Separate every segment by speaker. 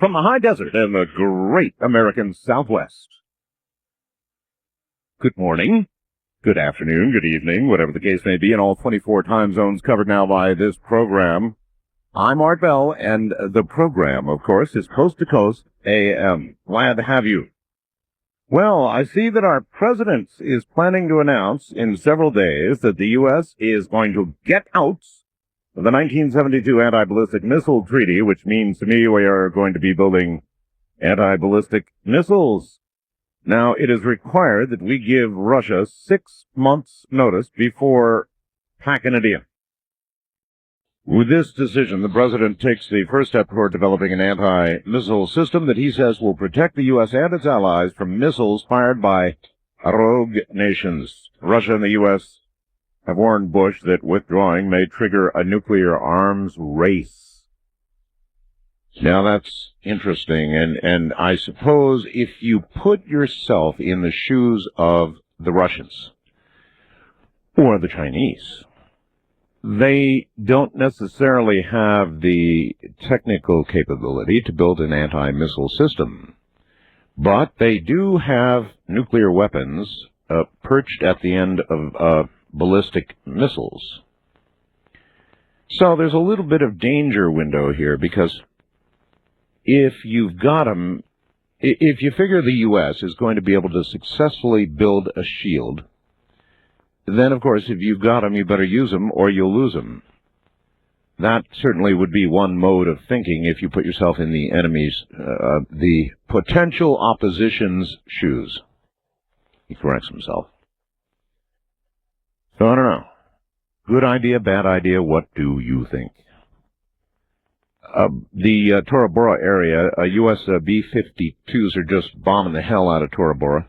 Speaker 1: from the high desert in the great American Southwest. Good morning, good afternoon, good evening, whatever the case may be, in all 24 time zones covered now by this program. I'm Art Bell, and the program, of course, is Coast to Coast AM. Glad to have you. Well, I see that our president is planning to announce in several days that the U.S. is going to get out of the 1972 Anti-Ballistic Missile Treaty, which means to me we are going to be building anti-ballistic missiles. Now, it is required that we give Russia 6 months' notice before packing it in. With this decision, the president takes the first step toward developing an anti-missile system that he says will protect the U.S. and its allies from missiles fired by rogue nations. Russia and the U.S. have warned Bush that withdrawing may trigger a nuclear arms race. Now, that's interesting, and I suppose if you put yourself in the shoes of the Russians or the Chinese, they don't necessarily have the technical capability to build an anti-missile system, but they do have nuclear weapons perched at the end of ballistic missiles. So there's a little bit of danger window here, because if you've got them, if you figure the U.S. is going to be able to successfully build a shield, then, of course, if you've got them, you better use them or you'll lose them. That certainly would be one mode of thinking if you put yourself in the enemy's, the potential opposition's shoes. He corrects himself. So, I don't know. Good idea, bad idea, what do you think? The Tora Bora area, U.S. B-52s are just bombing the hell out of Tora Bora.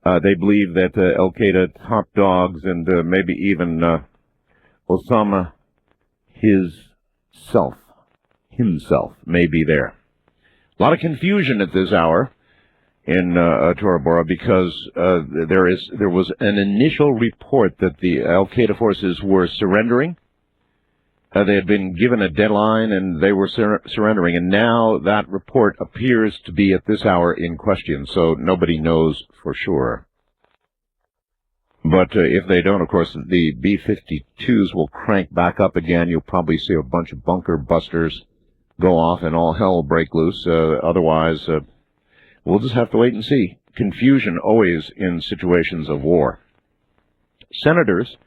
Speaker 1: They believe that Al-Qaeda top dogs and maybe even Osama himself may be there. A lot of confusion at this hour in Tora Bora, because there was an initial report that the Al-Qaeda forces were surrendering. They had been given a deadline and they were surrendering, and now that report appears to be at this hour in question, so nobody knows for sure. But if they don't, of course, the B-52s will crank back up again. You'll probably see a bunch of bunker busters go off and all hell break loose. Otherwise, we'll just have to wait and see. Confusion always in situations of war. Senators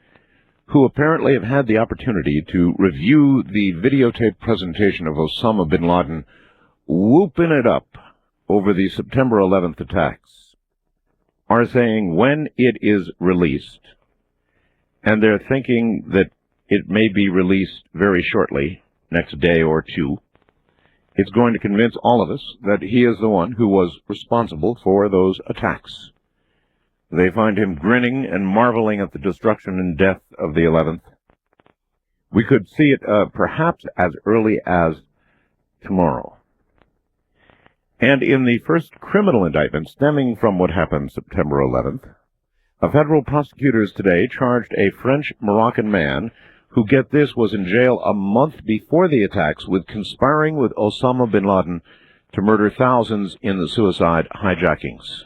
Speaker 1: who apparently have had the opportunity to review the videotaped presentation of Osama bin Laden whooping it up over the September 11th attacks, are saying when it is released, and they're thinking that it may be released very shortly, next day or two, it's going to convince all of us that he is the one who was responsible for those attacks. They find him grinning and marveling at the destruction and death of the 11th. We could see it perhaps as early as tomorrow. And in the first criminal indictment stemming from what happened September 11th, federal prosecutors today charged a French-Moroccan man who, get this, was in jail a month before the attacks with conspiring with Osama bin Laden to murder thousands in the suicide hijackings.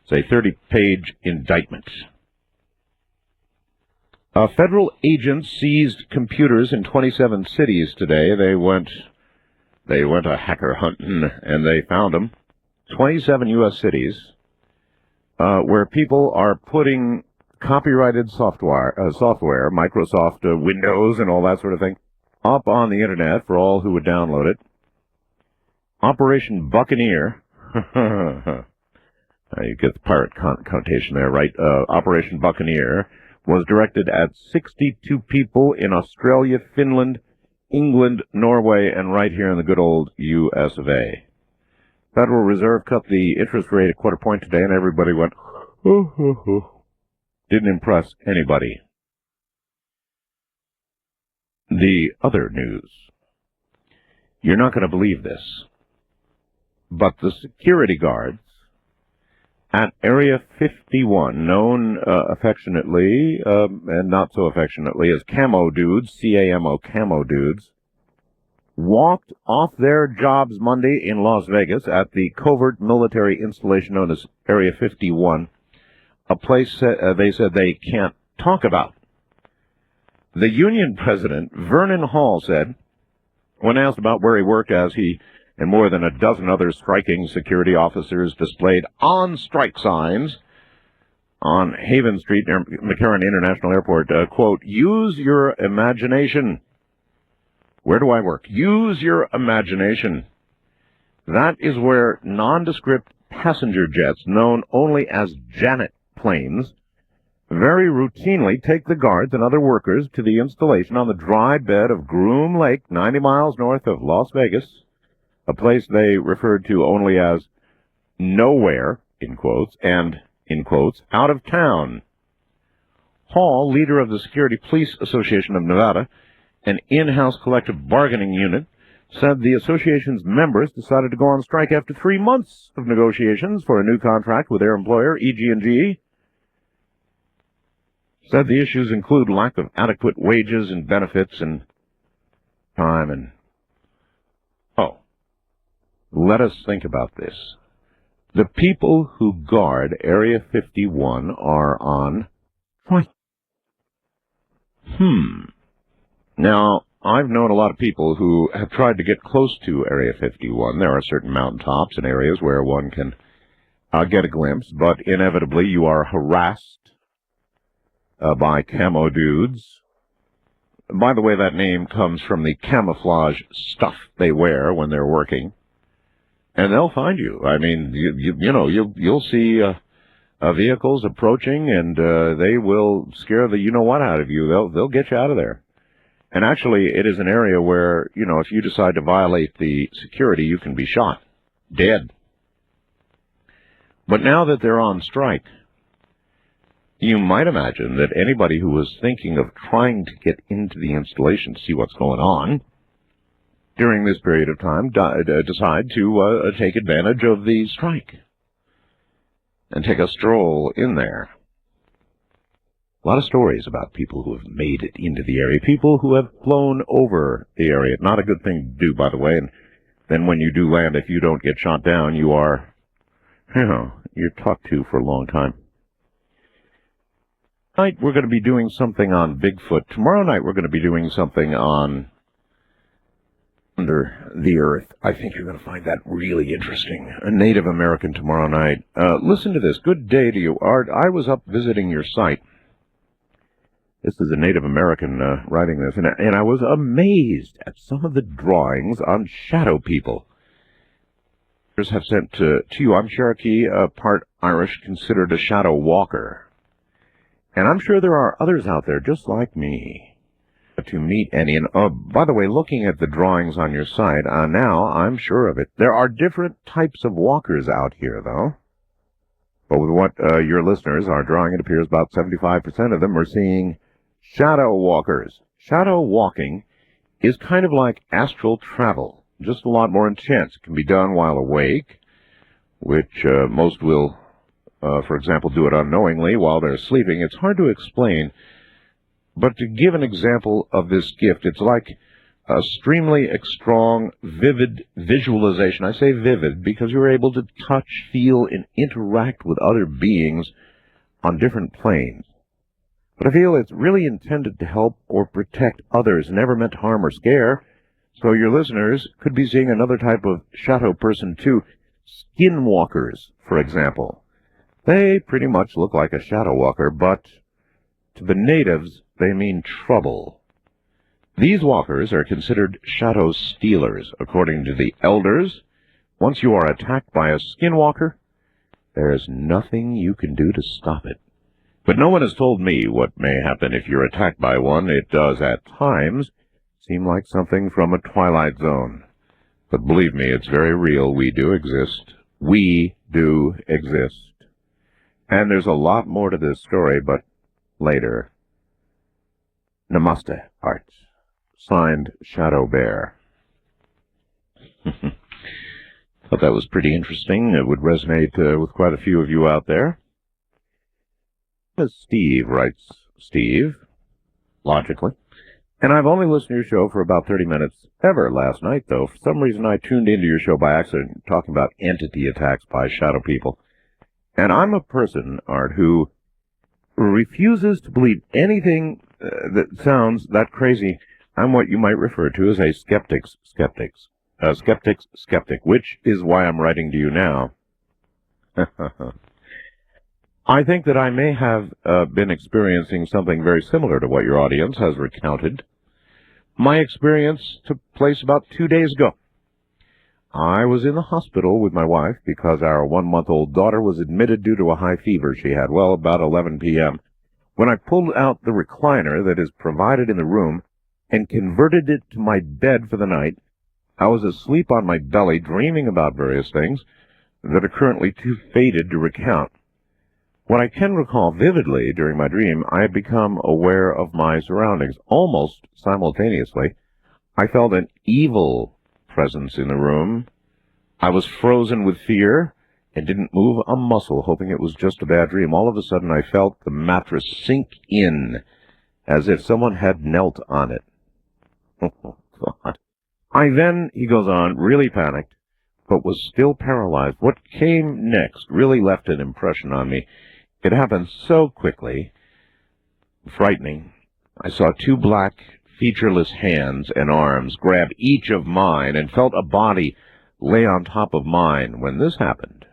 Speaker 1: It's a 30-page indictment. Federal agents seized computers in 27 cities today. They went a hacker hunting, and they found them. 27 U.S. cities where people are putting copyrighted software, Microsoft Windows and all that sort of thing, up on the Internet for all who would download it. Operation Buccaneer. You get the pirate connotation there, right? Operation Buccaneer was directed at 62 people in Australia, Finland, England, Norway, and right here in the good old U.S. of A. Federal Reserve cut the interest rate a quarter point today, and everybody went, Didn't impress anybody. The other news. You're not going to believe this, but the security guards at Area 51, known affectionately and not so affectionately as Camo Dudes, C-A-M-O, Camo Dudes, walked off their jobs Monday in Las Vegas at the covert military installation known as Area 51, a place they said they can't talk about. The union president, Vernon Hall, said, when asked about where he worked, as he and more than a dozen other striking security officers displayed on-strike signs on Haven Street near McCarran International Airport, quote, "Use your imagination." Where do I work? Use your imagination. That is where nondescript passenger jets, known only as Janet planes, very routinely take the guards and other workers to the installation on the dry bed of Groom Lake, 90 miles north of Las Vegas, a place they referred to only as nowhere, in quotes, and, in quotes, out of town. Hall, leader of the Security Police Association of Nevada, an in-house collective bargaining unit, said the association's members decided to go on strike after 3 months of negotiations for a new contract with their employer, EG&G. Said the issues include lack of adequate wages and benefits and time and... Oh, let us think about this. The people who guard Area 51 are on strike. Now, I've known a lot of people who have tried to get close to Area 51. There are certain mountaintops and areas where one can get a glimpse, but inevitably you are harassed by camo dudes. By the way, that name comes from the camouflage stuff they wear when they're working. And they'll find you. I mean, you'll see vehicles approaching, and they will scare the you-know-what out of you. They'll get you out of there. And actually, it is an area where, if you decide to violate the security, you can be shot. Dead. But now that they're on strike, you might imagine that anybody who was thinking of trying to get into the installation to see what's going on during this period of time decide to take advantage of the strike and take a stroll in there. A lot of stories about people who have made it into the area, people who have flown over the area. Not a good thing to do, by the way, and then when you do land, if you don't get shot down, you're talked to for a long time. Tonight we're going to be doing something on Bigfoot. Tomorrow night we're going to be doing something on under the earth. I think you're going to find that really interesting. A Native American tomorrow night. Listen to this. Good day to you, Art. I was up visiting your site. This is a Native American writing this, and I was amazed at some of the drawings on shadow people. Have sent to you. I'm Cherokee, part Irish, considered a shadow walker. And I'm sure there are others out there just like me to meet any. And by the way, looking at the drawings on your site, now I'm sure of it. There are different types of walkers out here, though. But with what your listeners are drawing, it appears about 75% of them are seeing shadow walkers. Shadow walking is kind of like astral travel, just a lot more intense. It can be done while awake, which most will, for example, do it unknowingly while they're sleeping. It's hard to explain, but to give an example of this gift, it's like a extremely strong, vivid visualization. I say vivid because you're able to touch, feel, and interact with other beings on different planes. But I feel it's really intended to help or protect others, never meant to harm or scare. So your listeners could be seeing another type of shadow person too. Skinwalkers, for example. They pretty much look like a shadow walker, but to the natives, they mean trouble. These walkers are considered shadow stealers, according to the elders. Once you are attacked by a skinwalker, there is nothing you can do to stop it. But no one has told me what may happen if you're attacked by one. It does, at times, seem like something from a Twilight Zone. But believe me, it's very real. We do exist. We do exist. And there's a lot more to this story, but later. Namaste, Art. Signed, Shadow Bear. Thought that was pretty interesting. It would resonate with quite a few of you out there. As Steve writes, Steve, logically, And I've only listened to your show for about 30 minutes ever last night, though. For some reason, I tuned into your show by accident, talking about entity attacks by shadow people. And I'm a person, Art, who refuses to believe anything that sounds that crazy. I'm what you might refer to as a skeptic's skeptic, which is why I'm writing to you now. I think that I may have been experiencing something very similar to what your audience has recounted. My experience took place about 2 days ago. I was in the hospital with my wife because our 1-month-old daughter was admitted due to a high fever she had, about 11 p.m. When I pulled out the recliner that is provided in the room and converted it to my bed for the night, I was asleep on my belly, dreaming about various things that are currently too faded to recount. What I can recall vividly during my dream, I had become aware of my surroundings. Almost simultaneously, I felt an evil presence in the room. I was frozen with fear and didn't move a muscle, hoping it was just a bad dream. All of a sudden, I felt the mattress sink in as if someone had knelt on it. Oh, God. I then, he goes on, really panicked, but was still paralyzed. What came next really left an impression on me. It happened so quickly, frightening. I saw 2 black, featureless hands and arms grab each of mine and felt a body lay on top of mine. When this happened,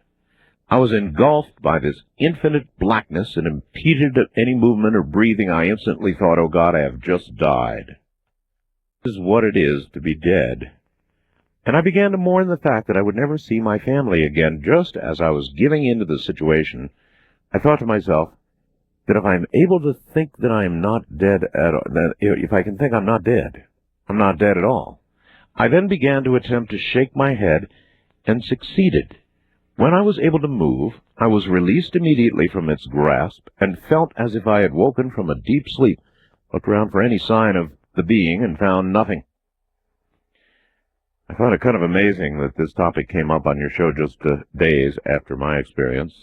Speaker 1: I was engulfed by this infinite blackness and impeded any movement or breathing. I instantly thought, oh God, I have just died. This is what it is to be dead. And I began to mourn the fact that I would never see my family again. Just as I was giving into the situation, I thought to myself that if I'm able to think that I am not dead at all, that if I can think I'm not dead at all. I then began to attempt to shake my head and succeeded. When I was able to move, I was released immediately from its grasp and felt as if I had woken from a deep sleep. Looked around for any sign of the being and found nothing. I found it kind of amazing that this topic came up on your show just days after my experience.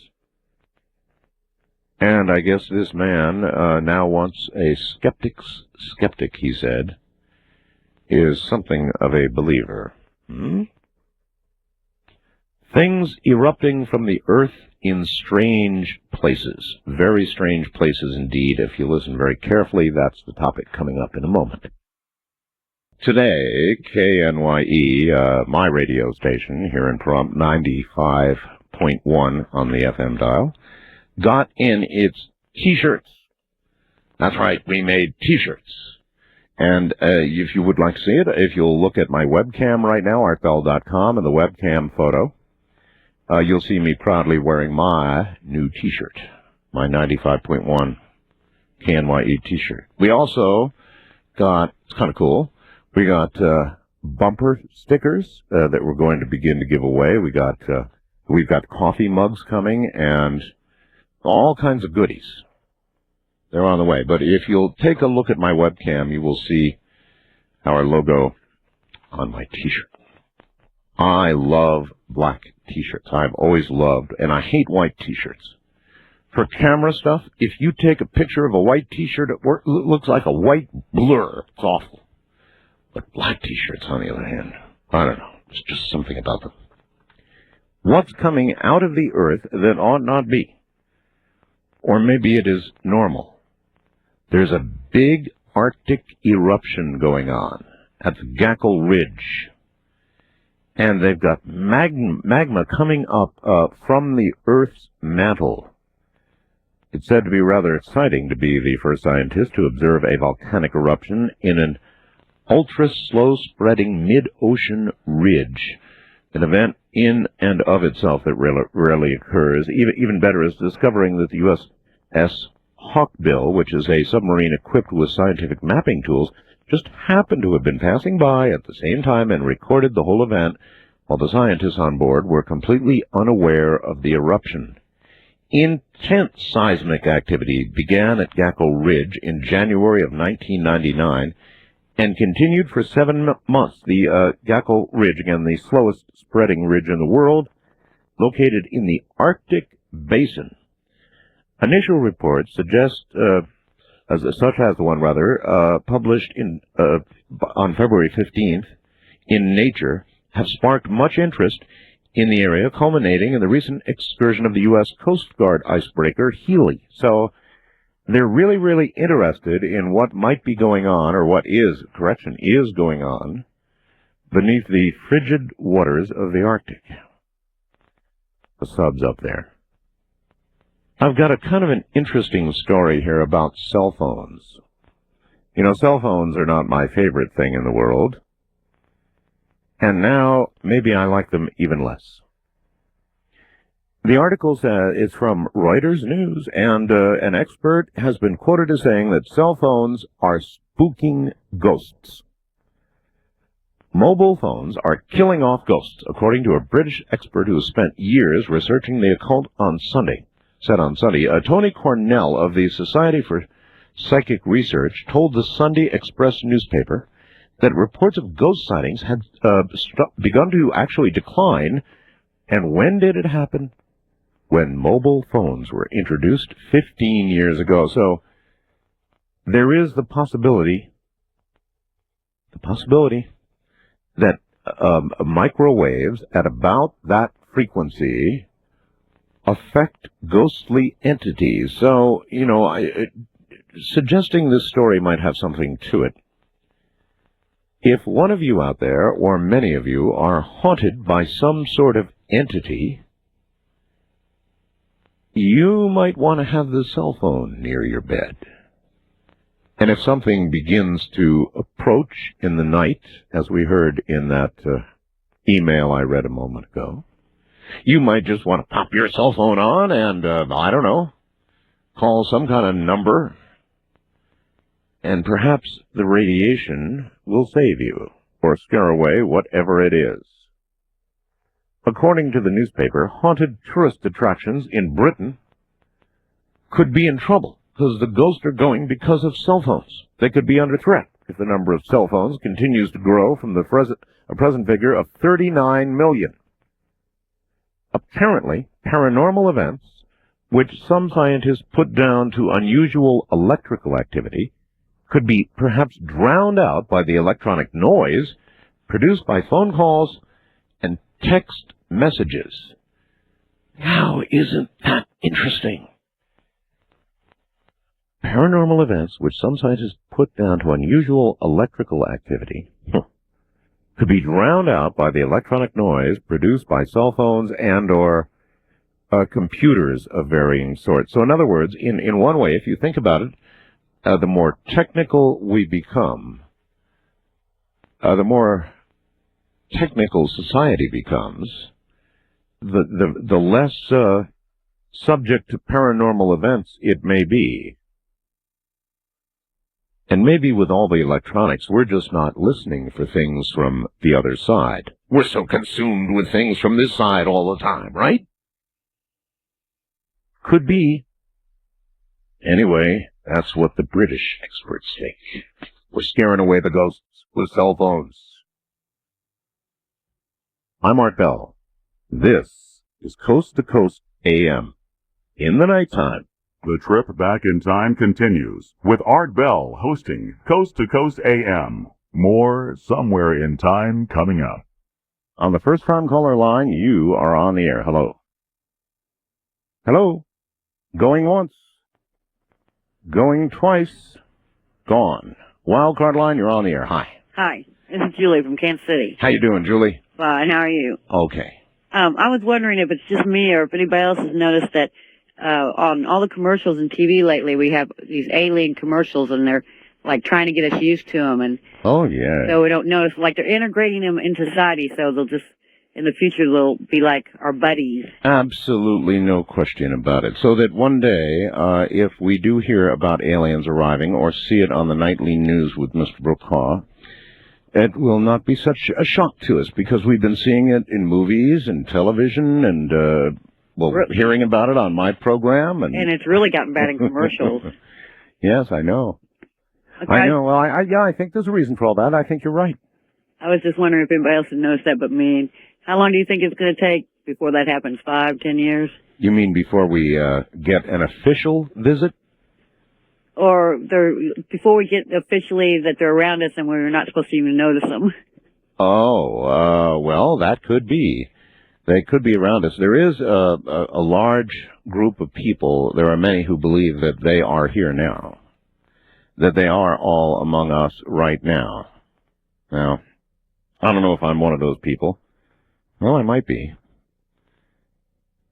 Speaker 1: And I guess this man now wants a skeptic's skeptic, he said, is something of a believer. Things erupting from the earth in strange places. Very strange places indeed. If you listen very carefully, that's the topic coming up in a moment. Today, KNYE, my radio station here in Pahrump, 95.1 on the FM dial, got in its T-shirts. That's right, we made T-shirts. And if you would like to see it, if you'll look at my webcam right now, artbell.com, and the webcam photo, you'll see me proudly wearing my new T-shirt, my 95.1 KNYE T-shirt. We also got, it's kind of cool, we got bumper stickers that we're going to begin to give away. We've got coffee mugs coming and all kinds of goodies. They're on the way. But if you'll take a look at my webcam, you will see our logo on my T-shirt. I love black T-shirts. I've always loved, and I hate white T-shirts. For camera stuff, if you take a picture of a white T-shirt at work, it looks like a white blur. It's awful. But black T-shirts, on the other hand, I don't know. There's just something about them. What's coming out of the earth that ought not be? Or maybe it is normal. There's a big Arctic eruption going on at the Gackle Ridge. And they've got magma coming up from the Earth's mantle. It's said to be rather exciting to be the first scientist to observe a volcanic eruption in an ultra-slow-spreading mid-ocean ridge, an event in and of itself that rarely occurs. Even better is discovering that the USS Hawkbill, which is a submarine equipped with scientific mapping tools, just happened to have been passing by at the same time and recorded the whole event, while the scientists on board were completely unaware of the eruption. Intense seismic activity began at Gackle Ridge in January of 1999 and continued for 7 months. The Gackle Ridge, again, the slowest spreading ridge in the world, located in the Arctic Basin. Initial reports suggest such as the one, published on February 15th in Nature, have sparked much interest in the area, culminating in the recent excursion of the U.S. Coast Guard icebreaker Healy. So they're really, really interested in what might be going on, or is going on, beneath the frigid waters of the Arctic. The subs up there. I've got a kind of an interesting story here about cell phones. You know, cell phones are not my favorite thing in the world. And now, maybe I like them even less. The article is from Reuters News, and an expert has been quoted as saying that cell phones are spooking ghosts. Mobile phones are killing off ghosts, according to a British expert who has spent years researching the occult said on Sunday. Tony Cornell of the Society for Psychic Research told the Sunday Express newspaper that reports of ghost sightings had begun to actually decline. And when did it happen? When mobile phones were introduced 15 years ago. So there is the possibility that microwaves at about that frequency affect ghostly entities. So, you know, suggesting this story might have something to it. If one of you out there, or many of you, are haunted by some sort of entity, you might want to have the cell phone near your bed. And if something begins to approach in the night, as we heard in that email I read a moment ago, you might just want to pop your cell phone on and, I don't know, call some kind of number, and perhaps the radiation will save you, or scare away whatever it is. According to the newspaper, haunted tourist attractions in Britain could be in trouble because the ghosts are going because of cell phones. They could be under threat if the number of cell phones continues to grow from the present figure of 39 million. Apparently, paranormal events, which some scientists put down to unusual electrical activity, could be perhaps drowned out by the electronic noise produced by phone calls and text messages. Now, isn't that interesting? Paranormal events, which some scientists put down to unusual electrical activity, could be drowned out by the electronic noise produced by cell phones and or computers of varying sorts. So in other words, in one way, if you think about it, the more technical we become, the more technical society becomes, the less subject to paranormal events it may be. And maybe with all the electronics, we're just not listening for things from the other side. We're so consumed with things from this side all the time, right? Could be. Anyway, that's what the British experts think. We're scaring away the ghosts with cell phones. I'm Art Bell. This is Coast to Coast AM. In the nighttime.
Speaker 2: The trip back in time continues, with Art Bell hosting Coast to Coast AM. More somewhere in time coming up.
Speaker 1: On the first time caller line, you are on the air. Hello. Hello. Going once. Going twice. Gone. Wildcard line, you're on the air. Hi.
Speaker 3: Hi. This is Julie from Kansas City.
Speaker 1: How you doing, Julie?
Speaker 3: Fine. How are you?
Speaker 1: Okay.
Speaker 3: I was wondering if it's just me or if anybody else has noticed that on all the commercials in TV lately, we have these alien commercials, and they're like trying to get us used to them, and
Speaker 1: oh yeah,
Speaker 3: so we don't notice. Like they're integrating them into society, so they'll just in the future they'll be like our buddies.
Speaker 1: Absolutely, no question about it. So that one day, if we do hear about aliens arriving or see it on the nightly news with Mr. Brokaw, it will not be such a shock to us because we've been seeing it in movies and television and. Hearing about it on my program. And
Speaker 3: it's really gotten bad in commercials.
Speaker 1: Yes, I know.
Speaker 3: Okay.
Speaker 1: I know. Well, I think there's a reason for all that. I think you're right.
Speaker 3: I was just wondering if anybody else had noticed that but me. How long do you think it's going to take before that happens? 5, 10 years?
Speaker 1: You mean before we get an official visit?
Speaker 3: or they're before we get officially that they're around us and we're not supposed to even notice them.
Speaker 1: Oh, well, that could be. They could be around us. There is a large group of people. There are many who believe that they are here now, that they are all among us right now. Now, I don't know if I'm one of those people. Well, I might be.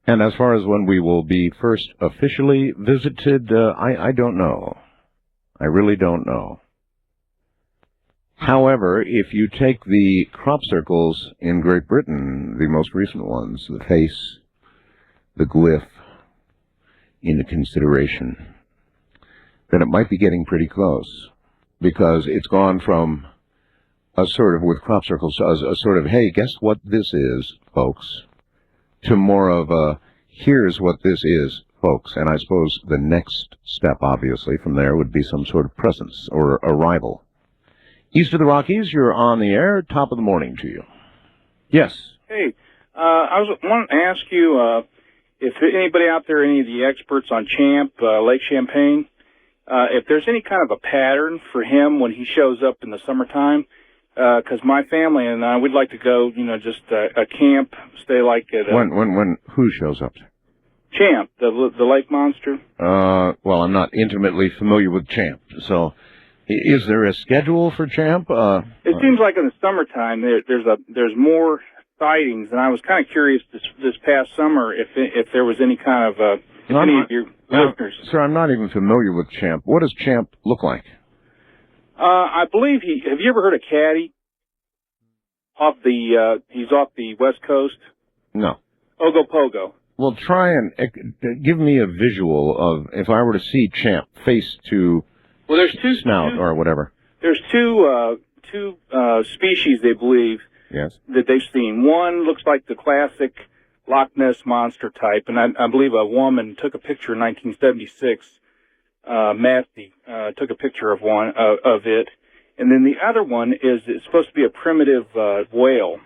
Speaker 1: And as far as when we will be first officially visited, I don't know. I really don't know. However, if you take the crop circles in Great Britain, the most recent ones, the face, the glyph, into consideration, then it might be getting pretty close, because it's gone from a sort of, with crop circles, a sort of, hey, guess what this is, folks, to more of a, here's what this is, folks. And I suppose the next step, obviously, from there would be some sort of presence or arrival. East of the Rockies, you're on the air. Top of the morning to you. Yes.
Speaker 4: Hey, I was wanting to ask you if anybody out there, any of the experts on Champ, Lake Champlain, if there's any kind of a pattern for him when he shows up in the summertime. Because my family and I, we'd like to go, just a camp, stay like at
Speaker 1: when who shows up?
Speaker 4: Champ, the lake monster.
Speaker 1: Well, I'm not intimately familiar with Champ, so is there a schedule for Champ?
Speaker 4: It seems like in the summertime there's more sightings, and I was kind of curious this past summer if there was any kind of any of your listeners.
Speaker 1: Sir, I'm not even familiar with Champ. What does Champ look like?
Speaker 4: I believe have you ever heard of Caddy? He's off the West Coast.
Speaker 1: No.
Speaker 4: Ogopogo.
Speaker 1: Well, try and give me a visual of, if I were to see Champ face to
Speaker 4: there's two
Speaker 1: snout or whatever.
Speaker 4: There's two species, they believe,
Speaker 1: yes, that
Speaker 4: they've seen. One looks like the classic Loch Ness monster type, and I believe a woman took a picture in 1976. Matthew took a picture of one of it, and then the other one it's supposed to be a primitive whale.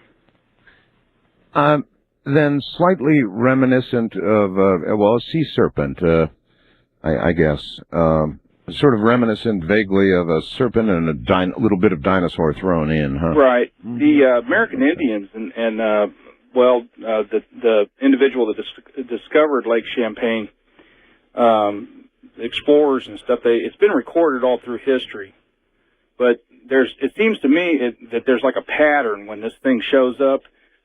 Speaker 1: Then slightly reminiscent of a sea serpent, I guess. Sort of reminiscent vaguely of a serpent and a little bit of dinosaur thrown in, huh?
Speaker 4: Right. The American Indians and the individual that discovered Lake Champlain. Explorers and stuff, it's been recorded all through history, but it seems to me that there's like a pattern when this thing shows up,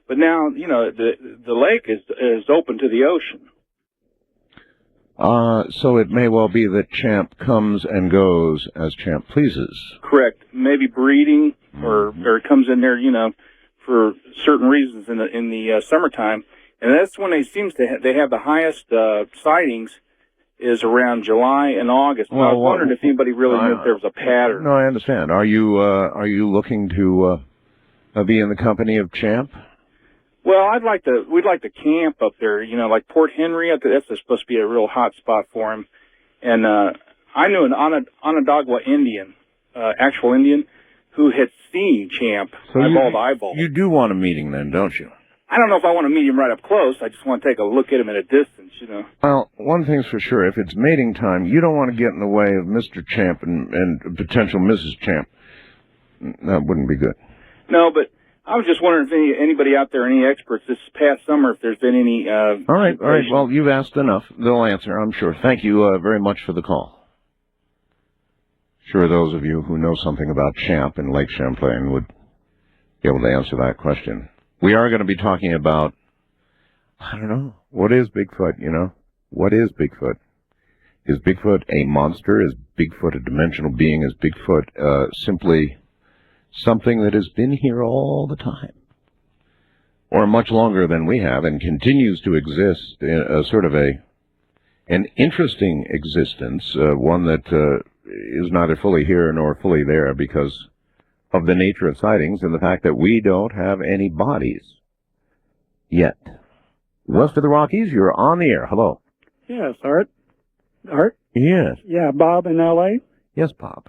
Speaker 4: but now, the lake is open to the ocean.
Speaker 1: So it may well be that Champ comes and goes as Champ pleases.
Speaker 4: Correct. Maybe breeding, or it comes in there, for certain reasons in the summertime, and that's when they have the highest sightings, is around July and August. Well, I was wondering if anybody really knew if there was a pattern.
Speaker 1: No, I understand. Are you looking to be in the company of Champ?
Speaker 4: Well, we'd like to camp up there, like Port Henry. That's supposed to be a real hot spot for him. And I knew an Onondaga Indian, actual Indian, who had seen Champ eyeball to eyeball.
Speaker 1: You do want a meeting then, don't you?
Speaker 4: I don't know if I want to meet him right up close. I just want to take a look at him at a distance,
Speaker 1: Well, one thing's for sure. If it's mating time, you don't want to get in the way of Mr. Champ and potential Mrs. Champ. That wouldn't be good.
Speaker 4: No, but I was just wondering if anybody out there, any experts this past summer, if there's been any...
Speaker 1: All right. Well, you've asked enough. They'll answer, I'm sure. Thank you very much for the call. Sure, those of you who know something about Champ and Lake Champlain would be able to answer that question. We are going to be talking about, I don't know, what is Bigfoot, What is Bigfoot? Is Bigfoot a monster? Is Bigfoot a dimensional being? Is Bigfoot simply something that has been here all the time? Or much longer than we have and continues to exist in a sort of an interesting existence, one that is neither fully here nor fully there because of the nature of sightings and the fact that we don't have any bodies yet. West of the Rockies, you're on the air. Hello.
Speaker 5: Yes, Art? Art?
Speaker 1: Yes.
Speaker 5: Yeah, Bob in L.A.?
Speaker 1: Yes, Bob.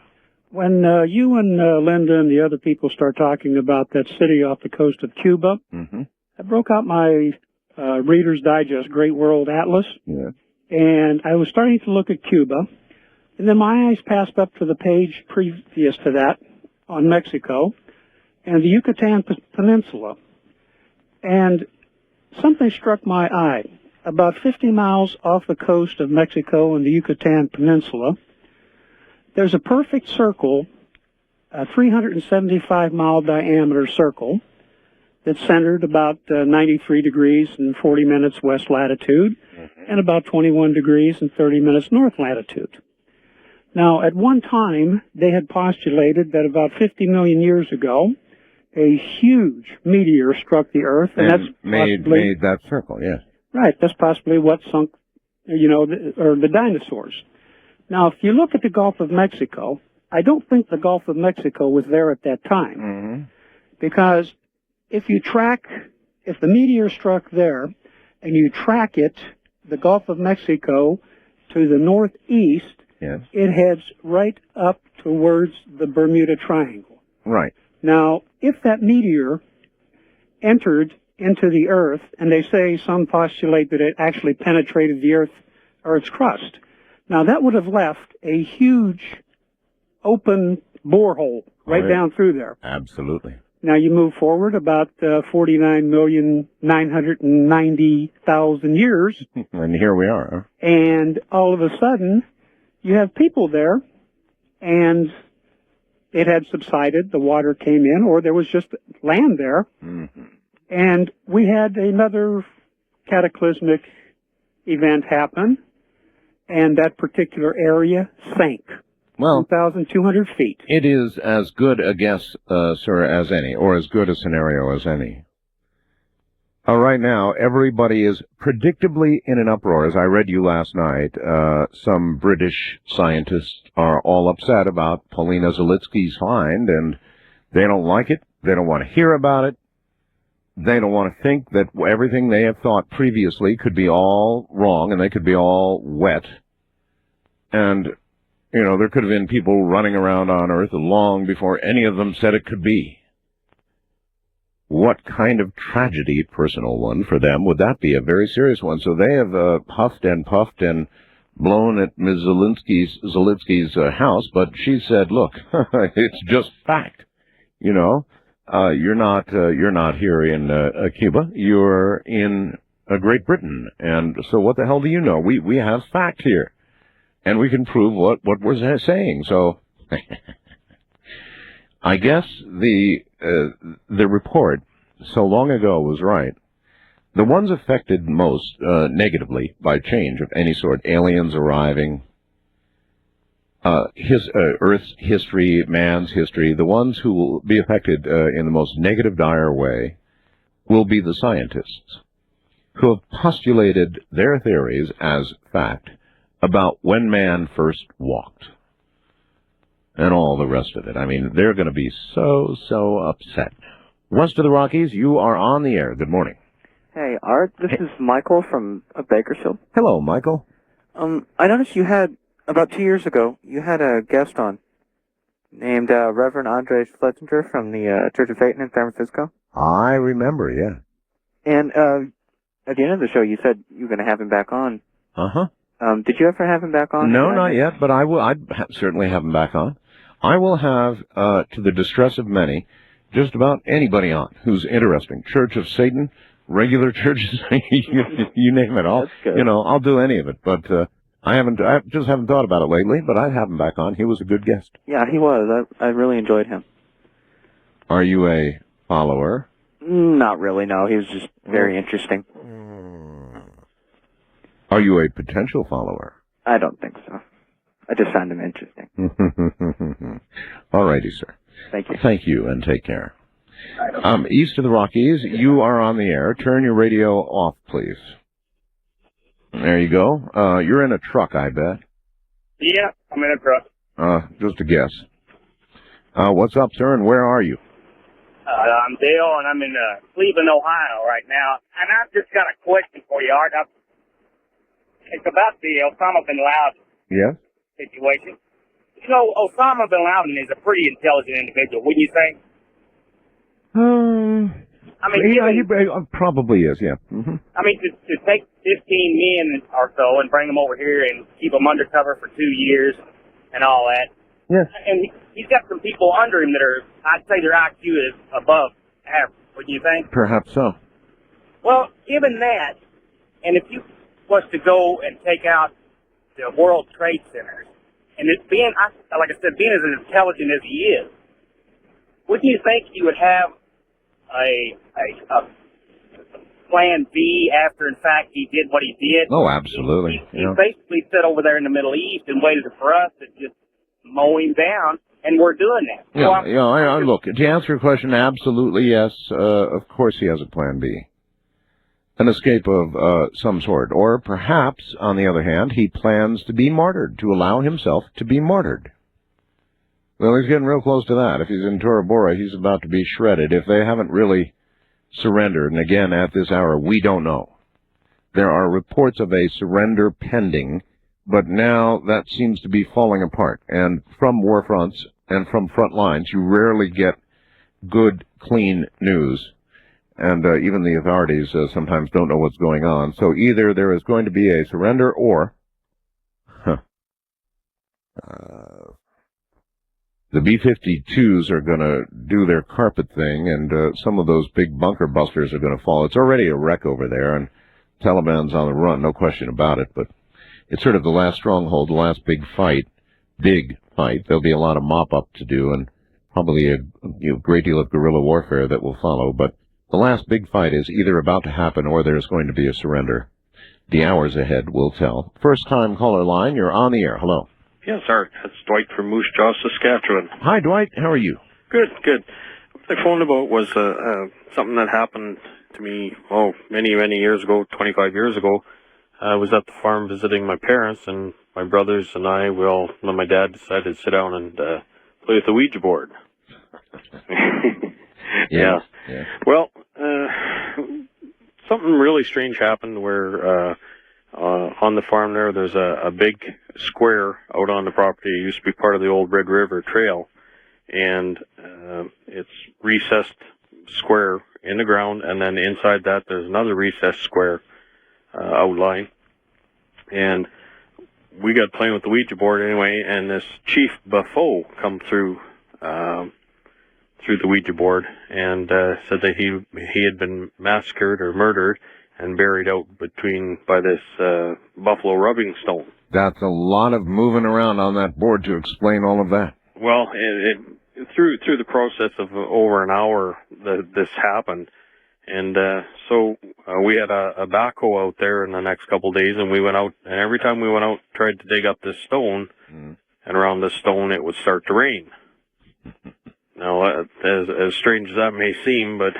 Speaker 5: When you and Linda and the other people start talking about that city off the coast of Cuba, I broke out my Reader's Digest Great World Atlas,
Speaker 1: yes,
Speaker 5: and I was starting to look at Cuba, And then my eyes passed up to the page previous to that on Mexico and the Yucatan Peninsula. And something struck my eye. About 50 miles off the coast of Mexico and the Yucatan Peninsula, there's a perfect circle, a 375-mile diameter circle that's centered about 93 degrees and 40 minutes west latitude and about 21 degrees and 30 minutes north latitude. Now, at one time, they had postulated that about 50 million years ago, a huge meteor struck the Earth, and that's
Speaker 1: made that circle, yes.
Speaker 5: Right, that's possibly what sunk, or the dinosaurs. Now, if you look at the Gulf of Mexico, I don't think the Gulf of Mexico was there at that time. Because if the meteor struck there, and you track it, the Gulf of Mexico, to the northeast,
Speaker 1: yes,
Speaker 5: it heads right up towards the Bermuda Triangle.
Speaker 1: Right.
Speaker 5: Now, if that meteor entered into the Earth, and they say some postulate that it actually penetrated the Earth's crust. Now, that would have left a huge open borehole right down through there.
Speaker 1: Absolutely.
Speaker 5: Now, you move forward about 49,990,000 years.
Speaker 1: And here we are.
Speaker 5: And all of a sudden, you have people there, and it had subsided, the water came in, or there was just land there. And we had another cataclysmic event happen, and that particular area sank.
Speaker 1: Well,
Speaker 5: 1,200 feet.
Speaker 1: It is as good a guess, sir, as any, or as good a scenario as any. Right now, everybody is predictably in an uproar. As I read you last night, some British scientists are all upset about Paulina Zalitsky's find, and they don't like it. They don't want to hear about it. They don't want to think that everything they have thought previously could be all wrong, and they could be all wet. And, there could have been people running around on Earth long before any of them said it could be. What kind of tragedy, personal one, for them would that be? A very serious one. So they have huffed and puffed and blown at Ms. Zalitsky's house, but she said, look, it's just fact, You're not here in Cuba. You're in Great Britain, and so what the hell do you know? We have fact here, and we can prove what we're saying. So, I guess the report so long ago was right. The ones affected most negatively by change of any sort, aliens arriving, Earth's history, man's history, the ones who will be affected in the most negative, dire way will be the scientists who have postulated their theories as fact about when man first walked and all the rest of it. I mean, they're going to be so upset. West of the Rockies, you are on the air. Good morning.
Speaker 6: Hey, Art, this is Michael from Bakersfield.
Speaker 1: Hello, Michael.
Speaker 6: I noticed you had, about 2 years ago, you had a guest on named Reverend Andres Fletchinger from the Church of Satan in San Francisco.
Speaker 1: I remember, yeah.
Speaker 6: And at the end of the show, you said you were going to have him back on.
Speaker 1: Uh-huh.
Speaker 6: Did you ever have him back on?
Speaker 1: No, not yet, but I'd certainly have him back on. I will have, to the distress of many, just about anybody on who's interesting. Church of Satan, regular churches, you name it. I'll do any of it, but I just haven't thought about it lately, but I'd have him back on. He was a good guest.
Speaker 6: Yeah, he was. I really enjoyed him.
Speaker 1: Are you a follower?
Speaker 6: Not really, no. He was just very interesting.
Speaker 1: Are you a potential follower?
Speaker 6: I don't think so. I just found him interesting.
Speaker 1: All righty, sir.
Speaker 6: Thank you.
Speaker 1: Thank you, and take care. East of the Rockies, you are on the air. Turn your radio off, please. There you go. You're in a truck, I bet.
Speaker 7: Yeah, I'm in a truck.
Speaker 1: Just a guess. What's up, sir, and where are you?
Speaker 7: I'm Dale, and I'm in Cleveland, Ohio right now. And I've just got a question for you, Art. It's about the Osama bin Laden situation. You know, Osama bin Laden is a pretty intelligent individual, wouldn't you think? I mean,
Speaker 1: he probably is, yeah. Mm-hmm.
Speaker 7: I mean, to take 15 men or so and bring them over here and keep them undercover for 2 years, and all that.
Speaker 1: Yes.
Speaker 7: And he's got some people under him that are, I'd say their IQ is above average. What do you think?
Speaker 1: Perhaps so.
Speaker 7: Well, given that, and if you was to go and take out the World Trade Centers, and it being, like I said, being as intelligent as he is, wouldn't you think he would have a plan B after, in fact, he did what he did?
Speaker 1: Oh, absolutely.
Speaker 7: He basically sat over there in the Middle East and waited for us to just mow him down, and we're doing that.
Speaker 1: Yeah, look, to answer your question, absolutely yes. Of course he has a plan B. An escape of some sort. Or perhaps, on the other hand, he plans to be martyred, to allow himself to be martyred. Well, he's getting real close to that. If he's in Tora Bora, he's about to be shredded. If they haven't really surrendered, and again, at this hour, we don't know. There are reports of a surrender pending, but now that seems to be falling apart. And from war fronts and from front lines, you rarely get good, clean news. And even the authorities sometimes don't know what's going on. So either there is going to be a surrender or the B-52s are going to do their carpet thing, and some of those big bunker busters are going to fall. It's already a wreck over there, and Taliban's on the run, no question about it. But it's sort of the last stronghold, the last big fight. There'll be a lot of mop-up to do, and probably a great deal of guerrilla warfare that will follow. But the last big fight is either about to happen or there's going to be a surrender. The hours ahead will tell. First-time caller line, you're on the air. Hello.
Speaker 8: Yes, Art. That's Dwight from Moose Jaw, Saskatchewan.
Speaker 1: Hi, Dwight. How are you?
Speaker 8: Good, good. What I phoned about was something that happened to me, many, many years ago, 25 years ago. I was at the farm visiting my parents, and my brothers and I, my dad decided to sit down and play with the Ouija board. Yeah. Well, something really strange happened where on the farm there's a big square out on the property. It used to be part of the old Red River Trail, and it's recessed square in the ground, and then inside that there's another recessed square outline. And we got playing with the Ouija board anyway, and this Chief Buffo come through the Ouija board and said that he had been massacred or murdered and buried out by this buffalo rubbing stone.
Speaker 1: That's a lot of moving around on that board to explain all of that.
Speaker 8: Well, through the process of over an hour, this happened, and so we had a backhoe out there in the next couple of days, and we went out, and every time we went out, tried to dig up this stone, and around this stone it would start to rain. Now, as strange as that may seem, but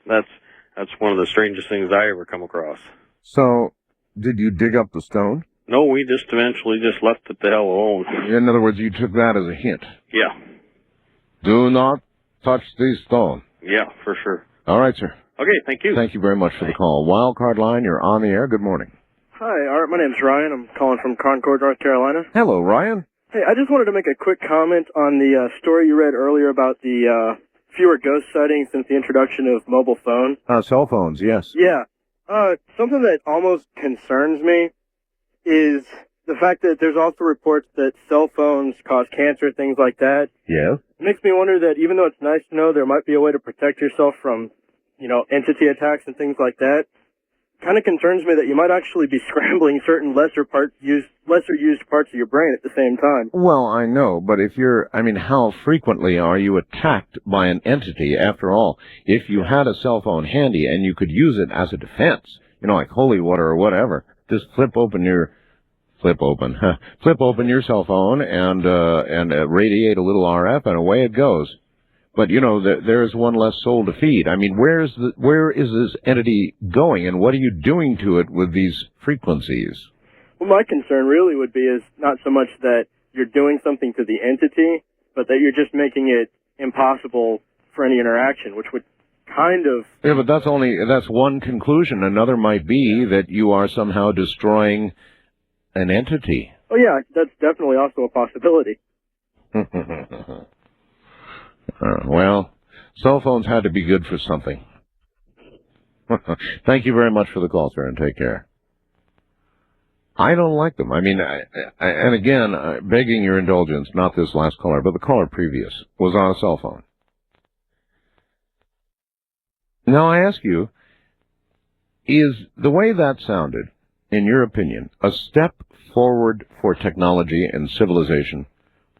Speaker 8: that's one of the strangest things I ever come across.
Speaker 1: So, did you dig up the stone?
Speaker 8: No, we just eventually just left it the hell alone.
Speaker 1: In other words, you took that as a hint.
Speaker 8: Yeah.
Speaker 1: Do not touch the stone.
Speaker 8: Yeah, for sure.
Speaker 1: All right, sir.
Speaker 8: Okay, thank you.
Speaker 1: Thank you very much for the call. Wildcard line, you're on the air. Good morning.
Speaker 9: Hi, Art. My name's Ryan. I'm calling from Concord, North Carolina.
Speaker 1: Hello, Ryan.
Speaker 9: Hey, I just wanted to make a quick comment on the story you read earlier about the fewer ghost sightings since the introduction of mobile phones.
Speaker 1: Cell phones, yes.
Speaker 9: Yeah. Something that almost concerns me is the fact that there's also reports that cell phones cause cancer, things like that.
Speaker 1: Yeah.
Speaker 9: It makes me wonder that even though it's nice to know there might be a way to protect yourself from, entity attacks and things like that, kind of concerns me that you might actually be scrambling certain lesser used parts of your brain at the same time.
Speaker 1: Well, I know, but how frequently are you attacked by an entity? After all, if you had a cell phone handy and you could use it as a defense, like holy water or whatever, just flip open your cell phone and radiate a little RF and away it goes. But, there's one less soul to feed. Where is this entity going, and what are you doing to it with these frequencies?
Speaker 9: Well, my concern really would be is not so much that you're doing something to the entity, but that you're just making it impossible for any interaction, which would kind of...
Speaker 1: Yeah, but that's one conclusion. Another might be that you are somehow destroying an entity.
Speaker 9: Oh, yeah, that's definitely also a possibility.
Speaker 1: Well, cell phones had to be good for something. Thank you very much for the call, sir, and take care. I don't like them. I mean, and again, begging your indulgence, not this last caller, but the caller previous was on a cell phone. Now I ask you, is the way that sounded, in your opinion, a step forward for technology and civilization,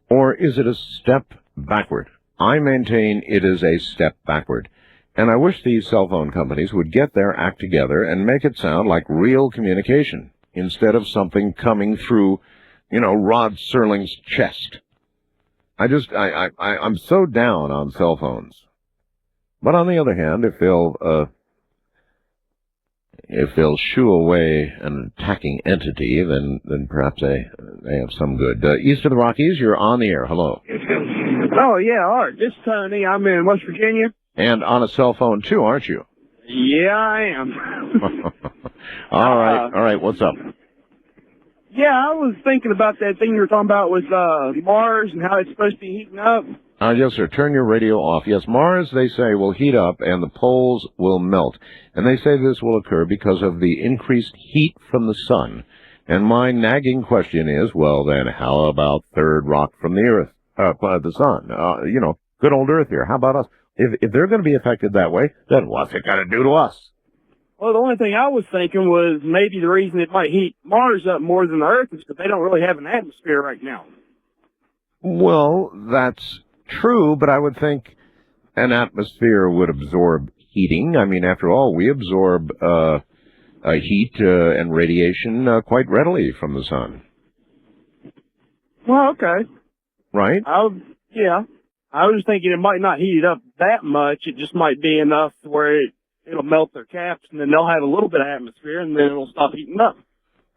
Speaker 1: or is it a step backward? I maintain it is a step backward. And I wish these cell phone companies would get their act together and make it sound like real communication, instead of something coming through, Rod Serling's chest. I'm so down on cell phones. But on the other hand, if they'll shoo away an attacking entity, then perhaps they have some good. East of the Rockies, you're on the air. Hello.
Speaker 10: Oh, yeah, Art. This is Tony. I'm in West Virginia.
Speaker 1: And on a cell phone, too, aren't you?
Speaker 10: Yeah, I am.
Speaker 1: All right. What's up?
Speaker 10: Yeah, I was thinking about that thing you were talking about with Mars and how it's supposed to be heating up.
Speaker 1: Yes, sir. Turn your radio off. Yes, Mars, they say, will heat up and the poles will melt. And they say this will occur because of the increased heat from the sun. And my nagging question is, well, then, how about third rock from the Earth, the sun? Good old Earth here. How about us? If they're going to be affected that way, then what's it going to do to us?
Speaker 10: Well, the only thing I was thinking was maybe the reason it might heat Mars up more than the Earth is because they don't really have an atmosphere right now.
Speaker 1: Well, that's true, but I would think an atmosphere would absorb heating. I mean, after all, we absorb heat and radiation quite readily from the sun.
Speaker 10: Well, okay.
Speaker 1: Right?
Speaker 10: Yeah. I was thinking it might not heat it up that much. It just might be enough to where it'll melt their caps, and then they'll have a little bit of atmosphere, and then it'll stop heating up.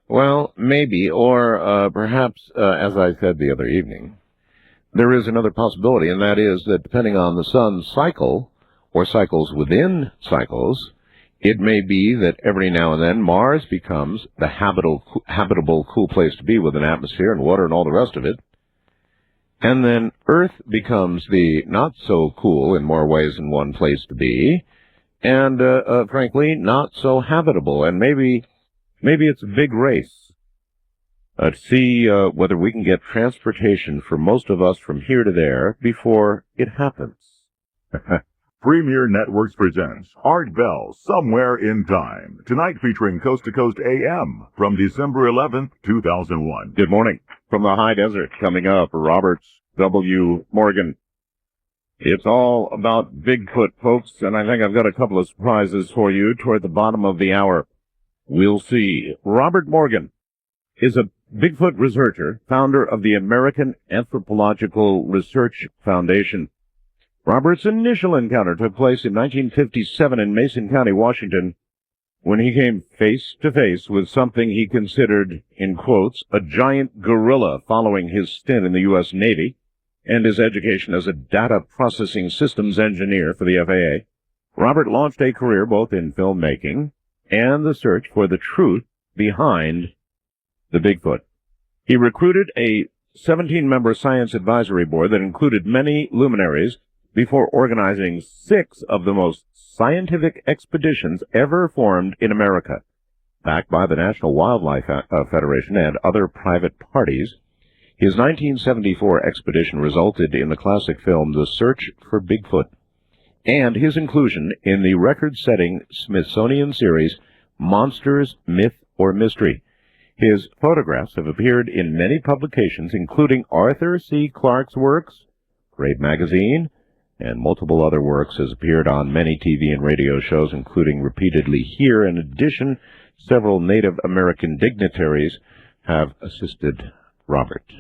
Speaker 1: Well, maybe, or perhaps, as I said the other evening, there is another possibility, and that is that depending on the sun's cycle, or cycles within cycles, it may be that every now and then Mars becomes the habitable cool place to be with an atmosphere and water and all the rest of it. And then Earth becomes the not-so-cool in more ways than one place to be, and, frankly, not so habitable. And maybe it's a big race to see whether we can get transportation for most of us from here to there before it happens.
Speaker 2: Premier Networks presents Art Bell, Somewhere in Time, tonight featuring Coast to Coast AM from December 11th, 2001.
Speaker 1: Good morning. From the high desert, coming up, Robert W. Morgan. It's all about Bigfoot, folks, and I think I've got a couple of surprises for you toward the bottom of the hour. We'll see. Robert Morgan is a Bigfoot researcher, founder of the American Anthropological Research Foundation. Robert's initial encounter took place in 1957 in Mason County, Washington, when he came face to face with something he considered, in quotes, a giant gorilla following his stint in the U.S. Navy and his education as a data processing systems engineer for the FAA. Robert launched a career both in filmmaking and the search for the truth behind the Bigfoot. He recruited a 17-member science advisory board that included many luminaries before organizing 6 of the most scientific expeditions ever formed in America. Backed by the National Wildlife Federation and other private parties, his 1974 expedition resulted in the classic film The Search for Bigfoot, and his inclusion in the record-setting Smithsonian series Monsters, Myth, or Mystery. His photographs have appeared in many publications, including Arthur C. Clarke's works, Great Magazine, and multiple other works, has appeared on many TV and radio shows, including repeatedly here. In addition, several Native American dignitaries have assisted Robert.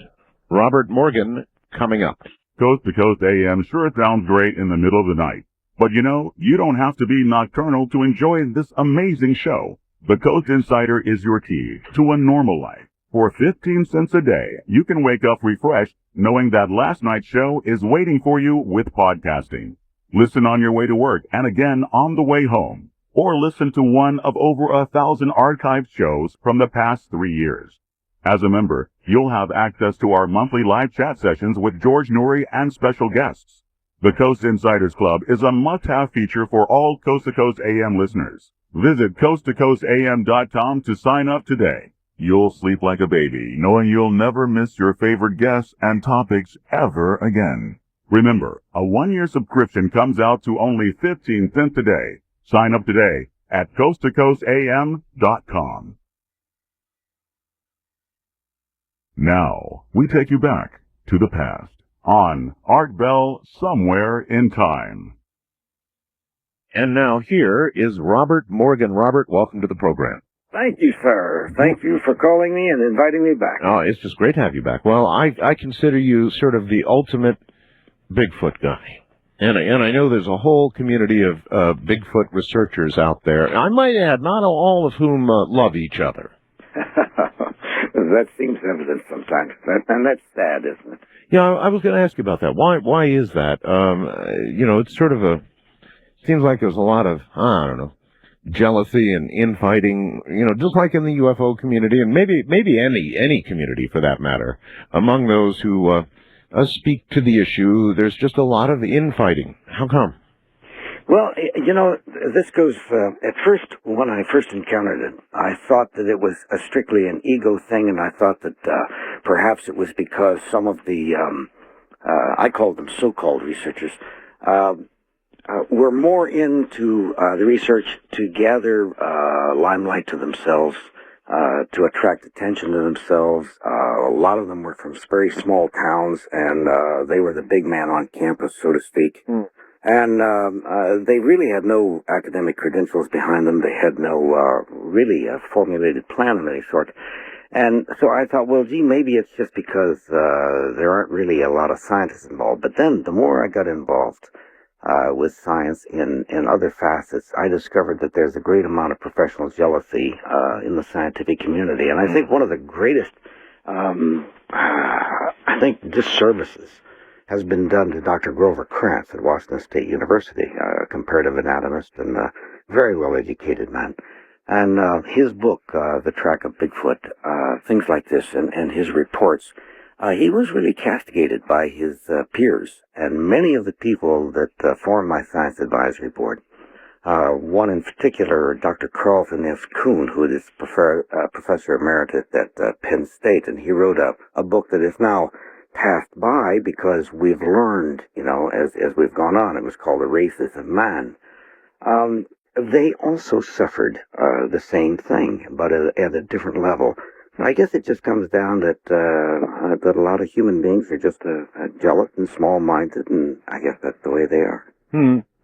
Speaker 1: Robert Morgan, coming up.
Speaker 2: Coast to Coast AM sure sounds great in the middle of the night. But you know, you don't have to be nocturnal to enjoy this amazing show. The Coast Insider is your key to a normal life. For 15 cents a day, you can wake up refreshed knowing that last night's show is waiting for you with podcasting. Listen on your way to work and again on the way home. Or listen to one of over 1,000 archived shows from the past 3 years. As a member, you'll have access to our monthly live chat sessions with George Noory and special guests. The Coast Insiders Club is a must-have feature for all Coast to Coast AM listeners. Visit coasttocoastam.com to sign up today. you'll sleep like a baby, knowing you'll never miss your favorite guests and topics ever again. Remember, a 1-year subscription comes out to only 15 cents a day. Sign up today at coasttocoastam.com. Now, we take you back to the past on Art Bell Somewhere in Time.
Speaker 1: And now here is Robert Morgan. Robert, welcome to the program.
Speaker 11: Thank you, sir. Thank you for calling me and inviting me back.
Speaker 1: Oh, it's just great to have you back. Well, I consider you sort of the ultimate Bigfoot guy. And I know there's a whole community of Bigfoot researchers out there. I might add, not all of whom love each other.
Speaker 11: That seems evident sometimes, and that's sad, isn't it?
Speaker 1: Yeah, I was going to ask you about that. Why is that? It's sort of seems like there's a lot of, I don't know, jealousy and infighting, just like in the UFO community, and maybe any community for that matter. Among those who speak to the issue, there's just a lot of infighting. How come?
Speaker 11: Well, this goes, at first, when I first encountered it, I thought that it was strictly an ego thing, and I thought that perhaps it was because some of the, I called them so-called researchers, were more into the research to gather limelight to themselves, to attract attention to themselves. A lot of them were from very small towns, and they were the big man on campus, so to speak. And they really had no academic credentials behind them. They had no really formulated plan of any sort. And so I thought, well, gee, maybe it's just because there aren't really a lot of scientists involved. But then the more I got involved with science in other facets, I discovered that there's a great amount of professional jealousy in the scientific community. And I think one of the greatest, disservices has been done to Dr. Grover Krantz at Washington State University, a comparative anatomist and a very well-educated man. And his book, The Track of Bigfoot, things like this, and his reports, he was really castigated by his peers, and many of the people that formed my science advisory board. One in particular, Dr. Carlton F. Kuhn, who is professor emeritus at Penn State, and he wrote a book that is now passed by because we've learned, as we've gone on. It was called The Races of Man. They also suffered the same thing, but at a different level. I guess it just comes down that a lot of human beings are just jealous and small-minded, and I guess that's the way they are.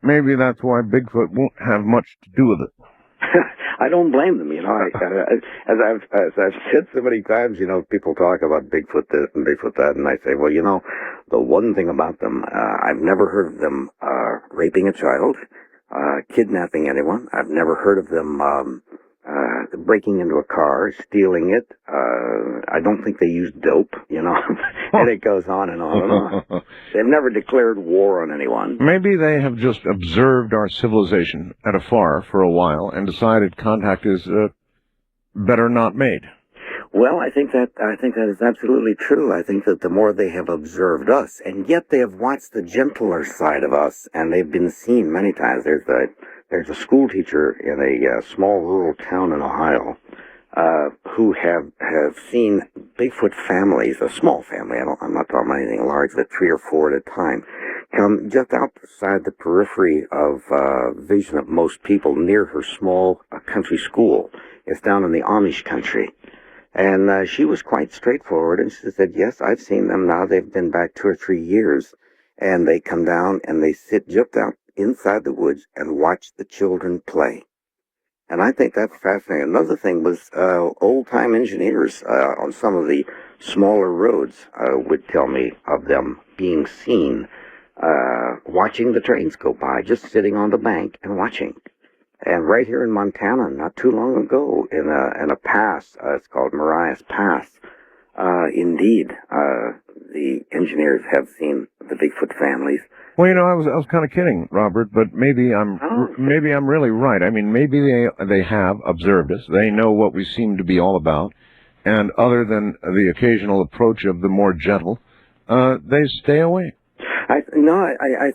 Speaker 1: Maybe that's why Bigfoot won't have much to do with it.
Speaker 11: I don't blame them, as I've said so many times, people talk about Bigfoot this and Bigfoot that, and I say, well, the one thing about them, I've never heard of them raping a child, kidnapping anyone. I've never heard of them breaking into a car, stealing it. I don't think they use dope, and it goes on and on and on. They've never declared war on anyone.
Speaker 1: Maybe they have just observed our civilization at afar for a while and decided contact is better not made.
Speaker 11: Well, I think that is absolutely true. I think that the more they have observed us, and yet they have watched the gentler side of us, and they've been seen many times. There's a school teacher in a small rural town in Ohio who have seen Bigfoot families, a small family, I'm not talking about anything large, but 3 or 4 at a time, come just outside the periphery of vision of most people near her small country school. It's down in the Amish country. And she was quite straightforward, and she said, yes, I've seen them now. They've been back 2 or 3 years, and they come down and they sit just out inside the woods and watch the children play. And I think that's fascinating. Another thing was old-time engineers on some of the smaller roads would tell me of them being seen watching the trains go by, just sitting on the bank and watching. And right here in Montana, not too long ago, in a pass, it's called Marias Pass, indeed, the engineers have seen the Bigfoot families.
Speaker 1: Well, I was kind of kidding, Robert, but maybe I'm really right. I mean, maybe they have observed us. They know what we seem to be all about, and other than the occasional approach of the more gentle, they stay away.
Speaker 11: I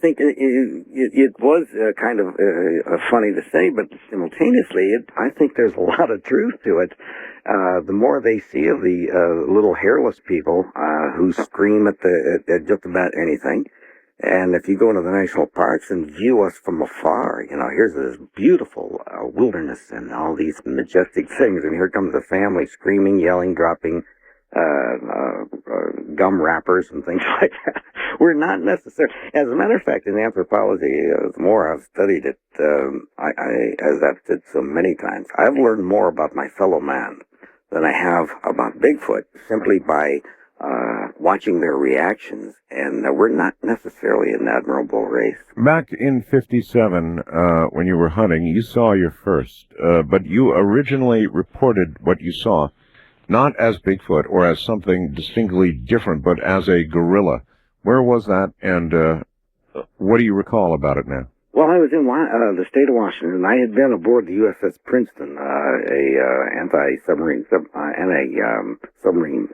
Speaker 11: think it was kind of funny to say, but simultaneously, I think there's a lot of truth to it. the more they see of the little hairless people who scream at just about anything. And if you go into the national parks and view us from afar, here's this beautiful wilderness and all these majestic things, and here comes a family screaming, yelling, dropping gum wrappers and things like that. We're not necessarily. As a matter of fact, in anthropology, the more I've studied it, as I've said so many times, I've learned more about my fellow man than I have about Bigfoot simply by watching their reactions, and we're not necessarily an admirable race.
Speaker 1: Back in 57, when you were hunting, you saw your first, but you originally reported what you saw, not as Bigfoot or as something distinctly different, but as a gorilla. Where was that, and what do you recall about it now?
Speaker 11: Well, I was in the state of Washington, and I had been aboard the USS Princeton, a anti-submarine submarine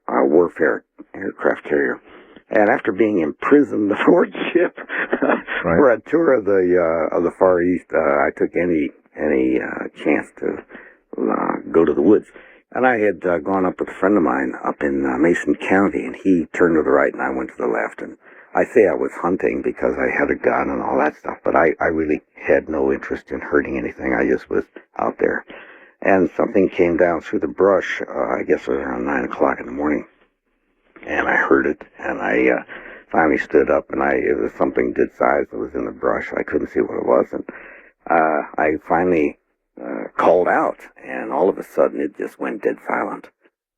Speaker 11: warfare aircraft carrier. And after being imprisoned aboard ship for a tour of the Far East, I took any chance to go to the woods. And I had gone up with a friend of mine up in Mason County, and he turned to the right, and I went to the left, and I say I was hunting because I had a gun and all that stuff, but I really had no interest in hurting anything. I just was out there. And something came down through the brush, I guess it was around 9 o'clock in the morning. And I heard it, and I finally stood up, and it was something good size that was in the brush. I couldn't see what it was, and I finally called out, and all of a sudden it just went dead silent.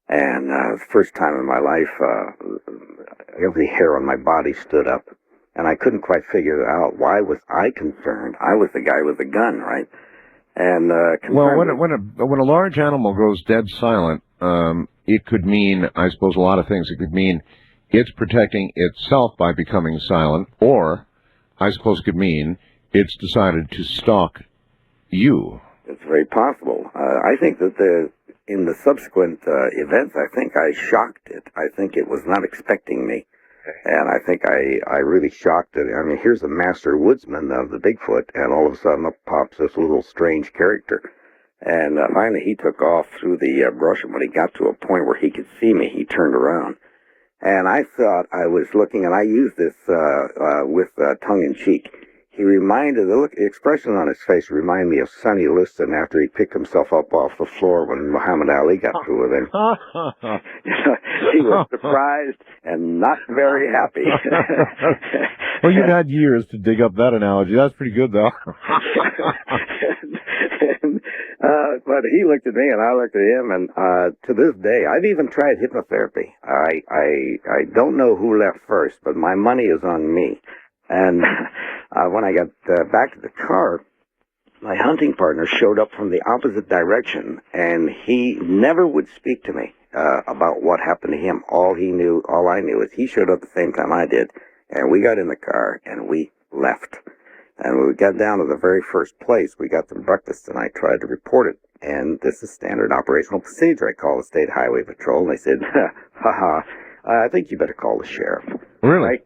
Speaker 11: And the first time in my life, every hair on my body stood up, and I couldn't quite figure out why was I concerned. I was the guy with the gun, right? And
Speaker 1: well, when a large animal goes dead silent, it could mean, I suppose, a lot of things. It could mean it's protecting itself by becoming silent, or I suppose it could mean it's decided to stalk you.
Speaker 11: It's very possible. I think that in the subsequent events, I think I shocked it. I think it was not expecting me. And I think I really shocked it. I mean, here's a master woodsman of the Bigfoot, and all of a sudden up pops this little strange character. And finally he took off through the brush, and when he got to a point where he could see me, he turned around. And I thought I was looking, and I used this with tongue-in-cheek. The expression on his face reminded me of Sonny Liston after he picked himself up off the floor when Muhammad Ali got through with him. He was surprised and not very happy.
Speaker 1: Well, you've had years to dig up that analogy. That's pretty good, though.
Speaker 11: But he looked at me and I looked at him, and to this day, I've even tried hypnotherapy. I don't know who left first, but my money is on me. And when I got back to the car, my hunting partner showed up from the opposite direction, and he never would speak to me about what happened to him. All I knew is he showed up at the same time I did, and we got in the car, and we left. And when we got down to the very first place, we got some breakfast, and I tried to report it. And this is standard operational procedure. I called the State Highway Patrol, and they said, I think you better call the sheriff.
Speaker 1: Really?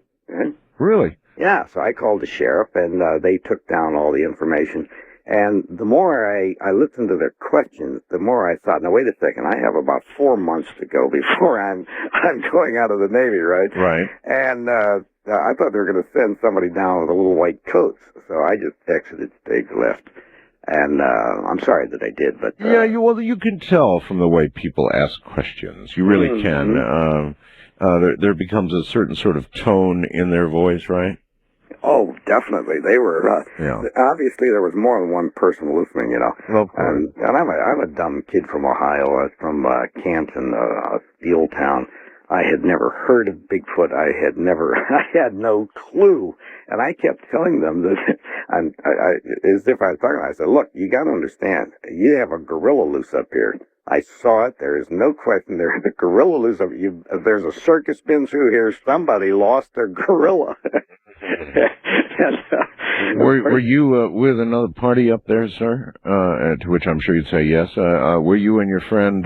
Speaker 1: Really?
Speaker 11: Yeah, so I called the sheriff, and they took down all the information. And the more I listened to their questions, the more I thought, now wait a second, I have about 4 months to go before I'm going out of the Navy, right?
Speaker 1: Right.
Speaker 11: And I thought they were going to send somebody down with a little white coat, so I just exited stage left. And I'm sorry that I did, but...
Speaker 1: yeah, you can tell from the way people ask questions. You really can. There becomes a certain sort of tone in their voice, right?
Speaker 11: Oh, definitely. They were, obviously there was more than one person listening, you know.
Speaker 1: Well,
Speaker 11: and I'm a dumb kid from Ohio, from Canton, a steel town. I had never heard of Bigfoot. I had no clue. And I kept telling them that, as if I was talking, I said, look, you gotta understand, you have a gorilla loose up here. I saw it. There is no question. There's a gorilla loose up. There's a circus been through here. Somebody lost their gorilla.
Speaker 1: Were you with another party up there, sir? To which I'm sure you'd say yes. Were you and your friend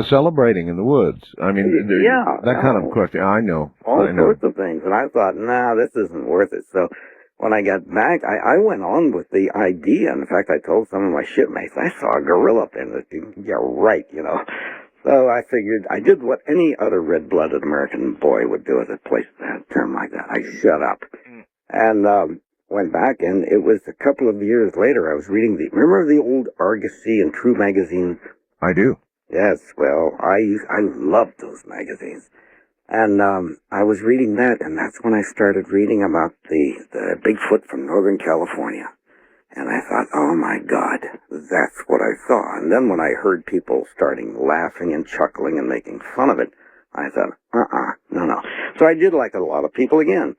Speaker 1: celebrating in the woods? I mean, that kind of question. I know.
Speaker 11: All sorts of things. And I thought, this isn't worth it. So when I got back, I went on with the idea. In fact, I told some of my shipmates, I saw a gorilla up there. Yeah, right, you know. So I figured I did what any other red-blooded American boy would do at a place that had a term like that. I shut up. And went back, and it was a couple of years later, I was reading remember the old Argosy and True magazine?
Speaker 1: I do.
Speaker 11: Yes, well, I loved those magazines. And I was reading that, and that's when I started reading about the Bigfoot from Northern California. And I thought, oh my God, that's what I saw. And then when I heard people starting laughing and chuckling and making fun of it, I thought, no. So I did like a lot of people again.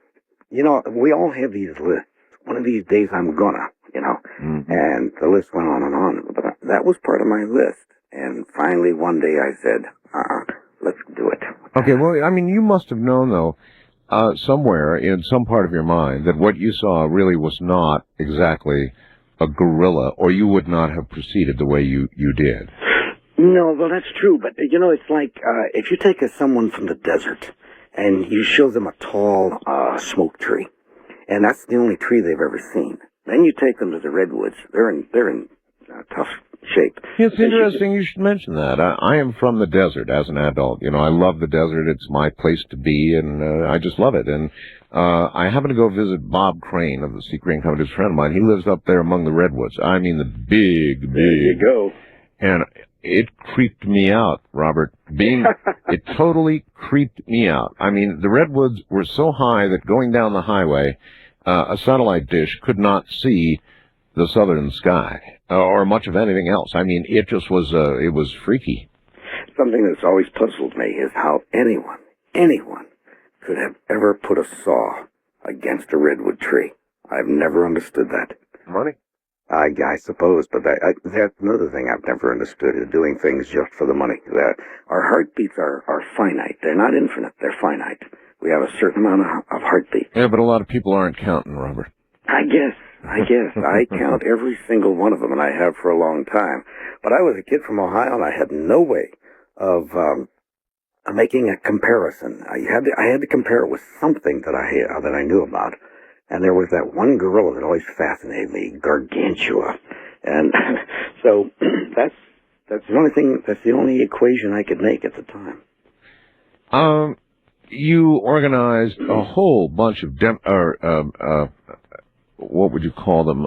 Speaker 11: You know, we all have these lists. One of these days I'm gonna, you know. Mm-hmm. And the list went on and on. But that was part of my list. And finally one day I said, let's do it.
Speaker 1: Okay, well, I mean, you must have known, though, somewhere in some part of your mind that what you saw really was not exactly a gorilla, or you would not have proceeded the way you did.
Speaker 11: No, well, that's true, but, you know, it's like if you take someone from the desert and you show them a tall smoke tree, and that's the only tree they've ever seen, then you take them to the redwoods. They're in tough shape.
Speaker 1: It's interesting you should mention that. I am from the desert as an adult. You know, I love the desert. It's my place to be, and I just love it. And I happened to go visit Bob Crane of the Sea Crane Company, a friend of mine. He lives up there among the redwoods. I mean, the big.
Speaker 11: There you go.
Speaker 1: And it creeped me out, Robert. It totally creeped me out. I mean, the redwoods were so high that going down the highway, a satellite dish could not see the southern sky, or much of anything else. I mean, it just was, it was freaky.
Speaker 11: Something that's always puzzled me is how anyone could have ever put a saw against a redwood tree. I've never understood that.
Speaker 1: Money?
Speaker 11: I suppose, but that's another thing I've never understood, is doing things just for the money. Our heartbeats are finite. They're not infinite, they're finite. We have a certain amount of heartbeat.
Speaker 1: Yeah, but a lot of people aren't counting, Robert.
Speaker 11: I guess. I count every single one of them, and I have for a long time. But I was a kid from Ohio, and I had no way of making a comparison. I had to compare it with something that I knew about. And there was that one gorilla that always fascinated me, Gargantua. And so that's the only equation I could make at the time.
Speaker 1: You organized a whole bunch of what would you call them?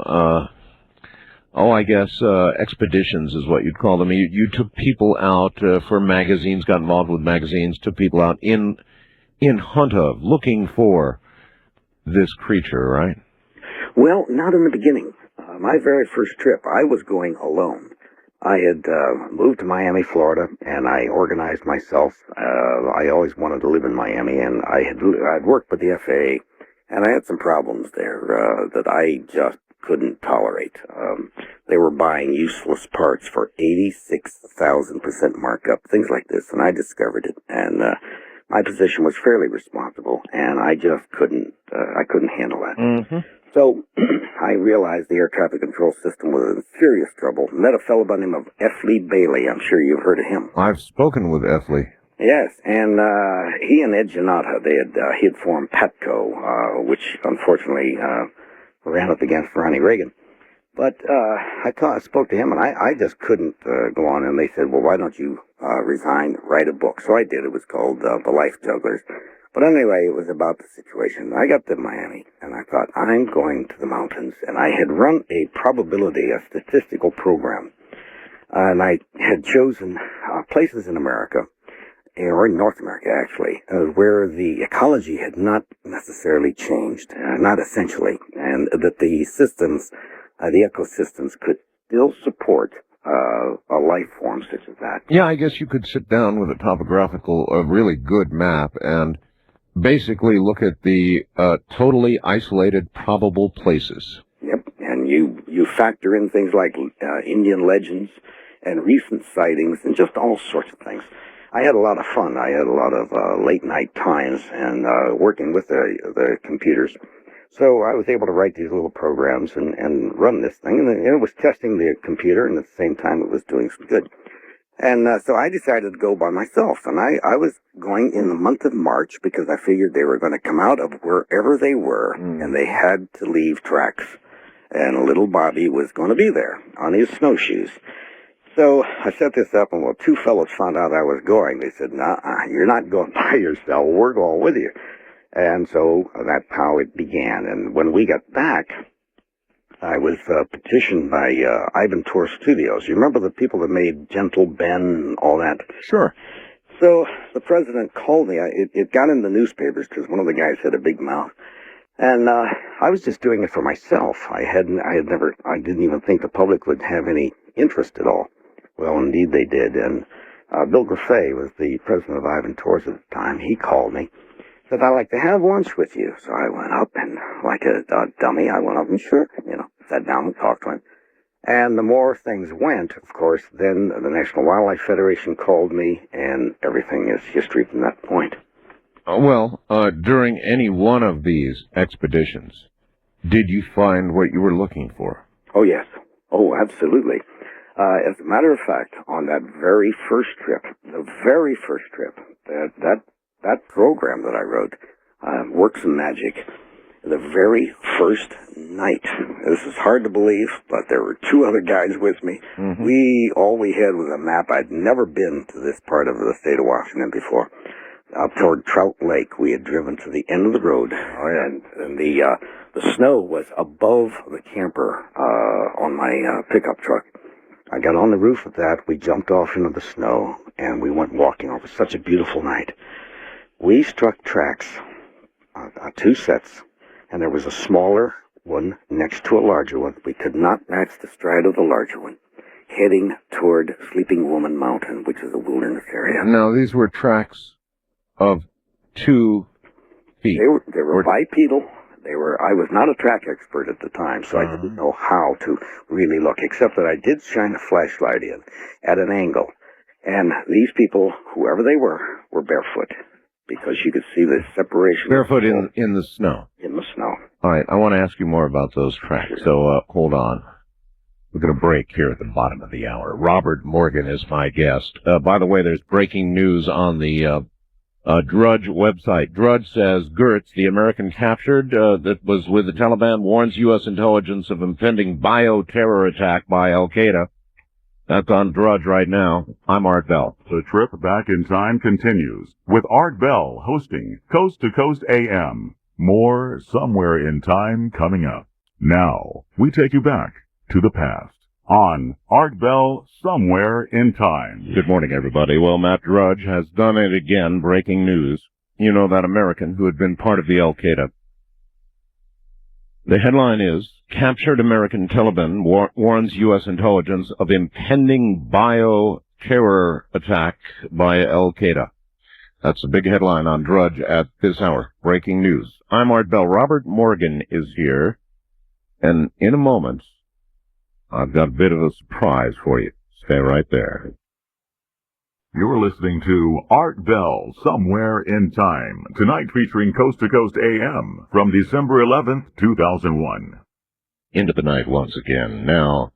Speaker 1: Expeditions is what you'd call them. You took people out for magazines, got involved with magazines, took people out in hunt of, looking for this creature, right?
Speaker 11: Well, not in the beginning. My very first trip, I was going alone. I had moved to Miami, Florida, and I organized myself. I always wanted to live in Miami, and I'd worked with the FAA. And I had some problems there that I just couldn't tolerate. They were buying useless parts for 86,000% markup, things like this, and I discovered it. And my position was fairly responsible, and I just couldn't handle that. Mm-hmm. So I realized the air traffic control system was in serious trouble. Met a fellow by the name of F. Lee Bailey. I'm sure you've heard of him.
Speaker 1: I've spoken with F. Lee.
Speaker 11: Yes, and he and Ed Janata, he had formed PATCO, which unfortunately ran up against Ronnie Reagan. But I spoke to him, and I just couldn't go on. And they said, well, why don't you resign, write a book? So I did. It was called The Life Jugglers. But anyway, it was about the situation. I got to Miami, and I thought, I'm going to the mountains. And I had run a statistical program. And I had chosen places in America, or in North America, actually, where the ecology had not necessarily changed, not essentially, and that the systems, the ecosystems could still support a life form such as that.
Speaker 1: Yeah, I guess you could sit down with a really good map and basically look at the totally isolated probable places.
Speaker 11: Yep, and you factor in things like Indian legends and recent sightings and just all sorts of things. I had a lot of fun. I had a lot of late night times and working with the computers. So I was able to write these little programs and run this thing. And it was testing the computer, and at the same time it was doing some good. And so I decided to go by myself. And I was going in the month of March because I figured they were going to come out of wherever they were, and they had to leave tracks. And little Bobby was going to be there on his snowshoes. So I set this up, and when two fellows found out I was going, they said, "Nah, you're not going by yourself. We're going with you." And so that's how it began. And when we got back, I was petitioned by Ivan Tor Studios. You remember the people that made Gentle Ben and all that?
Speaker 1: Sure.
Speaker 11: So the president called me. It got in the newspapers because one of the guys had a big mouth. And I was just doing it for myself. I didn't even think the public would have any interest at all. Well, indeed they did. And Bill Graffet was the president of Ivan Tors at the time. He called me. Said, "I'd like to have lunch with you." So I went up, and like a dummy, I went up and sure, sat down and talked to him. And the more things went, of course, then the National Wildlife Federation called me, and everything is history from that point.
Speaker 1: Well, during any one of these expeditions, did you find what you were looking for?
Speaker 11: Oh, yes. Oh, absolutely. As a matter of fact, on that very first trip, that program that I wrote, Works of Magic, the very first night, this is hard to believe, but there were two other guys with me. Mm-hmm. All we had was a map. I'd never been to this part of the state of Washington before. Up toward Trout Lake, we had driven to the end of the road, and the snow was above the camper on my pickup truck. I got on the roof of that, we jumped off into the snow, and we went walking. It was such a beautiful night. We struck tracks, two sets, and there was a smaller one next to a larger one. We could not match the stride of the larger one, heading toward Sleeping Woman Mountain, which is a wilderness area.
Speaker 1: Now, these were tracks of 2 feet.
Speaker 11: They were bipedal. I was not a track expert at the time, so I didn't know how to really look, except that I did shine a flashlight in at an angle. And these people, whoever they were barefoot, because you could see the separation.
Speaker 1: Barefoot in the snow?
Speaker 11: In the snow.
Speaker 1: All right, I want to ask you more about those tracks, so hold on. We're going to break here at the bottom of the hour. Robert Morgan is my guest. By the way, there's breaking news on the Drudge website. Drudge says Gertz, the American captured that was with the Taliban, warns U.S. intelligence of impending bioterror attack by Al-Qaeda. That's on Drudge right now. I'm Art Bell.
Speaker 2: The trip back in time continues with Art Bell hosting Coast to Coast AM. More Somewhere in Time coming up. Now, we take you back to the past on Art Bell Somewhere in Time.
Speaker 1: Good morning, everybody. Well, Matt Drudge has done it again, breaking news. You know, that American who had been part of the Al-Qaeda. The headline is, Captured American Taliban warns U.S. intelligence of impending bioterror attack by Al-Qaeda. That's a big headline on Drudge at this hour. Breaking news. I'm Art Bell. Robert Morgan is here. And in a moment, I've got a bit of a surprise for you. Stay right there.
Speaker 2: You're listening to Art Bell Somewhere in Time, tonight featuring Coast to Coast AM from December 11th, 2001.
Speaker 1: Into the night once again. Now,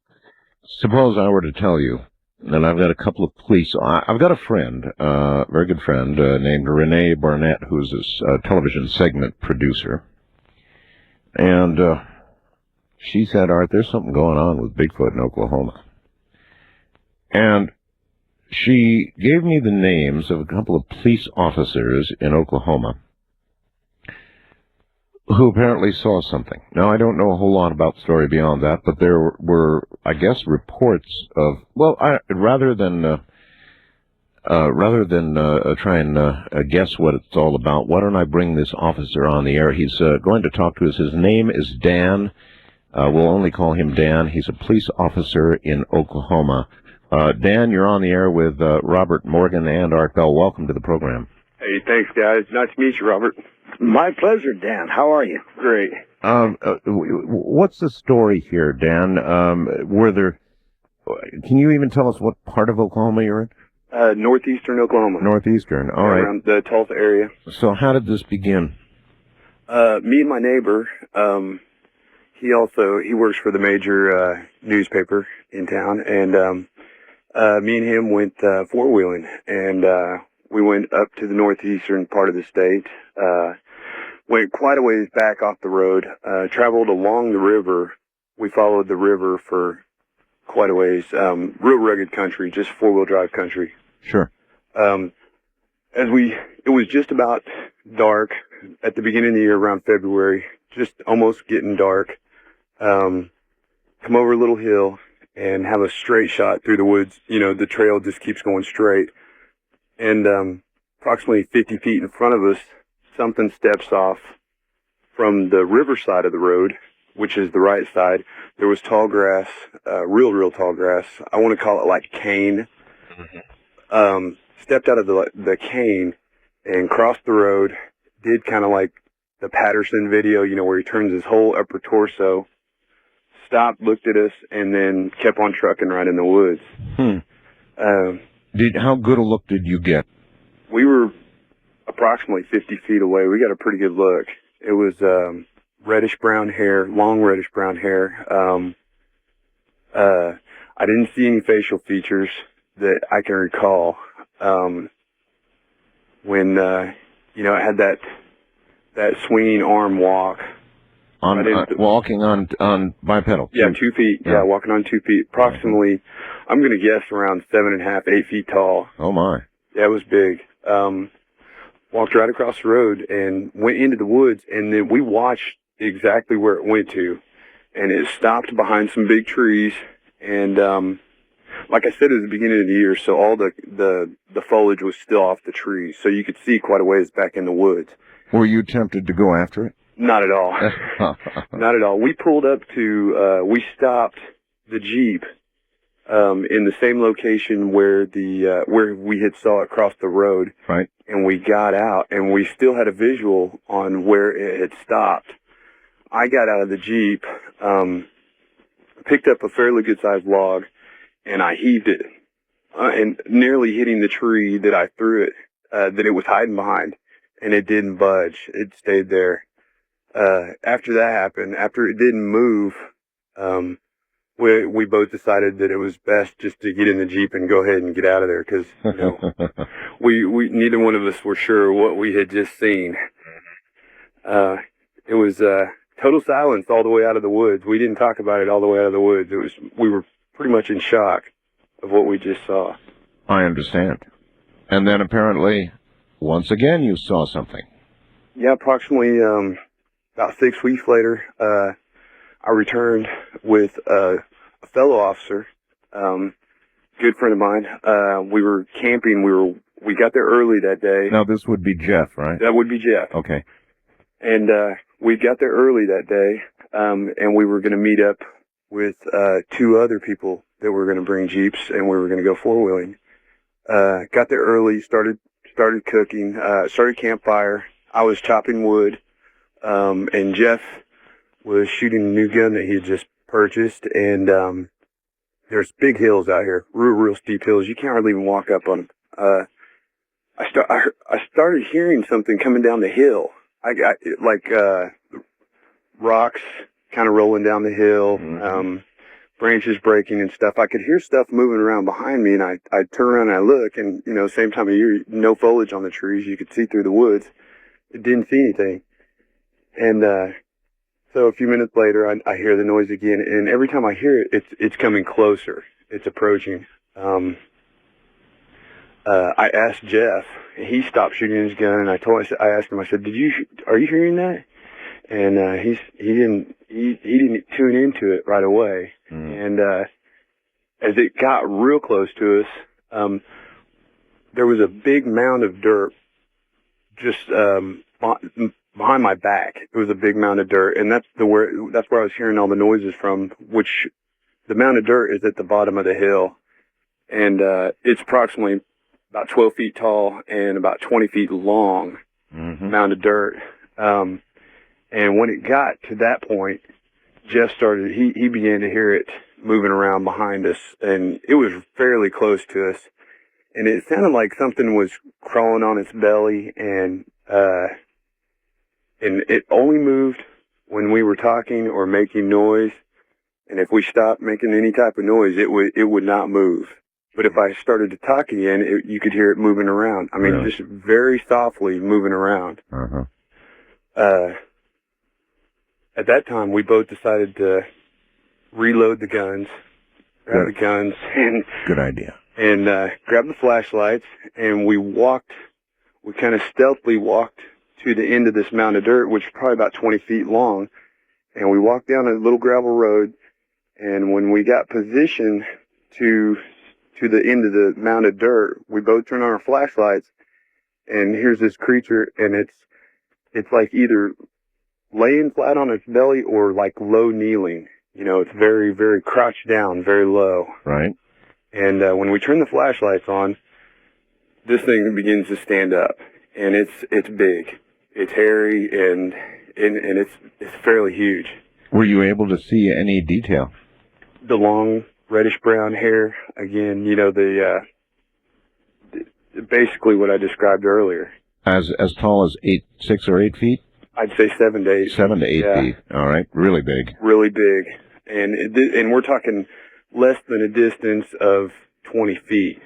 Speaker 1: suppose I were to tell you that I've got a couple of police. I've got a friend, a very good friend, named Renee Barnett, who's this television segment producer. And she said, Art, there's something going on with Bigfoot in Oklahoma. And she gave me the names of a couple of police officers in Oklahoma who apparently saw something. Now, I don't know a whole lot about the story beyond that, but there were, I guess, reports of, well, rather than try and guess what it's all about, why don't I bring this officer on the air? He's going to talk to us. His name is Dan. We'll only call him Dan. He's a police officer in Oklahoma. Dan, you're on the air with Robert Morgan and Art Bell. Welcome to the program.
Speaker 12: Hey, thanks, guys. Nice to meet you, Robert.
Speaker 11: My pleasure, Dan. How are you?
Speaker 12: Great.
Speaker 1: What's the story here, Dan? Can you even tell us what part of Oklahoma you're in?
Speaker 12: Northeastern Oklahoma.
Speaker 1: Northeastern, all right.
Speaker 12: Around the Tulsa area.
Speaker 1: So how did this begin?
Speaker 12: Me and my neighbor, he works for the major newspaper in town, and Me and him went four-wheeling, and we went up to the northeastern part of the state, went quite a ways back off the road, traveled along the river. We followed the river for quite a ways, real rugged country, just four-wheel drive country.
Speaker 1: Sure.
Speaker 12: It was just about dark at the beginning of the year, around February, just almost getting dark. Come over a little hill and have a straight shot through the woods. You know, the trail just keeps going straight. And approximately 50 feet in front of us, something steps off from the river side of the road, which is the right side. There was tall grass, real tall grass. I want to call it like cane. Stepped out of the cane and crossed the road, did kind of like the Patterson video, you know, where he turns his whole upper torso, stopped, looked at us, and then kept on trucking right in the woods.
Speaker 1: How good a look did you get?
Speaker 12: We were approximately 50 feet away. We got a pretty good look. It was reddish-brown hair, long reddish-brown hair. I didn't see any facial features that I can recall. When you know, it had that swinging arm walk.
Speaker 1: Walking on bipedal.
Speaker 12: Yeah, 2 feet. Yeah, walking on 2 feet. Approximately, I'm going to guess around 7.5, 8 feet tall.
Speaker 1: Oh my.
Speaker 12: Yeah, it was big. Walked right across the road and went into the woods, and then we watched exactly where it went to, and it stopped behind some big trees. And like I said at the beginning of the year, so all the foliage was still off the trees, so you could see quite a ways back in the woods.
Speaker 1: Were you tempted to go after it?
Speaker 12: Not at all. Not at all. We pulled up to, we stopped the Jeep in the same location where where we had saw it cross the road.
Speaker 1: Right.
Speaker 12: And we got out, and we still had a visual on where it had stopped. I got out of the Jeep, picked up a fairly good-sized log, and I heaved it, and nearly hitting the tree that I threw it, that it was hiding behind, and it didn't budge. It stayed there. After that happened, after it didn't move, we both decided that it was best just to get in the Jeep and go ahead and get out of there, because you know, we neither one of us were sure what we had just seen. It was total silence all the way out of the woods. We didn't talk about it all the way out of the woods. We were pretty much in shock of what we just saw.
Speaker 1: I understand. And then apparently, once again, you saw something.
Speaker 12: Yeah, approximately about 6 weeks later, I returned with a fellow officer, good friend of mine. We were camping. We got there early that day.
Speaker 1: Now this would be Jeff, right?
Speaker 12: That would be Jeff.
Speaker 1: Okay.
Speaker 12: And we got there early that day, and we were going to meet up with 2 other people that were going to bring Jeeps, and we were going to go four-wheeling. Got there early, started cooking, started campfire. I was chopping wood, and Jeff was shooting a new gun that he had just purchased, and there's big hills out here, real steep hills. You can't hardly even walk up on them. I started hearing something coming down the hill. I got like rocks kind of rolling down the hill, branches breaking and stuff. I could hear stuff moving around behind me, and I turn around and I look, and you know, same time of year, no foliage on the trees. You could see through the woods. It didn't see anything, and so a few minutes later, I hear the noise again, and every time I hear it, it's coming closer. It's approaching. I asked Jeff. He stopped shooting his gun, and I asked him. I said, "Are you hearing that?" And he didn't tune into it right away. And as it got real close to us, there was a big mound of dirt just behind my back. It was a big mound of dirt, and that's where I was hearing all the noises from. Which the mound of dirt is at the bottom of the hill, and it's approximately about 12 feet tall and about 20 feet long. Mound of dirt. And when it got to that point, Jeff started, he began to hear it moving around behind us, and it was fairly close to us. And it sounded like something was crawling on its belly, and it only moved when we were talking or making noise. And if we stopped making any type of noise, it would not move. But if I started to talk again, you could hear it moving around. I mean, just very softly moving around. At that time, we both decided to reload the guns, grab the guns, and
Speaker 1: good idea,
Speaker 12: and grab the flashlights, and we kind of stealthily walked to the end of this mound of dirt, which is probably about 20 feet long, and we walked down a little gravel road, and when we got positioned to the end of the mound of dirt, we both turned on our flashlights, and here's this creature, and it's like either laying flat on its belly or like low kneeling. You know, it's very, very crouched down, very low.
Speaker 1: Right.
Speaker 12: And when we turn the flashlights on, this thing begins to stand up, and it's big, it's hairy, and it's fairly huge.
Speaker 1: Were you able to see any detail?
Speaker 12: The long reddish brown hair, again, you know, basically what I described earlier.
Speaker 1: As tall as 6 or 8 feet?
Speaker 12: I'd say 7 to 8.
Speaker 1: 7 to 8 feet. All right, really big.
Speaker 12: Really big, and we're talking less than a distance of 20 feet.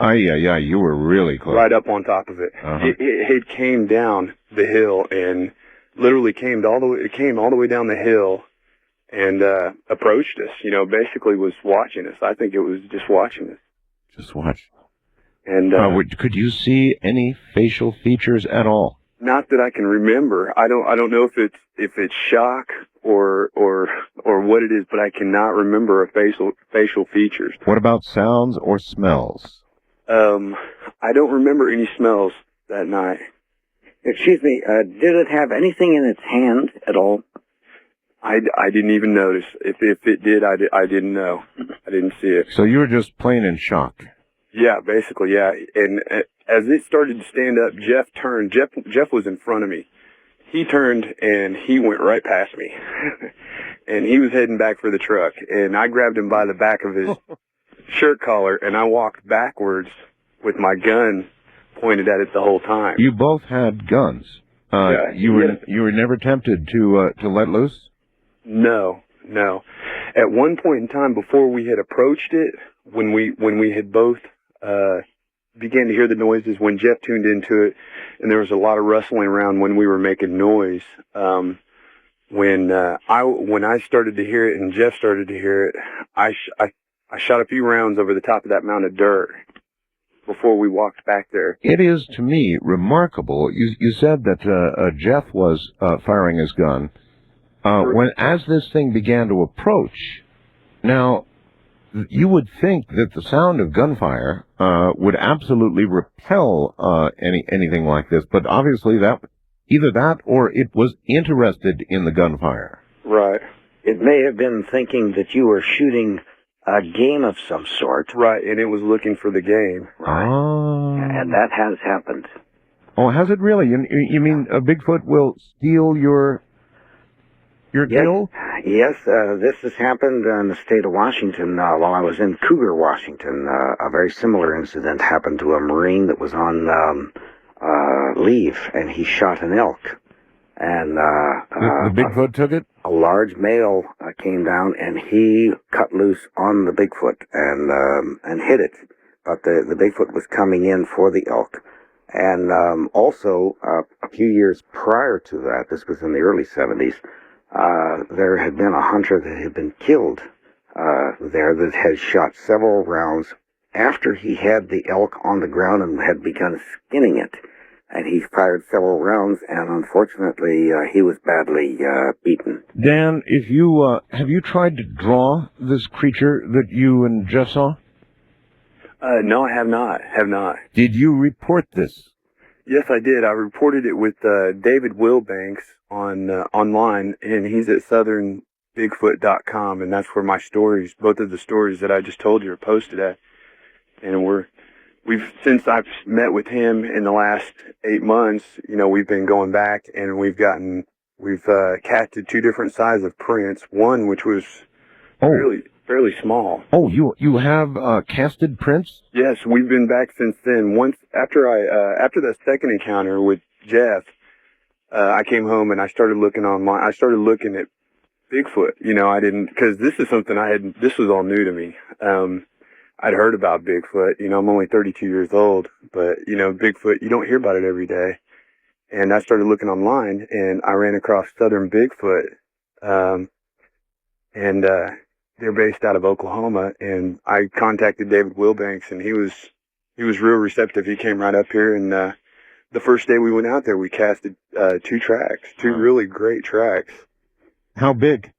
Speaker 1: Yeah, you were really close.
Speaker 12: Right up on top of it. It came down the hill and literally came all the way down the hill and approached us. You know, basically was watching us. I think it was just watching us.
Speaker 1: Just watch.
Speaker 12: And
Speaker 1: could you see any facial features at all?
Speaker 12: Not that I can remember. I don't know if it's shock or what it is, but I cannot remember facial features.
Speaker 1: What about sounds or smells?
Speaker 12: I don't remember any smells that night.
Speaker 11: Excuse me, did it have anything in its hand at all?
Speaker 12: I didn't even notice. If it did, I didn't know. I didn't see it.
Speaker 1: So you were just plain in shock.
Speaker 12: Yeah, basically, yeah. And as it started to stand up, Jeff turned. Jeff was in front of me. He turned and he went right past me. And he was heading back for the truck. And I grabbed him by the back of his shirt collar, and I walked backwards with my gun pointed at it the whole time.
Speaker 1: You both had guns. You were never tempted to let loose?
Speaker 12: No. At one point in time, before we had approached it, when we had both began to hear the noises, when Jeff tuned into it, and there was a lot of rustling around when we were making noise. When I started to hear it and Jeff started to hear it, I shot a few rounds over the top of that mound of dirt before we walked back there.
Speaker 1: It is, to me, remarkable. You said that Jeff was firing his gun. As this thing began to approach, now, you would think that the sound of gunfire would absolutely repel anything like this, but obviously either that or it was interested in the gunfire.
Speaker 12: Right.
Speaker 11: It may have been thinking that you were shooting a game of some sort.
Speaker 12: Right, and it was looking for the game.
Speaker 11: Right.
Speaker 1: Oh.
Speaker 11: And that has happened.
Speaker 1: Oh, has it really? You mean a Bigfoot will steal your kill?
Speaker 11: Yes, this has happened in the state of Washington while I was in Cougar, Washington. A very similar incident happened to a Marine that was on leave, and he shot an elk. And
Speaker 1: the Bigfoot took it?
Speaker 11: A large male came down, and he cut loose on the Bigfoot and hit it. But the Bigfoot was coming in for the elk. And also, a few years prior to that, this was in the early 70s, there had been a hunter that had been killed there that had shot several rounds after he had the elk on the ground and had begun skinning it. And he fired several rounds, and unfortunately, he was badly beaten.
Speaker 1: Dan, have you tried to draw this creature that you and Jeff saw?
Speaker 12: No, I have not. Did
Speaker 1: you report this?
Speaker 12: Yes, I did. I reported it with David Wilbanks online, and he's at southernbigfoot.com, and that's where my stories, both of the stories that I just told you, are posted at. And since I've met with him in the last 8 months, we've been going back, and we've casted 2 different sizes of prints. One which was fairly small.
Speaker 1: Oh, you have casted prints?
Speaker 12: Yes, we've been back since then. Once after that second encounter with Jeff, I came home and I started looking online. I started looking at Bigfoot. I didn't, because this is something this was all new to me. I'd heard about Bigfoot. You know, I'm only 32 years old, but, you know, Bigfoot, you don't hear about it every day. And I started looking online, and I ran across Southern Bigfoot, and they're based out of Oklahoma. And I contacted David Wilbanks, and he was real receptive. He came right up here, and the first day we went out there, we casted 2 tracks, 2 really great tracks.
Speaker 1: How big?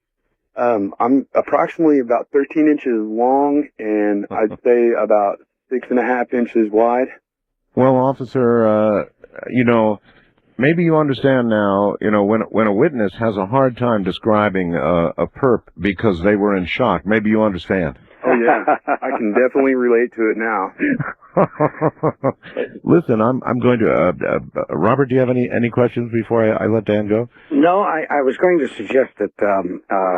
Speaker 12: I'm approximately about 13 inches long, and I'd say about 6.5 inches wide.
Speaker 1: Well, officer, you know, maybe you understand now, you know, when a witness has a hard time describing a perp because they were in shock, maybe you understand.
Speaker 12: Oh, yeah. I can definitely relate to it now.
Speaker 1: Listen, I'm going to, Robert, do you have any questions before I let Dan go?
Speaker 11: No, I was going to suggest that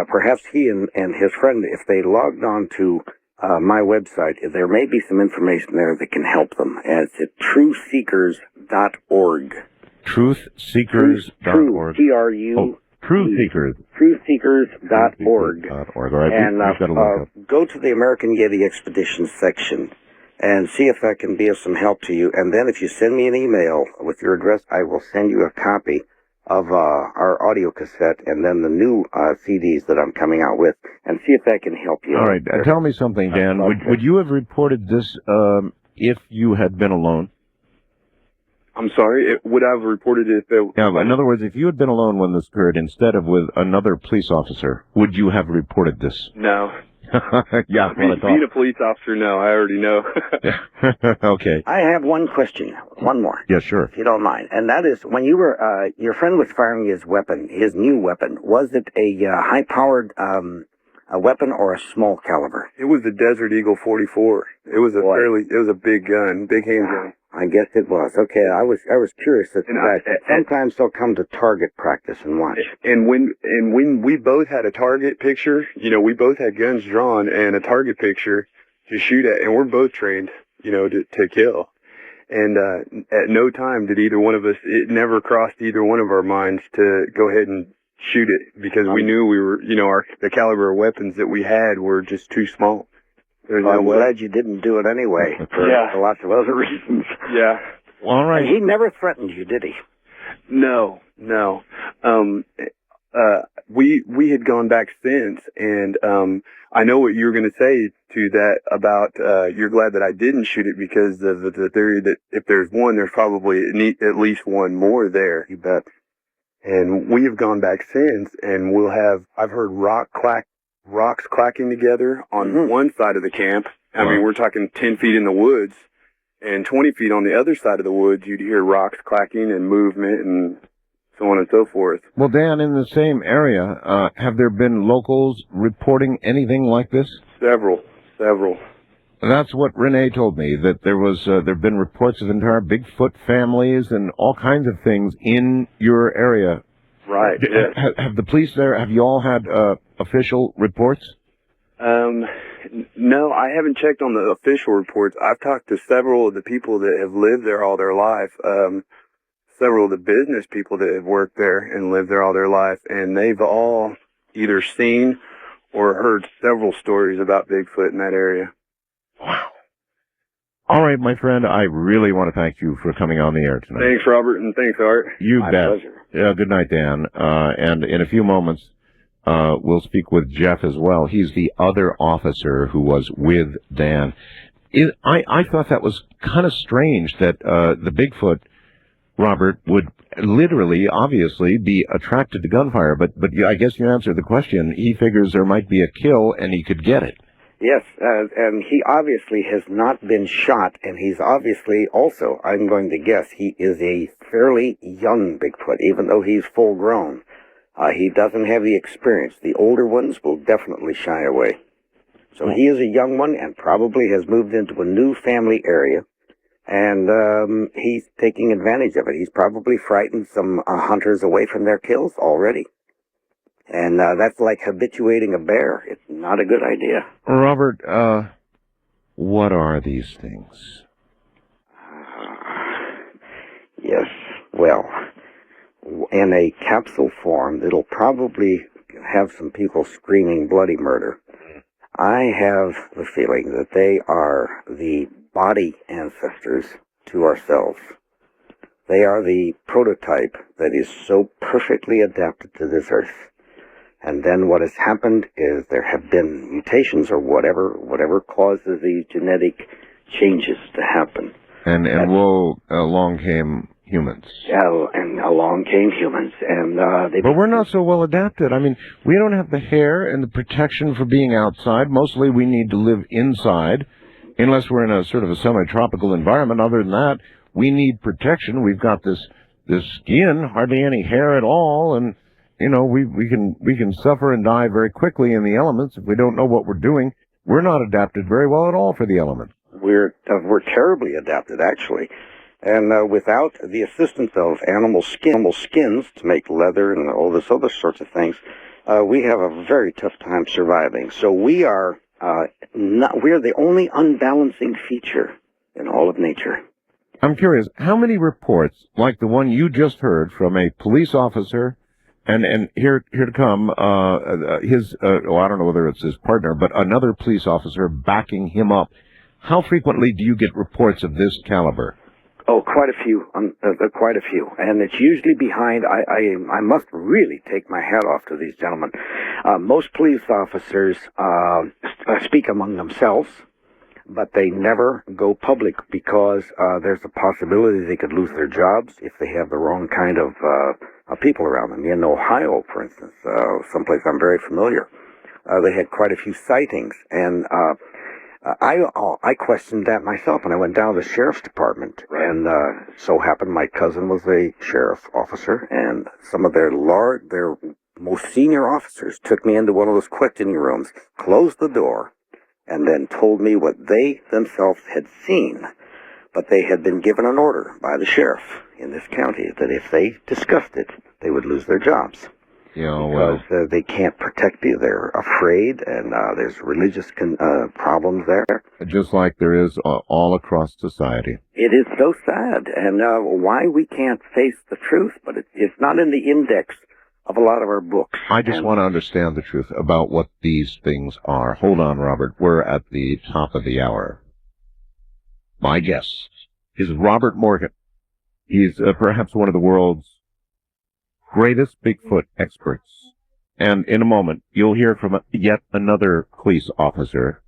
Speaker 11: perhaps he and his friend, if they logged on to my website, there may be some information there that can help them. It's at truthseekers.org.
Speaker 1: Truthseekers.org.
Speaker 11: T-R-U.
Speaker 1: Truthseekers.
Speaker 11: Truthseekers.org.
Speaker 1: All right,
Speaker 11: and go to the American Yeti Expedition section and see if that can be of some help to you. And then if you send me an email with your address, I will send you a copy of our audio cassette and then the new CDs that I'm coming out with, and see if that can help you.
Speaker 1: All right, tell me something, Dan. Would you have reported this if you had been alone?
Speaker 12: I'm sorry, would I have reported it if it...
Speaker 1: Yeah, in other words, if you had been alone when this occurred instead of with another police officer, would you have reported this?
Speaker 12: No.
Speaker 1: Yeah,
Speaker 12: being a police officer, no, I already know.
Speaker 1: Okay.
Speaker 11: I have one question, one more.
Speaker 1: Yeah, sure.
Speaker 11: If you don't mind. And that is, when you were, your friend was firing his weapon, his new weapon, was it a high-powered a weapon or a small caliber?
Speaker 12: It was a Desert Eagle 44. It was a big gun, big handgun.
Speaker 11: I guess it was. Okay, I was curious at that. Sometimes they'll come to target practice and watch.
Speaker 12: And when we both had a target picture, you know, we both had guns drawn and a target picture to shoot at, and we're both trained, you know, to kill. And at no time did either one of us, it never crossed either one of our minds to go ahead and shoot it, because we knew we were, you know, the caliber of weapons that we had were just too small.
Speaker 11: I'm glad you didn't do it anyway, for lots of other reasons.
Speaker 12: Yeah.
Speaker 1: All right.
Speaker 11: And he never threatened you, did he?
Speaker 12: No. We had gone back since, and I know what you were going to say to that about you're glad that I didn't shoot it, because of the theory that if there's one, there's probably at least one more there.
Speaker 11: You bet.
Speaker 12: And we have gone back since, and I've heard rocks clacking together on one side of the camp. I mean, we're talking 10 feet in the woods, and 20 feet on the other side of the woods, you'd hear rocks clacking and movement and so on and so forth.
Speaker 1: Well, Dan, in the same area, have there been locals reporting anything like this?
Speaker 12: Several.
Speaker 1: That's what Renee told me, that there've been reports of entire Bigfoot families and all kinds of things in your area.
Speaker 12: Right. Yes.
Speaker 1: Have the police there, have you all had official reports?
Speaker 12: No, I haven't checked on the official reports. I've talked to several of the people that have lived there all their life, several of the business people that have worked there and lived there all their life, and they've all either seen or heard several stories about Bigfoot in that area.
Speaker 1: Wow. All right, my friend, I really want to thank you for coming on the air tonight.
Speaker 12: Thanks, Robert, and thanks, Art.
Speaker 1: You
Speaker 11: My
Speaker 1: bet.
Speaker 11: pleasure. Yeah,
Speaker 1: good night, Dan. And in a few moments, we'll speak with Jeff as well. He's the other officer who was with Dan. I thought that was kind of strange that the Bigfoot, Robert, would literally, obviously, be attracted to gunfire. But I guess you answered the question. He figures there might be a kill, and he could get it.
Speaker 11: Yes, and he obviously has not been shot, and he's obviously also, I'm going to guess, he is a fairly young Bigfoot, even though he's full grown. He doesn't have the experience. The older ones will definitely shy away. So he is a young one and probably has moved into a new family area, and he's taking advantage of it. He's probably frightened some hunters away from their kills already. And that's like habituating a bear. It's not a good idea.
Speaker 1: Robert, what are these things?
Speaker 11: Yes, well, in a capsule form, it'll probably have some people screaming bloody murder. I have the feeling that they are the body ancestors to ourselves. They are the prototype that is so perfectly adapted to this earth. And then what has happened is there have been mutations or whatever causes these genetic changes to happen.
Speaker 1: And along came humans.
Speaker 11: Yeah, and along came humans. And
Speaker 1: but we're not so well adapted. I mean, we don't have the hair and the protection for being outside. Mostly we need to live inside, unless we're in a sort of a semi-tropical environment. Other than that, we need protection. We've got this skin, hardly any hair at all, and you know, we can suffer and die very quickly in the elements if we don't know what we're doing. We're not adapted very well at all for the elements.
Speaker 11: We're terribly adapted, actually. And without the assistance of animal skins to make leather and all this other sorts of things, we have a very tough time surviving. So we're the only unbalancing feature in all of nature.
Speaker 1: I'm curious, how many reports, like the one you just heard from a police officer, and here to come, I don't know whether it's his partner, but another police officer backing him up. How frequently do you get reports of this caliber?
Speaker 11: Oh, quite a few, and it's usually behind. I must really take my hat off to these gentlemen. Most police officers speak among themselves, but they never go public because there's a possibility they could lose their jobs if they have the wrong kind of people around them. In Ohio, for instance, someplace I'm very familiar, they had quite a few sightings, and I questioned that myself when I went down to the sheriff's department, and so happened my cousin was a sheriff officer, and some of their most senior officers took me into one of those questioning rooms, closed the door, and then told me what they themselves had seen. But they had been given an order by the sheriff in this county that if they discussed it, they would lose their jobs. Because they can't protect you. They're afraid, and there's religious problems there.
Speaker 1: Just like there is all across society.
Speaker 11: It is so sad, and why we can't face the truth, but it's not in the index of a lot of our books.
Speaker 1: I just want to understand the truth about what these things are. Hold on, Robert. We're at the top of the hour. My guest is Robert Morgan. He's perhaps one of the world's greatest Bigfoot experts. And in a moment, you'll hear from yet another police officer,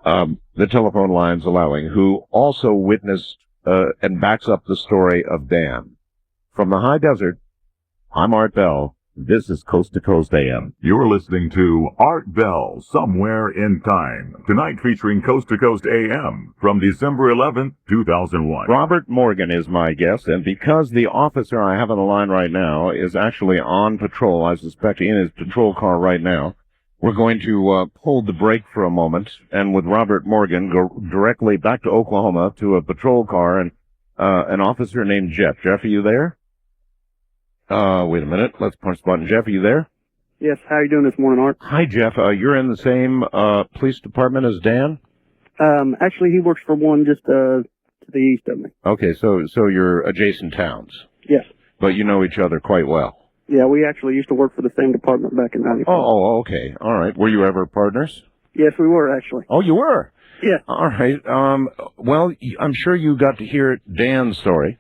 Speaker 1: the telephone lines allowing, who also witnessed and backs up the story of Dan. From the high desert, I'm Art Bell. This is Coast to Coast AM.
Speaker 2: You're listening to Art Bell, Somewhere in Time. Tonight featuring Coast to Coast AM from December 11th, 2001.
Speaker 1: Robert Morgan is my guest, and because the officer I have on the line right now is actually on patrol, I suspect in his patrol car right now, we're going to hold the brake for a moment, and with Robert Morgan, go directly back to Oklahoma to a patrol car and an officer named Jeff. Jeff, are you there? Wait a minute. Let's punch the button. Jeff, are you there?
Speaker 10: Yes. How are you doing this morning, Art?
Speaker 1: Hi, Jeff. You're in the same police department as Dan?
Speaker 10: Actually, he works for one just to the east of me.
Speaker 1: Okay, so you're adjacent towns.
Speaker 10: Yes.
Speaker 1: But you know each other quite well.
Speaker 10: Yeah, we actually used to work for the same department back in 94.
Speaker 1: Oh, okay. All right. Were you ever partners?
Speaker 10: Yes, we were, actually.
Speaker 1: Oh, you were?
Speaker 10: Yeah.
Speaker 1: All right. Well, I'm sure you got to hear Dan's story.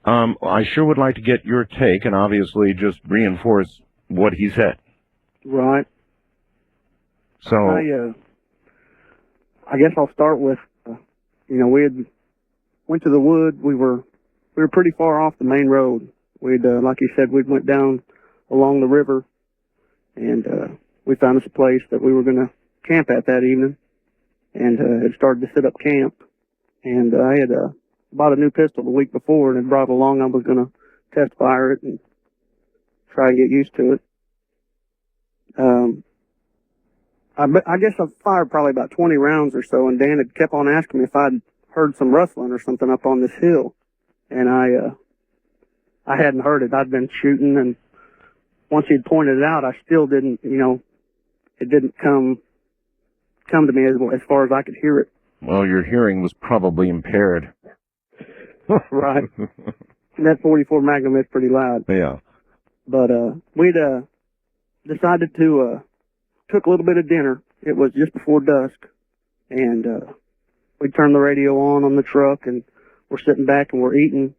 Speaker 1: I sure would like to get your take and obviously just reinforce what he said.
Speaker 10: Right.
Speaker 1: So
Speaker 10: I guess I'll start with, we had went to the wood. We were pretty far off the main road. We'd, like you said, we went down along the river, and we found us a place that we were going to camp at that evening, and had started to set up camp. And I had bought a new pistol the week before and had brought it along. I was going to test fire it and try and get used to it. I guess I fired probably about 20 rounds or so, and Dan had kept on asking me if I'd heard some rustling or something up on this hill. And I hadn't heard it. I'd been shooting, and once he'd pointed it out, I still didn't, it didn't come to me as far as I could hear it.
Speaker 1: Well, your hearing was probably impaired.
Speaker 10: Right. And that 44 Magnum is pretty loud.
Speaker 1: Yeah.
Speaker 10: But we'd decided to took a little bit of dinner It was just before dusk, and we turned the radio on the truck, and we're sitting back and we're eating,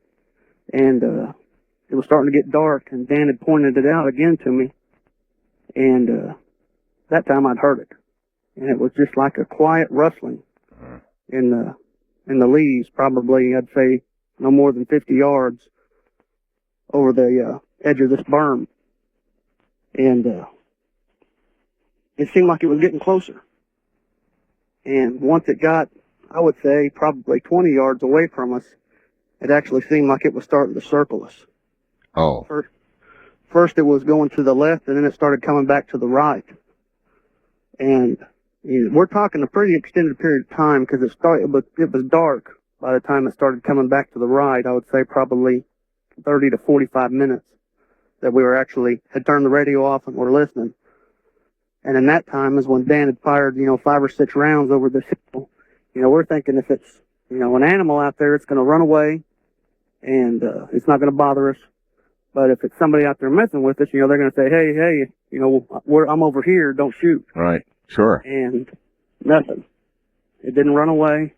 Speaker 10: and it was starting to get dark, and Dan had pointed it out again to me, and that time I'd heard it, and it was just like a quiet rustling in the leaves, probably I'd say no more than 50 yards over the edge of this berm, and it seemed like it was getting closer. And once it got, I would say, probably 20 yards away from us, it actually seemed like it was starting to circle us.
Speaker 1: Oh.
Speaker 10: First it was going to the left, and then it started coming back to the right. And we're talking a pretty extended period of time, because it was dark by the time it started coming back to the right. I would say probably 30 to 45 minutes that we had turned the radio off and were listening. And in that time is when Dan had fired, 5 or 6 rounds over this hill. We're thinking if it's, an animal out there, it's going to run away, and it's not going to bother us. But if it's somebody out there messing with us, they're going to say, hey, I'm over here, don't shoot.
Speaker 1: Right, sure.
Speaker 10: And nothing. It didn't run away,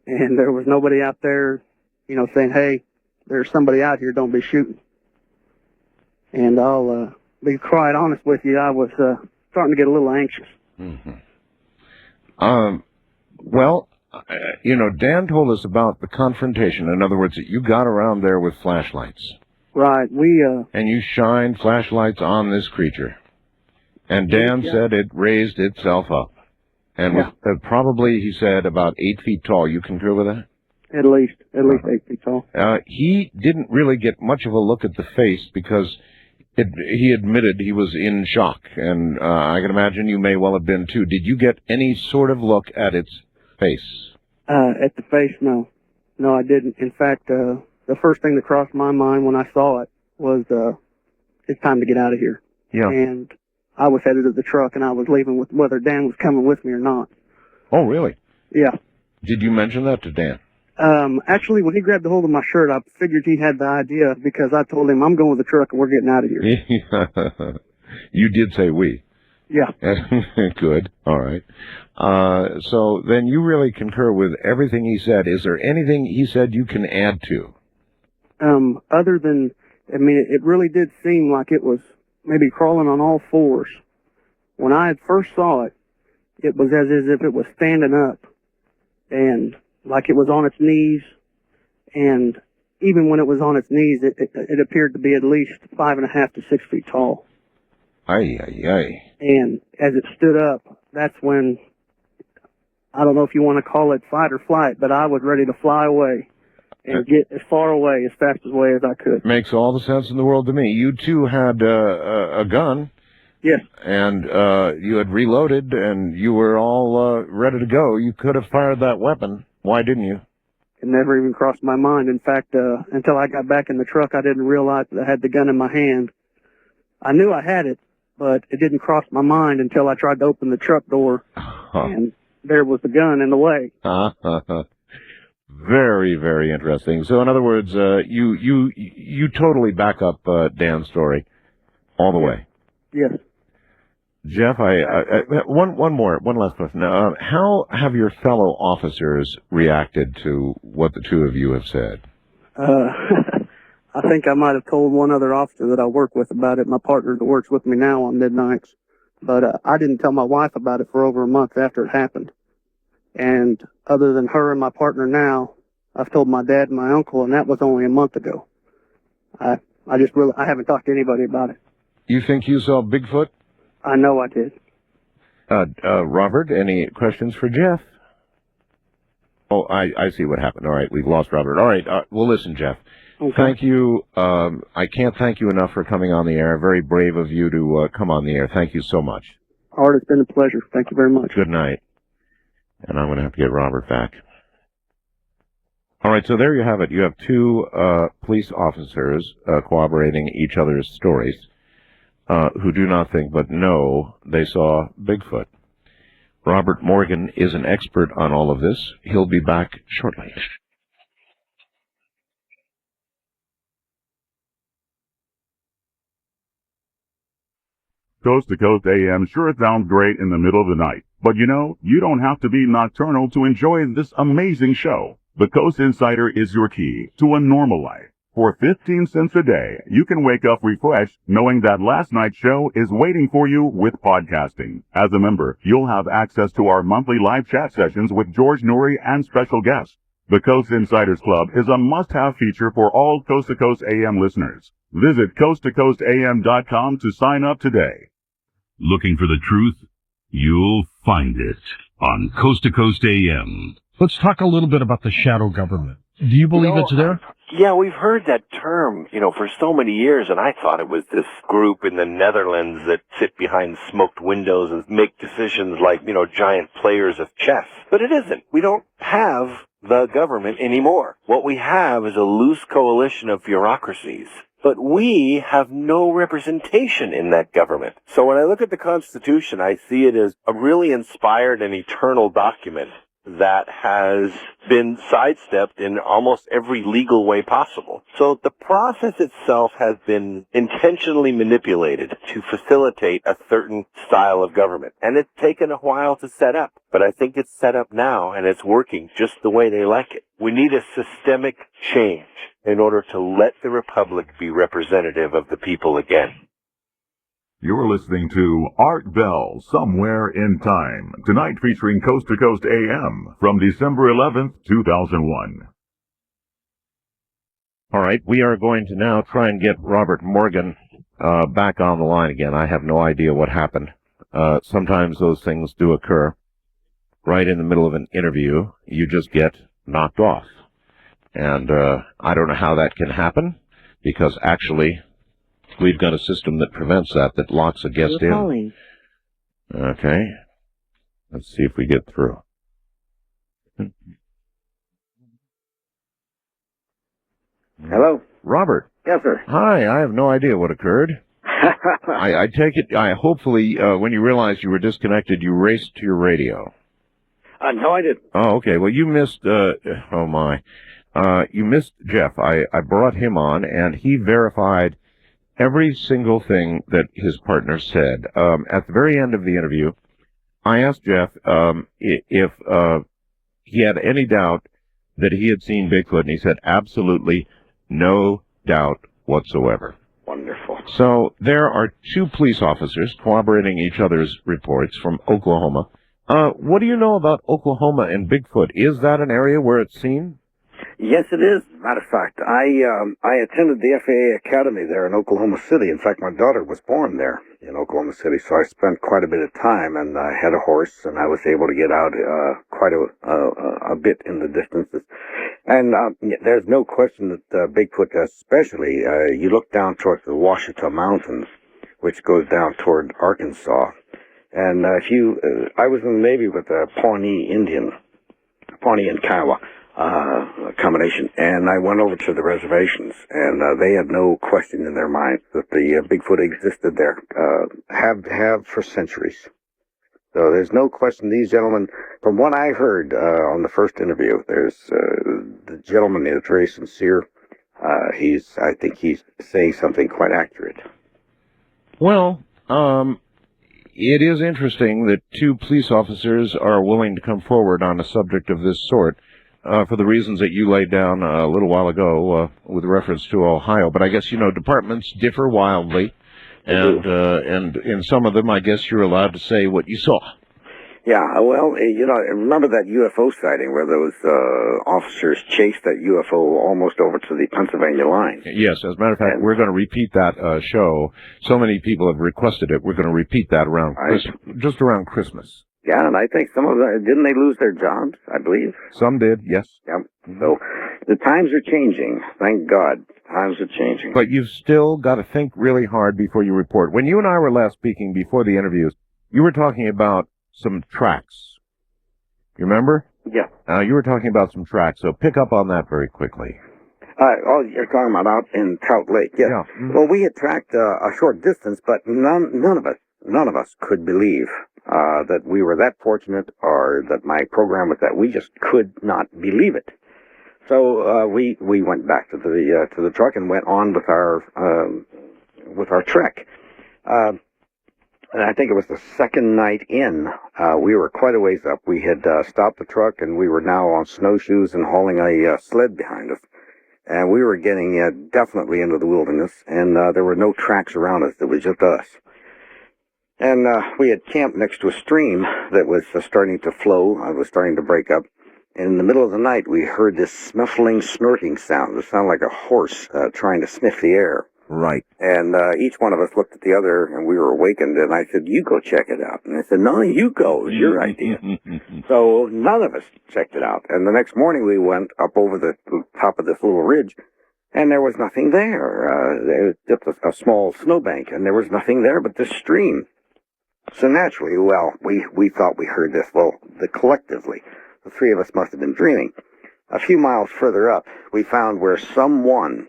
Speaker 10: and there was nobody out there, saying, hey, there's somebody out here, don't be shooting. And I'll be quite honest with you, I was starting to get a little anxious.
Speaker 1: Mm-hmm. Well, Dan told us about the confrontation. In other words, that you got around there with flashlights.
Speaker 10: Right,
Speaker 1: and you shined flashlights on this creature. And Dan said it raised itself up. And was probably, he said, about 8 feet tall. You concur with that?
Speaker 10: At least 8 feet tall.
Speaker 1: He didn't really get much of a look at the face because he admitted he was in shock. And I can imagine you may well have been too. Did you get any sort of look at its face?
Speaker 10: At the face, no. No, I didn't. In fact, the first thing that crossed my mind when I saw it was, it's time to get out of here.
Speaker 1: Yeah.
Speaker 10: And I was headed to the truck, and I was leaving with whether Dan was coming with me or not.
Speaker 1: Oh, really?
Speaker 10: Yeah.
Speaker 1: Did you mention that to Dan?
Speaker 10: Actually, when he grabbed a hold of my shirt, I figured he had the idea because I told him, I'm going with the truck and we're getting out of here.
Speaker 1: You did say we.
Speaker 10: Yeah.
Speaker 1: Good. All right. So then you really concur with everything he said. Is there anything he said you can add to?
Speaker 10: Other than, it really did seem like it was maybe crawling on all fours. When I first saw it, it was as if it was standing up and like it was on its knees. And even when it was on its knees, it appeared to be at least 5.5 to 6 feet tall.
Speaker 1: Aye.
Speaker 10: And as it stood up, that's when, I don't know if you want to call it fight or flight, but I was ready to fly away and get as far away, as fast away as I could.
Speaker 1: Makes all the sense in the world to me. You two had a gun.
Speaker 10: Yes.
Speaker 1: And you had reloaded, and you were all ready to go. You could have fired that weapon. Why didn't you?
Speaker 10: It never even crossed my mind. In fact, until I got back in the truck, I didn't realize that I had the gun in my hand. I knew I had it, but it didn't cross my mind until I tried to open the truck door, and there was the gun in the way.
Speaker 1: Very, very interesting. So, in other words, you totally back up Dan's story all the way.
Speaker 10: Yes.
Speaker 1: Jeff, one last question. How have your fellow officers reacted to what the two of you have said?
Speaker 10: I think I might have told one other officer that I work with about it, my partner that works with me now on midnights. But I didn't tell my wife about it for over a month after it happened. And other than her and my partner now, I've told my dad and my uncle, and that was only a month ago. I haven't talked to anybody about it.
Speaker 1: You think you saw Bigfoot?
Speaker 10: I know I did.
Speaker 1: Robert, any questions for Jeff? Oh, I see what happened. All right, we've lost Robert. All right, well, listen, Jeff.
Speaker 10: Okay.
Speaker 1: Thank you. I can't thank you enough for coming on the air. Very brave of you to come on the air. Thank you so much.
Speaker 10: Art, it's been a pleasure. Thank you very much.
Speaker 1: Good night. And I'm going to have to get Robert back. All right, so there you have it. You have two police officers corroborating each other's stories who do not think but know they saw Bigfoot. Robert Morgan is an expert on all of this. He'll be back shortly.
Speaker 2: Coast to Coast AM sure sounds great in the middle of the night. But you know, you don't have to be nocturnal to enjoy this amazing show. The Coast Insider is your key to a normal life. For 15 cents a day, you can wake up refreshed knowing that last night's show is waiting for you with podcasting. As a member, you'll have access to our monthly live chat sessions with George Noory and special guests. The Coast Insiders Club is a must-have feature for all Coast to Coast AM listeners. Visit coasttocoastam.com to sign up today.
Speaker 13: Looking for the truth? You'll find it on Coast to Coast AM.
Speaker 14: Let's talk a little bit about the shadow government. Do you believe it's there?
Speaker 15: Yeah, we've heard that term, for so many years, and I thought it was this group in the Netherlands that sit behind smoked windows and make decisions like, giant players of chess. But it isn't. We don't have the government anymore. What we have is a loose coalition of bureaucracies. But we have no representation in that government. So when I look at the Constitution, I see it as a really inspired and eternal document that has been sidestepped in almost every legal way possible. So the process itself has been intentionally manipulated to facilitate a certain style of government. And it's taken a while to set up. But I think it's set up now, and it's working just the way they like it. We need a systemic change in order to let the Republic be representative of the people again.
Speaker 2: You're listening to Art Bell, Somewhere in Time, tonight featuring Coast to Coast AM from December 11th, 2001.
Speaker 1: All right, we are going to now try and get Robert Morgan back on the line again. I have no idea what happened. Sometimes those things do occur. Right in the middle of an interview, you just get knocked off. And I don't know how that can happen, because actually we've got a system that prevents that locks a guest in. Okay. Let's see if we get through.
Speaker 16: Hello?
Speaker 1: Robert.
Speaker 16: Yes, sir.
Speaker 1: Hi, I have no idea what occurred. I take it, hopefully, when you realized you were disconnected, you raced to your radio.
Speaker 16: No, I didn't.
Speaker 1: Oh, okay. Well, you missed, you missed Jeff. I brought him on, and he verified every single thing that his partner said. At the very end of the interview, I asked Jeff if he had any doubt that he had seen Bigfoot, and he said absolutely no doubt whatsoever.
Speaker 16: Wonderful.
Speaker 1: So there are two police officers corroborating each other's reports from Oklahoma. What do you know about Oklahoma and Bigfoot? Is that an area where it's seen?
Speaker 16: Yes, it is. Matter of fact, I attended the FAA Academy there in Oklahoma City. In fact, my daughter was born there in Oklahoma City, so I spent quite a bit of time, and I had a horse, and I was able to get out quite a bit in the distances. And there's no question that Bigfoot, especially, you look down towards the Ouachita Mountains, which goes down toward Arkansas. And I was in the Navy with a Pawnee and Kiowa combination, and I went over to the reservations, and they had no question in their minds that the Bigfoot existed there, have for centuries. So there's no question these gentlemen, from what I heard on the first interview, there's the gentleman is very sincere. I think he's saying something quite accurate.
Speaker 1: Well, it is interesting that two police officers are willing to come forward on a subject of this sort for the reasons that you laid down a little while ago with reference to Ohio. But I guess, departments differ wildly, and in some of them, I guess you're allowed to say what you saw.
Speaker 16: Yeah, well, remember that UFO sighting where those officers chased that UFO almost over to the Pennsylvania line?
Speaker 1: Yes, as a matter of fact, we're going to repeat that show. So many people have requested it. We're going to repeat that just around Christmas.
Speaker 16: Yeah, and I think some of them, didn't they lose their jobs, I believe?
Speaker 1: Some did, yes.
Speaker 16: Yep. So the times are changing. Thank God. Times are changing.
Speaker 1: But you've still got to think really hard before you report. When you and I were last speaking before the interviews, you were talking about some tracks. You remember?
Speaker 16: Yeah.
Speaker 1: You were talking about some tracks, so pick up on that very quickly.
Speaker 16: You're talking about out in Trout Lake, yes. Yeah. Mm-hmm. Well, we had tracked a short distance, but none of us could believe that we were that fortunate, or that my program was that. We just could not believe it. So we went back to the truck and went on with our trek. And I think it was the second night in. We were quite a ways up. We had stopped the truck, and we were now on snowshoes and hauling a sled behind us. And we were getting definitely into the wilderness, and there were no tracks around us. It was just us. And we had camped next to a stream that was starting to flow. It was starting to break up. And in the middle of the night, we heard this snuffling, snorting sound. It sounded like a horse trying to sniff the air.
Speaker 1: Right.
Speaker 16: And each one of us looked at the other, and we were awakened, and I said, you go check it out. And I said, no, you go. It was your idea. So none of us checked it out. And the next morning, we went up over the top of this little ridge, and there was nothing there. There was just a small snowbank, and there was nothing there but this stream. So naturally, well, we thought we heard this. Well, collectively, the three of us must have been dreaming. A few miles further up, we found where someone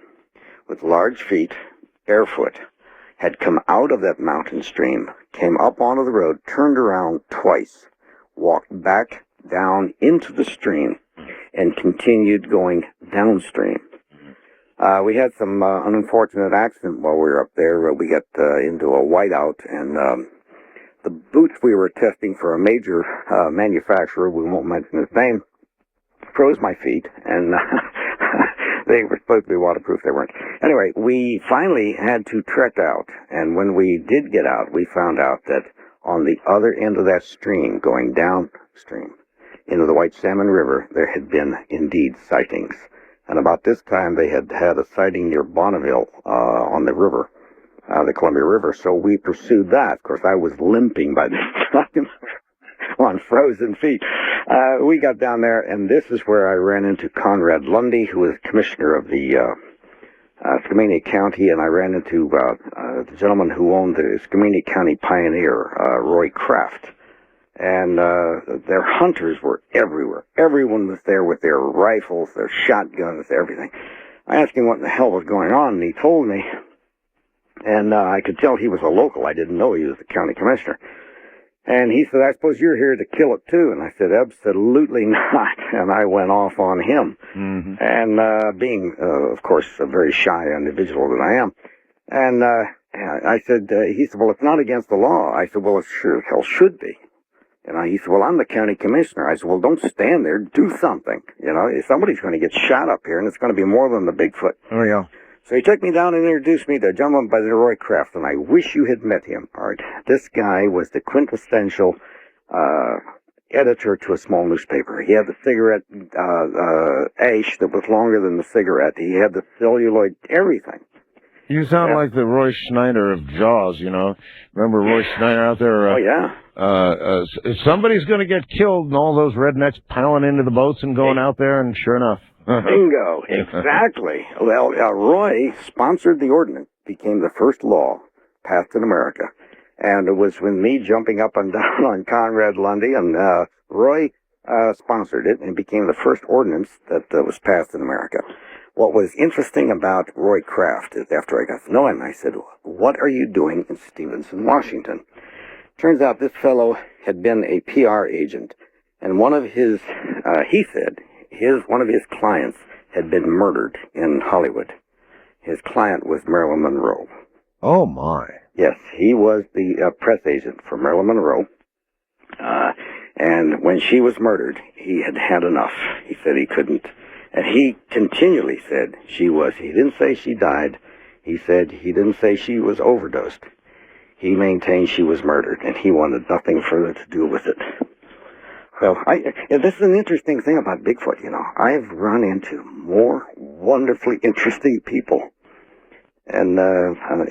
Speaker 16: with large feet, barefoot, had come out of that mountain stream, came up onto the road, turned around twice, walked back down into the stream, and continued going downstream. We had some unfortunate accident while we were up there. We got into a whiteout, and the boots we were testing for a major manufacturer, we won't mention his name, froze my feet, and they were supposed to be waterproof. They weren't. Anyway, we finally had to trek out, and when we did get out, we found out that on the other end of that stream, going downstream into the White Salmon River, there had been indeed sightings. And about this time, they had had a sighting near Bonneville on the river, the Columbia River. So we pursued that. Of course, I was limping by this time on frozen feet. We got down there, and this is where I ran into Conrad Lundy, who was commissioner of the Skamania County, and I ran into the gentleman who owned the Skamania County Pioneer, Roy Kraft. And their hunters were everywhere. Everyone was there with their rifles, their shotguns, everything. I asked him what in the hell was going on, and he told me. And I could tell he was a local. I didn't know he was the county commissioner. And he said, I suppose you're here to kill it too. And I said, absolutely not. And I went off on him. Mm-hmm. And being, of course, a very shy individual that I am. And I said, he said, well, it's not against the law. I said, well, it sure as hell should be. And he said, well, I'm the county commissioner. I said, well, don't stand there. Do something. You know, somebody's going to get shot up here, and it's going to be more than the Bigfoot.
Speaker 1: Oh, yeah.
Speaker 16: So he took me down and introduced me to a gentleman by the Roy Kraft, and I wish you had met him, Art. This guy was the quintessential editor to a small newspaper. He had the cigarette ash that was longer than the cigarette. He had the celluloid, everything.
Speaker 1: You sound like the Roy Schneider of Jaws, you know. Remember Roy Schneider out there?
Speaker 16: Oh, yeah.
Speaker 1: Somebody's going to get killed, and all those rednecks piling into the boats and going out there, and sure enough.
Speaker 16: Bingo. Exactly. Well, Roy sponsored the ordinance, became the first law passed in America. And it was with me jumping up and down on Conrad Lundy, and Roy sponsored it, and became the first ordinance that was passed in America. What was interesting about Roy Kraft is after I got to know him, I said, what are you doing in Stevenson, Washington? Turns out this fellow had been a PR agent, and one of his, he said, one of his clients had been murdered in Hollywood. His client was Marilyn Monroe.
Speaker 1: Oh, my.
Speaker 16: Yes, he was the press agent for Marilyn Monroe. And when she was murdered, he had had enough. He said he couldn't. And he continually said he didn't say she died. He said he didn't say she was overdosed. He maintained she was murdered, and he wanted nothing further to do with it. Well, this is an interesting thing about Bigfoot, you know. I've run into more wonderfully interesting people, and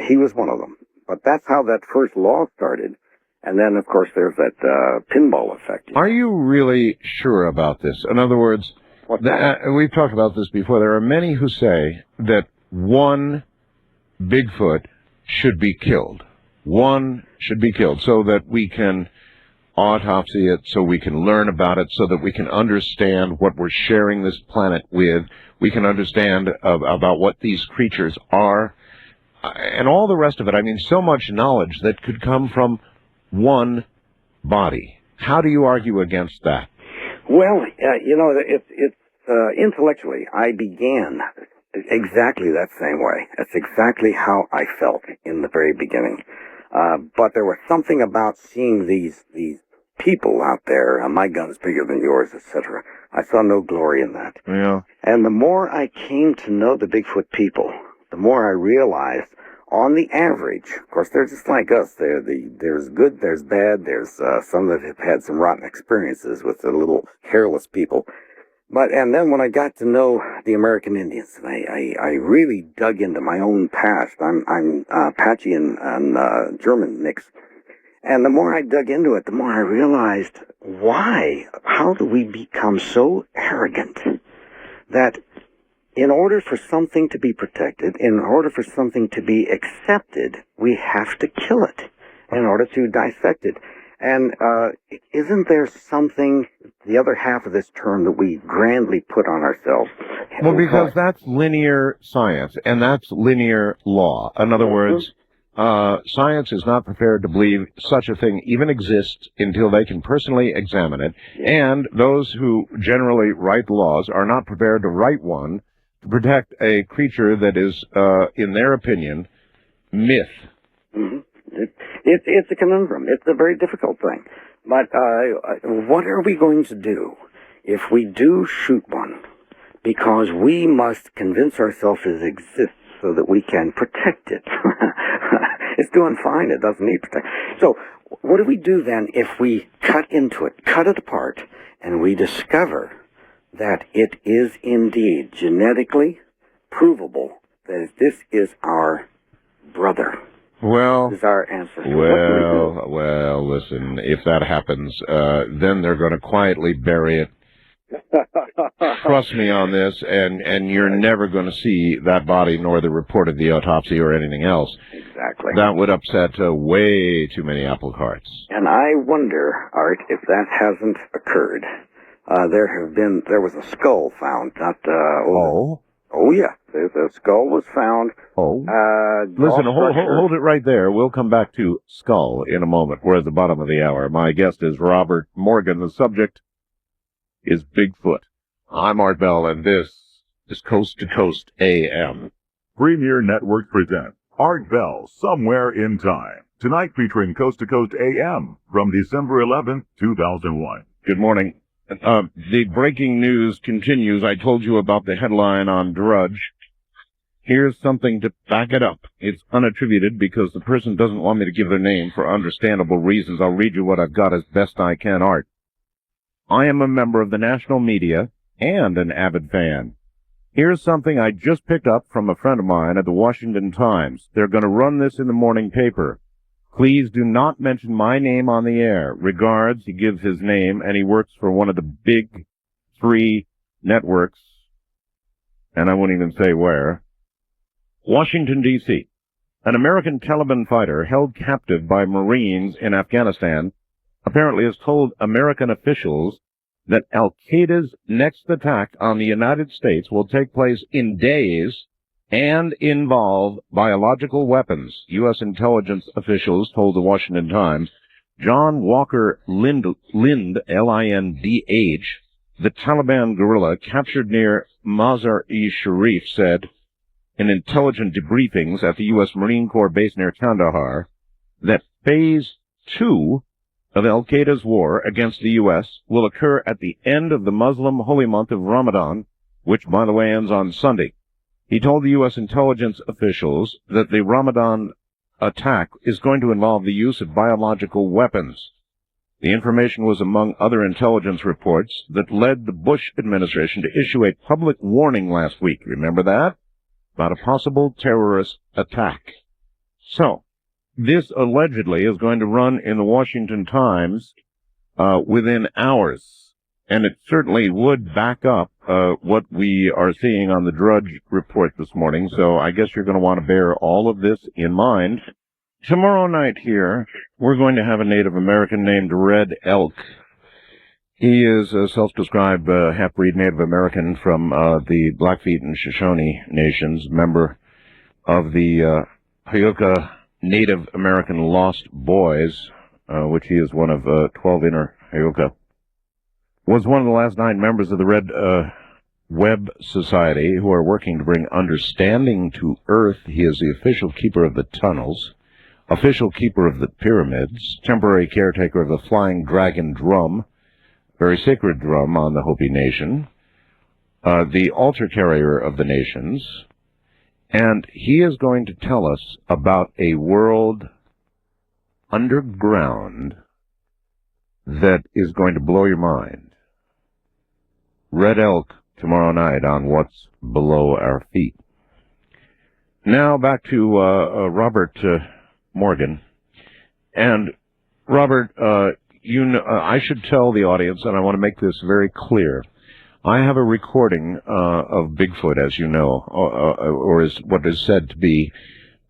Speaker 16: he was one of them. But that's how that first law started. And then, of course, there's that pinball effect.
Speaker 1: Are you really sure about this? In other words, we've talked about this before. There are many who say that one Bigfoot should be killed. One should be killed so that we can autopsy it, so we can learn about it, so that we can understand what we're sharing this planet with. We can understand about what these creatures are, and all the rest of it. I mean, so much knowledge that could come from one body. How do you argue against that?
Speaker 16: Well, you know, it's intellectually, I began exactly that same way. That's exactly how I felt in the very beginning. But there was something about seeing these people out there, my gun's bigger than yours, etc. I saw no glory in that.
Speaker 1: Yeah.
Speaker 16: And the more I came to know the Bigfoot people, the more I realized, on the average, of course, they're just like us. There's good, there's bad, there's some that have had some rotten experiences with the little hairless people. And then when I got to know the American Indians, and I really dug into my own past. I'm Apache and German mix. And the more I dug into it, the more I realized how do we become so arrogant that in order for something to be protected, in order for something to be accepted, we have to kill it in order to dissect it. And isn't there something, the other half of this term that we grandly put on ourselves?
Speaker 1: Well, because that's linear science, and that's linear law. In other words, science is not prepared to believe such a thing even exists until they can personally examine it, and those who generally write laws are not prepared to write one to protect a creature that is, in their opinion, myth.
Speaker 16: Mm-hmm. It's a conundrum. It's a very difficult thing. But what are we going to do if we do shoot one? Because we must convince ourselves it exists so that we can protect it. It's doing fine. It doesn't need protection. So what do we do then if we cut into it, cut it apart, and we discover that it is indeed genetically provable that this is our brother?
Speaker 1: Well,
Speaker 16: This is our ancestor.
Speaker 1: well, listen, if that happens, then they're going to quietly bury it. Trust me on this, and you're never going to see that body nor the report of the autopsy or anything else.
Speaker 16: Exactly.
Speaker 1: That would upset way too many apple carts.
Speaker 16: And I wonder, Art, if that hasn't occurred. There was a skull found, Oh, yeah. The skull was found.
Speaker 1: Listen, hold it right there. We'll come back to skull in a moment. We're at the bottom of the hour. My guest is Robert Morgan. The subject is Bigfoot. I'm Art Bell, and this is Coast to Coast AM.
Speaker 2: Premier Network presents Art Bell, Somewhere in Time. Tonight featuring Coast to Coast AM from December 11th, 2001.
Speaker 1: Good morning. The breaking news continues. I told you about the headline on Drudge. Here's something to back it up. It's unattributed because the person doesn't want me to give their name for understandable reasons. I'll read you what I've got as best I can, Art. I am a member of the national media and an avid fan. Here's something I just picked up from a friend of mine at the Washington Times. They're going to run this in the morning paper. Please do not mention my name on the air. Regards, he gives his name, and he works for one of the big 3 networks, and I won't even say where. Washington, D.C. An American Taliban fighter held captive by Marines in Afghanistan apparently has told American officials that Al-Qaeda's next attack on the United States will take place in days and involve biological weapons, U.S. intelligence officials told the Washington Times. John Walker Lind, L-I-N-D-H, the Taliban guerrilla captured near Mazar-e-Sharif, said in intelligent debriefings at the U.S. Marine Corps base near Kandahar that Phase 2 of Al-Qaeda's war against the U.S. will occur at the end of the Muslim holy month of Ramadan, which, by the way, ends on Sunday. He told the U.S. intelligence officials that the Ramadan attack is going to involve the use of biological weapons. The information was among other intelligence reports that led the Bush administration to issue a public warning last week, remember that? About a possible terrorist attack. So, this allegedly is going to run in the Washington Times within hours. And it certainly would back up what we are seeing on the Drudge report this morning. So I guess you're going to want to bear all of this in mind. Tomorrow night here, we're going to have a Native American named Red Elk. He is a self-described half-breed Native American from the Blackfeet and Shoshone nations, member of the Hyuka Native American Lost Boys, which he is one of 12 inner Hyuka. Was one of the last 9 members of the Red Web Society who are working to bring understanding to Earth. He is the official keeper of the tunnels. official keeper of the pyramids, temporary caretaker of the flying dragon drum, very sacred drum on the Hopi Nation, the altar carrier of the nations, and he is going to tell us about a world underground that is going to blow your mind. Red Elk tomorrow night on What's Below Our Feet. Now back to Robert Morgan. And Robert, I should tell the audience, and I want to make this very clear. I have a recording of Bigfoot, as you know, or is what is said to be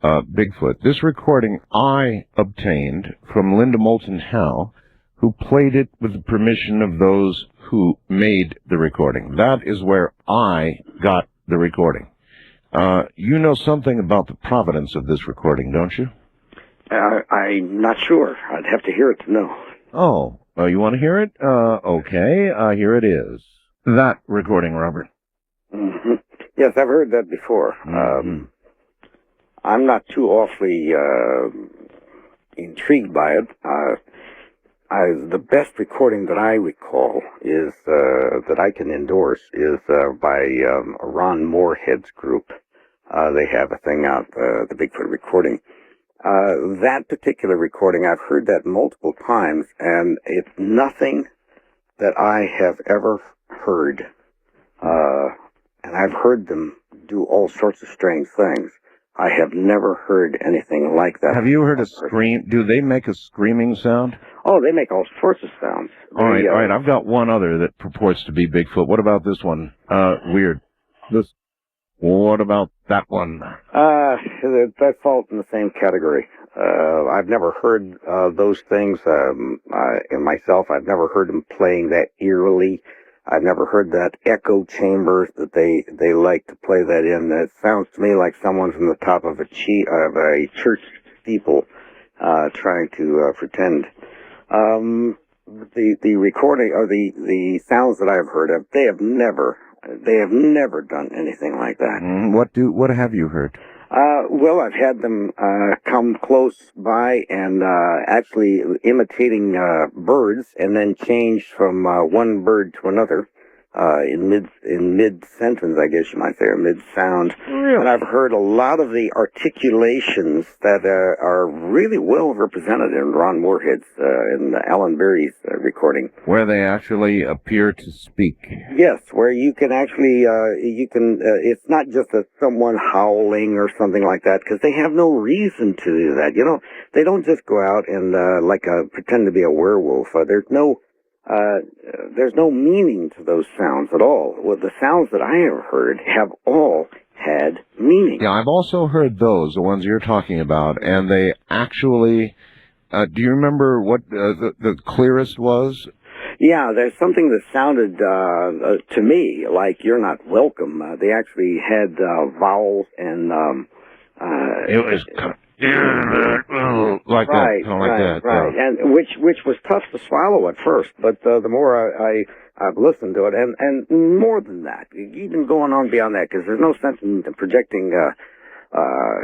Speaker 1: Bigfoot. This recording I obtained from Linda Moulton Howe, who played it with the permission of those who made the recording. That is where I got the recording. You know something about the provenance of this recording, don't you?
Speaker 16: I'm not sure. I'd have to hear it to know.
Speaker 1: Oh, you want to hear it? Okay, here it is. That recording, Robert.
Speaker 16: Mm-hmm. Yes, I've heard that before.
Speaker 1: Mm-hmm.
Speaker 16: I'm not too awfully intrigued by it. The best recording that I recall is that I can endorse is by Ron Moorhead's group. They have a thing out, the Bigfoot recording. That particular recording, I've heard that multiple times, and it's nothing that I have ever heard. And I've heard them do all sorts of strange things. I have never heard anything like that.
Speaker 1: Have you heard a scream? Do they make a screaming sound?
Speaker 16: Oh, they make all sorts of sounds.
Speaker 1: All right. I've got one other that purports to be Bigfoot. What about this one? Weird. What about that one?
Speaker 16: That falls in the same category. I've never heard those things in myself. I've never heard them playing that eerily. I've never heard that echo chamber that they like to play that in. It sounds to me like someone from the top of a church steeple trying to pretend. The recording or the sounds that I've heard of, they have never done anything like that.
Speaker 1: What have you heard?
Speaker 16: Well, I've had them come close by and actually imitating birds, and then change from one bird to another in mid sentence, I guess you might say, or mid sound.
Speaker 1: Really?
Speaker 16: And I've heard a lot of the articulations that are really well represented in Ron Moorhead's and Alan Berry's recording,
Speaker 1: where they actually appear to speak.
Speaker 16: Yes, where you can actually it's not just someone howling or something like that, because they have no reason to do that. You know, they don't just go out and pretend to be a werewolf. There's no meaning to those sounds at all. Well, the sounds that I have heard have all had meaning.
Speaker 1: Yeah, I've also heard those, the ones you're talking about, and they actually, do you remember what the clearest was?
Speaker 16: Yeah, there's something that sounded to me like "You're not welcome." They actually had vowels and
Speaker 1: it was like
Speaker 16: right,
Speaker 1: that, like that.
Speaker 16: Right, and which was tough to swallow at first, but the more I've listened to it, and more than that, even going on beyond that, because there's no sense in projecting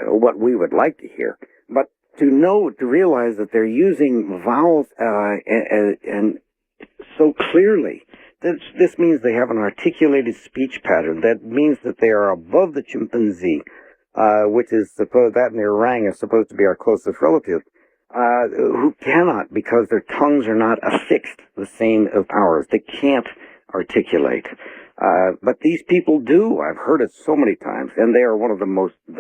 Speaker 16: what we would like to hear, but to realize that they're using vowels and so clearly. This means they have an articulated speech pattern. That means that they are above the chimpanzee, which is that in their rang is supposed to be our closest relative, who cannot, because their tongues are not affixed the same as ours. They can't articulate. But these people do. I've heard it so many times, and they are one of the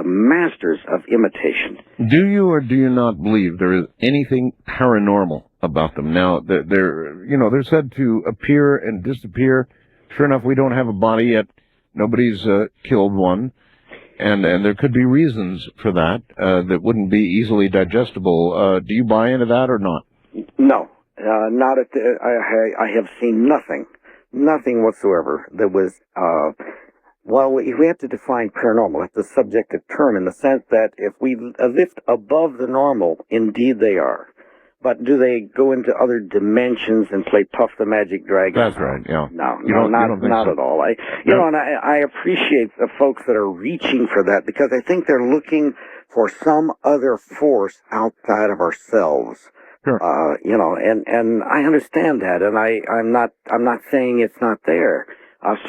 Speaker 16: masters of imitation.
Speaker 1: Do you or do you not believe there is anything paranormal about them? Now, they're said to appear and disappear. Sure enough, we don't have a body yet. Nobody's killed one. And there could be reasons for that that wouldn't be easily digestible. Do you buy into that or not?
Speaker 16: No, not at I have seen nothing whatsoever that was, well, we have to define paranormal. It's a subjective term in the sense that if we lift above the normal, indeed they are. But do they go into other dimensions and play Puff the Magic Dragon?
Speaker 1: That's right, yeah.
Speaker 16: No, not at all. I appreciate the folks that are reaching for that, because I think they're looking for some other force outside of ourselves.
Speaker 1: Sure.
Speaker 16: You know, and I understand that, and I'm not saying it's not there.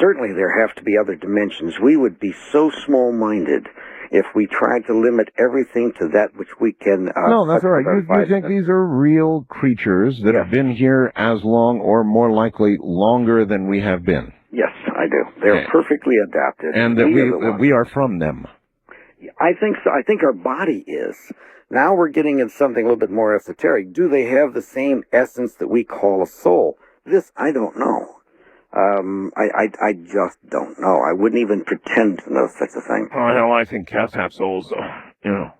Speaker 16: Certainly there have to be other dimensions. We would be so small-minded if we tried to limit everything to that which we can...
Speaker 1: no, that's all right. You think these are real creatures that have been here as long, or more likely, longer than we have been?
Speaker 16: Yes, I do. They're perfectly adapted.
Speaker 1: And that we are from them.
Speaker 16: I think so. I think our body is. Now we're getting into something a little bit more esoteric. Do they have the same essence that we call a soul? This, I don't know. I just don't know. I wouldn't even pretend to know such a thing.
Speaker 1: Oh, hell, I think cats have souls, though. You know.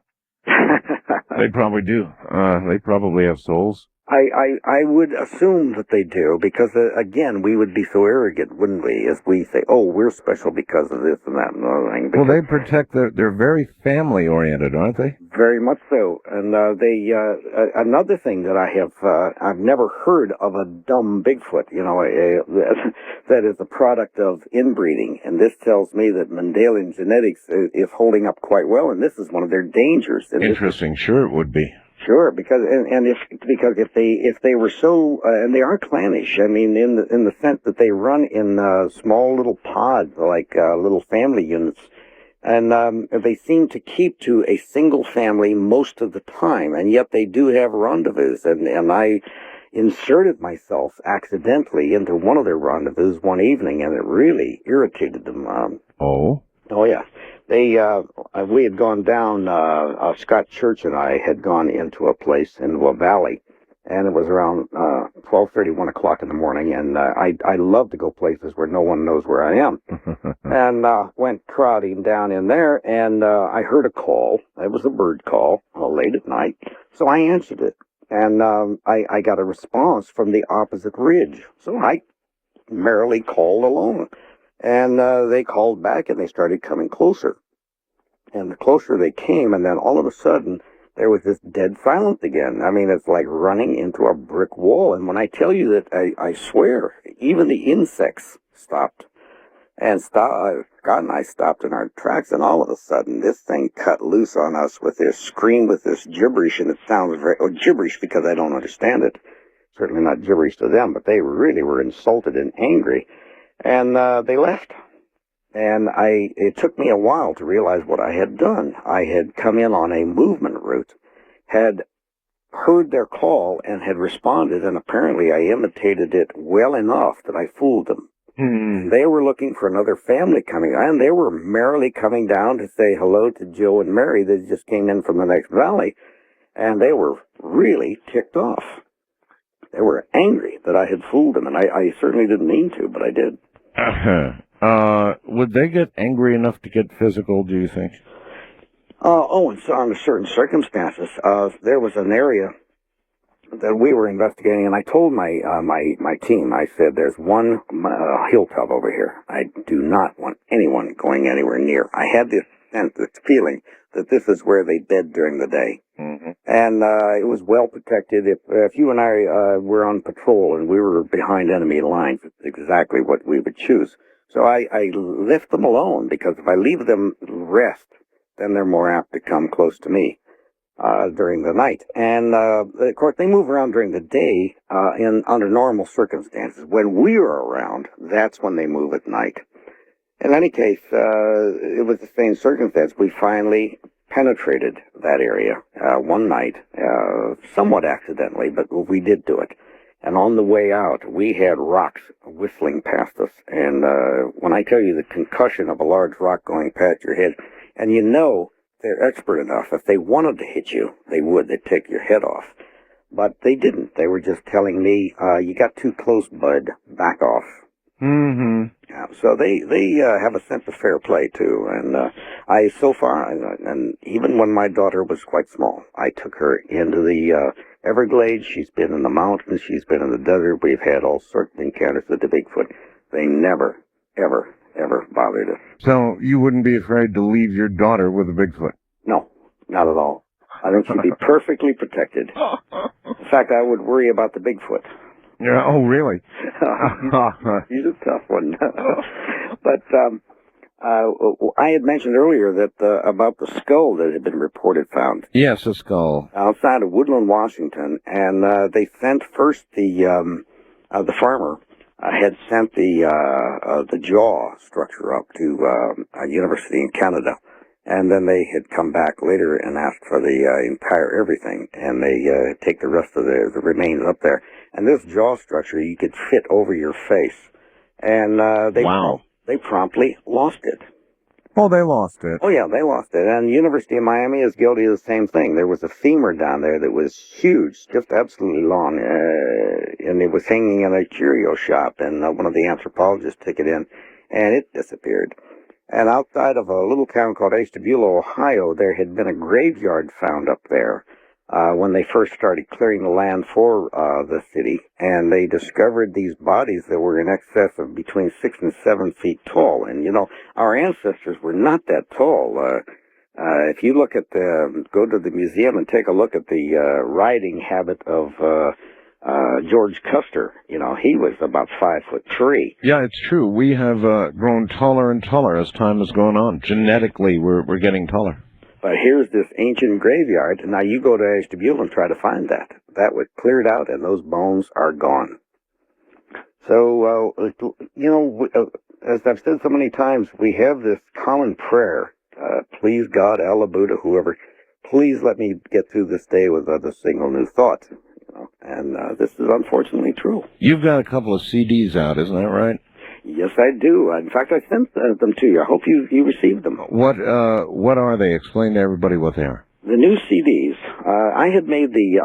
Speaker 1: They probably do. They probably have souls.
Speaker 16: I would assume that they do, because, again, we would be so arrogant, wouldn't we, as we say, oh, we're special because of this and that and the other thing.
Speaker 1: Well, they protect they're very family-oriented, aren't they?
Speaker 16: Very much so. And another thing that I've never heard of a dumb Bigfoot, you know, that is a product of inbreeding. And this tells me that Mendelian genetics is holding up quite well, and this is one of their dangers.
Speaker 1: Interesting. Sure it would be.
Speaker 16: Sure, because if they were so and they are clannish. I mean, in the sense that they run in small little pods, like little family units, and they seem to keep to a single family most of the time, and yet they do have rendezvous. And I inserted myself accidentally into one of their rendezvous one evening, and it really irritated them.
Speaker 1: Oh
Speaker 16: yeah. We had gone down, Scott Church and I had gone into a place into a valley, and it was around 12:30, 1 o'clock in the morning, and I love to go places where no one knows where I am. And went crowding down in there, and I heard a call. It was a bird call, late at night, so I answered it, and I got a response from the opposite ridge, so I merrily called along. And they called back, and they started coming closer. And the closer they came, and then all of a sudden, there was this dead silence again. I mean, it's like running into a brick wall. And when I tell you that, I swear, even the insects stopped. And Scott and I stopped in our tracks, and all of a sudden, this thing cut loose on us with this scream, with this gibberish, and it sounds gibberish because I don't understand it. Certainly not gibberish to them, but they really were insulted and angry. And they left. And it took me a while to realize what I had done. I had come in on a movement route, had heard their call, and had responded, and apparently I imitated it well enough that I fooled them. They were looking for another family coming, and they were merrily coming down to say hello to Joe and Mary that just came in from the next valley, and they were really ticked off. They were angry that I had fooled them, and I certainly didn't mean to, but I did.
Speaker 1: Would they get angry enough to get physical, do you think?
Speaker 16: In certain circumstances. There was an area that we were investigating, and I told my team, I said, there's one hilltop over here. I do not want anyone going anywhere near. I had this sense, this feeling that this is where they bed during the day. Mm-hmm. And it was well protected. If you and I were on patrol and we were behind enemy lines, it's exactly what we would choose. So I left them alone, because if I leave them rest, then they're more apt to come close to me during the night. And of course, they move around during the day under normal circumstances. When we are around, that's when they move at night. In any case, it was the same circumstance. We finally penetrated that area one night, somewhat accidentally, but we did do it. And on the way out, we had rocks whistling past us. And when I tell you the concussion of a large rock going past your head, and you know they're expert enough, if they wanted to hit you, they would. They'd take your head off. But they didn't. They were just telling me, you got too close, bud. Back off.
Speaker 1: Mm-hmm.
Speaker 16: Yeah, so they have a sense of fair play, too. And and even when my daughter was quite small, I took her into the Everglades. She's been in the mountains. She's been in the desert. We've had all sorts of encounters with the Bigfoot. They never, ever, ever bothered us.
Speaker 1: So you wouldn't be afraid to leave your daughter with a Bigfoot?
Speaker 16: No, not at all. I think she'd be perfectly protected. In fact, I would worry about the Bigfoot.
Speaker 1: Yeah. Oh, really?
Speaker 16: He's a tough one. But I had mentioned earlier that about the skull that had been reported found.
Speaker 1: Yes, a skull.
Speaker 16: Outside of Woodland, Washington, and they sent first the farmer had sent the jaw structure up to a university in Canada, and then they had come back later and asked for the entire everything, and they take the rest of the remains up there. And this jaw structure you could fit over your face, and they promptly lost it.
Speaker 1: Oh, they lost it.
Speaker 16: Oh, yeah, they lost it. And the University of Miami is guilty of the same thing. There was a femur down there that was huge, just absolutely long, and it was hanging in a curio shop, and one of the anthropologists took it in, and it disappeared. And outside of a little town called Ashtabula, Ohio, there had been a graveyard found up there when they first started clearing the land for the city, and they discovered these bodies that were in excess of between 6 and 7 feet tall. And, you know, our ancestors were not that tall. If you look at go to the museum and take a look at the riding habit of George Custer, you know, he was about 5'3".
Speaker 1: Yeah, it's true. We have grown taller and taller as time has gone on. Genetically, we're getting taller.
Speaker 16: But here's this ancient graveyard, and now you go to Ashtabula and try to find that. That was cleared out, and those bones are gone. So, you know, as I've said so many times, we have this common prayer, please God, Allah, Buddha, whoever, please let me get through this day with a single new thought. You know? And this is unfortunately true.
Speaker 1: You've got a couple of CDs out, isn't that right?
Speaker 16: Yes, I do. In fact, I sent them to you. I hope you received them.
Speaker 1: What are they? Explain to everybody what they are.
Speaker 16: The new CDs. I had made the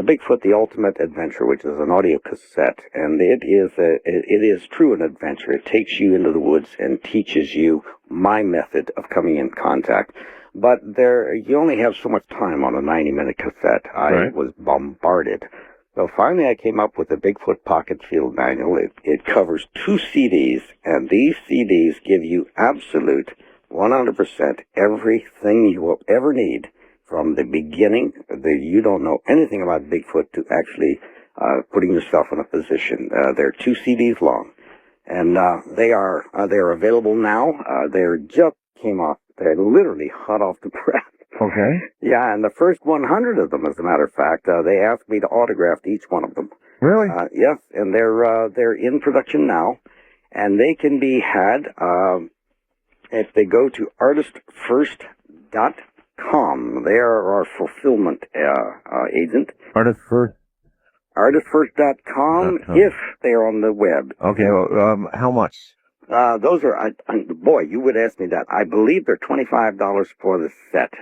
Speaker 16: Bigfoot: The Ultimate Adventure, which is an audio cassette, and it is true an adventure. It takes you into the woods and teaches you my method of coming in contact. But you only have so much time on a 90-minute cassette. I was bombarded. So finally I came up with the Bigfoot Pocket Field Manual. It covers 2 CDs, and these CDs give you absolute 100% everything you will ever need from the beginning, that you don't know anything about Bigfoot, to actually putting yourself in a position. They're 2 CDs long, and they're available now. They're just came off. They're literally hot off the press.
Speaker 1: Okay.
Speaker 16: Yeah, and the first 100 of them, as a matter of fact, they asked me to autograph each one of them.
Speaker 1: Really?
Speaker 16: Yes, and they're in production now, and they can be had if they go to artistfirst.com. They are our fulfillment agent. Artistfirst.com if they're on the web.
Speaker 1: Okay, well, how much?
Speaker 16: Those are, boy, you would ask me that. I believe they're $25 for the set.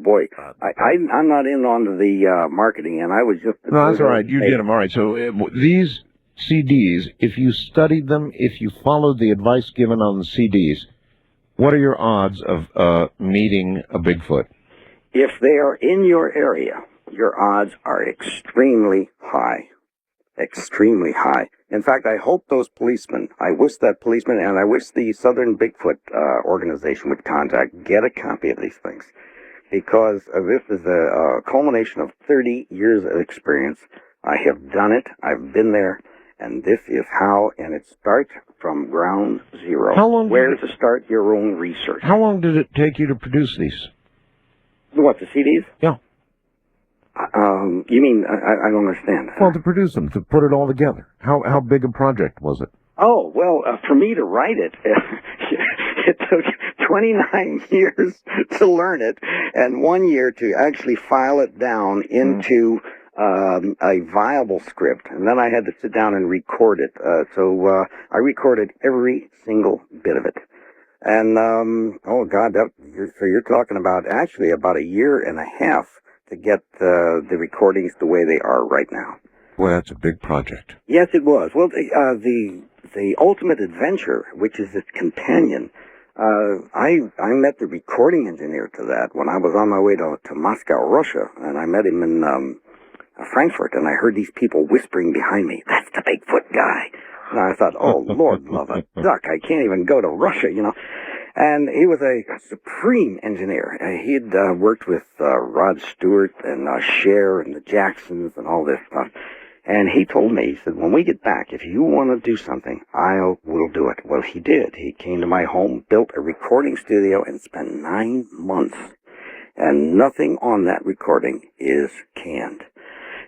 Speaker 16: Boy, I'm not in on the marketing, and I was just...
Speaker 1: No, that's all right. You did them. All right. So these CDs, if you studied them, if you followed the advice given on the CDs, what are your odds of meeting a Bigfoot?
Speaker 16: If they are in your area, your odds are extremely high. Extremely high. In fact, I hope those policemen, I wish that policeman, and I wish the Southern Bigfoot organization would get a copy of these things, because this is a culmination of 30 years of experience. I have done it. I've been there, and this is how, and it starts from ground zero.
Speaker 1: How long?
Speaker 16: Where to start your own research.
Speaker 1: How long did it take you to produce these?
Speaker 16: What, the CDs?
Speaker 1: Yeah.
Speaker 16: You mean, I don't understand.
Speaker 1: Well, to produce them, to put it all together. How big a project was it?
Speaker 16: Oh, well, for me to write it, it took 29 years to learn it, and 1 year to actually file it down into a viable script. And then I had to sit down and record it. So I recorded every single bit of it. And, oh, God, so you're talking about actually about a year and a half to get the recordings the way they are right now.
Speaker 1: Well, that's a big project.
Speaker 16: Yes, it was. Well, the Ultimate Adventure, which is its companion, I met the recording engineer to that when I was on my way to Moscow, Russia, and I met him in Frankfurt, and I heard these people whispering behind me, "That's the Bigfoot guy." And I thought, oh, Lord love a duck, I can't even go to Russia, you know. And he was a supreme engineer. He'd worked with Rod Stewart and Cher and the Jacksons and all this stuff. And he told me, he said, when we get back, if you want to do something, I will do it. Well, he did. He came to my home, built a recording studio, and spent 9 months. And nothing on that recording is canned.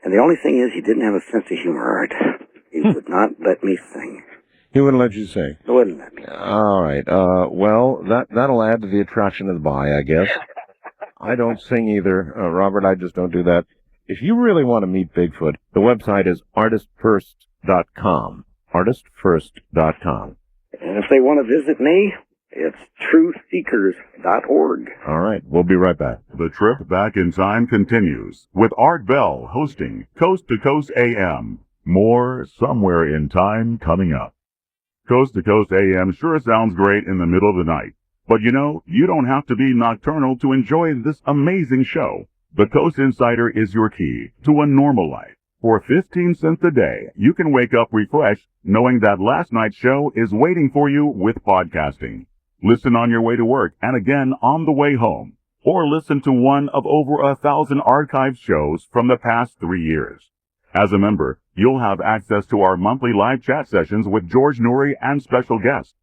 Speaker 16: And the only thing is, he didn't have a sense of humor, Art. He would not let me sing.
Speaker 1: He wouldn't let you sing?
Speaker 16: He wouldn't let me.
Speaker 1: All right. Well, that'll add to the attraction of the buy, I guess. I don't sing either, Robert. I just don't do that. If you really want to meet Bigfoot, the website is artistfirst.com. Artistfirst.com.
Speaker 16: And if they want to visit me, it's truthseekers.org.
Speaker 1: All right. We'll be right back.
Speaker 2: The trip back in time continues with Art Bell hosting Coast to Coast AM. More somewhere in time coming up. Coast to Coast AM sure sounds great in the middle of the night. But you know, you don't have to be nocturnal to enjoy this amazing show. The Coast Insider is your key to a normal life. For 15 cents a day, you can wake up refreshed knowing that last night's show is waiting for you with podcasting. Listen on your way to work and again on the way home. Or listen to one of over 1,000 archived shows from the past 3 years. As a member, you'll have access to our monthly live chat sessions with George Noory and special guests.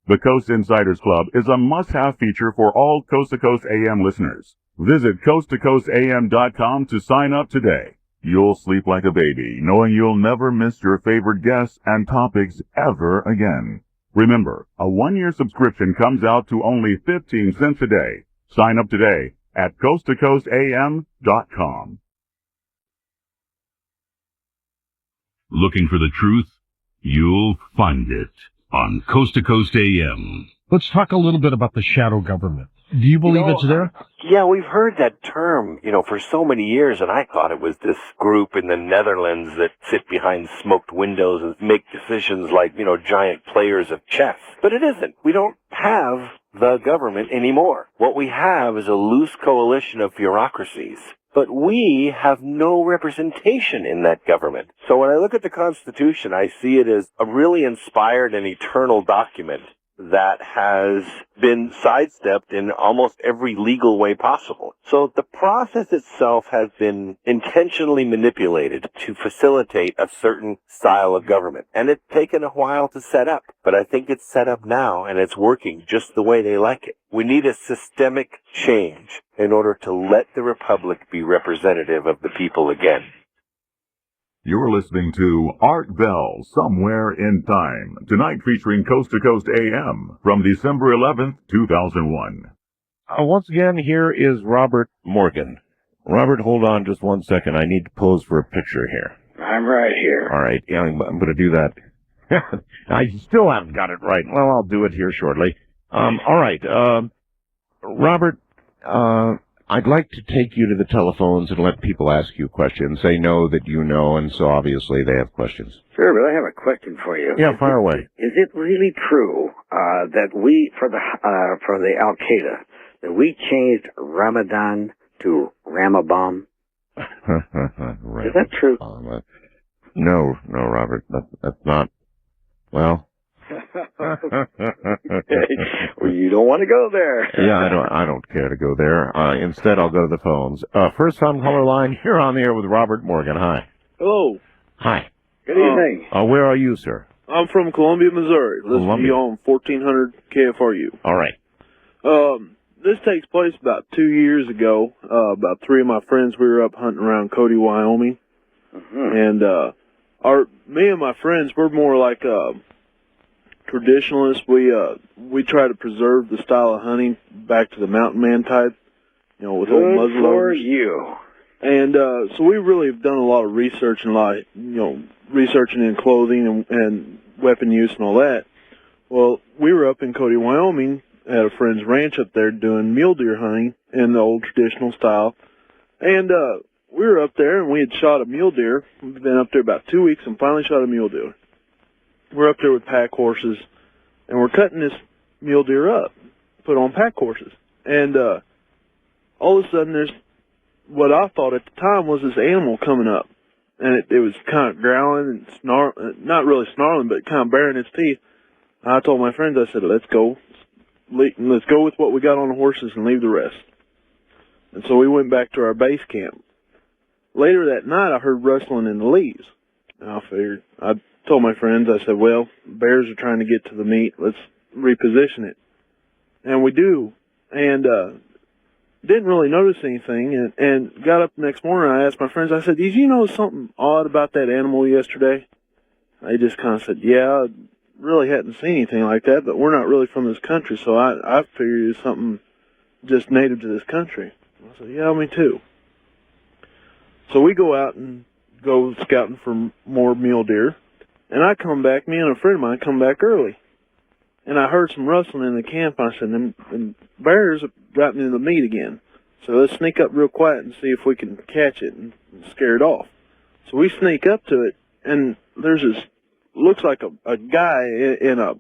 Speaker 2: The Coast Insiders Club is a must-have feature for all Coast to Coast AM listeners. Visit coasttocoastam.com to sign up today. You'll sleep like a baby, knowing you'll never miss your favorite guests and topics ever again. Remember, a 1-year subscription comes out to only 15 cents a day. Sign up today at coasttocoastam.com.
Speaker 13: Looking for the truth? You'll find it on Coast to Coast AM.
Speaker 14: Let's talk a little bit about the shadow government. Do you believe it's there?
Speaker 15: Yeah, we've heard that term, for so many years, and I thought it was this group in the Netherlands that sit behind smoked windows and make decisions like, giant players of chess. But it isn't. We don't have the government anymore. What we have is a loose coalition of bureaucracies. But we have no representation in that government. So when I look at the Constitution, I see it as a really inspired and eternal document that has been sidestepped in almost every legal way possible. So the process itself has been intentionally manipulated to facilitate a certain style of government. And it's taken a while to set up, but I think it's set up now and it's working just the way they like it. We need a systemic change in order to let the Republic be representative of the people again.
Speaker 2: You're listening to Art Bell, Somewhere in Time, tonight featuring Coast to Coast AM from December 11th, 2001.
Speaker 1: Once again, here is Robert Morgan. Robert, hold on just 1 second. I need to pose for a picture here.
Speaker 11: I'm right here.
Speaker 1: All right, yeah, I'm going to do that. I still haven't got it right. Well, I'll do it here shortly. All right, Robert, I'd like to take you to the telephones and let people ask you questions. They know that you know, and so obviously they have questions.
Speaker 11: Sure, but I have a question for you.
Speaker 1: Yeah, fire away.
Speaker 11: Is it really true that we, for the Al-Qaeda, that we changed Ramadan to Ramabam? Is that true?
Speaker 1: No, Robert, that's not. Well.
Speaker 11: Well, you don't want to go there.
Speaker 1: Yeah, I don't care to go there. Instead, I'll go to the phones. First on caller line, you're on the air with Robert Morgan. Hi.
Speaker 17: Hello.
Speaker 1: Hi.
Speaker 11: Good evening.
Speaker 1: Where are you, sir?
Speaker 17: I'm from Columbia, Missouri. Listen to you on 1400 KFRU.
Speaker 1: All right.
Speaker 17: This takes place about 2 years ago. About 3 of my friends, we were up hunting around Cody, Wyoming. And me and my friends, we're more like traditionalists. We try to preserve the style of hunting back to the mountain man type, with old muzzleloaders.
Speaker 11: Good for you.
Speaker 17: And so we really have done a lot of research and researching in clothing and weapon use and all that. Well, we were up in Cody, Wyoming, at a friend's ranch up there doing mule deer hunting in the old traditional style. And we were up there and we had shot a mule deer. We've been up there about 2 weeks and finally shot a mule deer. We're up there with pack horses, and we're cutting this mule deer up, put on pack horses. And all of a sudden, there's what I thought at the time was this animal coming up. And it was kind of growling and not really snarling, but kind of baring its teeth. I told my friends, I said, let's go with what we got on the horses and leave the rest. And so we went back to our base camp. Later that night, I heard rustling in the leaves. And I figured, I told my friends, I said, well, bears are trying to get to the meat. Let's reposition it. And we do. And didn't really notice anything. And got up the next morning, I asked my friends, I said, did you notice something odd about that animal yesterday? They just kind of said, yeah, I really hadn't seen anything like that, but we're not really from this country, so I figured it was something just native to this country. I said, yeah, me too. So we go out and go scouting for more mule deer, and I come back, me and a friend of mine come back early. And I heard some rustling in the camp, and I said, them bears have gotten into the meat again. So let's sneak up real quiet and see if we can catch it and scare it off. So we sneak up to it, and there's this, looks like a guy in a,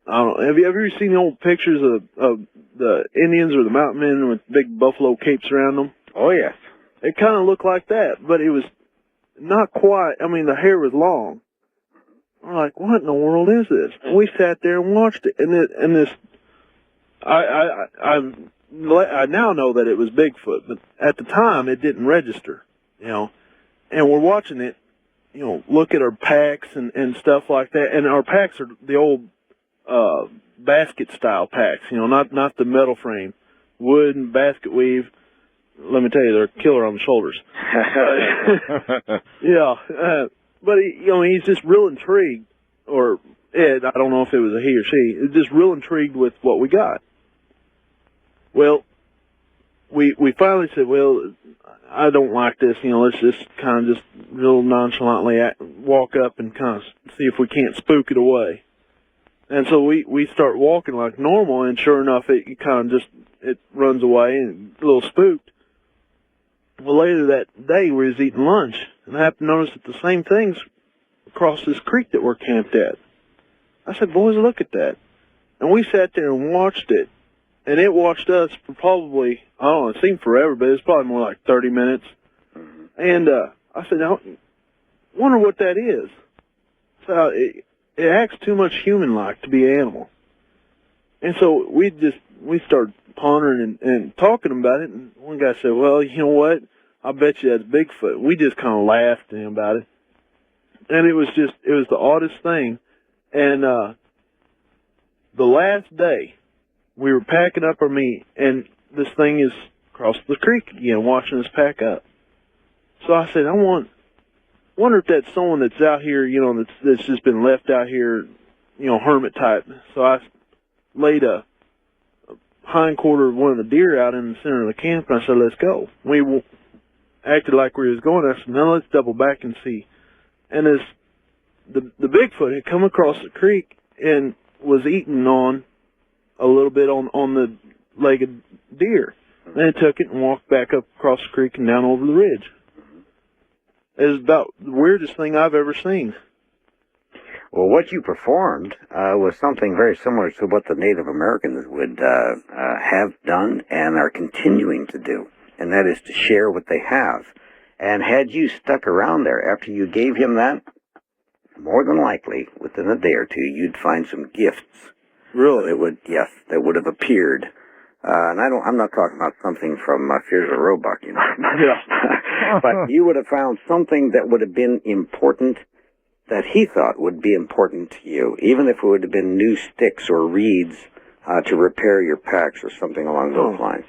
Speaker 17: I don't know, have you ever seen the old pictures of the Indians or the mountain men with big buffalo capes around them?
Speaker 16: Oh, yes.
Speaker 17: It kind of looked like that, but it was not quite, I mean, the hair was long. We're like, what in the world is this? And we sat there and watched it, and this, I now know that it was Bigfoot, but at the time it didn't register, you know. And we're watching it, you know, look at our packs and stuff like that. And our packs are the old basket style packs, you know, not the metal frame, wood and basket weave. Let me tell you, they're a killer on the shoulders. Yeah, but you know, he's just real intrigued, or Ed, I don't know if it was a he or she, just real intrigued with what we got. Well, we finally said, well, I don't like this, you know, let's just kind of just real nonchalantly walk up and kind of see if we can't spook it away. And so we start walking like normal, and sure enough, it kind of just, it runs away and a little spooked. Well, later that day, we was eating lunch, and I happened to notice that the same things across this creek that we're camped at. I said, boys, look at that. And we sat there and watched it, and it watched us for probably, I don't know, it seemed forever, but it was probably more like 30 minutes. And I said, I wonder what that is. So it acts too much human-like to be an animal. And so we started pondering and talking about it, and one guy said, well, you know what, I bet you that's Bigfoot. We just kind of laughed at him about it. And it was the oddest thing. And the last day, we were packing up our meat, and this thing is across the creek again, watching us pack up. So I said, wonder if that's someone that's out here, you know, that's just been left out here, you know, hermit type. So I laid a hind quarter of one of the deer out in the center of the camp, and I said, let's go. We acted like we was going. I said, now let's double back and see. And as the Bigfoot had come across the creek and was eating on a little bit on the legged deer. Then it took it and walked back up across the creek and down over the ridge. It was about the weirdest thing I've ever seen.
Speaker 16: Well, what you performed was something very similar to what the Native Americans would have done and are continuing to do, and that is to share what they have. And had you stuck around there after you gave him that, more than likely, within a day or two, you'd find some gifts.
Speaker 17: Really?
Speaker 16: That would have appeared. And I'm not talking about something from Fears of Roebuck, you know.
Speaker 17: Yeah.
Speaker 16: But you would have found something that would have been important, that he thought would be important to you, even if it would have been new sticks or reeds to repair your packs or something along those lines.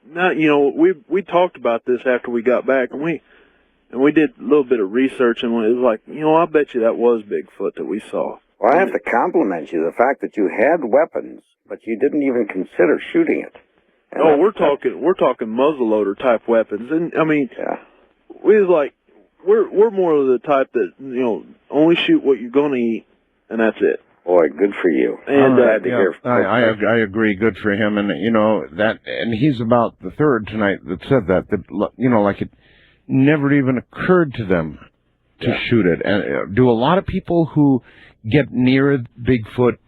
Speaker 17: Now, you know, we talked about this after we got back, and we did a little bit of research, and it was like, you know, I bet you that was Bigfoot that we saw.
Speaker 16: Well, I have to compliment you, the fact that you had weapons, but you didn't even consider shooting it.
Speaker 17: And we're talking muzzleloader type weapons, and I mean, we was like, we're more of the type that, you know, only shoot what you're gonna eat, and that's it.
Speaker 16: Boy, good for you.
Speaker 17: And
Speaker 1: I agree. Good for him. And you know and he's about the third tonight that said that you know, like it never even occurred to them to shoot it. And do a lot of people who get near Bigfoot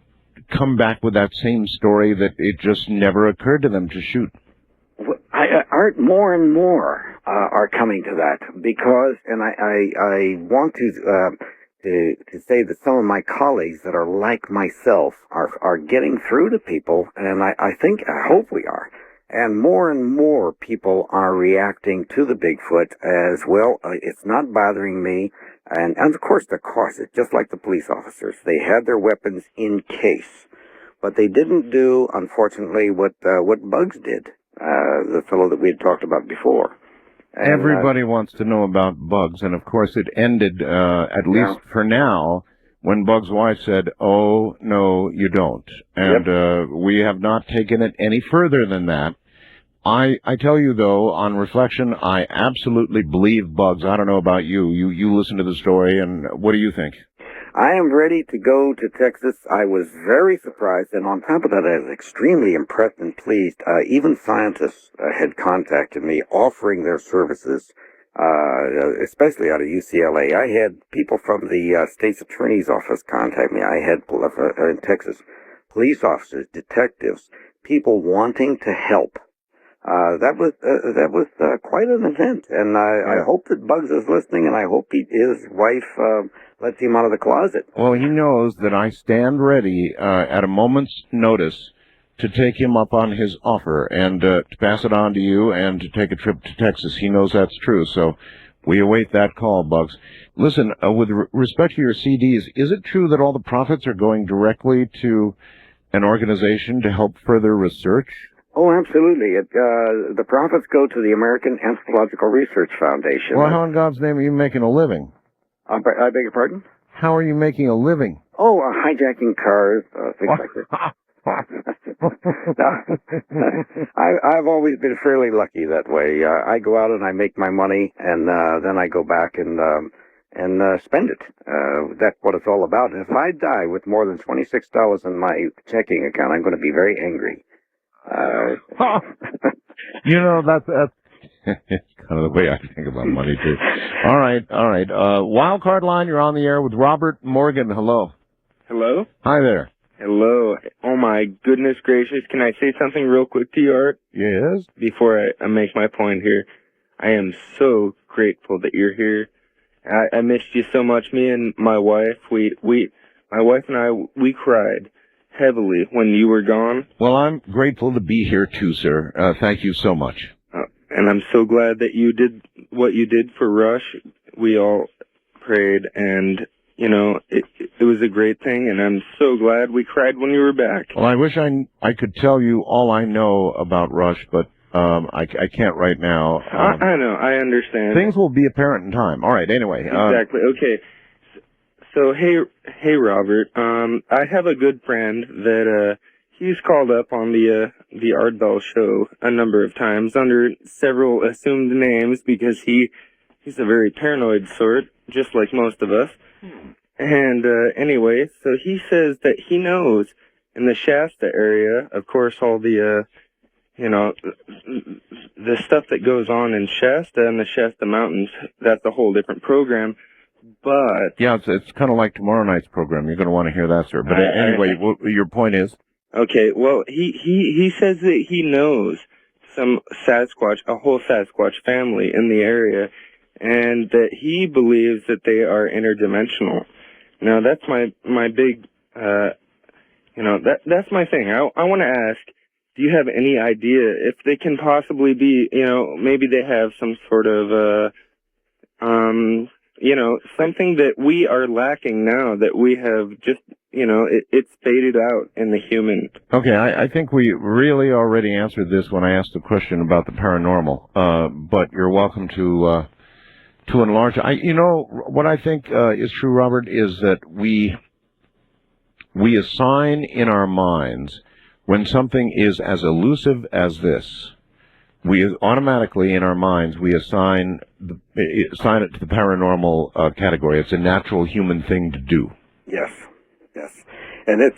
Speaker 1: come back with that same story, that it just never occurred to them to shoot?
Speaker 16: Art, more and more are coming to that, because, and I want to say that some of my colleagues that are like myself are getting through to people, and I think, I hope we are, And more people are reacting to the Bigfoot as well. It's not bothering me. And of course the cost, it's just like the police officers. They had their weapons in case. But they didn't do, unfortunately, what Bugs did, the fellow that we had talked about before. And,
Speaker 1: everybody wants to know about Bugs, and of course it ended, at least for now, when Bugs' wife said, "Oh, no, you don't." And we have not taken it any further than that. I tell you, though, on reflection, I absolutely believe Bugs. I don't know about you. You listen to the story, and what do you think?
Speaker 16: I am ready to go to Texas. I was very surprised, and on top of that, I was extremely impressed and pleased. Even scientists had contacted me offering their services, especially out of UCLA. I had people from the state's attorney's office contact me. I had in Texas police officers, detectives, people wanting to help. That was quite an event, and I hope that Bugs is listening, and I hope his wife lets him out of the closet.
Speaker 1: Well, he knows that I stand ready at a moment's notice to take him up on his offer and to pass it on to you and to take a trip to Texas. He knows that's true, so we await that call, Bugs. Listen, with respect to your CDs, is it true that all the profits are going directly to an organization to help further research?
Speaker 16: Oh, absolutely. The profits go to the American Anthropological Research Foundation.
Speaker 1: Well, how in God's name are you making a living?
Speaker 16: I beg your pardon?
Speaker 1: How are you making a living?
Speaker 16: Oh, hijacking cars, things like this. I've always been fairly lucky that way. I go out and I make my money, and then I go back and spend it. That's what it's all about. And if I die with more than $26 in my checking account, I'm going to be very angry.
Speaker 1: You know, that's kind of the way I think about money, too. All right. Wild card line, you're on the air with Robert Morgan. Hello.
Speaker 18: Hello?
Speaker 1: Hi there.
Speaker 18: Hello. Oh, my goodness gracious. Can I say something real quick to you, Art?
Speaker 1: Yes?
Speaker 18: Before I make my point here. I am so grateful that you're here. I missed you so much. Me and my wife, my wife and I, we cried heavily when you were gone.
Speaker 1: Well, I'm grateful to be here, too, sir. Thank you so much.
Speaker 18: And I'm so glad that you did what you did for Rush. We all prayed, and, you know, it was a great thing, and I'm so glad we cried when you were back.
Speaker 1: Well, I wish I could tell you all I know about Rush, but I can't right now.
Speaker 18: I know, I understand.
Speaker 1: Things will be apparent in time. All right, anyway.
Speaker 18: Exactly, okay. So, hey, Robert, I have a good friend that, he's called up on the Art Bell show a number of times under several assumed names because he's a very paranoid sort, just like most of us. And, anyway, so he says that he knows in the Shasta area, of course, all the, you know, the stuff that goes on in Shasta and the Shasta Mountains, that's a whole different program. But
Speaker 1: yeah, it's kind of like tomorrow night's program. You're going to want to hear that, sir. But anyway, your point is?
Speaker 18: Okay, well, he says that he knows some Sasquatch, a whole Sasquatch family in the area, and that he believes that they are interdimensional. Now, that's my big, you know, that's my thing. I want to ask, do you have any idea if they can possibly be, you know, maybe they have some sort of, you know, something that we are lacking now that we have just, you know, it's faded out in the human.
Speaker 1: Okay, I think we really already answered this when I asked the question about the paranormal, but you're welcome to enlarge. You know, what I think is true, Robert, is that we assign in our minds when something is as elusive as this. We automatically, in our minds, we assign it to the paranormal category. It's a natural human thing to do.
Speaker 16: Yes, and it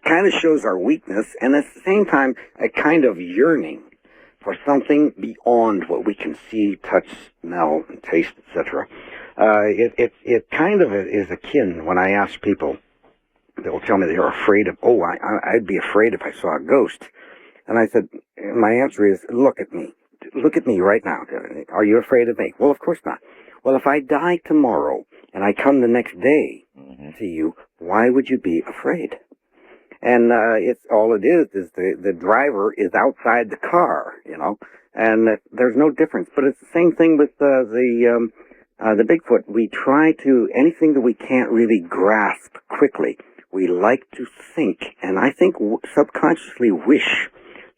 Speaker 16: kind of shows our weakness, and at the same time, a kind of yearning for something beyond what we can see, touch, smell, and taste, etc. It kind of is akin when I ask people. They'll tell me they're afraid of. Oh, I'd be afraid if I saw a ghost. And I said, my answer is, look at me. Look at me right now. Are you afraid of me? Well, of course not. Well, if I die tomorrow and I come the next day to you, why would you be afraid? And it's all it is the driver is outside the car, you know, and there's no difference. But it's the same thing with the Bigfoot. We try to, anything that we can't really grasp quickly, we like to think, and I think subconsciously wish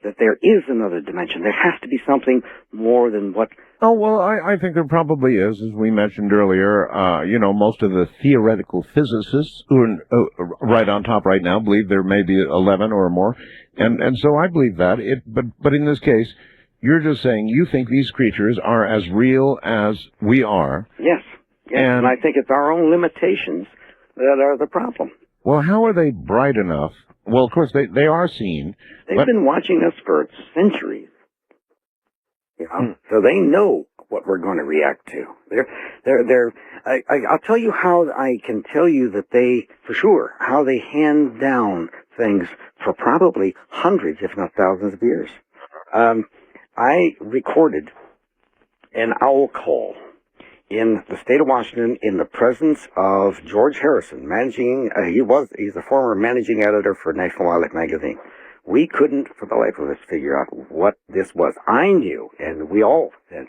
Speaker 16: that there is another dimension. There has to be something more than what...
Speaker 1: Oh, well, I think there probably is, as we mentioned earlier. You know, most of the theoretical physicists who are right on top right now believe there may be 11 or more. And so I believe that. But in this case, you're just saying you think these creatures are as real as we are.
Speaker 16: Yes. And I think it's our own limitations that are the problem.
Speaker 1: Well, how are they bright enough? Well, of course, they are seen.
Speaker 16: They've been watching us for centuries. You know, so they know what we're going to react to. I'll tell you how I can tell you that they, for sure, how they hand down things for probably hundreds, if not thousands of years. I recorded an owl call in the state of Washington in the presence of George Harrison, he's a former managing editor for National Wildlife magazine. We couldn't, for the life of us, figure out what this was. I knew, and we all said,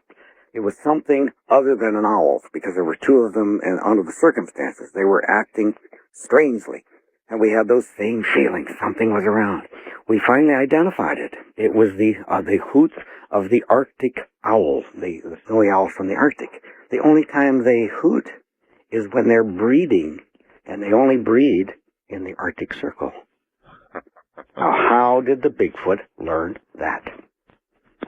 Speaker 16: it was something other than an owl, because there were two of them, and under the circumstances, they were acting strangely. And we had those same feelings. Something was around. We finally identified it. It was the hoots of the Arctic owl, the snowy owl from the Arctic. The only time they hoot is when they're breeding, and they only breed in the Arctic Circle. Now, how did the Bigfoot learn that?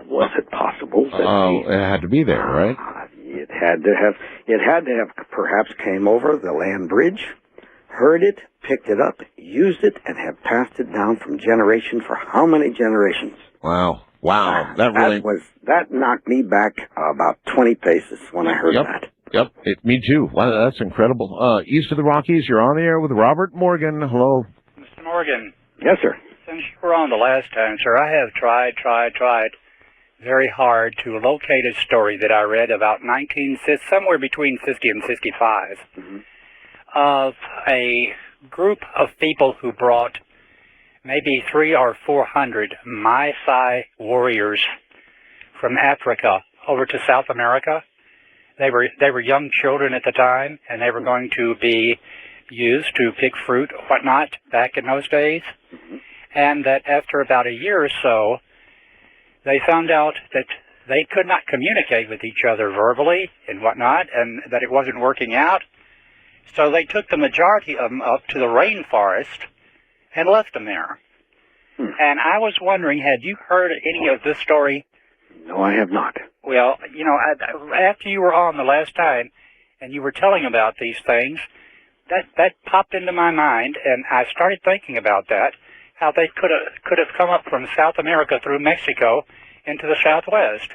Speaker 16: Was it possible that
Speaker 1: it had to be there, right?
Speaker 16: It had to have perhaps came over the land bridge, heard it, picked it up, used it, and have passed it down from generation for how many generations?
Speaker 1: Wow.
Speaker 16: That knocked me back about 20 paces when I heard that.
Speaker 1: Yep, me too. Wow, that's incredible. East of the Rockies, you're on the air with Robert Morgan. Hello.
Speaker 19: Mr. Morgan.
Speaker 16: Yes, sir.
Speaker 19: Since you were on the last time, sir, I have tried very hard to locate a story that I read about somewhere between 50 and 55 of a group of people who brought maybe 300 or 400 Maasai warriors from Africa over to South America. They were young children at the time, and they were going to be used to pick fruit or whatnot back in those days. And that after about a year or so, they found out that they could not communicate with each other verbally and whatnot, and that it wasn't working out. So they took the majority of them up to the rainforest and left them there. And I was wondering, had you heard any of this story?
Speaker 16: No, I have not.
Speaker 19: Well, you know, after you were on the last time and you were telling about these things, that popped into my mind, and I started thinking about that, how they could have come up from South America through Mexico into the Southwest.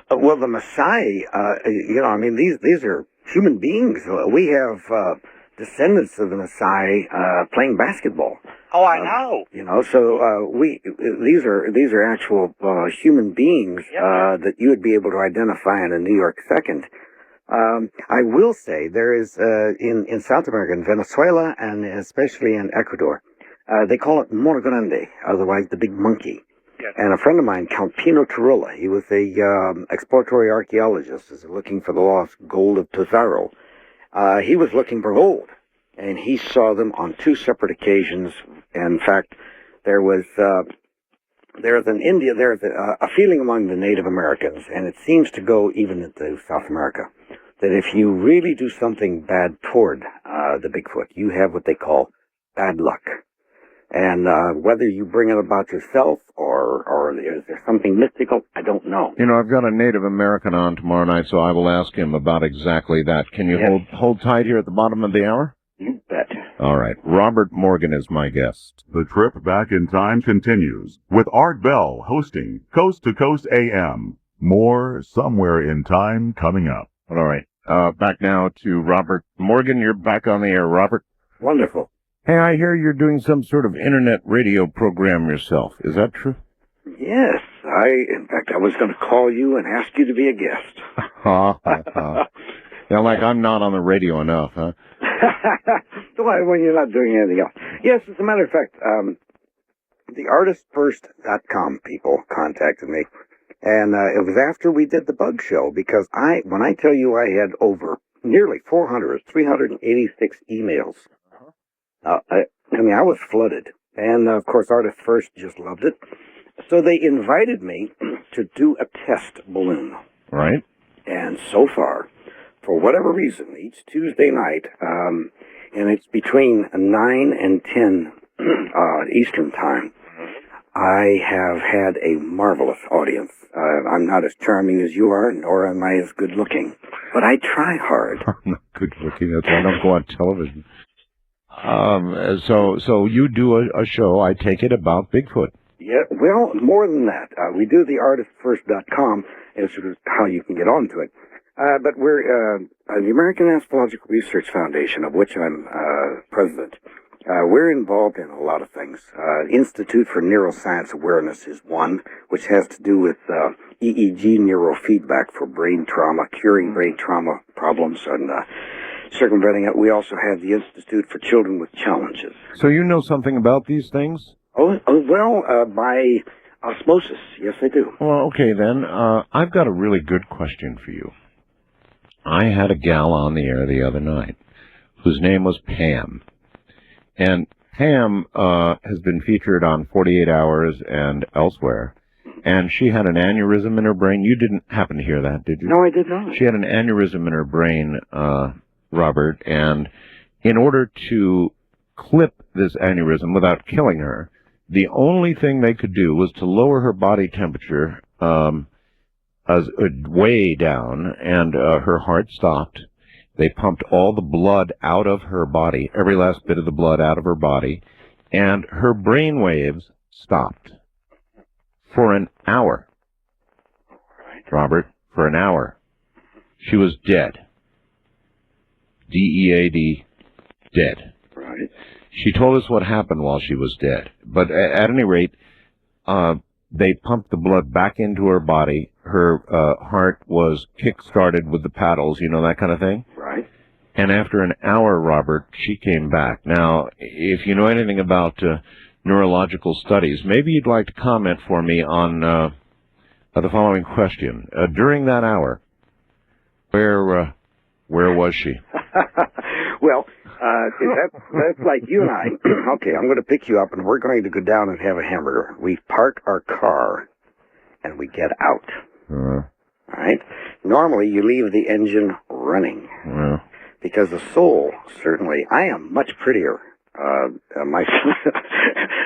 Speaker 16: Well, the Maasai, you know, I mean, these are human beings. We have descendants of the Maasai playing basketball.
Speaker 19: Oh, I know.
Speaker 16: You know, so these are actual human beings that you would be able to identify in a New York second. I will say there is in South America, in Venezuela, and especially in Ecuador, they call it Moro Grande, otherwise the big monkey.
Speaker 19: Yes.
Speaker 16: And a friend of mine, Count Pino Turula, he was a exploratory archaeologist, looking for the lost gold of Pizarro. He was looking for gold, and he saw them on two separate occasions. In fact, there's a feeling among the Native Americans, and it seems to go even into South America, that if you really do something bad toward the Bigfoot, you have what they call bad luck. And whether you bring it about yourself or is there something mystical, I don't know.
Speaker 1: You know, I've got a Native American on tomorrow night, so I will ask him about exactly that. Can you hold tight here at the bottom of the hour?
Speaker 16: You bet.
Speaker 1: All right. Robert Morgan is my guest.
Speaker 2: The trip back in time continues with Art Bell hosting Coast to Coast AM. More somewhere in time coming up.
Speaker 1: All right. Back now to Robert Morgan. You're back on the air, Robert.
Speaker 16: Wonderful.
Speaker 1: Hey, I hear you're doing some sort of internet radio program yourself. Is that true?
Speaker 16: Yes. In fact, I was going to call you and ask you to be a guest.
Speaker 1: Yeah, like I'm not on the radio enough, huh?
Speaker 16: When you're not doing anything else. Yes, as a matter of fact, the artistfirst.com people contacted me, and it was after we did the bug show, because when I tell you I had over nearly 386 emails, I was flooded. And, of course, Artist First just loved it. So they invited me to do a test balloon.
Speaker 1: Right.
Speaker 16: And so far, for whatever reason, each Tuesday night, and it's between 9 and 10 Eastern Time, I have had a marvelous audience. I'm not as charming as you are, nor am I as good looking. But I try hard.
Speaker 1: I'm not good looking. That's why I don't go on television. So you do a show, I take it, about Bigfoot.
Speaker 16: Yeah, well, more than that. We do the artistfirst.com as sort of how you can get onto it. But we're the American Anthropological Research Foundation, of which I'm president. We're involved in a lot of things. Institute for Neuroscience Awareness is one, which has to do with EEG neurofeedback for brain trauma, curing brain trauma problems, and circumventing it. We also have the Institute for Children with Challenges.
Speaker 1: So you know something about these things?
Speaker 16: By osmosis, yes I do.
Speaker 1: Well, okay then. I've got a really good question for you. I had a gal on the air the other night whose name was Pam. And Pam has been featured on 48 Hours and elsewhere. And she had an aneurysm in her brain. You didn't happen to hear that, did you?
Speaker 16: No, I did not.
Speaker 1: She had an aneurysm in her brain, Robert, and in order to clip this aneurysm without killing her, the only thing they could do was to lower her body temperature way down, and her heart stopped. They pumped all the blood out of her body, every last bit of the blood out of her body, and her brain waves stopped for an hour. Robert, for an hour. She was dead. D-E-A-D, dead.
Speaker 16: Right.
Speaker 1: She told us what happened while she was dead. But at any rate, they pumped the blood back into her body. Her heart was kick-started with the paddles, you know, that kind of thing.
Speaker 16: Right.
Speaker 1: And after an hour, Robert, she came back. Now, if you know anything about neurological studies, maybe you'd like to comment for me on the following question. During that hour, where was she?
Speaker 16: Well, that's like you and I. Okay, I'm going to pick you up, and we're going to go down and have a hamburger. We park our car, and we get out. All right? Normally, you leave the engine running. Because the soul, certainly, I am much prettier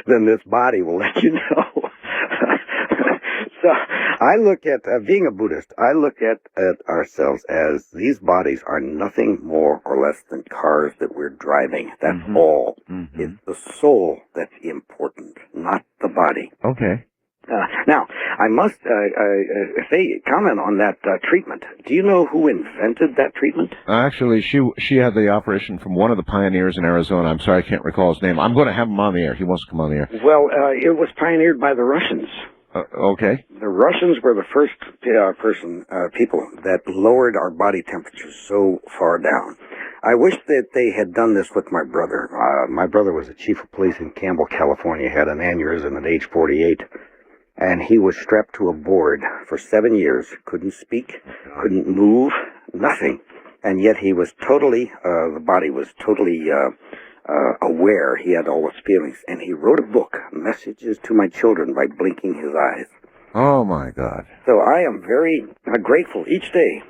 Speaker 16: than this body will let you know. So I look at, being a Buddhist, I look at ourselves as these bodies are nothing more or less than cars that we're driving. That's all. It's the soul that's important, not the body.
Speaker 1: Okay.
Speaker 16: Now, I must say, comment on that treatment. Do you know who invented that treatment?
Speaker 1: Actually, she had the operation from one of the pioneers in Arizona. I'm sorry, I can't recall his name. I'm going to have him on the air. He wants to come on the air.
Speaker 16: Well, it was pioneered by the Russians.
Speaker 1: Okay.
Speaker 16: The Russians were the first people that lowered our body temperatures so far down. I wish that they had done this with my brother. My brother was the chief of police in Campbell, California, had an aneurysm at age 48. And he was strapped to a board for 7 years, couldn't speak, couldn't move, nothing. And yet he was totally, the body was totally aware. He had all his feelings. And he wrote a book, Messages to My Children, by blinking his eyes.
Speaker 1: Oh, my God.
Speaker 16: So I am very grateful each day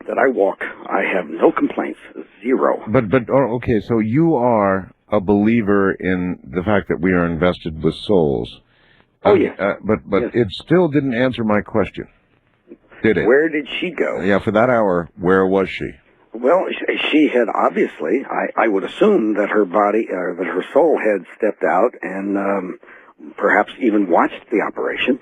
Speaker 16: that I walk. I have no complaints, zero.
Speaker 1: But okay, so you are a believer in the fact that we are invested with souls.
Speaker 16: Oh, yes.
Speaker 1: But
Speaker 16: Yes.
Speaker 1: It still didn't answer my question, did it?
Speaker 16: Where did she go?
Speaker 1: Yeah, for that hour, where was she?
Speaker 16: Well, she had obviously, I would assume that her body, that her soul had stepped out and perhaps even watched the operation.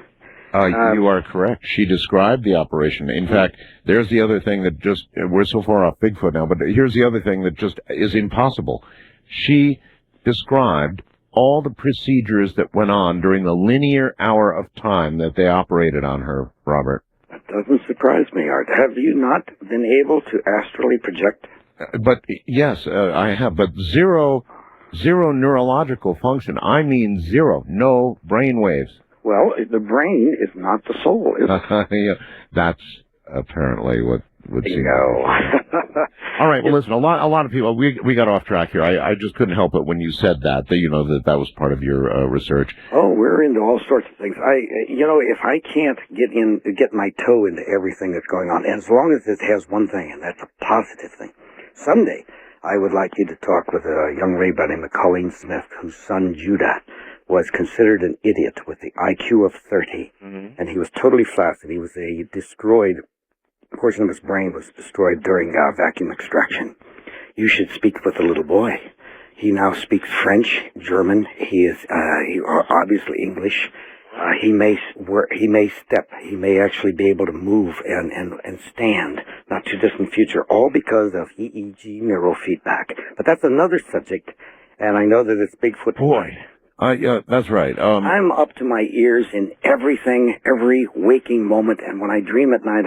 Speaker 1: You are correct. She described the operation. In fact, there's the other thing that just, we're so far off Bigfoot now, but here's the other thing that just is impossible. She described all the procedures that went on during the linear hour of time that they operated on her, Robert.
Speaker 16: That doesn't surprise me, Art. Have you not been able to astrally project?
Speaker 1: But yes, I have, but zero neurological function. I mean zero, no brain waves.
Speaker 16: Well, the brain is not the soul, is it?
Speaker 1: Yeah, that's apparently what would seem.
Speaker 16: No.
Speaker 1: All right. Well, listen. A lot of people. We got off track here. I just couldn't help it when you said that that was part of your research.
Speaker 16: Oh, we're into all sorts of things. If I can't get my toe into everything that's going on, and as long as it has one thing, and that's a positive thing, someday I would like you to talk with a young lady by the name of Colleen Smith, whose son Judah was considered an idiot with the IQ of 30, and he was totally flaccid. He was a destroyed portion of his brain was destroyed during vacuum extraction. You should speak with the little boy. He now speaks French, German. He is obviously English. He may step. He may actually be able to move and stand. Not too distant future. All because of EEG neurofeedback. But that's another subject, and I know that it's Bigfoot.
Speaker 1: Boy. Yeah, that's right.
Speaker 16: I'm up to my ears in everything, every waking moment, and when I dream at night,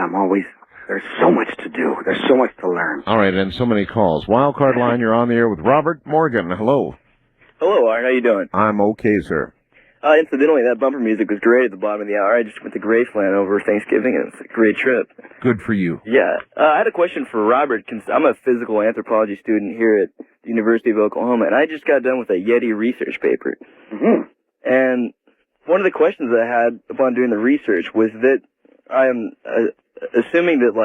Speaker 16: there's so much to do. There's so much to learn.
Speaker 1: All right, and so many calls. Wildcard line, you're on the air with Robert Morgan. Hello.
Speaker 20: Hello, Art. How you doing?
Speaker 1: I'm okay, sir.
Speaker 20: Incidentally, that bumper music was great at the bottom of the hour. I just went to Graceland over Thanksgiving, and it's a great trip.
Speaker 1: Good for you.
Speaker 20: Yeah. I had a question for Robert. I'm a physical anthropology student here at the University of Oklahoma, and I just got done with a Yeti research paper. And one of the questions I had upon doing the research was that I am assuming that,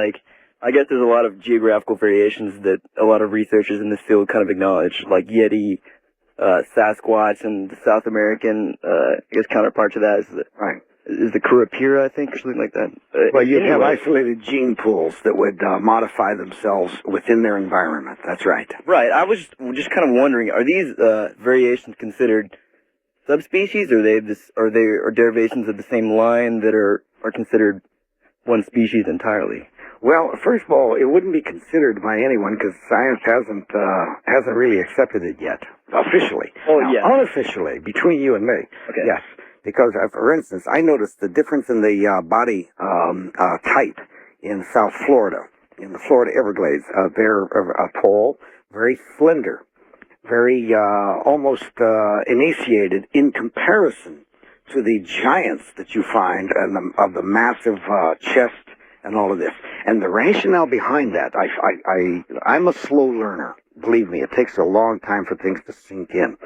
Speaker 20: I guess there's a lot of geographical variations that a lot of researchers in this field kind of acknowledge, like Yeti, Sasquatch, and the South American, counterpart to that is the Kurapira, I think, or something like that.
Speaker 16: Well, you have isolated gene pools that would modify themselves within their environment. That's right.
Speaker 20: Right. I was just kind of wondering, are these variations considered subspecies, or are they derivations of the same line that are considered one species entirely?
Speaker 16: Well, first of all, it wouldn't be considered by anyone because science hasn't really accepted it yet officially.
Speaker 20: Oh,
Speaker 16: now,
Speaker 20: yeah.
Speaker 16: Unofficially, between you and me.
Speaker 20: Okay.
Speaker 16: Yes, because for instance, I noticed the difference in the body type in South Florida, in the Florida Everglades. They're tall, very slender, very almost emaciated in comparison to the giants that you find of the massive chest and all of this. And the rationale behind that, I'm a slow learner. Believe me, it takes a long time for things to sink in.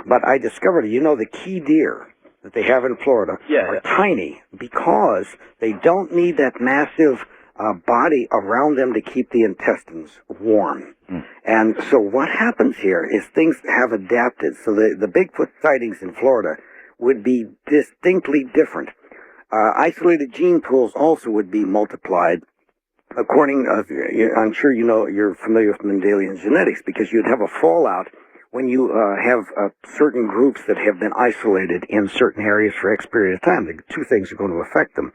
Speaker 16: But I discovered, the key deer that they have in Florida are tiny because they don't need that massive body around them to keep the intestines warm. And so what happens here is things have adapted. So the Bigfoot sightings in Florida would be distinctly different. Isolated gene pools also would be multiplied according, I'm sure you're familiar with Mendelian genetics, because you'd have a fallout when you have certain groups that have been isolated in certain areas for X period of time. The two things are going to affect them.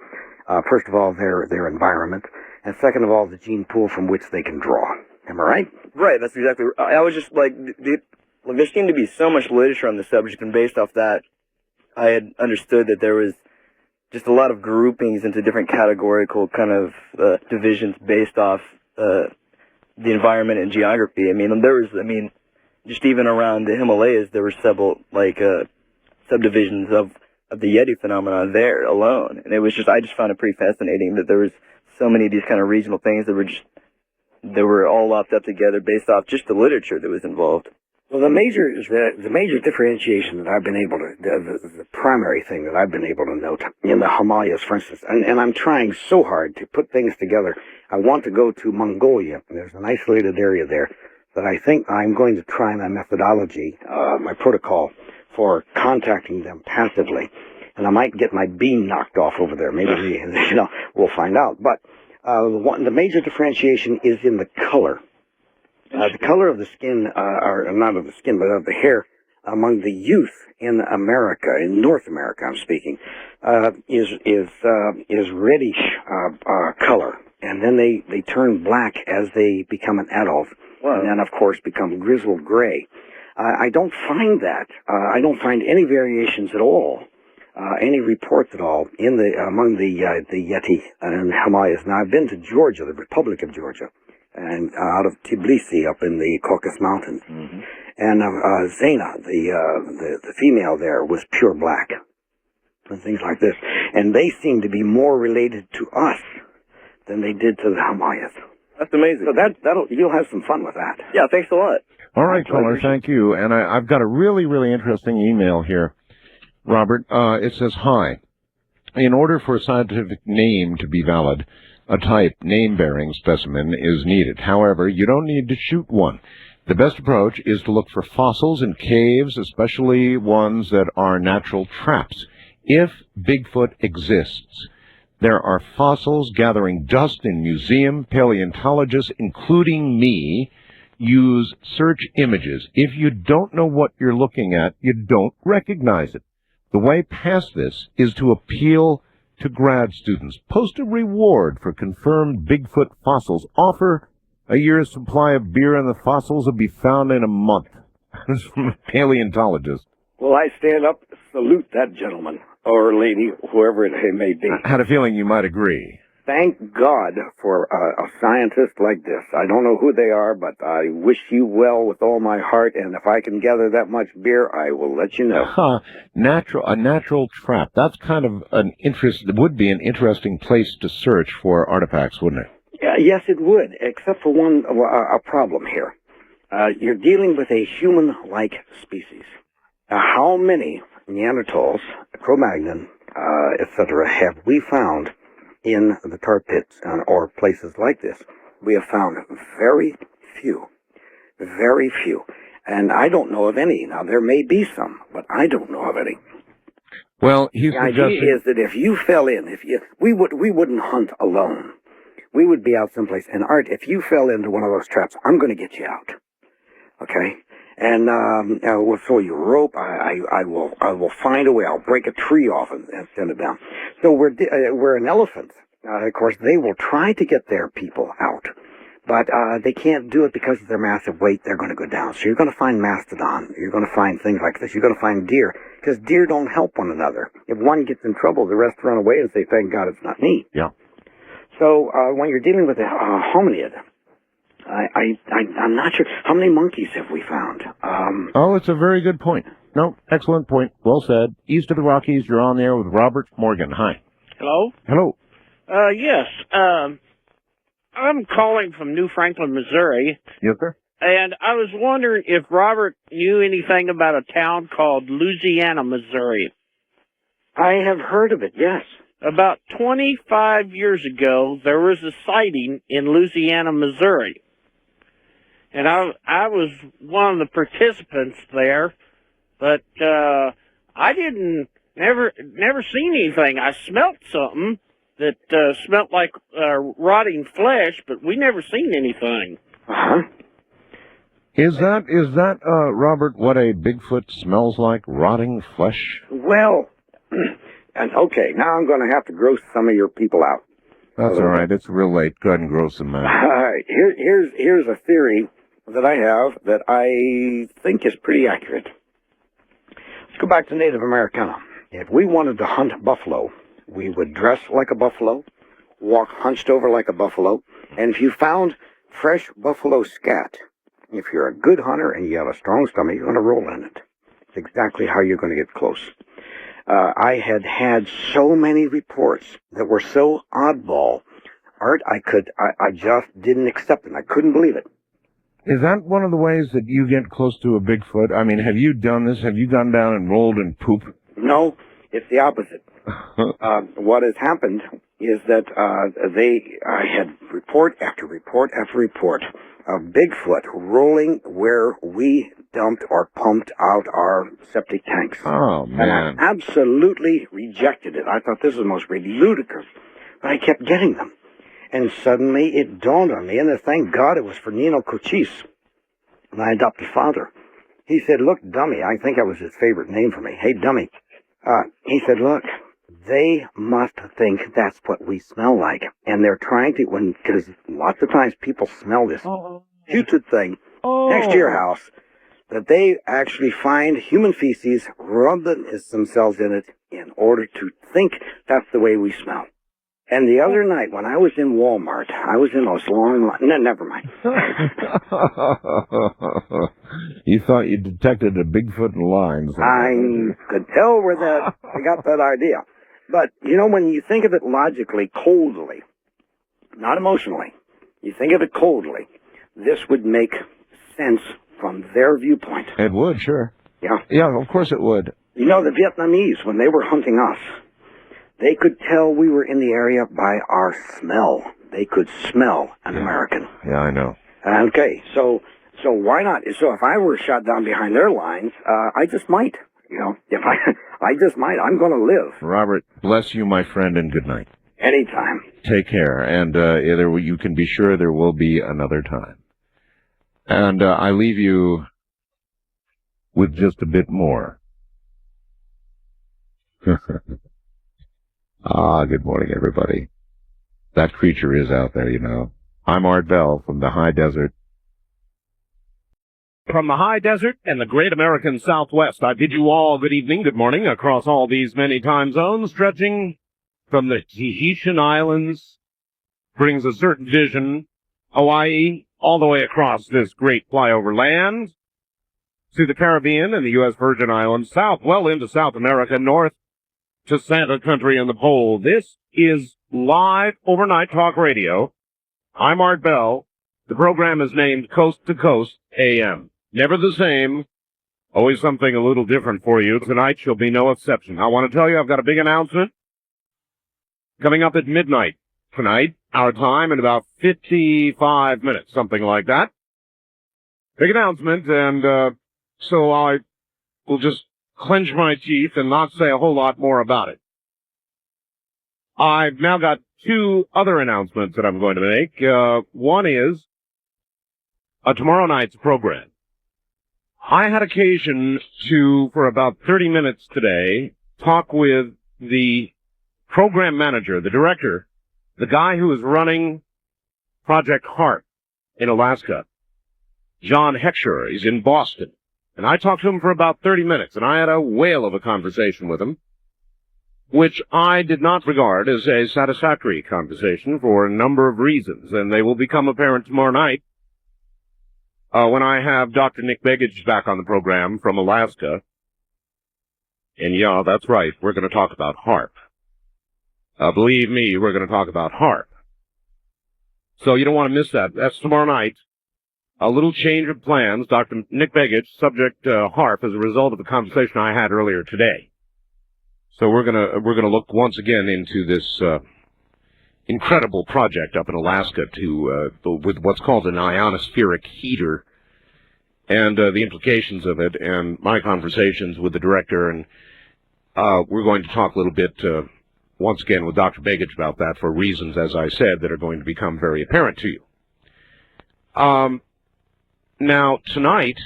Speaker 16: First of all, their environment, and second of all, the gene pool from which they can draw. Am I right?
Speaker 20: Right, that's exactly right. I was just there seemed to be so much literature on the subject, and based off that, I had understood that there was just a lot of groupings into different categorical kind of divisions based off the environment and geography. Just even around the Himalayas, there were several subdivisions of the Yeti phenomenon there alone, and I just found it pretty fascinating that there was so many of these kind of regional things that were all lopped up together based off just the literature that was involved.
Speaker 16: Well, the major differentiation that I've been able to, the primary thing that I've been able to note in the Himalayas, for instance, and I'm trying so hard to put things together. I want to go to Mongolia. There's an isolated area there that I think I'm going to try my methodology, my protocol for contacting them passively. And I might get my beam knocked off over there. Maybe, we'll find out. But the major differentiation is in the color. The color of the skin, or not of the skin, but of the hair among the youth in America, in North America, I'm speaking, is reddish color, and then they turn black as they become an adult, and then of course become grizzled gray. I don't find that. I don't find any variations at all, any reports at all among the Yeti and the Himalayas. Now I've been to Georgia, the Republic of Georgia. and out of Tbilisi up in the Caucasus Mountains.
Speaker 1: Mm-hmm.
Speaker 16: And Zena, the female there, was pure black, and things like this. And they seem to be more related to us than they did to the Hamayas.
Speaker 9: That's amazing.
Speaker 16: So you'll have some fun with that.
Speaker 9: Yeah, thanks a lot.
Speaker 1: All right, caller, thank you. And I've got a really, really interesting email here, Robert. It says, hi. In order for a scientific name to be valid, a type name-bearing specimen is needed. However, you don't need to shoot one. The best approach is to look for fossils in caves, especially ones that are natural traps. If Bigfoot exists, there are fossils gathering dust in museum. Paleontologists, including me, use search images. If you don't know what you're looking at, you don't recognize it. The way past this is to appeal to grad students. Post a reward for confirmed Bigfoot fossils. Offer a year's supply of beer, and the fossils will be found in a month. This is from a paleontologist.
Speaker 16: Well, I stand up, salute that gentleman or lady, whoever it may be.
Speaker 1: I had a feeling you might agree.
Speaker 16: Thank God for a scientist like this. I don't know who they are, but I wish you well with all my heart, and if I can gather that much beer, I will let you know.
Speaker 1: A natural trap. That's kind of would be an interesting place to search for artifacts, wouldn't it?
Speaker 16: Yes, it would, except for a problem here. You're dealing with a human-like species. How many Neanderthals, Cro-Magnon, etc., have we found in the tar pits or places like this? We have found very few. Very few. And I don't know of any. Now, there may be some, but I don't know of any.
Speaker 1: Well,
Speaker 16: the idea is that if you fell in, we wouldn't hunt alone. We would be out someplace. And Art, if you fell into one of those traps, I'm going to get you out. Okay? And we'll throw you a rope. I will find a way. I'll break a tree off and send it down. So we're an elephant. Of course, they will try to get their people out, but they can't do it because of their massive weight. They're going to go down. So you're going to find mastodon. You're going to find things like this. You're going to find deer, because deer don't help one another. If one gets in trouble, the rest run away and say, "Thank God it's not me."
Speaker 1: Yeah.
Speaker 16: So when you're dealing with a hominid, I'm not sure. How many monkeys have we found?
Speaker 1: Oh, it's a very good point. No, excellent point. Well said. East of the Rockies, you're on there with Robert Morgan. Hi.
Speaker 21: Hello?
Speaker 1: Hello.
Speaker 21: Yes. I'm calling from New Franklin, Missouri.
Speaker 1: Yes, sir.
Speaker 21: And I was wondering if Robert knew anything about a town called Louisiana, Missouri.
Speaker 16: I have heard of it, yes.
Speaker 21: About 25 years ago, there was a sighting in Louisiana, Missouri. And I was one of the participants there, but I never seen anything. I smelt something that smelt like rotting flesh, but we never seen anything.
Speaker 16: Uh-huh.
Speaker 1: Is that Robert, what a Bigfoot smells like? Rotting flesh?
Speaker 16: Well, and okay, now I'm going to have to gross some of your people out.
Speaker 1: That's all right. It's real late. Go ahead and gross them out.
Speaker 16: All right. Here's a theory that I have that I think is pretty accurate. Let's go back to Native Americana. If we wanted to hunt buffalo, we would dress like a buffalo, walk hunched over like a buffalo, and if you found fresh buffalo scat, if you're a good hunter and you have a strong stomach, you're going to roll in it. It's exactly how you're going to get close. I had so many reports that were so oddball, Art, I just didn't accept it. I couldn't believe it.
Speaker 1: Is that one of the ways that you get close to a Bigfoot? I mean, have you done this? Have you gone down and rolled in poop?
Speaker 16: No, it's the opposite. What has happened is that I had report after report after report of Bigfoot rolling where we dumped or pumped out our septic tanks.
Speaker 1: Oh, man.
Speaker 16: And I absolutely rejected it. I thought this was the most ludicrous. But I kept getting them. And suddenly it dawned on me, and thank God it was for Nino Cochise, my adopted father. He said, "Look, dummy," I think that was his favorite name for me. "Hey, dummy." He said, "Look, they must think that's what we smell like. And they're trying to, because lots of times people smell this putrid thing next to your house, that they actually find human feces, rub themselves in it in order to think that's the way we smell." And the other night, when I was in Walmart, I was in those long lines. No, never mind.
Speaker 1: You thought you detected a Bigfoot in lines.
Speaker 16: I could tell where I got that idea. But, you know, when you think of it logically, coldly, not emotionally, you think of it coldly, this would make sense from their viewpoint.
Speaker 1: It would, sure.
Speaker 16: Yeah.
Speaker 1: Yeah, of course it would.
Speaker 16: You know, the Vietnamese, when they were hunting us, they could tell we were in the area by our smell. They could smell an American.
Speaker 1: Yeah, I know.
Speaker 16: Okay, so why not? So if I were shot down behind their lines, I just might. You know, if I just might. I'm going to live.
Speaker 1: Robert, bless you, my friend, and good night.
Speaker 16: Anytime.
Speaker 1: Take care, and you can be sure there will be another time. And I leave you with just a bit more. Good morning, everybody. That creature is out there, you know. I'm Art Bell from the high desert. From the high desert and the great American Southwest, I bid you all good evening, good morning, across all these many time zones, stretching from the Tahitian Islands, brings a certain vision, Hawaii, all the way across this great flyover land, to the Caribbean and the U.S. Virgin Islands, south, well into South America, north to Santa Country and the Pole. This is live overnight talk radio. I'm Art Bell. The program is named Coast to Coast AM. Never the same. Always something a little different for you. Tonight shall be no exception. I want to tell you I've got a big announcement coming up at midnight tonight, our time, in about 55 minutes, something like that. Big announcement, and so I will just clench my teeth and not say a whole lot more about it. I've now got two other announcements that I'm going to make. One is tomorrow night's program. I had occasion to, for about 30 minutes today, talk with the program manager, the director, the guy who is running Project HARP in Alaska, John Heckscher. He's in Boston. And I talked to him for about 30 minutes, and I had a whale of a conversation with him, which I did not regard as a satisfactory conversation for a number of reasons, and they will become apparent tomorrow night when I have Dr. Nick Begich back on the program from Alaska. And yeah, that's right, we're going to talk about HARP. Believe me, we're going to talk about HARP. So you don't want to miss that. That's tomorrow night. A little change of plans. Dr. Nick Begich, subject HARP, as a result of the conversation I had earlier today. So we're gonna look once again into this incredible project up in Alaska with what's called an ionospheric heater, and the implications of it, and my conversations with the director, and we're going to talk a little bit once again with Dr. Begich about that for reasons, as I said, that are going to become very apparent to you. Now, tonight,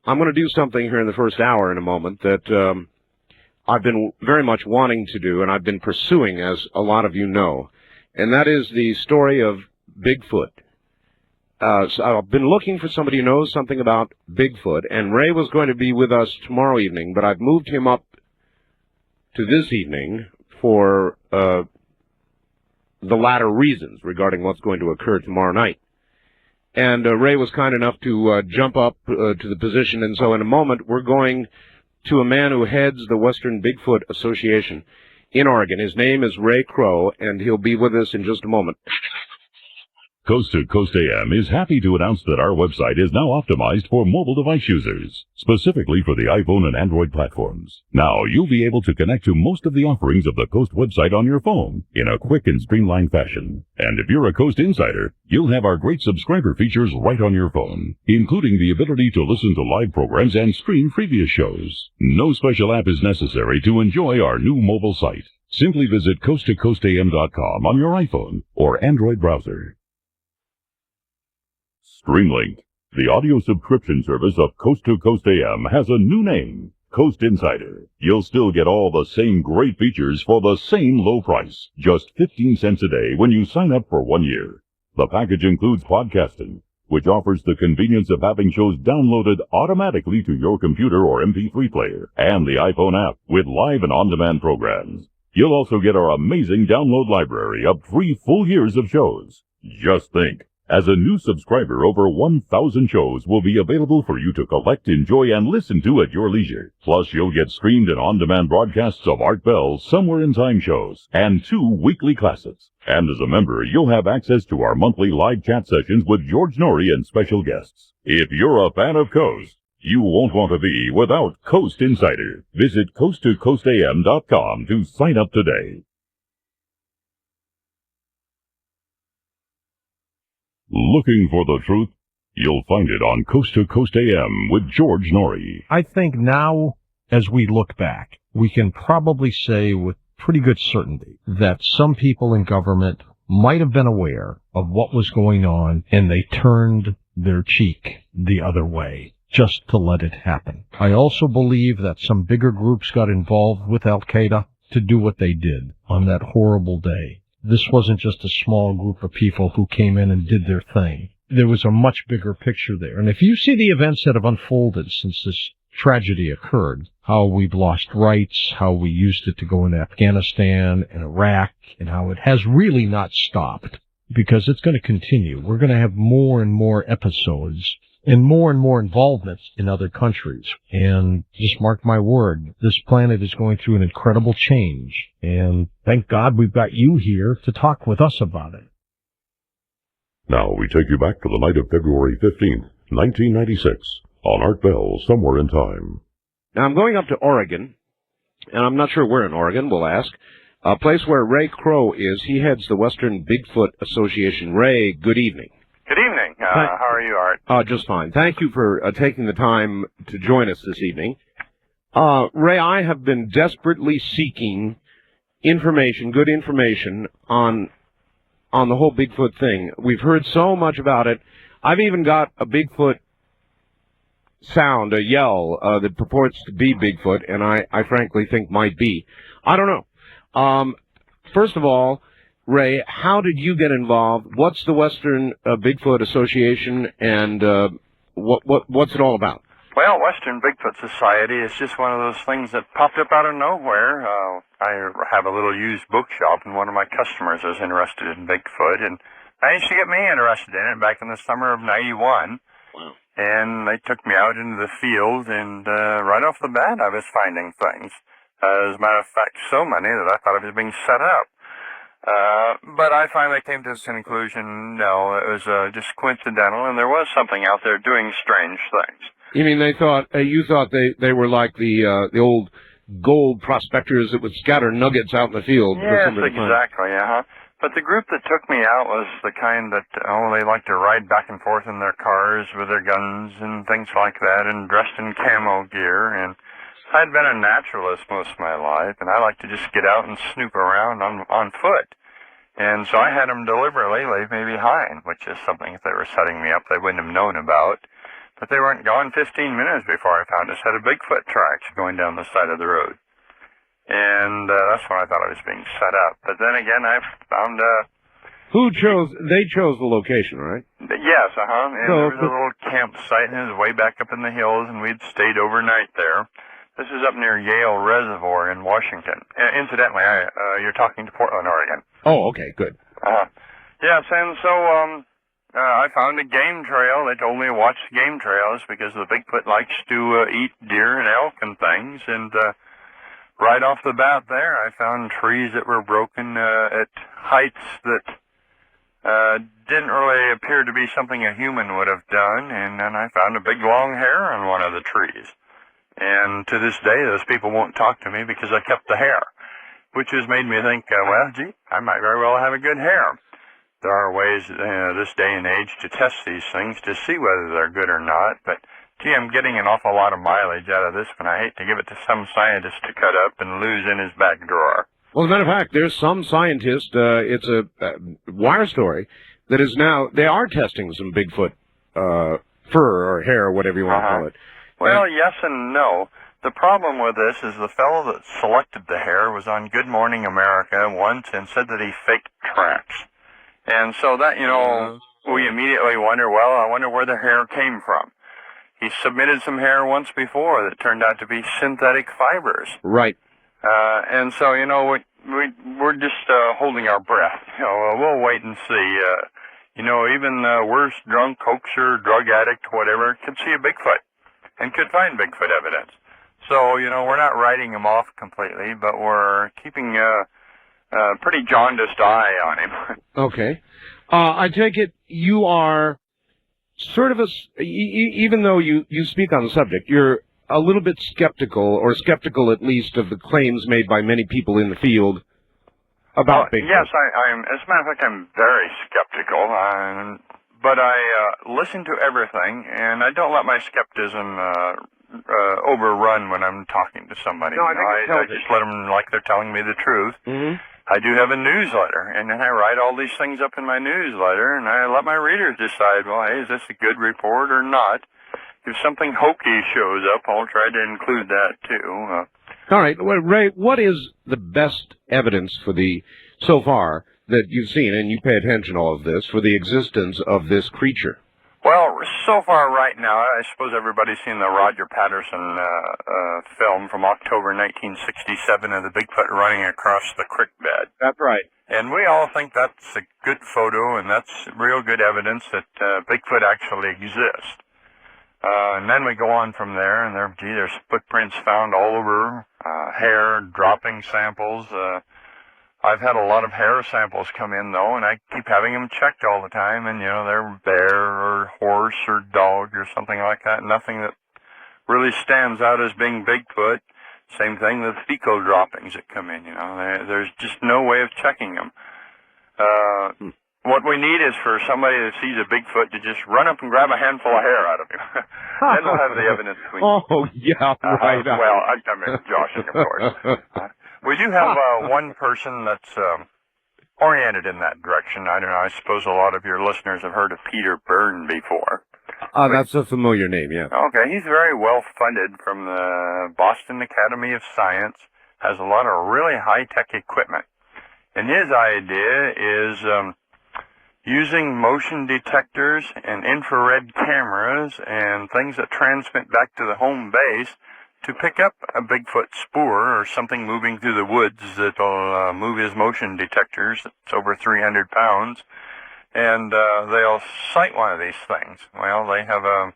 Speaker 1: I'm going to do something here in the first hour in a moment that I've been very much wanting to do, and I've been pursuing, as a lot of you know, and that is the story of Bigfoot. So I've been looking for somebody who knows something about Bigfoot, and Ray was going to be with us tomorrow evening, but I've moved him up to this evening for the latter reasons regarding what's going to occur tomorrow night. And Ray was kind enough to jump up to the position, and so in a moment we're going to a man who heads the Western Bigfoot Association in Oregon. His name is Ray Crow, and he'll be with us in just a moment.
Speaker 13: Coast to Coast AM is happy to announce that our website is now optimized for mobile device users, specifically for the iPhone and Android platforms. Now you'll be able to connect to most of the offerings of the Coast website on your phone in a quick and streamlined fashion. And if you're a Coast insider, you'll have our great subscriber features right on your phone, including the ability to listen to live programs and stream previous shows. No special app is necessary to enjoy our new mobile site. Simply visit coasttocoastam.com on your iPhone or Android browser. StreamLink, the audio subscription service of Coast to Coast AM, has a new name, Coast Insider. You'll still get all the same great features for the same low price, just 15 cents a day when you sign up for 1 year. The package includes podcasting, which offers the convenience of having shows downloaded automatically to your computer or MP3 player, and the iPhone app with live and on-demand programs. You'll also get our amazing download library of 3 full years of shows. Just think, as a new subscriber, over 1,000 shows will be available for you to collect, enjoy, and listen to at your leisure. Plus, you'll get streamed and on-demand broadcasts of Art Bell's Somewhere in Time shows and 2 weekly classics. And as a member, you'll have access to our monthly live chat sessions with George Norrie and special guests. If you're a fan of Coast, you won't want to be without Coast Insider. Visit coasttocoastam.com to sign up today. Looking for the truth? You'll find it on Coast to Coast AM with George Norrie.
Speaker 14: I think now, as we look back, we can probably say with pretty good certainty that some people in government might have been aware of what was going on, and they turned their cheek the other way just to let it happen. I also believe that some bigger groups got involved with Al-Qaeda to do what they did on that horrible day. This wasn't just a small group of people who came in and did their thing. There was a much bigger picture there. And if you see the events that have unfolded since this tragedy occurred, how we've lost rights, how we used it to go into Afghanistan and Iraq, and how it has really not stopped, because it's going to continue. We're going to have more and more episodes and more involvements in other countries. And just mark my word, this planet is going through an incredible change. And thank God we've got you here to talk with us about it.
Speaker 13: Now we take you back to the night of February 15th, 1996, on Art Bell, Somewhere in Time.
Speaker 3: Now I'm going up to Oregon, and I'm not sure where in Oregon, we'll ask. A place where Ray Crow is. He heads the Western Bigfoot Association. Ray, good evening.
Speaker 22: Good evening. How are you, Art?
Speaker 3: Just fine. Thank you for taking the time to join us this evening. Ray, I have been desperately seeking information, good information, on the whole Bigfoot thing. We've heard so much about it. I've even got a Bigfoot sound, a yell, that purports to be Bigfoot, and I frankly think might be. I don't know. First of all, Ray, how did you get involved? What's the Western Bigfoot Association, and what's it all about?
Speaker 22: Well, Western Bigfoot Society is just one of those things that popped up out of nowhere. I have a little used bookshop, and one of my customers is interested in Bigfoot, and managed to get me interested in it back in the summer of '91. Wow. And they took me out into the field, and right off the bat, I was finding things. As a matter of fact, so many that I thought it was being set up. But I finally came to this conclusion, no, it was just coincidental, and there was something out there doing strange things.
Speaker 3: You mean you thought they were like the old gold prospectors that would scatter nuggets out in the field?
Speaker 22: Yes, exactly, But the group that took me out was the kind that, they like to ride back and forth in their cars with their guns and things like that, and dressed in camo gear, and I'd been a naturalist most of my life, and I like to just get out and snoop around on foot. And so I had them deliberately leave me behind, which is something if they were setting me up they wouldn't have known about. But they weren't gone 15 minutes before I found a set of Bigfoot tracks going down the side of the road. And that's when I thought I was being set up. But then again, I found...
Speaker 3: They chose the location, right?
Speaker 22: Yes, And there was a little campsite, and it was way back up in the hills, and we'd stayed overnight there. This is up near Yale Reservoir in Washington. Incidentally, you're talking to Portland, Oregon.
Speaker 3: Oh, okay, good.
Speaker 22: Yes, and so I found a game trail. They told me to watch the game trails because the Bigfoot likes to eat deer and elk and things. And right off the bat there, I found trees that were broken at heights that didn't really appear to be something a human would have done. And then I found a big long hair on one of the trees. And to this day, those people won't talk to me because I kept the hair, which has made me think, I might very well have a good hair. There are ways this day and age to test these things to see whether they're good or not, but I'm getting an awful lot of mileage out of this one. I hate to give it to some scientist to cut up and lose in his back drawer.
Speaker 3: Well, as a matter of fact, there's some scientist, it's a wire story, that is now, they are testing some Bigfoot fur or hair or whatever you want to call it.
Speaker 22: Well, yes and no. The problem with this is the fellow that selected the hair was on Good Morning America once and said that he faked tracks. And so that, we immediately wonder, I wonder where the hair came from. He submitted some hair once before that turned out to be synthetic fibers.
Speaker 3: Right.
Speaker 22: And so, we're just holding our breath. We'll wait and see. Even the worst drunk, hoaxer, drug addict, whatever, could see a Bigfoot and could find Bigfoot evidence. So, we're not writing him off completely, but we're keeping a pretty jaundiced eye on him.
Speaker 3: Okay. I take it you are sort of even though you speak on the subject, you're a little bit skeptical at least of the claims made by many people in the field about Bigfoot.
Speaker 22: Yes, I am. As a matter of fact, I'm very skeptical, but I listen to everything, and I don't let my skepticism overrun when I'm talking to somebody.
Speaker 3: No, I
Speaker 22: just let them like they're telling me the truth.
Speaker 3: Mm-hmm.
Speaker 22: I do have a newsletter, and then I write all these things up in my newsletter, and I let my readers decide, well, hey, is this a good report or not? If something hokey shows up, I'll try to include that, too.
Speaker 3: All right. Well, Ray, what is the best evidence so far that you've seen, and you pay attention to all of this, for the existence of this creature?
Speaker 22: Well, so far right now, I suppose everybody's seen the Roger Patterson film from October 1967 of the Bigfoot running across the creek bed.
Speaker 3: That's right.
Speaker 22: And we all think that's a good photo, and that's real good evidence that Bigfoot actually exists. And then we go on from there, and there's footprints found all over, hair, dropping samples. I've had a lot of hair samples come in, though, and I keep having them checked all the time, and, they're bear or horse or dog or something like that. Nothing that really stands out as being Bigfoot. Same thing with fecal droppings that come in, There's just no way of checking them. What we need is for somebody that sees a Bigfoot to just run up and grab a handful of hair out of him. Then we'll have the evidence we need.
Speaker 3: Oh, yeah, right.
Speaker 22: Well, I'm joshing, of course. We do have one person that's oriented in that direction. I don't know, I suppose a lot of your listeners have heard of Peter Byrne before.
Speaker 3: That's a familiar name, yeah.
Speaker 22: Okay, he's very well funded from the Boston Academy of Science, has a lot of really high-tech equipment. And his idea is using motion detectors and infrared cameras and things that transmit back to the home base to pick up a Bigfoot spoor or something moving through the woods that'll move his motion detectors. It's over 300 pounds. And they'll sight one of these things. Well, they have a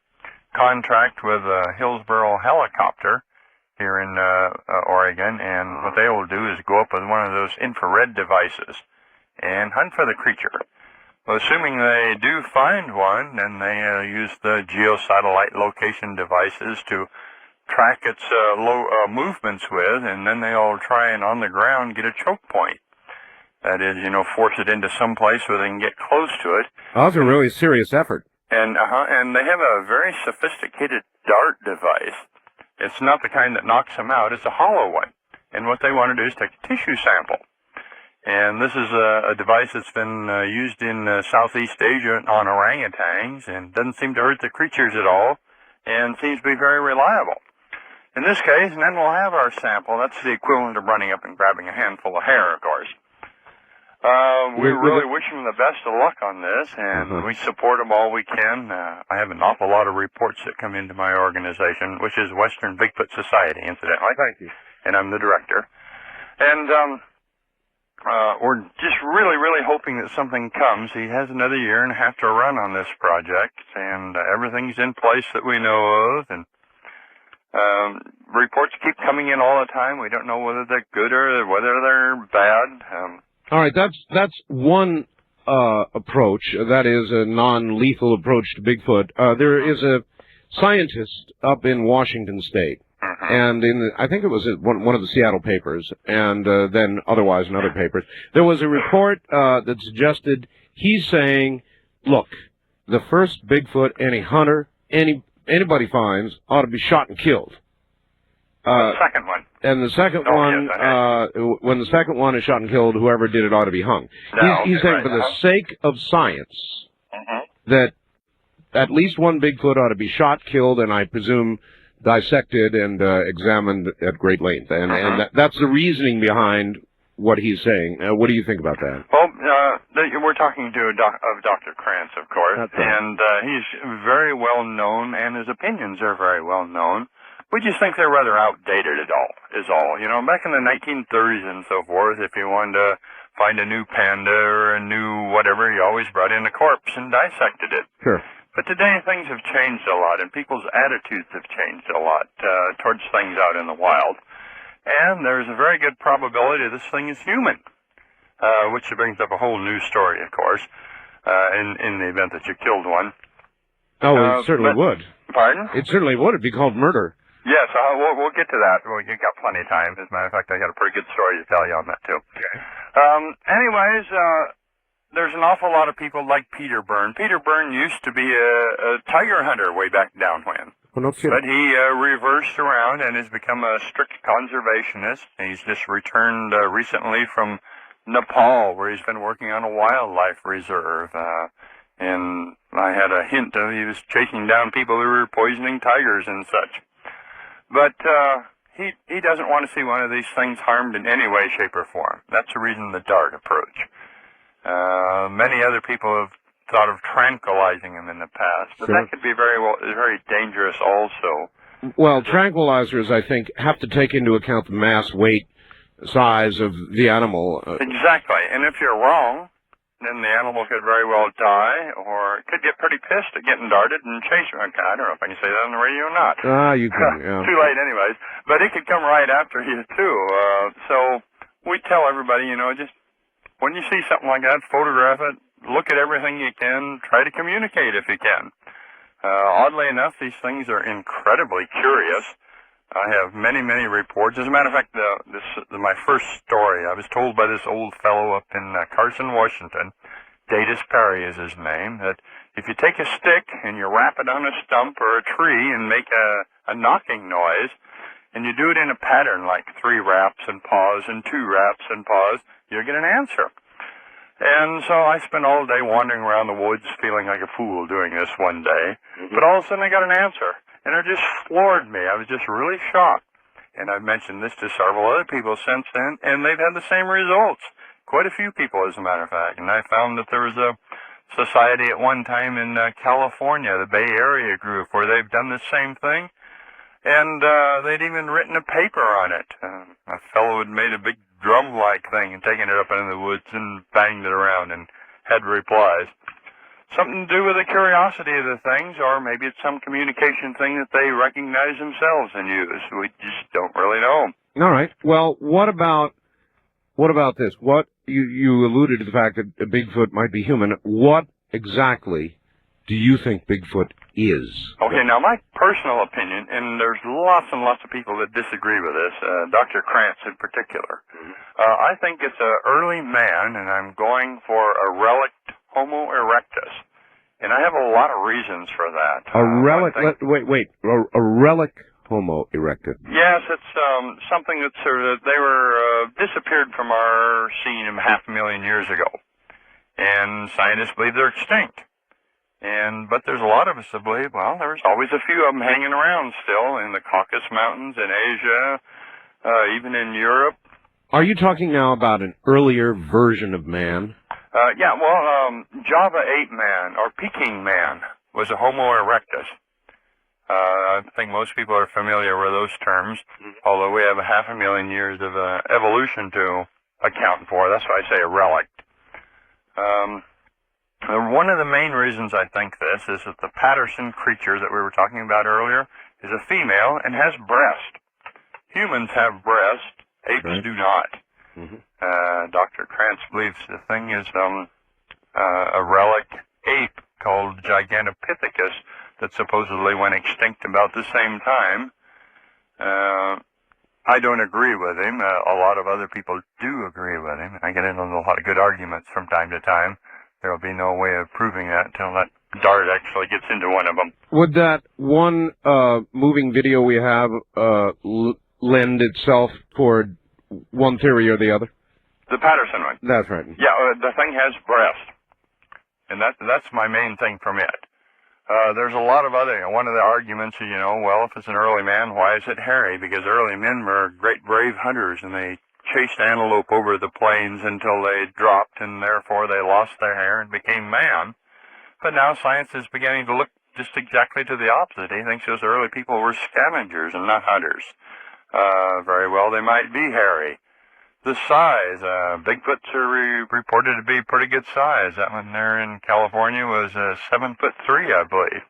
Speaker 22: contract with a Hillsboro helicopter here in Oregon, and what they will do is go up with one of those infrared devices and hunt for the creature. Well, assuming they do find one, then they use the geosatellite location devices to track its movements with, and then they'll try and on the ground get a choke point. That is, force it into some place where they can get close to it.
Speaker 3: Oh, that's a really serious effort.
Speaker 22: And they have a very sophisticated dart device. It's not the kind that knocks them out. It's a hollow one. And what they want to do is take a tissue sample. And this is a device that's been used in Southeast Asia on orangutans and doesn't seem to hurt the creatures at all and seems to be very reliable. In this case, and then we'll have our sample. That's the equivalent of running up and grabbing a handful of hair, of course. We really wish them the best of luck on this, and we support them all we can. I have an awful lot of reports that come into my organization, which is Western Bigfoot Society, incidentally.
Speaker 3: Thank you.
Speaker 22: And I'm the director. And we're just really, really hoping that something comes. He has another year and a half to run on this project, and everything's in place that we know of, and reports keep coming in all the time. We don't know whether they're good or whether they're bad.
Speaker 3: All right, that's one approach. That is a non-lethal approach to Bigfoot. There is a scientist up in Washington State, and I think it was one of the Seattle papers, and then otherwise in other papers, there was a report that suggested he's saying, look, the first Bigfoot any hunter, anybody finds ought to be shot and killed.
Speaker 22: The second one.
Speaker 3: And the second one, when the second one is shot and killed, whoever did it ought to be hung. He's saying for the sake of science that at least one Bigfoot ought to be shot, killed, and I presume dissected and examined at great length. And that's the reasoning behind what he's saying. What do you think about that?
Speaker 22: Well, we're talking to Dr. Krantz, of course, and he's very well known, and his opinions are very well known We just think they're rather outdated is all. You know, back in the 1930s and so forth, if you wanted to find a new panda or a new whatever, you always brought in a corpse and dissected it.
Speaker 3: Sure.
Speaker 22: But today things have changed a lot, and people's attitudes have changed a lot towards things out in the wild. And there's a very good probability this thing is human, which brings up a whole new story, of course, in the event that you killed one.
Speaker 3: Oh, it certainly would.
Speaker 22: Pardon?
Speaker 3: It certainly would. It'd be called murder.
Speaker 22: Yes, we'll get to that. We've got plenty of time. As a matter of fact, I got a pretty good story to tell you on that, too. Okay. Anyways, there's an awful lot of people like Peter Byrne. Peter Byrne used to be a tiger hunter way back down when.
Speaker 3: Well, no kidding.
Speaker 22: But he reversed around and has become a strict conservationist. He's just returned recently from Nepal, where he's been working on a wildlife reserve. And I had a hint of he was chasing down people who were poisoning tigers and such. But he doesn't want to see one of these things harmed in any way, shape, or form. That's the reason the dart approach. Many other people have thought of tranquilizing him in the past, but that could be very dangerous also.
Speaker 3: Well, tranquilizers, I think, have to take into account the mass, weight, size of the animal.
Speaker 22: Exactly, and if you're wrong, then the animal could very well die, or it could get pretty pissed at getting darted and chase you. I don't know if I can say that on the radio or not.
Speaker 3: You can, yeah.
Speaker 22: Too late anyways. But it could come right after you, too. So we tell everybody, you know, just when you see something like that, photograph it, look at everything you can, try to communicate if you can. Oddly enough, these things are incredibly curious. I have many, many reports. As a matter of fact, my first story, I was told by this old fellow up in Carson, Washington, Datus Perry is his name, that if you take a stick and you rap it on a stump or a tree and make a knocking noise, and you do it in a pattern like 3 raps and pause and 2 raps and pause, you'll get an answer. And so I spent all day wandering around the woods feeling like a fool doing this one day, but all of a sudden I got an answer. And it just floored me. I was just really shocked. And I've mentioned this to several other people since then, and they've had the same results. Quite a few people, as a matter of fact. And I found that there was a society at one time in California, the Bay Area group, where they've done the same thing. And they'd even written a paper on it. A fellow had made a big drum-like thing and taken it up into the woods and banged it around and had replies. Something to do with the curiosity of the things, or maybe it's some communication thing that they recognize themselves and use. We just don't really know.
Speaker 3: All right. Well, what about this? What you alluded to the fact that Bigfoot might be human. What exactly do you think Bigfoot is?
Speaker 22: Okay, now my personal opinion, and there's lots and lots of people that disagree with this, Dr. Krantz in particular. I think it's an early man, and I'm going for a relict Homo erectus. And I have a lot of reasons for that.
Speaker 3: A relic, a relic Homo erectus.
Speaker 22: Yes, it's something that's they were disappeared from our scene 500,000 years ago. And scientists believe they're extinct. But there's a lot of us that believe, well, there's always a few of them hanging around still in the Caucasus Mountains, in Asia, even in Europe.
Speaker 3: Are you talking now about an earlier version of man?
Speaker 22: Java ape man, or Peking man, was a Homo erectus. I think most people are familiar with those terms, although we have 500,000 years of evolution to account for. That's why I say a relic. One of the main reasons I think this is that the Patterson creature that we were talking about earlier is a female and has breast. Humans have breast, apes do not. Dr. Krantz believes the thing is a relic ape called Gigantopithecus that supposedly went extinct about the same time. I don't agree with him. A lot of other people do agree with him. I get into a lot of good arguments from time to time. There will be no way of proving that until that dart actually gets into one of them.
Speaker 3: Would that one moving video we have lend itself toward one theory or the other?
Speaker 22: The Patterson one.
Speaker 3: That's right.
Speaker 22: Yeah, the thing has breast. And that's my main thing from it. There's a lot of other, one of the arguments is, well, if it's an early man, why is it hairy? Because early men were great brave hunters, and they chased antelope over the plains until they dropped, and therefore they lost their hair and became man. But now science is beginning to look just exactly to the opposite. He thinks those early people were scavengers and not hunters. Very well, they might be hairy. The size, Bigfoots are reported to be pretty good size. That one there in California was 7'3", I believe.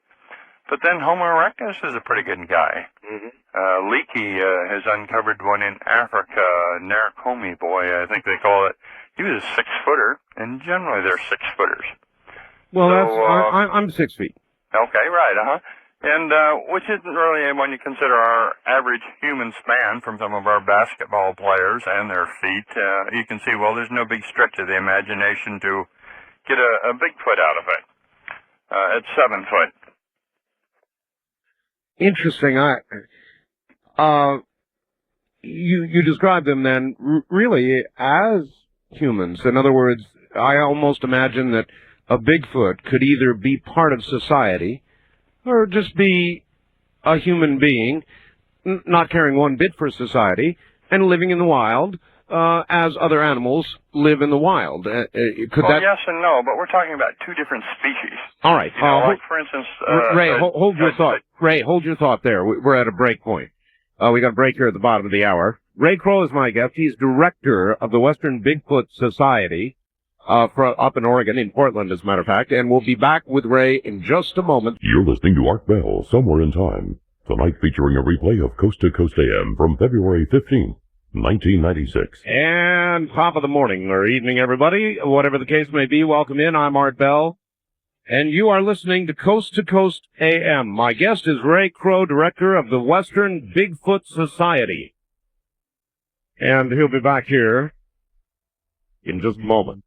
Speaker 22: But then Homo erectus is a pretty good guy. Leakey has uncovered one in Africa, Narcomi boy, I think they call it. He was a 6-footer, and generally they're 6-footers.
Speaker 3: Well,
Speaker 22: So,
Speaker 3: I'm 6 feet.
Speaker 22: Okay, right, And which isn't really, when you consider our average human span from some of our basketball players and their feet, you can see, well, there's no big stretch of the imagination to get a Bigfoot out of it. At 7 foot.
Speaker 3: Interesting. You describe them then really as humans. In other words, I almost imagine that a Bigfoot could either be part of society or just be a human being, not caring one bit for society, and living in the wild as other animals live in the wild.
Speaker 22: Yes and no, but we're talking about two different species.
Speaker 3: All right.
Speaker 22: You know, like, for instance...
Speaker 3: Ray, hold your thought. Ray, hold your thought there. We're at a break point. We got a break here at the bottom of the hour. Ray Crow is my guest. He's director of the Western Bigfoot Society up in Oregon, in Portland, as a matter of fact, and we'll be back with Ray in just a moment.
Speaker 13: You're listening to Art Bell, Somewhere in Time, tonight featuring a replay of Coast to Coast AM from February 15th. 1996.
Speaker 3: And top of the morning or evening, everybody. Whatever the case may be, welcome in. I'm Art Bell. And you are listening to Coast AM. My guest is Ray Crow, director of the Western Bigfoot Society. And he'll be back here in just a moment.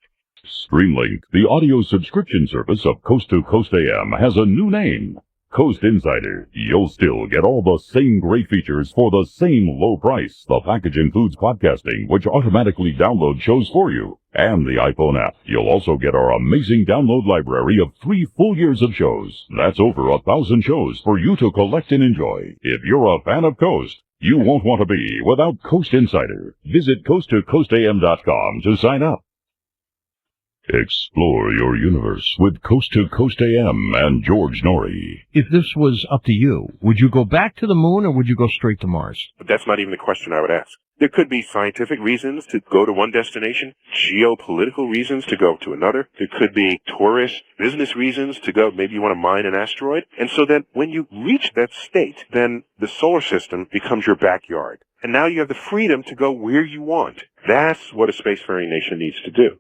Speaker 13: Streamlink, the audio subscription service of Coast to Coast AM, has a new name. Coast Insider. You'll still get all the same great features for the same low price. The package includes podcasting, which automatically downloads shows for you, and the iPhone app. You'll also get our amazing download library of 3 full years of shows. That's over 1,000 shows for you to collect and enjoy. If you're a fan of Coast, you won't want to be without Coast Insider. Visit coasttocoastam.com to sign up. Explore your universe with Coast to Coast AM and George Norrie.
Speaker 14: If this was up to you, would you go back to the moon or would you go straight to Mars?
Speaker 4: But that's not even the question I would ask. There could be scientific reasons to go to one destination, geopolitical reasons to go to another. There could be tourist, business reasons to go. Maybe you want to mine an asteroid. And so then when you reach that state, then the solar system becomes your backyard. And now you have the freedom to go where you want. That's what a spacefaring nation needs to do.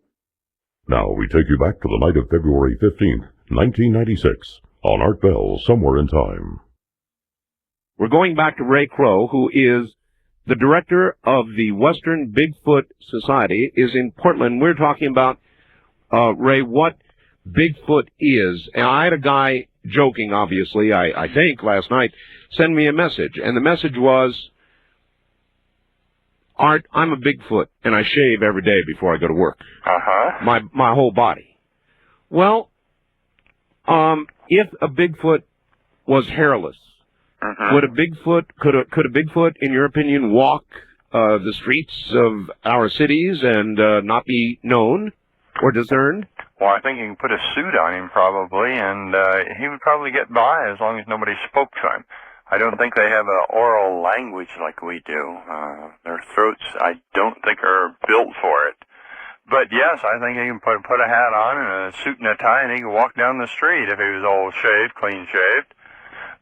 Speaker 13: Now we take you back to the night of February 15th, 1996, on Art Bell, Somewhere in Time.
Speaker 3: We're going back to Ray Crow, who is the director of the Western Bigfoot Society, is in Portland. We're talking about, Ray, what Bigfoot is. And I had a guy joking, obviously, I think, last night, send me a message. And the message was, Art, I'm a Bigfoot, and I shave every day before I go to work. My whole body. Well, if a Bigfoot was hairless, would a Bigfoot, could a Bigfoot, in your opinion, walk the streets of our cities and not be known or discerned?
Speaker 22: Well, I think you can put a suit on him probably, and he would probably get by as long as nobody spoke to him. I don't think they have an oral language like we do. Their throats, I don't think, are built for it. But yes, I think he can put a hat on and a suit and a tie, and he can walk down the street if he was all shaved, clean shaved.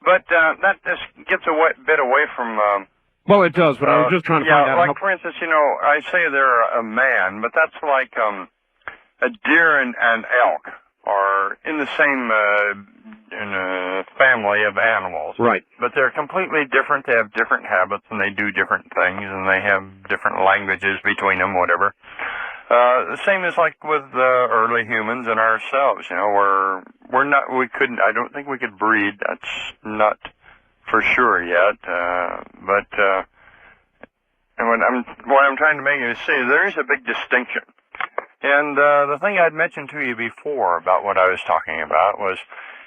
Speaker 22: But that just gets a bit away from...
Speaker 3: well, it does, but I was just trying to find out...
Speaker 22: like, for instance, you know, I say they're a man, but that's like a deer and an elk are in the same family of animals.
Speaker 3: Right.
Speaker 22: But they're completely different. They have different habits, and they do different things, and they have different languages between them, whatever. The same is like with early humans and ourselves. You know, I don't think we could breed. That's not for sure yet. And what I'm trying to make you see, there is a big distinction. And the thing I'd mentioned to you before about what I was talking about was,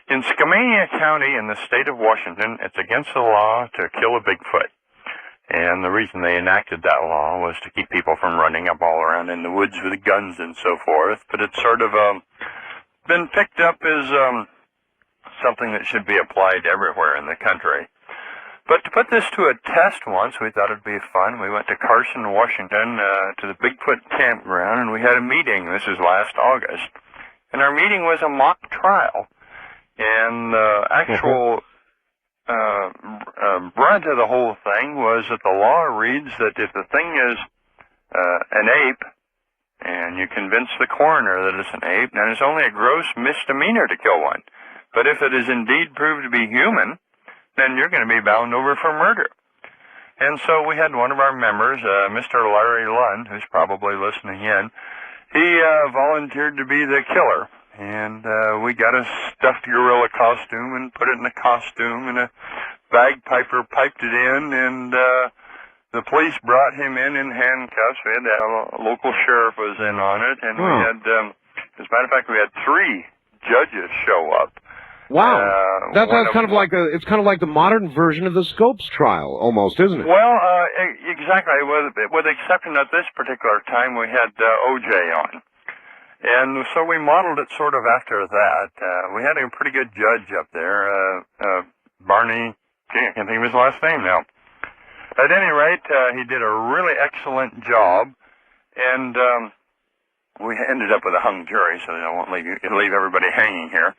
Speaker 22: in Skamania County in the state of Washington, it's against the law to kill a Bigfoot. And the reason they enacted that law was to keep people from running up all around in the woods with guns and so forth. But it's sort of been picked up as something that should be applied everywhere in the country. But to put this to a test once, we thought it'd be fun. We went to Carson, Washington, to the Bigfoot campground, and we had a meeting. This is last August. And our meeting was a mock trial. And the actual brunt of the whole thing was that the law reads that if the thing is an ape, and you convince the coroner that it's an ape, then it's only a gross misdemeanor to kill one. But if it is indeed proved to be human, then you're going to be bound over for murder. And so we had one of our members, Mr. Larry Lund, who's probably listening in. He volunteered to be the killer. And we got a stuffed gorilla costume and put it in a costume, and a bagpiper piped it in, and the police brought him in handcuffs. We had a local sheriff was in on it, and we had, as a matter of fact, we had 3 judges show up.
Speaker 3: Wow, that's kind of like it's kind of like the modern version of the Scopes trial, almost, isn't it?
Speaker 22: Well, exactly. With the exception at this particular time, we had OJ on. And so we modeled it sort of after that. We had a pretty good judge up there, Barney, I can't think of his last name now. At any rate, he did a really excellent job, and we ended up with a hung jury, so I won't leave everybody hanging here.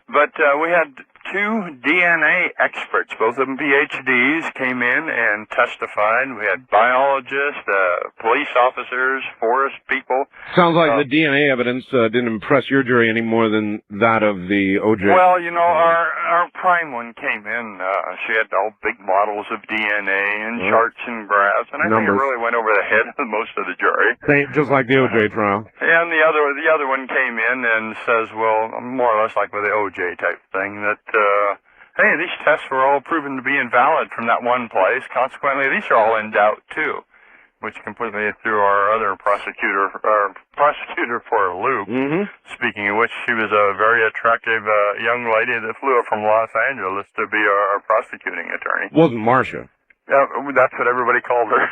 Speaker 22: But we had 2 DNA experts, both of them PhDs, came in and testified. We had biologists, police officers, forest people.
Speaker 3: Sounds like the DNA evidence didn't impress your jury any more than that of the OJ.
Speaker 22: Well, you know, our prime one came in. She had all big models of DNA and charts and graphs, and I think it really went over the head of most of the jury.
Speaker 3: Just like the OJ trial.
Speaker 22: And the other one came in and says, well, more or less like with the OJ type thing, that hey, these tests were all proven to be invalid from that one place. Consequently, these are all in doubt too, which completely threw our other prosecutor for a loop. Speaking of which, she was a very attractive young lady that flew up from Los Angeles to be our prosecuting attorney.
Speaker 3: Wasn't Marcia?
Speaker 22: That's what everybody called her.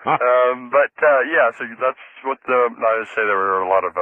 Speaker 22: Yeah, so that's what I would say there were a lot of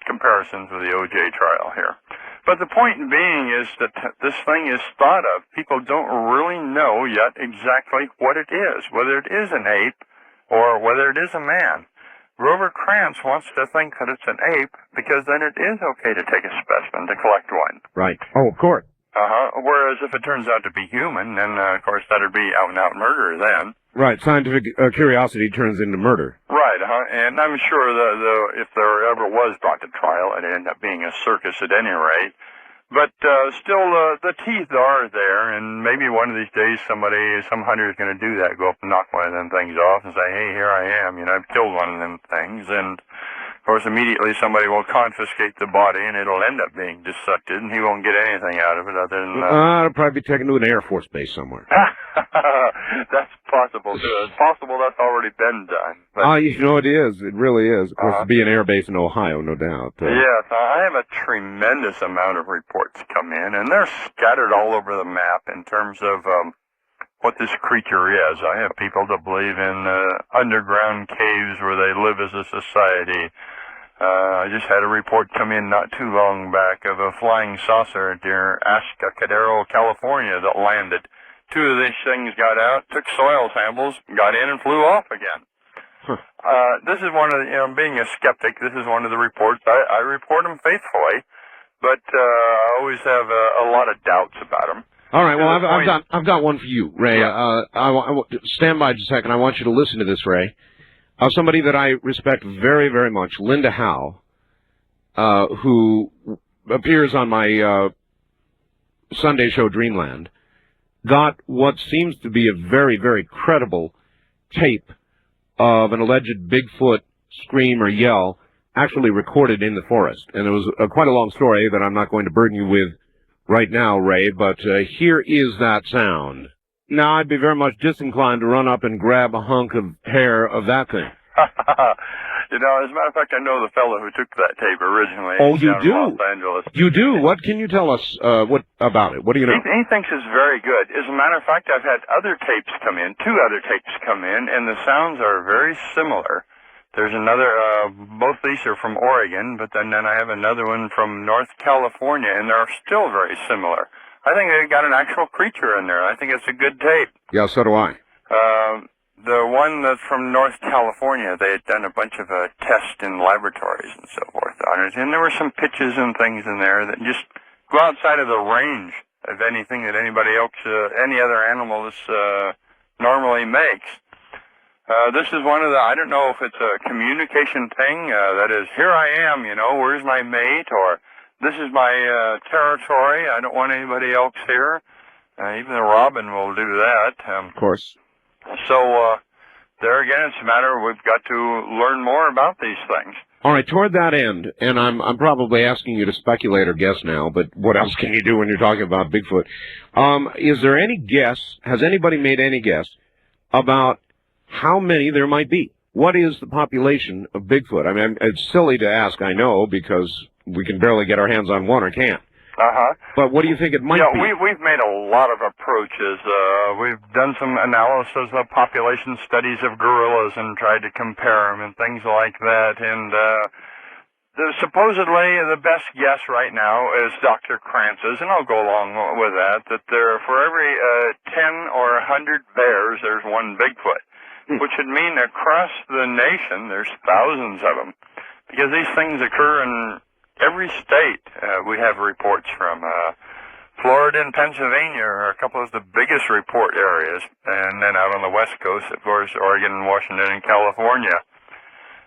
Speaker 22: comparisons with the OJ trial here. But the point being is that this thing is thought of. People don't really know yet exactly what it is, whether it is an ape or whether it is a man. Grover Krantz wants to think that it's an ape because then it is okay to take a specimen to collect one.
Speaker 3: Right. Oh, of course.
Speaker 22: Whereas if it turns out to be human, then of course that'd be out-and-out murder then.
Speaker 3: Right. Scientific curiosity turns into murder.
Speaker 22: Right. And I'm sure if there ever was brought to trial, it'd end up being a circus at any rate. But still, the teeth are there, and maybe one of these days some hunter is going to do that, go up and knock one of them things off and say, hey, here I am, I've killed one of them things, and of course immediately somebody will confiscate the body, and it'll end up being dissected, and he won't get anything out of it other than...
Speaker 3: it'll probably be taken to an Air Force base somewhere.
Speaker 22: That's possible, too. It's possible that's already been done.
Speaker 3: You know it is. It really is. Of course, it'd be an air base in Ohio, no doubt.
Speaker 22: Yes, I have a tremendous amount of reports come in, and they're scattered all over the map in terms of what this creature is. I have people that believe in underground caves where they live as a society. I just had a report come in not too long back of a flying saucer near Atascadero, California that landed. 2 of these things got out, took soil samples, got in and flew off again. This is one of the, being a skeptic, this is one of the reports. I report them faithfully, but I always have a lot of doubts about them.
Speaker 3: All right, well, I've got one for you, Ray. Stand by just a second. I want you to listen to this, Ray. Somebody that I respect very, very much, Linda Howe, who appears on my Sunday show Dreamland, got what seems to be a very, very credible tape of an alleged Bigfoot scream or yell actually recorded in the forest. And it was quite a long story that I'm not going to burden you with right now, Ray, but here is that sound. Now, I'd be very much disinclined to run up and grab a hunk of hair of that thing.
Speaker 22: As a matter of fact, I know the fellow who took that tape originally.
Speaker 3: Oh, you do?
Speaker 22: Los Angeles.
Speaker 3: You do? What can you tell us about it? What do you know?
Speaker 22: He thinks it's very good. As a matter of fact, I've had other tapes come in, 2 other tapes come in, and the sounds are very similar There's another, both these are from Oregon, but then I have another one from North California, and they're still very similar. I think they got an actual creature in there. I think it's a good tape.
Speaker 3: Yeah, so do I.
Speaker 22: The one that's from North California, they had done a bunch of tests in laboratories and so forth on it, and there were some pitches and things in there that just go outside of the range of anything that anybody else, any other animal normally makes. This is one of the, I don't know if it's a communication thing, that is, here I am, where's my mate, or this is my territory, I don't want anybody else here. Even the robin will do that.
Speaker 3: Of course.
Speaker 22: So, there again, it's a matter of we've got to learn more about these things.
Speaker 3: All right, toward that end, and I'm probably asking you to speculate or guess now, but what else can you do when you're talking about Bigfoot? Is there any guess, has anybody made any guess about how many there might be? What is the population of Bigfoot? I mean, it's silly to ask, I know, because we can barely get our hands on one or can't. But what do you think it might be?
Speaker 22: We've made a lot of approaches. We've done some analysis of population studies of gorillas and tried to compare them and things like that. And supposedly the best guess right now is Dr. Kranz's, and I'll go along with that, that there for every 10 or 100 bears, there's one Bigfoot, which would mean across the nation there's thousands of them, because these things occur in every state. We have reports from Florida and Pennsylvania are a couple of the biggest report areas, and then out on the West Coast, of course, Oregon, Washington, and California.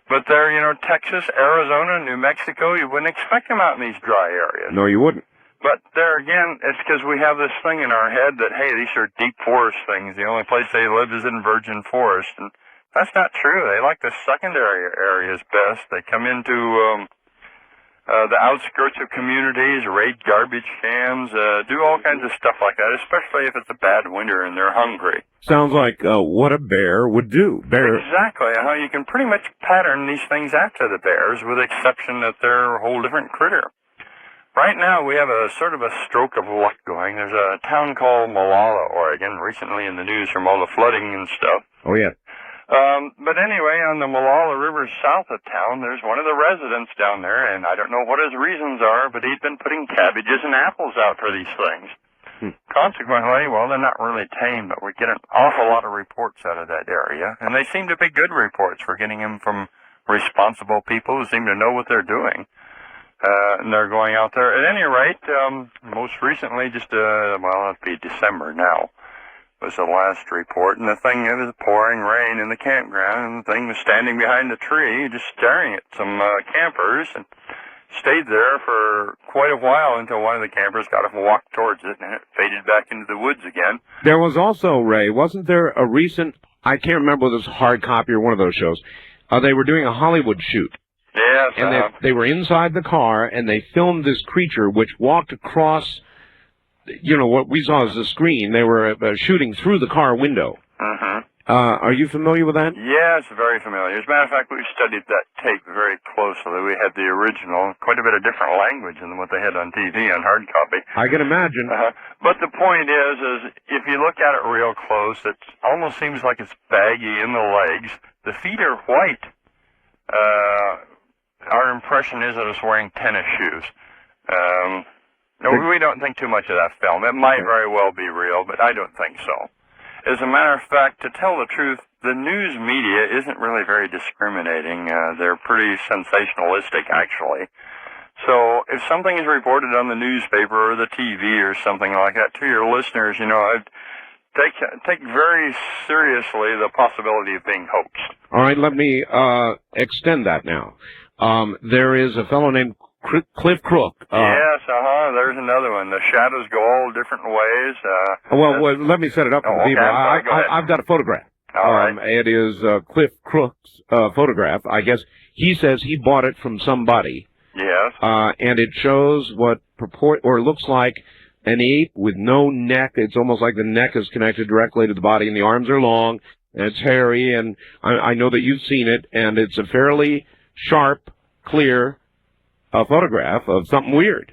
Speaker 22: But there, Texas, Arizona, New Mexico, you wouldn't expect them out in these dry areas.
Speaker 3: No, you wouldn't.
Speaker 22: But there again, it's because we have this thing in our head that, hey, these are deep forest things. The only place they live is in virgin forest. And that's not true. They like the secondary areas best. They come into the outskirts of communities, raid garbage cans, do all kinds of stuff like that, especially if it's a bad winter and they're hungry.
Speaker 3: Sounds like what a bear would do.
Speaker 22: Exactly. How you can pretty much pattern these things after the bears, with the exception that they're a whole different critter. Right now, we have a sort of a stroke of luck going. There's a town called Molalla, Oregon, recently in the news from all the flooding and stuff.
Speaker 3: Oh, yeah.
Speaker 22: But anyway, on the Molalla River south of town, there's one of the residents down there, and I don't know what his reasons are, but he's been putting cabbages and apples out for these things. Consequently, well, they're not really tame, but we get an awful lot of reports out of that area, and they seem to be good reports. We're getting them from responsible people who seem to know what they're doing. And they're going out there. At any rate, most recently, just, well, it'd be December now, was the last report, and the thing, it was pouring rain in the campground, and the thing was standing behind a tree, just staring at some campers, and stayed there for quite a while until one of the campers got up and walked towards it, and it faded back into the woods again.
Speaker 3: There was also, Ray, wasn't there a recent, I can't remember whether it was a hard copy or one of those shows, they were doing a Hollywood shoot.
Speaker 22: Yes.
Speaker 3: And they were inside the car, and they filmed this creature which walked across, what we saw as the screen. They were shooting through the car window. Are you familiar with that?
Speaker 22: Yes, very familiar. As a matter of fact, we studied that tape very closely. We had the original, quite a bit of different language than what they had on TV on hard copy.
Speaker 3: I can imagine.
Speaker 22: But the point is if you look at it real close, it almost seems like it's baggy in the legs. The feet are white. Our impression is that it's wearing tennis shoes. No, we don't think too much of that film. It might very well be real, but I don't think so. As a matter of fact, to tell the truth, the news media isn't really very discriminating. They're pretty sensationalistic, actually. So if something is reported on the newspaper or the TV or something like that to your listeners, take very seriously the possibility of being hoaxed.
Speaker 3: All right, let me extend that now. There is a fellow named Cliff Crook.
Speaker 22: Yes, there's another one. The shadows go all different ways.
Speaker 3: Well, let me set it up for the people. I've got a photograph.
Speaker 22: All right.
Speaker 3: It is Cliff Crook's photograph. I guess he says he bought it from somebody.
Speaker 22: Yes.
Speaker 3: And it shows what looks like an ape with no neck. It's almost like the neck is connected directly to the body, and the arms are long, and it's hairy, and I know that you've seen it, and it's a fairly sharp, clear photograph of something weird.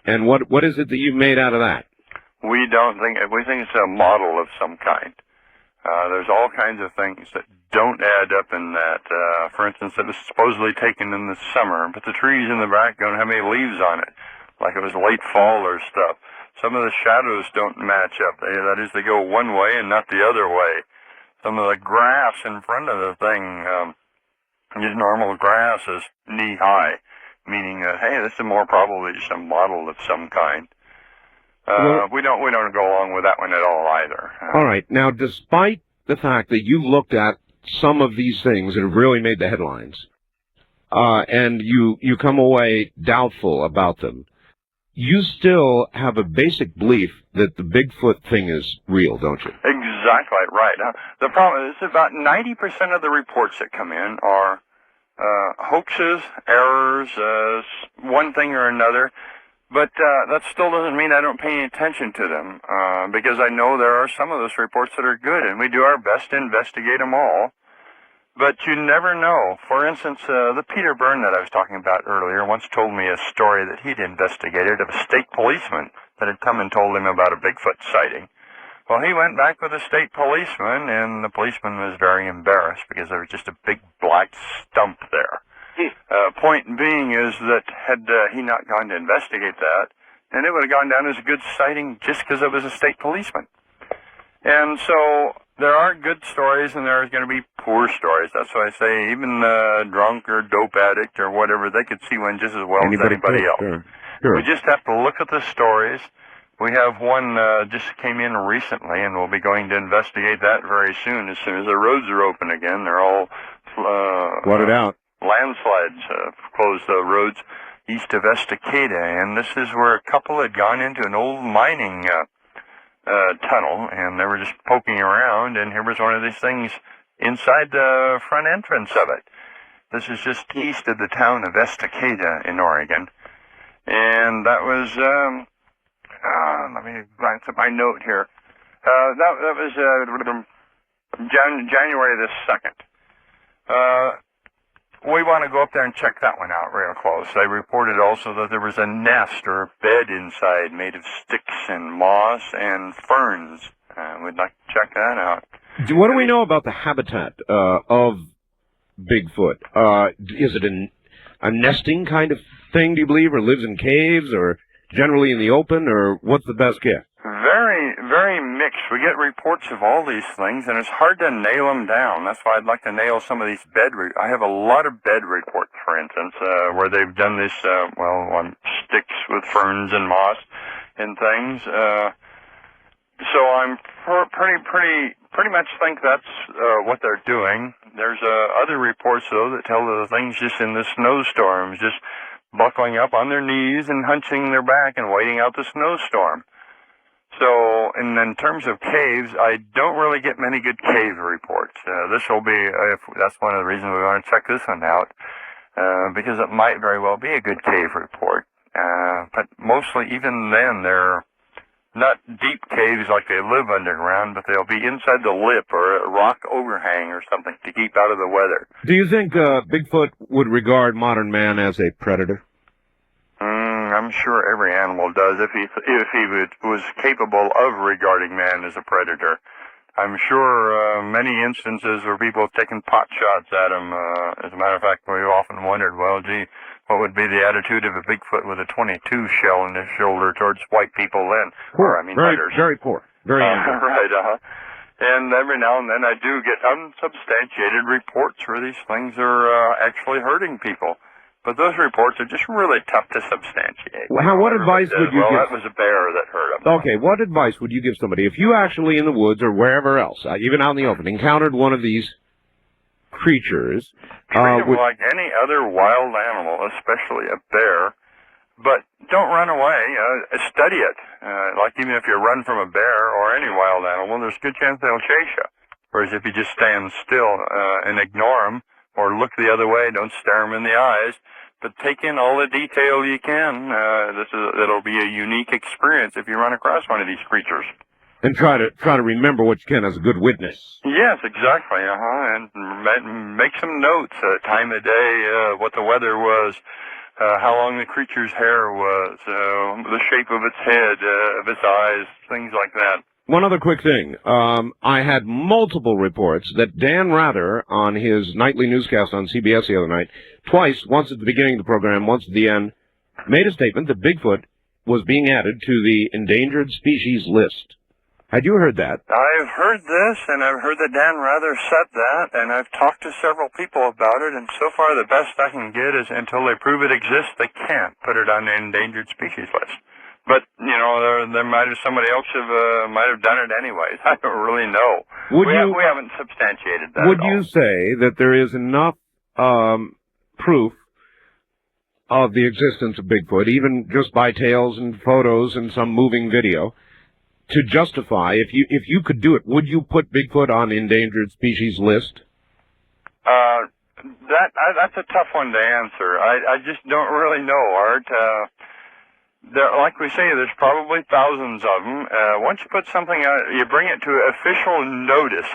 Speaker 3: And what is it that you've made out of that?
Speaker 22: We think it's a model of some kind. There's all kinds of things that don't add up in that. For instance, it was supposedly taken in the summer, but the trees in the back don't have any leaves on it, like it was late fall or stuff. Some of the shadows don't match up. That is, they go one way and not the other way. Some of the grass in front of the thing, just normal grass, is knee-high, meaning, hey, this is more probably just a model of some kind. We don't go along with that one at all either.
Speaker 3: All right. Now, despite the fact that you looked at some of these things that have really made the headlines, and you come away doubtful about them, you still have a basic belief that the Bigfoot thing is real, don't you?
Speaker 22: Exactly right. The problem is about 90% of the reports that come in are hoaxes, errors, one thing or another. But that still doesn't mean I don't pay any attention to them, because I know there are some of those reports that are good, and we do our best to investigate them all. But you never know. For instance, the Peter Byrne that I was talking about earlier once told me a story that he'd investigated of a state policeman that had come and told him about a Bigfoot sighting. Well, he went back with a state policeman, and the policeman was very embarrassed because there was just a big black stump there. Point being is that had he not gone to investigate that, then it would have gone down as a good sighting just because it was a state policeman. And so there are good stories and there's going to be poor stories. That's why I say even drunk or dope addict or whatever, they could see one just as well as anybody else.
Speaker 3: Sure.
Speaker 22: We just have to look at the stories. We have one just came in recently, and we'll be going to investigate that very soon. As soon as the roads are open again, they're all
Speaker 3: flooded out.
Speaker 22: Landslides closed the roads east of Estacada, and this is where a couple had gone into an old mining tunnel, and they were just poking around, and here was one of these things inside the front entrance of it. This is just east of the town of Estacada in Oregon, and that was, let me glance at my note here. That was January the 2nd. We want to go up there and check that one out real close. They reported also that there was a nest or a bed inside made of sticks and moss and ferns. We'd like to check that out.
Speaker 3: What do we know about the habitat of Bigfoot? Is it a nesting kind of thing, do you believe, or lives in caves, or generally in the open, or what's the best guess?
Speaker 22: Very, very mixed. We get reports of all these things, and it's hard to nail them down. That's why I'd like to nail some of these I have a lot of bed reports, for instance, where they've done this, on sticks with ferns and moss and things. So I'm pretty much think that's what they're doing. There's other reports, though, that tell the things just in the snowstorms, just buckling up on their knees and hunching their back and waiting out the snowstorm. So, and in terms of caves, I don't really get many good cave reports. This will be, that's one of the reasons we want to check this one out, because it might very well be a good cave report. But mostly, even then, they're not deep caves like they live underground, but they'll be inside the lip or a rock overhang or something to keep out of the weather.
Speaker 3: Do you think Bigfoot would regard modern man as a predator?
Speaker 22: I'm sure every animal does if he was capable of regarding man as a predator. I'm sure many instances where people have taken pot shots at him. As a matter of fact, we've often wondered, well, gee, what would be the attitude of a Bigfoot with a .22 shell in his shoulder towards white people then?
Speaker 3: Poor.
Speaker 22: Hunters.
Speaker 3: Very poor. Very angry.
Speaker 22: Right, And every now and then I do get unsubstantiated reports where these things are actually hurting people. But those reports are just really tough to substantiate.
Speaker 3: Well, what advice would you give?
Speaker 22: Well, that was a bear that hurt him.
Speaker 3: Okay, what advice would you give somebody if you actually in the woods or wherever else, even out in the open, encountered one of these creatures?
Speaker 22: Treat them like any other wild animal, especially a bear, but don't run away. Study it. Like even if you run from a bear or any wild animal, there's a good chance they'll chase you. Whereas if you just stand still and ignore them, or look the other way, don't stare them in the eyes, but take in all the detail you can. It'll be a unique experience if you run across one of these creatures.
Speaker 3: And try to remember what you can as a good witness.
Speaker 22: Yes, exactly. And make some notes. Time of day, what the weather was, how long the creature's hair was, the shape of its head, of its eyes, things like that.
Speaker 3: one other quick thing. I had multiple reports that Dan Rather, on his nightly newscast on CBS the other night, twice, once at the beginning of the program, once at the end, made a statement that Bigfoot was being added to the endangered species list. Had you heard that?
Speaker 22: I've heard this, and I've heard that Dan Rather said that, and I've talked to several people about it, and so far the best I can get is until they prove it exists, they can't put it on the endangered species list. But, you know, there might have somebody else might have done it anyways. I don't really know. We haven't substantiated that
Speaker 3: Would
Speaker 22: at all.
Speaker 3: you say that there is enough proof of the existence of Bigfoot, even just by tales and photos and some moving video, to justify, if you could do it, would you put Bigfoot on the endangered species list?
Speaker 22: That's a tough one to answer. I just don't really know, Art. Like we say, there's probably thousands of them. Once you put something out, you bring it to official notice,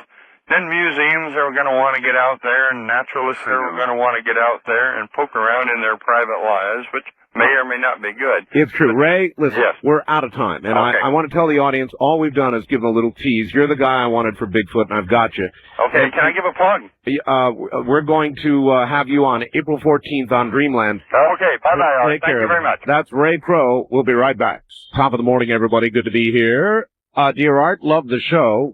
Speaker 22: then museums are going to want to get out there, and naturalists are going to want to get out there and poke around in their private lives, which may or may not be good.
Speaker 3: It's true. Ray, listen,
Speaker 22: Yes.
Speaker 3: we're out of time, and
Speaker 22: Okay.
Speaker 3: I want to tell the audience, all we've done is give them a little tease. You're the guy I wanted for Bigfoot, and I've got you.
Speaker 22: Okay, can I give a plug?
Speaker 3: We're going to have you on April 14th on Dreamland.
Speaker 22: Okay, bye-bye, Art.
Speaker 3: Take
Speaker 22: Thank
Speaker 3: care.
Speaker 22: you very much.
Speaker 3: That's Ray Crow. We'll be right back. Top of the morning, everybody. Good to be here. Dear Art, love the show.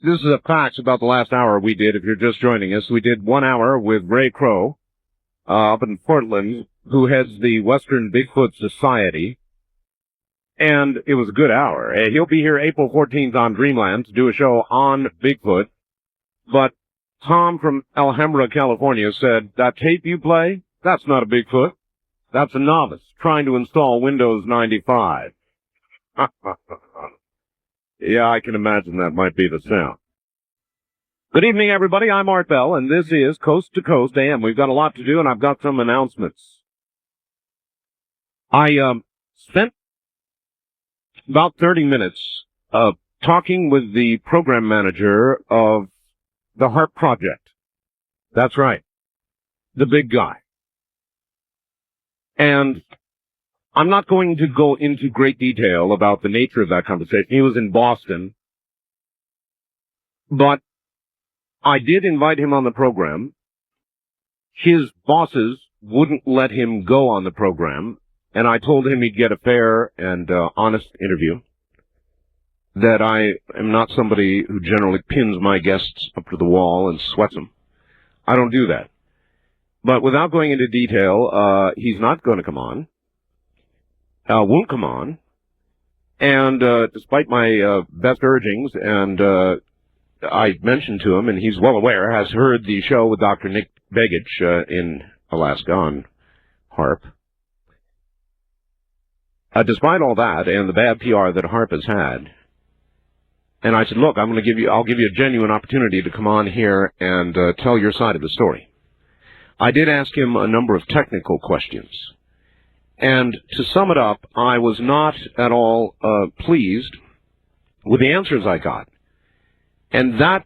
Speaker 3: This is a fax about the last hour we did, if you're just joining us. We did 1 hour with Ray Crow, up in Portland, who heads the Western Bigfoot Society. And it was a good hour. He'll be here April 14th on Dreamland to do a show on Bigfoot. But Tom from Alhambra, California said, that tape you play, that's not a Bigfoot. That's a novice trying to install Windows 95. Yeah, I can imagine that might be the sound. Good evening, everybody. I'm Art Bell, and this is Coast to Coast AM. We've got a lot to do, and I've got some announcements. I spent about 30 minutes talking with the program manager of the HARP project. That's right. The big guy. And I'm not going to go into great detail about the nature of that conversation. He was in Boston. But I did invite him on the program. His bosses wouldn't let him go on the program, and I told him he'd get a fair and honest interview, that I am not somebody who generally pins my guests up to the wall and sweats them. I don't do that. But without going into detail, he's not going to come on, won't come on, and despite my best urgings, and I mentioned to him, and he's well aware, has heard the show with Dr. Nick Begich in Alaska on HARP. Despite all that and the bad PR that HARP has had, and I said, look, I'll give you a genuine opportunity to come on here and tell your side of the story. I did ask him a number of technical questions. And to sum it up, I was not at all pleased with the answers I got. And that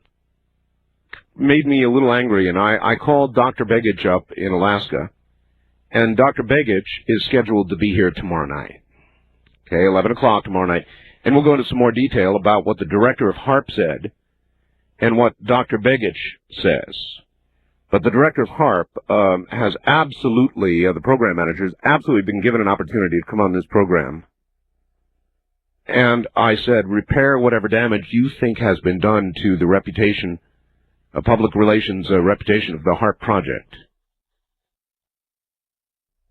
Speaker 3: made me a little angry, and I called Dr. Begich up in Alaska, and Dr. Begich is scheduled to be here tomorrow night. Okay, 11 o'clock tomorrow night. And we'll go into some more detail about what the director of HARP said and what Dr. Begich says. But the director of HARP has absolutely, the program manager, has absolutely been given an opportunity to come on this program. And I said, repair whatever damage you think has been done to the reputation, public relations reputation of the HARP project.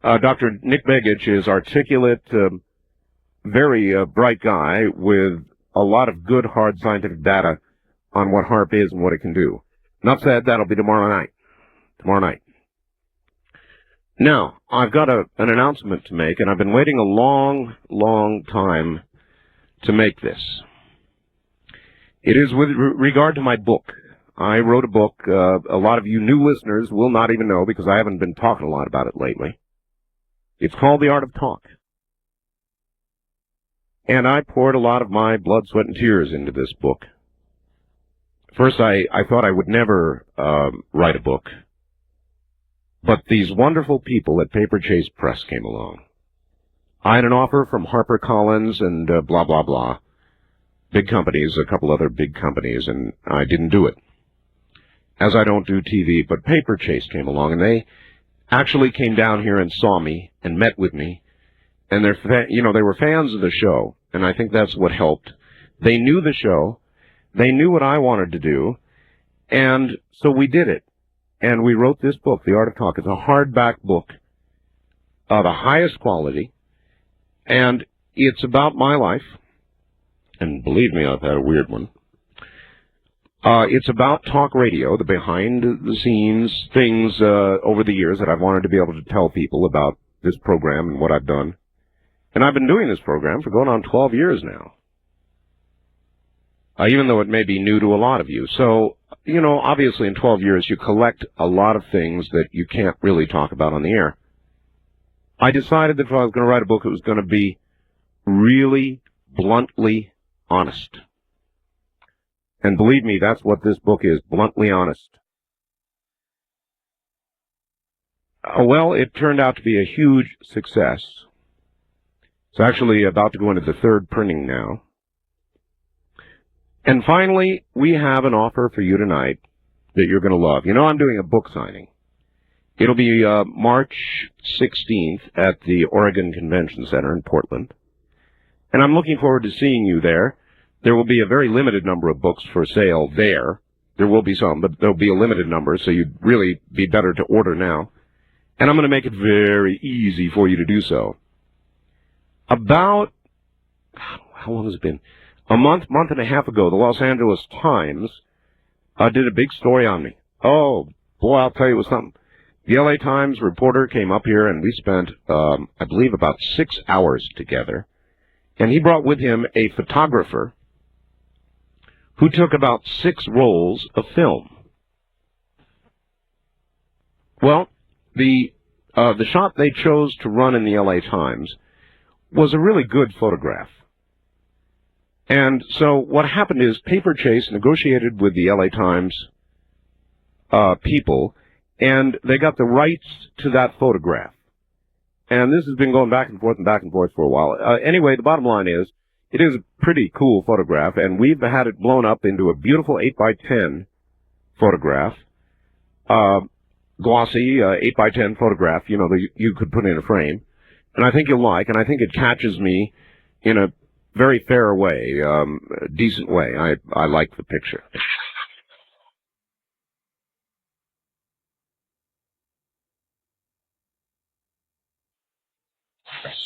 Speaker 3: Dr. Nick Begich is articulate, very bright guy with a lot of good, hard scientific data on what HARP is and what it can do. Enough said, that'll be tomorrow night. Now, I've got an announcement to make, and I've been waiting a long, long time to make this. It is with regard to my book. I wrote a book. A lot of you new listeners will not even know because I haven't been talking a lot about it lately. It's called The Art of Talk. And I poured a lot of my blood, sweat, and tears into this book. First, I thought I would never write a book. But these wonderful people at Paper Chase Press came along. I had an offer from HarperCollins and blah, blah, blah. big companies, a couple other big companies, and I didn't do it. As I don't do TV, but Paper Chase came along, and they actually came down here and saw me and met with me, and they were fans of the show, and I think that's what helped. They knew the show, they knew what I wanted to do, and so we did it. And we wrote this book, The Art of Talk. It's a hardback book of the highest quality, and it's about my life. And believe me, I've had a weird one. It's about talk radio, the behind-the-scenes things over the years that I've wanted to be able to tell people about this program and what I've done. And I've been doing this program for going on 12 years now, even though it may be new to a lot of you. So, you know, obviously in 12 years you collect a lot of things that you can't really talk about on the air. I decided that if I was going to write a book, it was going to be really bluntly honest. And believe me, that's what this book is, bluntly honest. Well, it turned out to be a huge success. It's actually about to go into the third printing now. And finally, we have an offer for you tonight that you're going to love. You know, I'm doing a book signing. It'll be March 16th at the Oregon Convention Center in Portland. And I'm looking forward to seeing you there. There will be a very limited number of books for sale there. There will be some, but there'll be a limited number, so you'd really be better to order now. And I'm going to make it very easy for you to do so. About, how long has it been? A month and a half ago, the Los Angeles Times did a big story on me. Oh, boy, I'll tell you it was something. The LA Times reporter came up here, and we spent, I believe, about 6 hours together. And he brought with him a photographer who took about 6 rolls of film. Well, the shot they chose to run in the LA Times was a really good photograph. And so what happened is Paper Chase negotiated with the LA Times people, and they got the rights to that photograph. And this has been going back and forth for a while. Anyway, the bottom line is, it is a pretty cool photograph, and we've had it blown up into a beautiful 8x10 photograph. Glossy 8x10 photograph, you know, that you could put in a frame. And I think you'll like, and I think it catches me in a very fair way, decent way. I like the picture.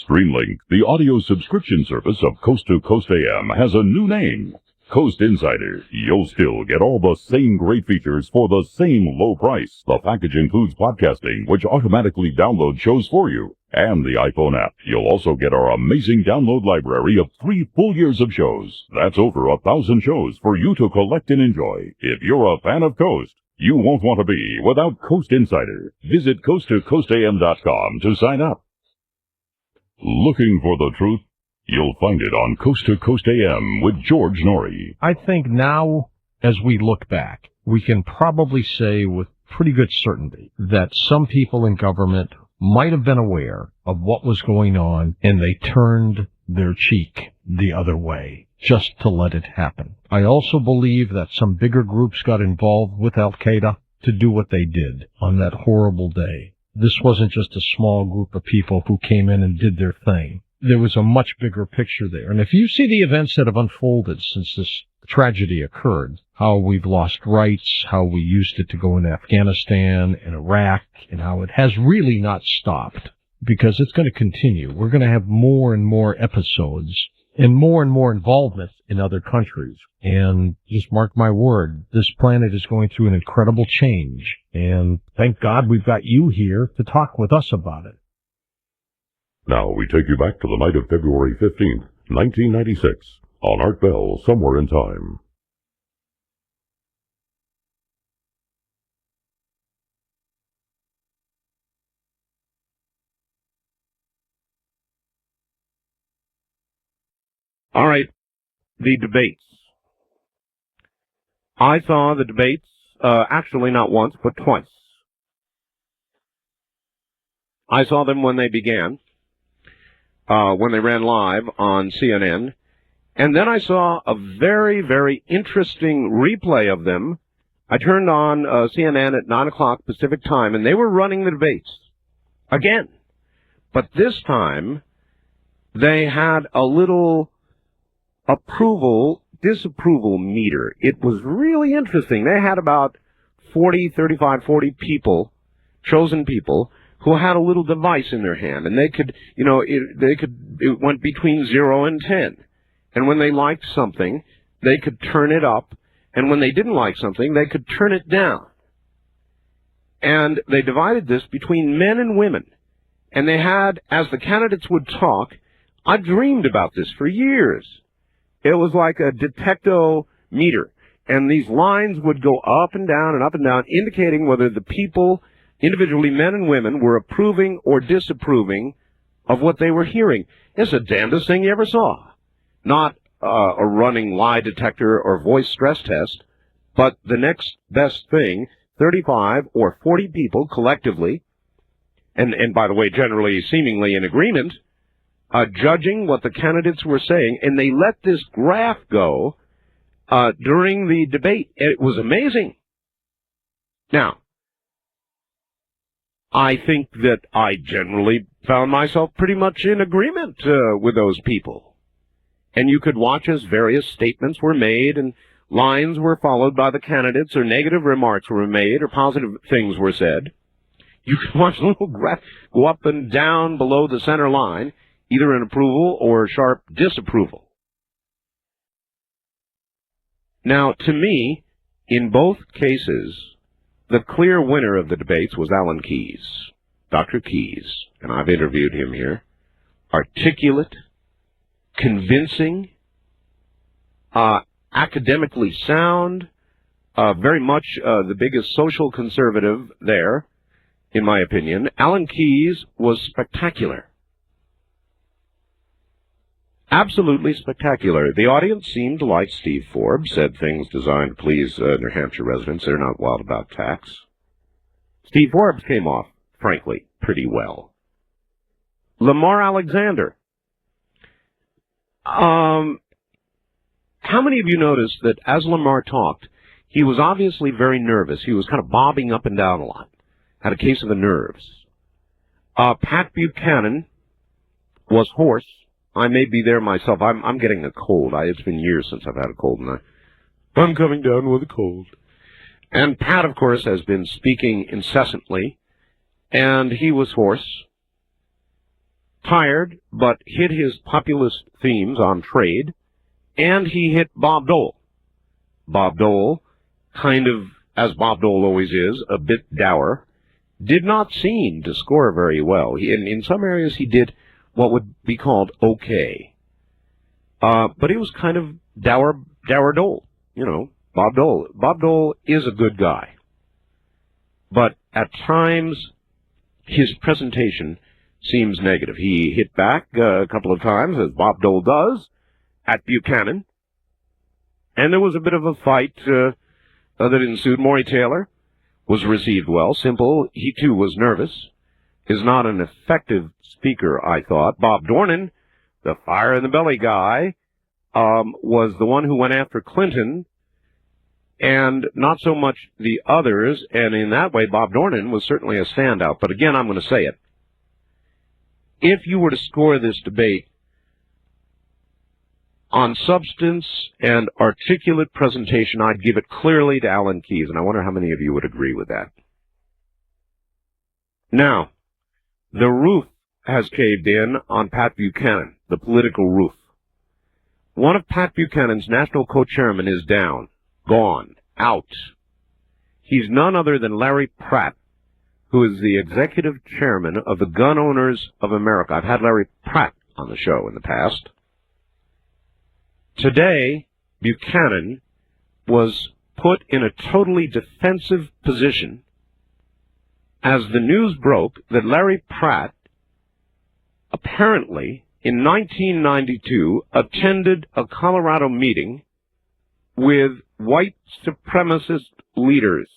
Speaker 13: Streamlink, the audio subscription service of Coast to Coast AM, has a new name. Coast Insider. You'll still get all the same great features for the same low price. The package includes podcasting, which automatically downloads shows for you, and the iPhone app. You'll also get our amazing download library of 3 full years of shows. That's over 1,000 shows for you to collect and enjoy. If you're a fan of Coast, you won't want to be without Coast Insider. Visit coasttocoastam.com to sign up. Looking for the truth? You'll find it on Coast to Coast AM with George Norrie.
Speaker 14: I think now, as we look back, we can probably say with pretty good certainty that some people in government might have been aware of what was going on, and they turned their cheek the other way just to let it happen. I also believe that some bigger groups got involved with Al-Qaeda to do what they did on that horrible day. This wasn't just a small group of people who came in and did their thing. There was a much bigger picture there. And if you see the events that have unfolded since this tragedy occurred, how we've lost rights, how we used it to go in Afghanistan and Iraq, and how it has really not stopped, because it's going to continue. We're going to have more and more episodes and more involvement in other countries. And just mark my word, this planet is going through an incredible change. And thank God we've got you here to talk with us about it.
Speaker 13: Now we take you back to the night of February 15th, 1996, on Art Bell, Somewhere in Time.
Speaker 3: All right, the debates. I saw the debates, actually not once, but twice. I saw them when they began, when they ran live on CNN, And then I saw a very, very interesting replay of them. I turned on CNN at 9 o'clock Pacific time, and they were running the debates again. But this time, they had a little disapproval meter. It was really interesting. They had about 40 people, chosen people, who had a little device in their hand, and they could, it went between 0 and 10. And when they liked something, they could turn it up, and when they didn't like something, they could turn it down. And they divided this between men and women. And they had, as the candidates would talk, I dreamed about this for years. It was like a detecto meter. And these lines would go up and down, indicating whether the people, individually men and women, were approving or disapproving of what they were hearing. It's the damnedest thing you ever saw. Not a running lie detector or voice stress test, but the next best thing, 35 or 40 people collectively, and by the way, generally seemingly in agreement, judging what the candidates were saying, and they let this graph go during the debate. It was amazing. Now, I think that I generally found myself pretty much in agreement with those people. And you could watch as various statements were made and lines were followed by the candidates, or negative remarks were made, or positive things were said. You could watch a little graph go up and down below the center line, either an approval or sharp disapproval. Now, to me, in both cases, the clear winner of the debates was Alan Keyes, Dr. Keyes, and I've interviewed him here. Articulate, convincing, academically sound, very much the biggest social conservative there, in my opinion. Alan Keyes was spectacular. Absolutely spectacular. The audience seemed to like Steve Forbes, said things designed to please New Hampshire residents. They're not wild about tax. Steve Forbes came off, frankly, pretty well. Lamar Alexander. How many of you noticed that as Lamar talked, he was obviously very nervous. He was kind of bobbing up and down a lot. Had a case of the nerves. Pat Buchanan was hoarse. I may be there myself. I'm getting a cold. It's been years since I've had a cold, and I'm coming down with a cold. And Pat, of course, has been speaking incessantly, and he was hoarse, tired, but hit his populist themes on trade, and he hit Bob Dole. Bob Dole, kind of, as Bob Dole always is, a bit dour, did not seem to score very well. In some areas he did what would be called okay. But he was kind of dour Dole, Bob Dole. Bob Dole is a good guy. But at times, his presentation seems negative. He hit back a couple of times, as Bob Dole does, at Buchanan. And there was a bit of a fight that ensued. Maury Taylor was received well. Simple, he too was nervous. Is not an effective speaker, I thought. Bob Dornan, the fire-in-the-belly guy, was the one who went after Clinton, and not so much the others, and in that way, Bob Dornan was certainly a standout. But again, I'm going to say it. If you were to score this debate on substance and articulate presentation, I'd give it clearly to Alan Keyes, and I wonder how many of you would agree with that. Now, the roof has caved in on Pat Buchanan, the political roof. One of Pat Buchanan's national co-chairmen is down, gone, out. He's none other than Larry Pratt, who is the executive chairman of the Gun Owners of America. I've had Larry Pratt on the show in the past. Today, Buchanan was put in a totally defensive position as the news broke that Larry Pratt apparently in 1992 attended a Colorado meeting with white supremacist leaders.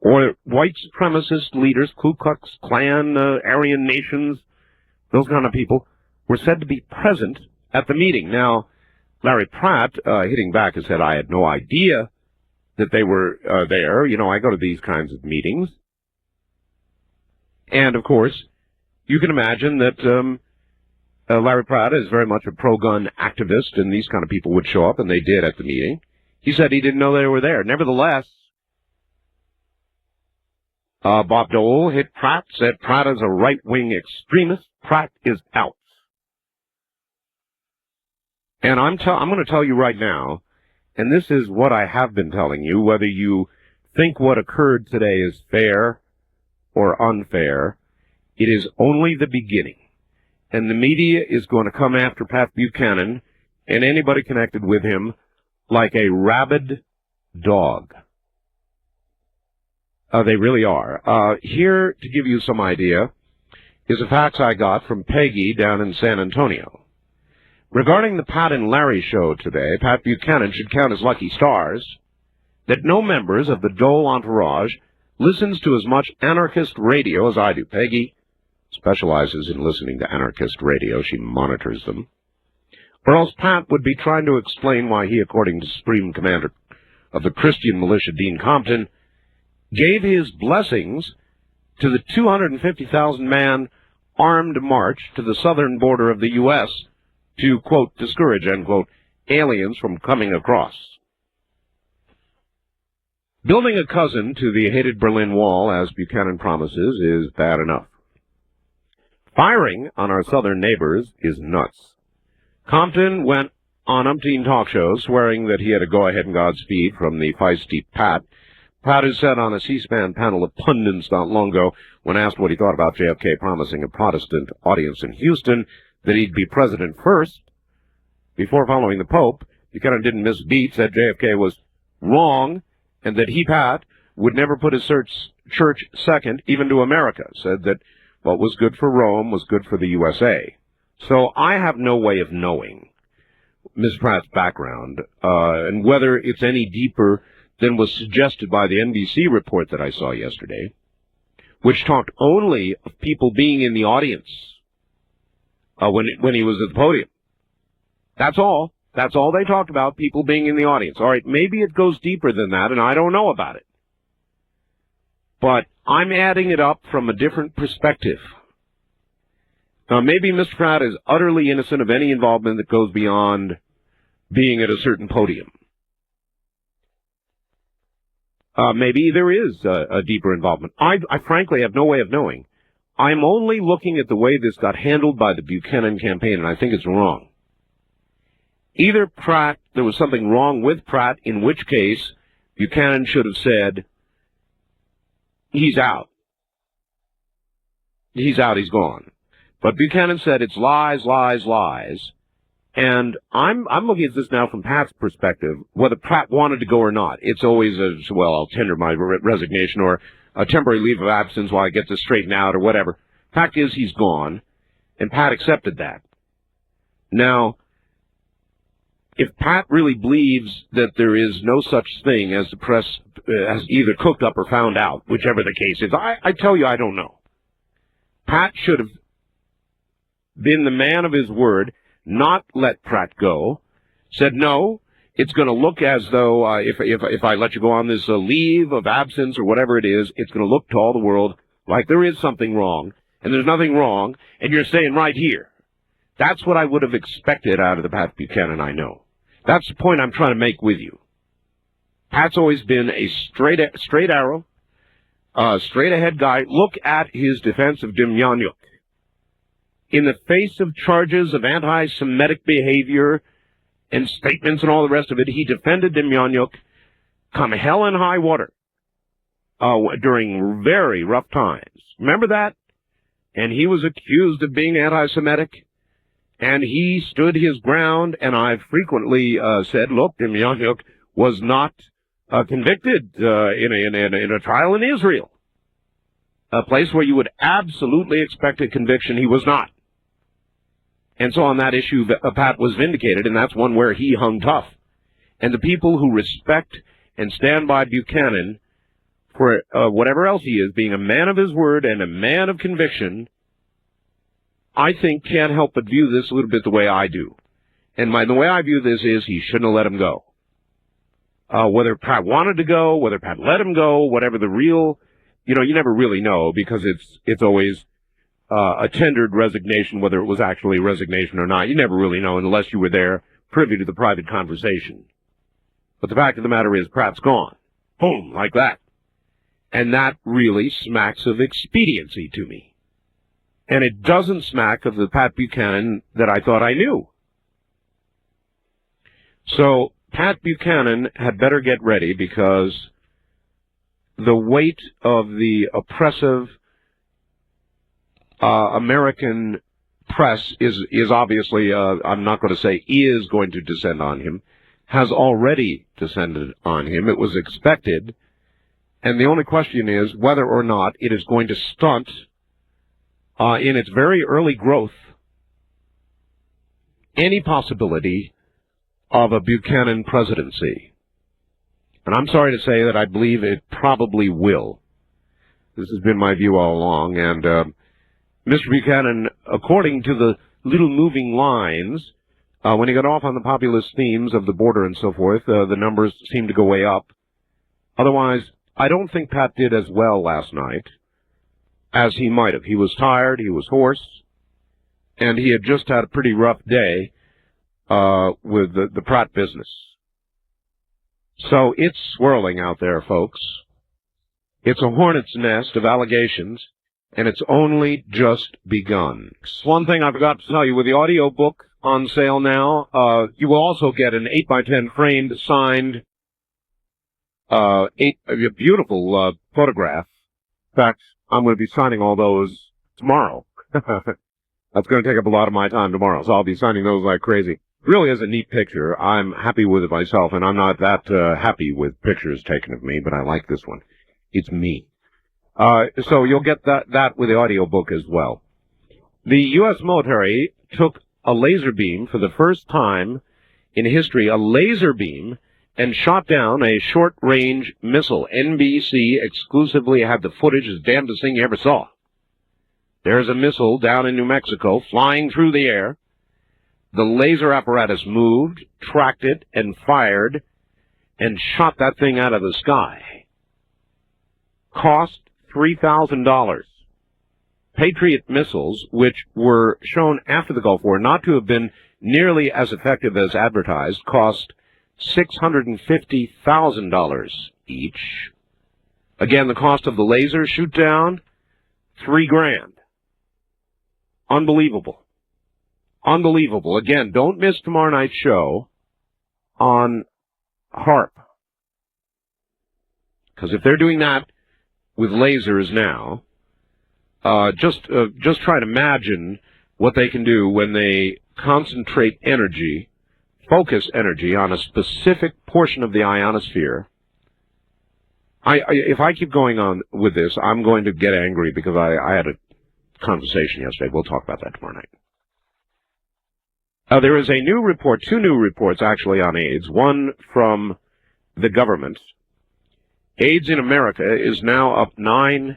Speaker 3: Or white supremacist leaders, Ku Klux Klan, Aryan Nations, those kind of people, were said to be present at the meeting. Now, Larry Pratt, hitting back, has said, I had no idea that they were there. You know, I go to these kinds of meetings. And, of course, you can imagine that Larry Pratt is very much a pro-gun activist, and these kind of people would show up, and they did at the meeting. He said he didn't know they were there. Nevertheless, Bob Dole hit Pratt, said Pratt is a right-wing extremist. Pratt is out. And I'm going to tell you right now, and this is what I have been telling you, whether you think what occurred today is fair or unfair, it is only the beginning. And the media is going to come after Pat Buchanan and anybody connected with him like a rabid dog. They really are. Here, to give you some idea, is a fax I got from Peggy down in San Antonio. Regarding the Pat and Larry show today, Pat Buchanan should count as lucky stars that no members of the Dole entourage listens to as much anarchist radio as I do. Peggy specializes in listening to anarchist radio. She monitors them. Or else Pat would be trying to explain why he, according to Supreme Commander of the Christian militia, Dean Compton, gave his blessings to the 250,000-man armed march to the southern border of the U.S. to, quote, discourage, end quote, aliens from coming across. Building a cousin to the hated Berlin Wall, as Buchanan promises, is bad enough. Firing on our southern neighbors is nuts. Compton went on umpteen talk shows swearing that he had a go-ahead and Godspeed from the feisty Pat. Pat has said on a C-SPAN panel of pundits not long ago, when asked what he thought about JFK promising a Protestant audience in Houston, that he'd be president first, before following the Pope. Buchanan didn't miss a beat, said JFK was wrong, and that he, Pat, would never put his church second, even to America, said that what was good for Rome was good for the USA. So I have no way of knowing Ms. Pratt's background, and whether it's any deeper than was suggested by the NBC report that I saw yesterday, which talked only of people being in the audience when he was at the podium. That's all. That's all they talked about, people being in the audience. All right, maybe it goes deeper than that, and I don't know about it. But I'm adding it up from a different perspective. Maybe Mr. Pratt is utterly innocent of any involvement that goes beyond being at a certain podium. Maybe there is a deeper involvement. I frankly have no way of knowing. I'm only looking at the way this got handled by the Buchanan campaign, and I think it's wrong. Either Pratt, there was something wrong with Pratt, in which case Buchanan should have said, he's out. He's out, he's gone. But Buchanan said it's lies, lies, lies. And I'm looking at this now from Pat's perspective, whether Pratt wanted to go or not. It's always well, I'll tender my resignation or a temporary leave of absence while I get this straightened out or whatever. Fact is, he's gone, and Pat accepted that. Now, if Pat really believes that there is no such thing as the press has either cooked up or found out, whichever the case is, I tell you I don't know. Pat should have been the man of his word, not let Pratt go, said no, it's going to look as though if I let you go on this leave of absence or whatever it is, it's going to look to all the world like there is something wrong, and there's nothing wrong, and you're staying right here. That's what I would have expected out of the Pat Buchanan I know. That's the point I'm trying to make with you. Pat's always been a straight arrow, straight-ahead guy. Look at his defense of Demjanjuk. In the face of charges of anti-Semitic behavior and statements and all the rest of it, he defended Demjanjuk come hell and high water during very rough times. Remember that? And he was accused of being anti-Semitic, and he stood his ground, and I've frequently said, look, Demjanjuk was not convicted in a trial in Israel, a place where you would absolutely expect a conviction. He was not. And so on that issue, Pat was vindicated, and that's one where he hung tough. And the people who respect and stand by Buchanan for whatever else he is, being a man of his word and a man of conviction, I think, can't help but view this a little bit the way I do. And the way I view this is he shouldn't have let him go. Whether Pat wanted to go, whether Pat let him go, whatever the real, you never really know, because it's always a tendered resignation, whether it was actually a resignation or not. You never really know unless you were there privy to the private conversation. But the fact of the matter is, Pratt's gone. Boom, like that. And that really smacks of expediency to me. And it doesn't smack of the Pat Buchanan that I thought I knew. So, Pat Buchanan had better get ready, because the weight of the oppressive American press is obviously, I'm not going to say is going to descend on him, has already descended on him. It was expected. And the only question is whether or not it is going to stunt in its very early growth any possibility of a Buchanan presidency. And I'm sorry to say that I believe it probably will. This has been my view all along. And Mr. Buchanan, according to the little moving lines, when he got off on the populist themes of the border and so forth, the numbers seemed to go way up. Otherwise, I don't think Pat did as well last night as he might have. He was tired, he was hoarse, and he had just had a pretty rough day with the Pratt business. So it's swirling out there, folks. It's a hornet's nest of allegations, and it's only just begun. One thing I forgot to tell you, with the audio book on sale now, you will also get an 8x10 framed, signed, a beautiful photograph. In fact, I'm going to be signing all those tomorrow. That's going to take up a lot of my time tomorrow, so I'll be signing those like crazy. Really is a neat picture. I'm happy with it myself, and I'm not that happy with pictures taken of me, but I like this one. It's me. So you'll get that with the audio book as well. The U.S. military took a laser beam for the first time in history, a laser beam, and shot down a short-range missile. NBC exclusively had the footage, as damnedest thing you ever saw. There's a missile down in New Mexico flying through the air. The laser apparatus moved, tracked it, and fired, and shot that thing out of the sky. Cost $3,000. Patriot missiles, which were shown after the Gulf War not to have been nearly as effective as advertised, cost $650,000 each. Again, the cost of the laser shoot down, $3,000. Unbelievable. Unbelievable. Again, don't miss tomorrow night's show on HARP. Because if they're doing that with lasers now, just try to imagine what they can do when they concentrate energy, focus energy on a specific portion of the ionosphere. If I keep going on with this, I'm going to get angry, because I had a conversation yesterday. We'll talk about that tomorrow night. There is a new report, two new reports actually on AIDS, one from the government. AIDS in America is now up 9%.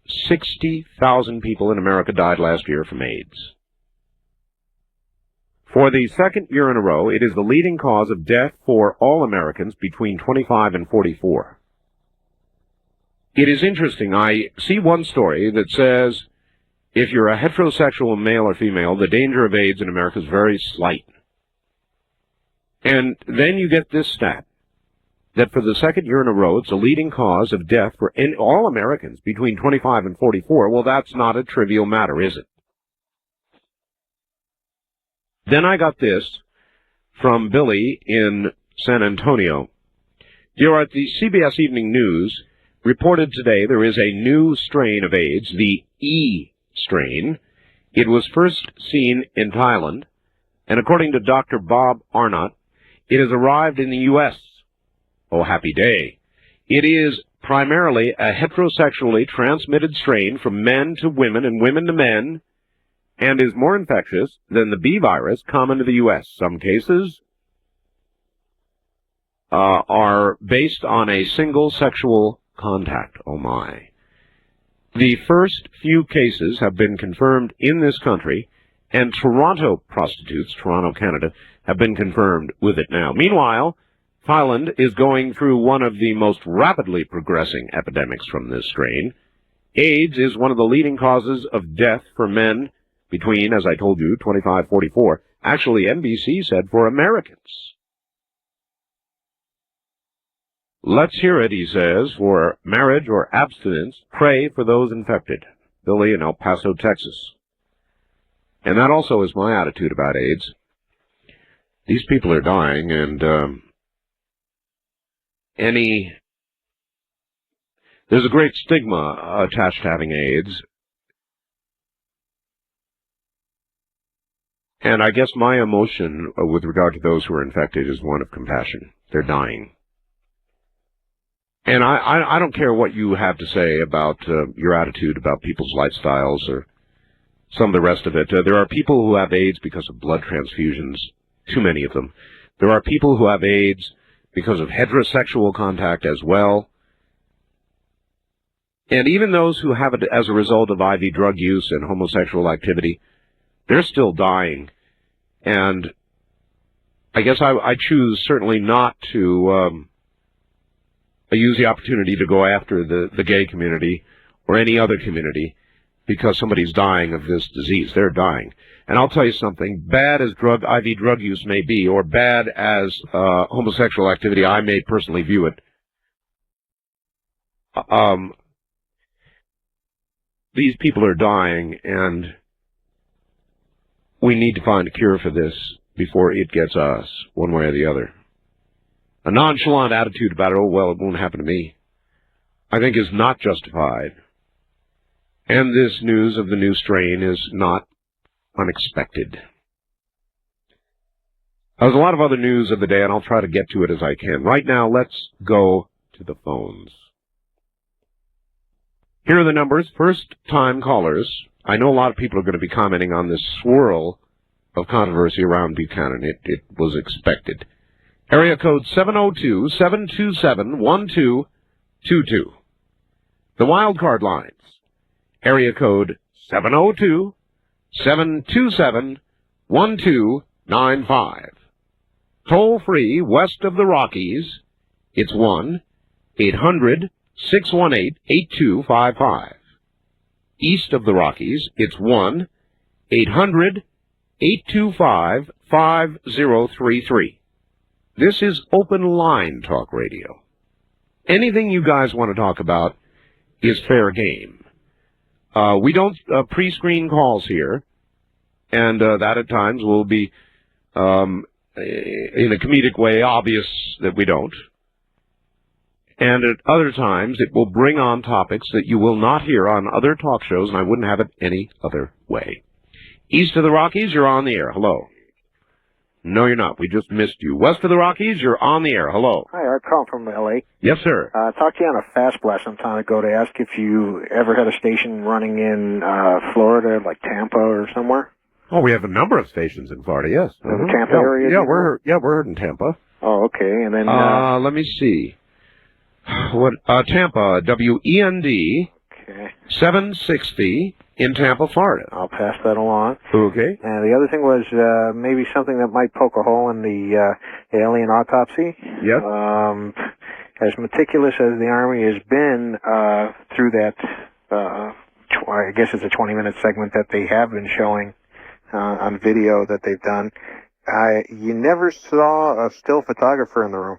Speaker 3: 60,000 people in America died last year from AIDS. For the second year in a row, it is the leading cause of death for all Americans between 25 and 44. It is interesting. I see one story that says, if you're a heterosexual male or female, the danger of AIDS in America is very slight. And then you get this stat, that for the second year in a row, it's a leading cause of death for all Americans between 25 and 44. Well, that's not a trivial matter, is it? Then I got this from Billy in San Antonio. Dear Art, the CBS Evening News reported today there is a new strain of AIDS, the E strain. It was first seen in Thailand, and according to Dr. Bob Arnott, it has arrived in the U.S. Oh, happy day. It is primarily a heterosexually transmitted strain from men to women and women to men, and is more infectious than the B virus common to the U.S. Some cases are based on a single sexual contact. Oh, my. The first few cases have been confirmed in this country, and Toronto prostitutes, Toronto, Canada, have been confirmed with it now. Meanwhile, Thailand is going through one of the most rapidly progressing epidemics from this strain. AIDS is one of the leading causes of death for men between, as I told you, 25 44. Actually, NBC said for Americans. Let's hear it, he says, for marriage or abstinence, pray for those infected. Billy in El Paso, Texas. And that also is my attitude about AIDS. These people are dying, and there's a great stigma attached to having AIDS. And I guess my emotion with regard to those who are infected is one of compassion. They're dying. And I don't care what you have to say about your attitude about people's lifestyles or some of the rest of it. There are people who have AIDS because of blood transfusions, too many of them. There are people who have AIDS because of heterosexual contact as well. And even those who have it as a result of IV drug use and homosexual activity, they're still dying. And I guess I choose certainly not to use the opportunity to go after the gay community or any other community because somebody's dying of this disease. They're dying. And I'll tell you something, bad as IV drug use may be, or bad as homosexual activity I may personally view it, these people are dying, and we need to find a cure for this before it gets us, one way or the other. A nonchalant attitude about it, oh, well, it won't happen to me, I think is not justified. And this news of the new strain is not unexpected. There's a lot of other news of the day, and I'll try to get to it as I can. Right now, let's go to the phones. Here are the numbers. First-time callers. I know a lot of people are going to be commenting on this swirl of controversy around Buchanan. It was expected. Area code 702-727-1222. The wildcard lines. Area code 702-727-1295. Toll free west of the Rockies, it's 1-800-618-8255. East of the Rockies, it's 1-800-825-5033. This is open line talk radio. Anything you guys want to talk about is fair game. We don't pre-screen calls here, and that at times will be, in a comedic way, obvious that we don't. And at other times, it will bring on topics that you will not hear on other talk shows, and I wouldn't have it any other way. East of the Rockies, you're on the air. Hello. No, you're not. We just missed you. West of the Rockies, you're on the air. Hello.
Speaker 5: Hi, Art. Calling from L.A.
Speaker 3: Yes, sir.
Speaker 5: Talked to you on a fast blast some time ago to ask if you ever had a station running in Florida, like Tampa or somewhere.
Speaker 3: Oh, we have a number of stations in Florida, yes.
Speaker 5: In the Tampa area?
Speaker 3: Yeah, we're heard in Tampa.
Speaker 5: Oh, okay. And then
Speaker 3: let me see. Tampa, WEND,
Speaker 5: okay.
Speaker 3: 760 in Tampa, Florida.
Speaker 5: I'll pass that along.
Speaker 3: Okay.
Speaker 5: And the other thing was maybe something that might poke a hole in the alien autopsy.
Speaker 3: Yep.
Speaker 5: As meticulous as the Army has been through that, I guess it's a 20-minute segment that they have been showing on video that they've done, you never saw a still photographer in the room.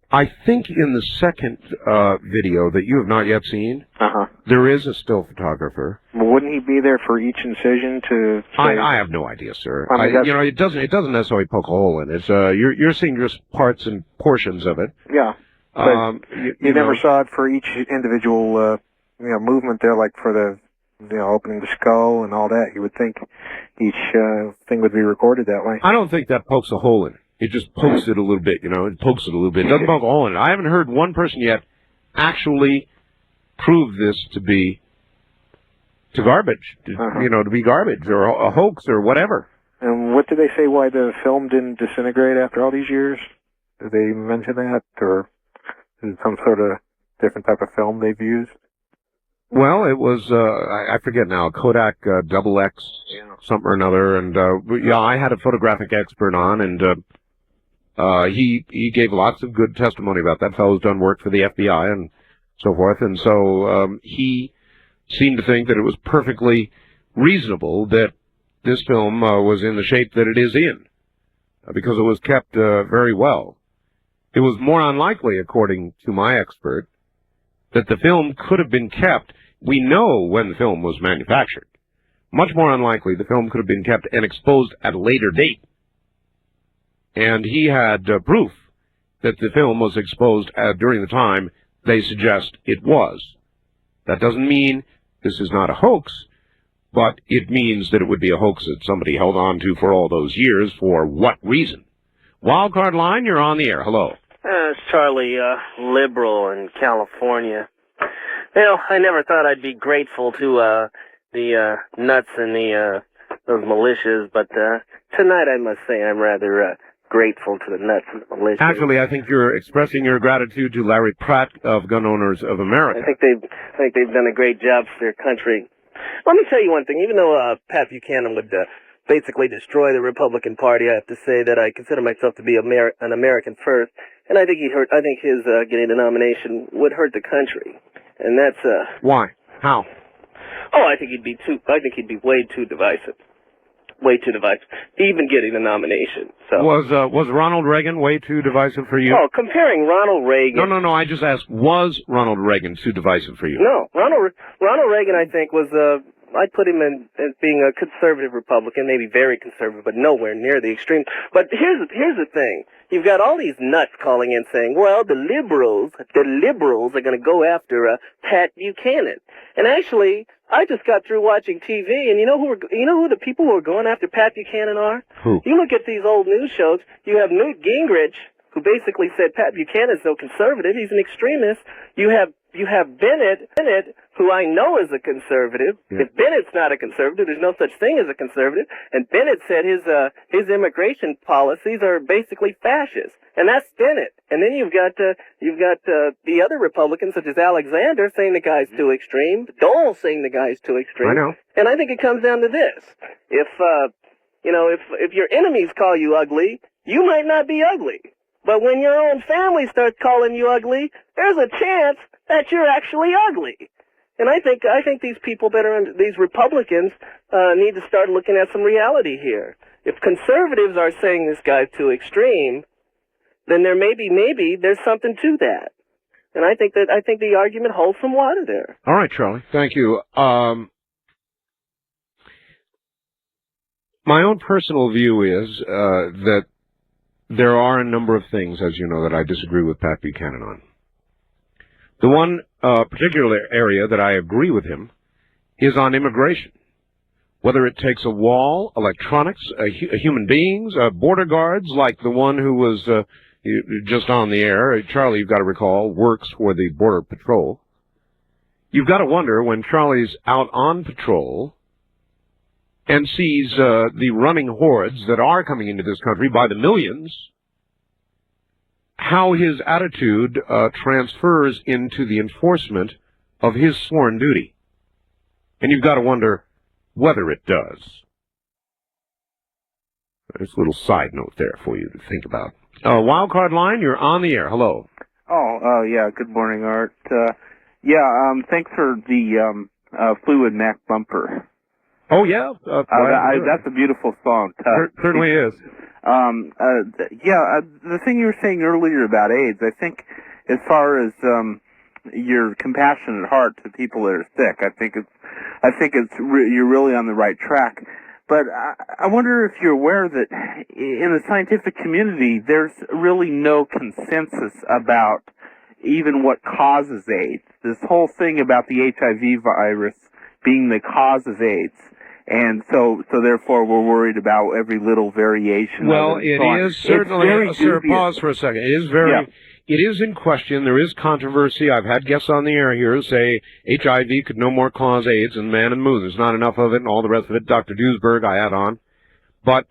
Speaker 3: I think in the second video that you have not yet seen, there is a still photographer.
Speaker 5: Well, wouldn't he be there for each incision to say...
Speaker 3: I have no idea, sir. It doesn't necessarily poke a hole in it. You're seeing just parts and portions of it.
Speaker 5: Yeah. But you never saw it for each individual movement there, like for the opening the skull and all that. You would think each thing would be recorded that way.
Speaker 3: I don't think that pokes a hole in it. It just pokes it a little bit, it pokes it a little bit. It doesn't poke a hole in it. I haven't heard one person yet actually prove this to be garbage, to be garbage or a hoax or whatever.
Speaker 5: And what did they say why the film didn't disintegrate after all these years? Did they mention that, or Is it some sort of different type of film they've used?
Speaker 3: Well, it was, I forget now, Kodak Double X, something or another, and yeah, I had a photographic expert on, and he gave lots of good testimony about that. Fellow's done work for the FBI and so forth, and so he seemed to think that it was perfectly reasonable that this film was in the shape that it is in, because it was kept very well. It was more unlikely, according to my expert, that the film could have been kept. We know when the film was manufactured. Much more unlikely the film could have been kept and exposed at a later date. And he had proof that the film was exposed during the time they suggest it was. That doesn't mean this is not a hoax, but it means that it would be a hoax that somebody held on to for all those years. For what reason? Wildcard line, you're on the air. Hello.
Speaker 6: It's Charlie, liberal in California. You know, I never thought I'd be grateful to the nuts and those militias, but tonight I must say I'm rather grateful to the nuts and militias.
Speaker 3: Actually, I think you're expressing your gratitude to Larry Pratt of Gun Owners of America.
Speaker 6: I think they've done a great job for their country. Let me tell you one thing. Even though Pat Buchanan would basically destroy the Republican Party, I have to say that I consider myself to be an American first, and I think his getting the nomination would hurt the country, and that's
Speaker 3: Why? How?
Speaker 6: Oh, I think he'd be way too divisive. Way too divisive. Even getting the nomination. So
Speaker 3: Was Ronald Reagan way too divisive for you?
Speaker 6: Oh, comparing Ronald Reagan.
Speaker 3: No. I just asked, was Ronald Reagan too divisive for you?
Speaker 6: No, Ronald Reagan, I think, was I'd put him in as being a conservative Republican, maybe very conservative, but nowhere near the extreme. But here's the thing. You've got all these nuts calling in saying, well, the liberals are going to go after Pat Buchanan. And actually, I just got through watching TV, and you know who the people who are going after Pat Buchanan are?
Speaker 3: Who?
Speaker 6: You look at these old news shows, you have Newt Gingrich, who basically said Pat Buchanan's so conservative, he's an extremist. You have Bennett, who I know is a conservative. Yeah. If Bennett's not a conservative, there's no such thing as a conservative. And Bennett said his immigration policies are basically fascist, and that's Bennett. And then you've got the other Republicans, such as Alexander, saying the guy's too extreme. Dole saying the guy's too extreme.
Speaker 3: I know.
Speaker 6: And I think it comes down to this: if your enemies call you ugly, you might not be ugly. But when your own family starts calling you ugly, there's a chance that you're actually ugly. And I think these people these Republicans need to start looking at some reality here. If conservatives are saying this guy's too extreme, then there maybe there's something to that. And I think the argument holds some water there.
Speaker 3: All right, Charlie. Thank you. My own personal view is that there are a number of things, as you know, that I disagree with Pat Buchanan on. The one particular area that I agree with him is on immigration. Whether it takes a wall, electronics, human beings, border guards like the one who was just on the air, Charlie, you've got to recall, works for the Border Patrol. You've got to wonder when Charlie's out on patrol and sees the running hordes that are coming into this country by the millions, how his attitude transfers into the enforcement of his sworn duty. And you've got to wonder whether it does. There's a little side note there for you to think about. Wildcard line, you're on the air. Hello.
Speaker 7: Oh, yeah. Good morning, Art. Thanks for the Fluid Mac bumper.
Speaker 3: Oh, yeah.
Speaker 7: That's a beautiful song.
Speaker 3: Certainly is.
Speaker 7: The thing you were saying earlier about AIDS, I think as far as your compassionate heart to people that are sick, I think you're really on the right track. But I wonder if you're aware that in the scientific community, there's really no consensus about even what causes AIDS. This whole thing about the HIV virus being the cause of AIDS. And so therefore we're worried about every little variation.
Speaker 3: Well, it is certainly, sir, pause for a second. It is it is in question. There is controversy. I've had guests on the air here who say HIV could no more cause AIDS than man and moon. There's not enough of it and all the rest of it. Dr. Duesberg, I had on. But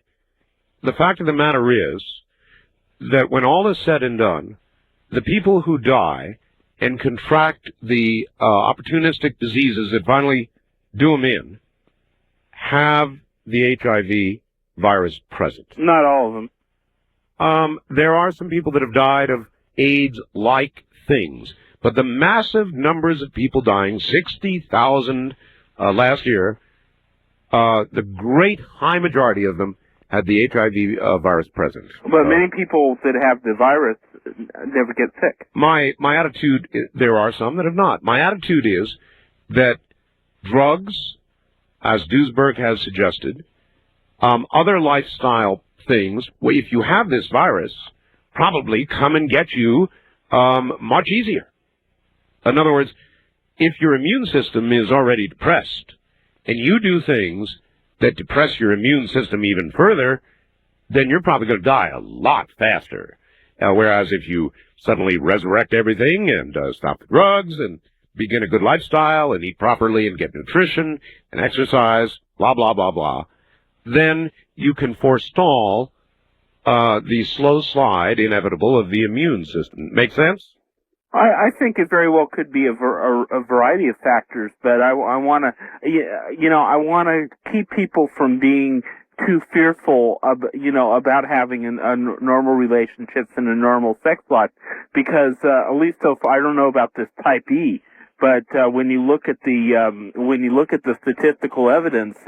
Speaker 3: the fact of the matter is that when all is said and done, the people who die and contract the opportunistic diseases that finally do them in have the HIV virus present.
Speaker 7: Not all of them.
Speaker 3: There are some people that have died of AIDS-like things, but the massive numbers of people dying, 60,000 last year, the great high majority of them had the HIV virus present.
Speaker 7: But many people that have the virus never get sick.
Speaker 3: My attitude, there are some that have not. My attitude is that drugs, as Duesberg has suggested, other lifestyle things, well, if you have this virus, probably come and get you much easier. In other words, if your immune system is already depressed, and you do things that depress your immune system even further, then you're probably going to die a lot faster. Whereas if you suddenly resurrect everything and stop the drugs and begin a good lifestyle and eat properly and get nutrition and exercise, blah, blah, blah, blah, then you can forestall the slow slide, inevitable, of the immune system. Make sense?
Speaker 7: I think it very well could be a variety of factors, but I want to, I want to keep people from being too fearful about having a normal relationships and a normal sex life, because at least so far, I don't know about this type E, but when you look at the statistical evidence,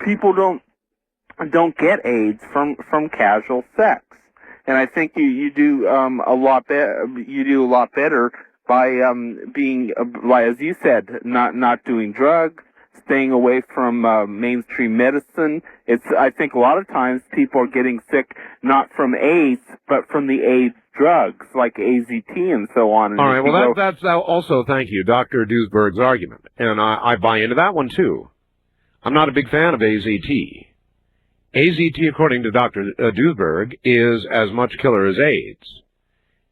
Speaker 7: people don't get AIDS from casual sex. And I think you do a lot better. You do a lot better by being, as you said, not doing drugs, staying away from mainstream medicine. I think a lot of times people are getting sick not from AIDS, but from the AIDS drugs like AZT and so on. And
Speaker 3: all right. Well, that's also, thank you, Dr. Duesberg's argument, and I buy into that one too. I'm not a big fan of AZT. AZT, according to Dr. Duesberg, is as much killer as AIDS.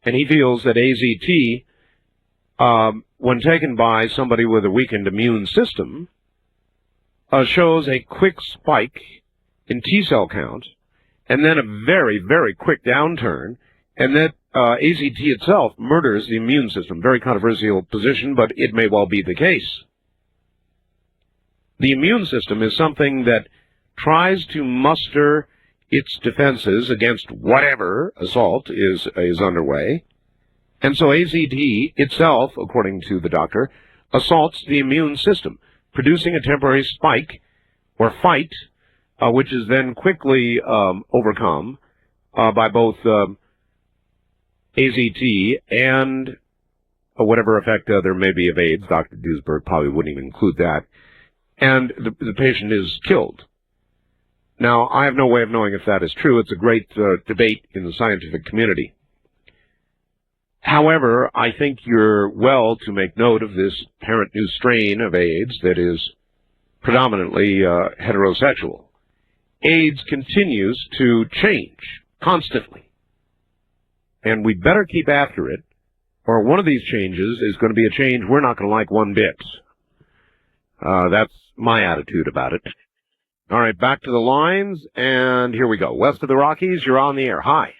Speaker 3: And he feels that AZT, when taken by somebody with a weakened immune system, shows a quick spike in T-cell count, and then a very, very quick downturn, and that AZT itself murders the immune system. Very controversial position, but it may well be the case. The immune system is something that tries to muster its defenses against whatever assault is underway. And so AZT itself, according to the doctor, assaults the immune system, producing a temporary spike or fight, which is then quickly overcome by both AZT and whatever effect there may be of AIDS. Dr. Duesberg probably wouldn't even include that. And the patient is killed. Now, I have no way of knowing if that is true. It's a great debate in the scientific community. However, I think you're well to make note of this apparent new strain of AIDS that is predominantly heterosexual. AIDS continues to change constantly. And we'd better keep after it, or one of these changes is going to be a change we're not going to like one bit. That's my attitude about it. All right, back to the lines, and here we go. West of the Rockies, you're on the air. Hi.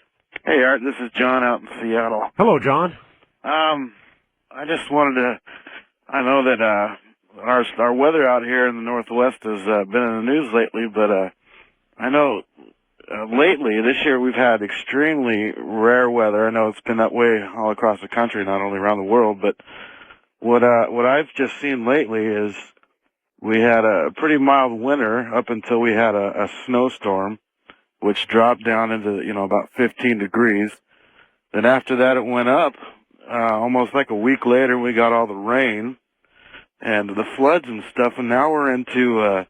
Speaker 8: Hey, Art, this is John out in Seattle.
Speaker 3: Hello, John.
Speaker 8: I just wanted to, I know that our weather out here in the Northwest has been in the news lately, but I know lately, this year, we've had extremely rare weather. I know it's been that way all across the country, not only around the world, but what I've just seen lately is we had a pretty mild winter up until we had a snowstorm, which dropped down into, about 15 degrees. Then after that, it went up. Almost like a week later, we got all the rain and the floods and stuff, and now we're into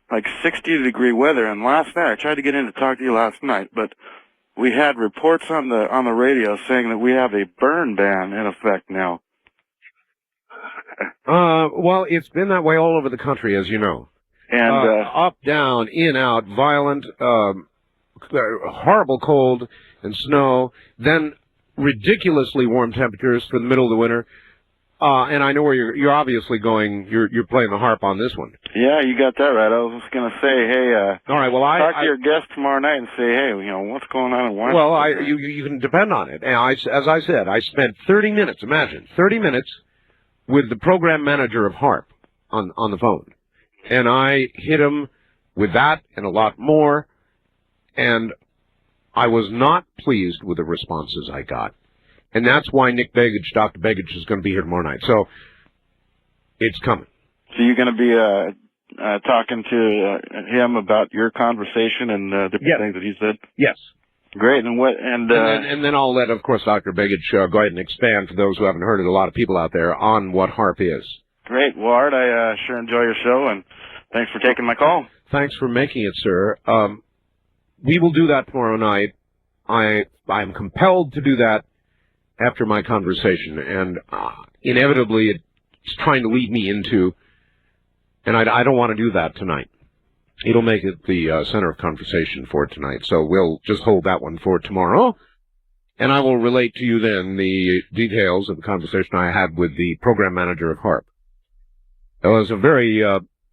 Speaker 8: like 60-degree weather. And last night, I tried to get in to talk to you last night, but we had reports on the radio saying that we have a burn ban in effect now.
Speaker 3: Well, it's been that way all over the country, as you know.
Speaker 8: And
Speaker 3: up, down, in, out, violent, horrible cold and snow, then ridiculously warm temperatures for the middle of the winter. and I know where you're obviously going. You're playing the harp on this one.
Speaker 8: Yeah, you got that right. I was just gonna say, hey,
Speaker 3: all right. Well,
Speaker 8: talk to your guest tomorrow night and say, hey, what's going on and why?
Speaker 3: Well, you can depend on it. And as I said, I spent 30 minutes. Imagine 30 minutes with the program manager of HARP on the phone, and I hit him with that and a lot more, and I was not pleased with the responses I got. And that's why Nick Begich, Dr. Begich, is going to be here tomorrow night. So it's coming.
Speaker 8: So you're going to be talking to him about your conversation and different things that he said?
Speaker 3: Yes.
Speaker 8: Great. And what? And
Speaker 3: then I'll let, of course, Dr. Begich go ahead and expand for those who haven't heard it, a lot of people out there, on what HARP is.
Speaker 8: Great. Well, Art, I sure enjoy your show, and thanks for taking my call.
Speaker 3: Thanks for making it, sir. We will do that tomorrow night. I'm compelled to do that after my conversation, and inevitably it's trying to lead me into, and I don't want to do that tonight. It'll make it the center of conversation for tonight, so we'll just hold that one for tomorrow, and I will relate to you then the details of the conversation I had with the program manager of HARP. It was a very,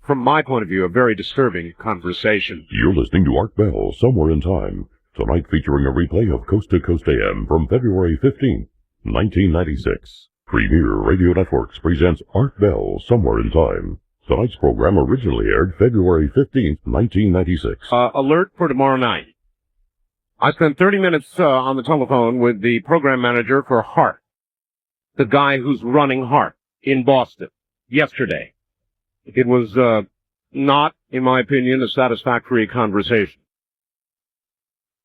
Speaker 3: from my point of view, a very disturbing conversation.
Speaker 13: You're listening to Art Bell, Somewhere in Time, tonight featuring a replay of Coast to Coast AM from February 15th. 1996. Premier Radio Networks presents Art Bell, Somewhere in Time. Tonight's program originally aired February 15th, 1996.
Speaker 3: Alert for tomorrow night. I spent 30 minutes on the telephone with the program manager for HARP, the guy who's running HARP in Boston, yesterday. It was not, in my opinion, a satisfactory conversation.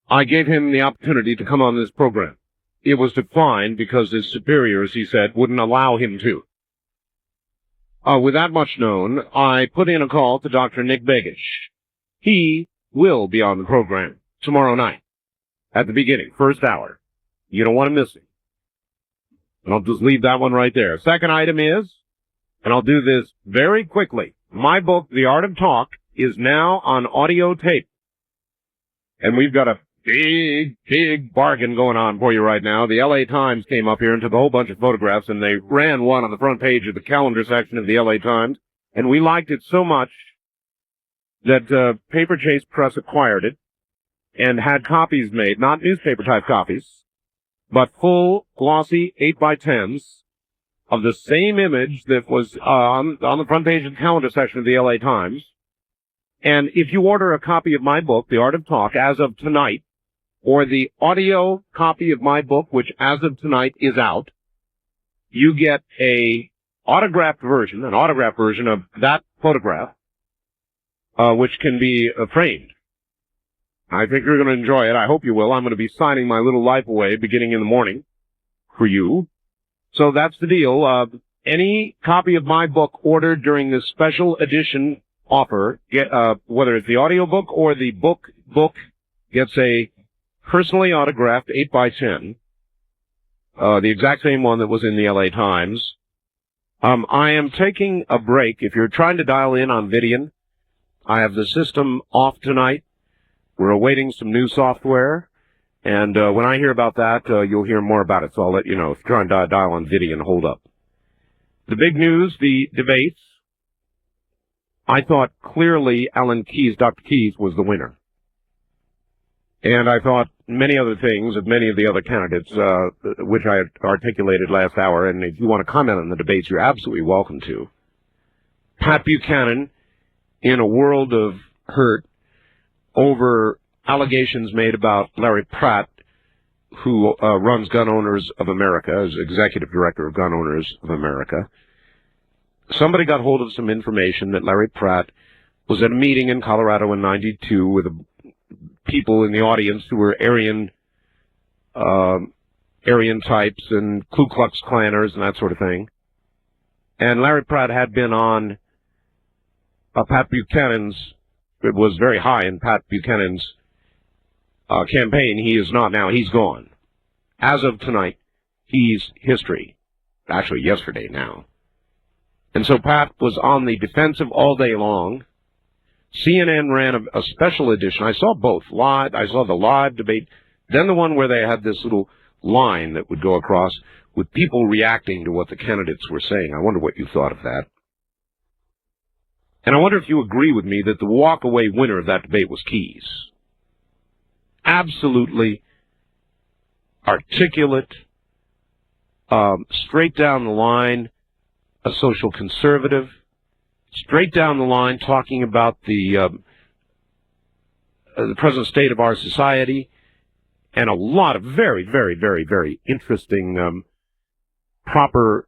Speaker 3: I gave him the opportunity to come on this program. It was declined because his superiors, he said, wouldn't allow him to. With that much known, I put in a call to Dr. Nick Begich. He will be on the program tomorrow night, at the beginning, first hour. You don't want to miss him. And I'll just leave that one right there. Second item is, and I'll do this very quickly, my book, The Art of Talk, is now on audio tape. And we've got a big bargain going on for you right now. The LA Times came up here and took a whole bunch of photographs, and they ran one on the front page of the calendar section of the LA Times, and we liked it so much that Paper Chase Press acquired it and had copies made, not newspaper-type copies, but full, glossy 8x10s of the same image that was on the front page of the calendar section of the LA Times. And if you order a copy of my book, The Art of Talk, as of tonight, or the audio copy of my book, which as of tonight is out, you get an autographed version of that photograph, which can be framed. I think you're going to enjoy it. I hope you will. I'm going to be signing my little life away beginning in the morning for you. So that's the deal. Any copy of my book ordered during this special edition offer, whether it's the audio book or the book gets a personally autographed 8x10, the exact same one that was in the LA Times. I am taking a break. If you're trying to dial in on Vidian, I have the system off tonight. We're awaiting some new software, and when I hear about that, you'll hear more about it, so I'll let you know. If you're trying to dial on Vidian, hold up. The big news, the debates. I thought clearly Alan Keyes, Dr. Keyes, was the winner. And I thought many other things of many of the other candidates, which I articulated last hour, and if you want to comment on the debates, you're absolutely welcome to. Pat Buchanan, in a world of hurt over allegations made about Larry Pratt, who runs Gun Owners of America, as executive director of Gun Owners of America. Somebody got hold of some information that Larry Pratt was at a meeting in Colorado in '92 with people in the audience who were Aryan types and Ku Klux Klanners and that sort of thing. And Larry Pratt had been on Pat Buchanan's, it was very high in Pat Buchanan's campaign. He is not now. He's gone. As of tonight, he's history. Actually, yesterday now. And so Pat was on the defensive all day long. CNN ran a special edition. I saw both live. I saw the live debate, then the one where they had this little line that would go across with people reacting to what the candidates were saying. I wonder what you thought of that. And I wonder if you agree with me that the walk-away winner of that debate was Keyes. Absolutely articulate, straight down the line, a social conservative, straight down the line talking about the present state of our society, and a lot of very, very, very, very interesting, proper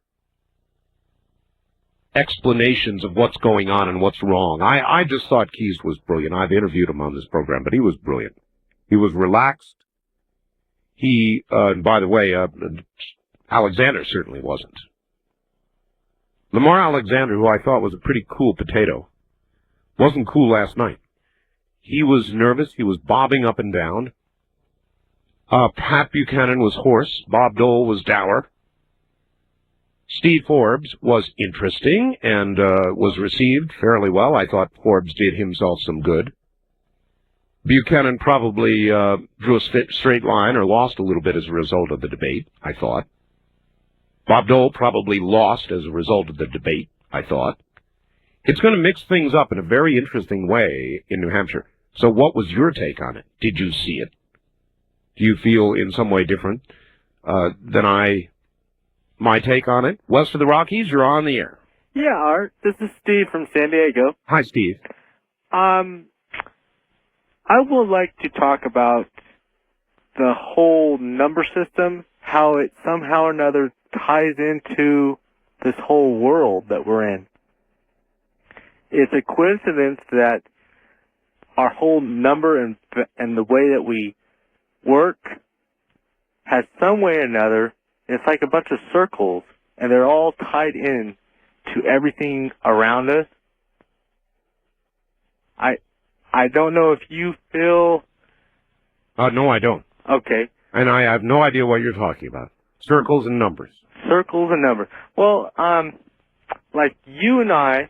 Speaker 3: explanations of what's going on and what's wrong. I just thought Keyes was brilliant. I've interviewed him on this program, but he was brilliant. He was relaxed. He, by the way, Alexander certainly wasn't. Lamar Alexander, who I thought was a pretty cool potato, wasn't cool last night. He was nervous. He was bobbing up and down. Pat Buchanan was hoarse. Bob Dole was dour. Steve Forbes was interesting and was received fairly well. I thought Forbes did himself some good. Buchanan probably drew a straight line or lost a little bit as a result of the debate, I thought. Bob Dole probably lost as a result of the debate, I thought. It's going to mix things up in a very interesting way in New Hampshire. So what was your take on it? Did you see it? Do you feel in some way different than my take on it? West of the Rockies, you're on the air.
Speaker 10: Yeah, Art. This is Steve from San Diego.
Speaker 3: Hi, Steve.
Speaker 10: I would like to talk about the whole number system, how it somehow or another ties into this whole world that we're in. It's a coincidence that our whole number and the way that we work has some way or another, it's like a bunch of circles, and they're all tied in to everything around us. I don't know if you feel...
Speaker 3: No, I don't.
Speaker 10: Okay.
Speaker 3: And I have no idea what you're talking about. Circles and numbers.
Speaker 10: Circles and numbers. Well, like you and I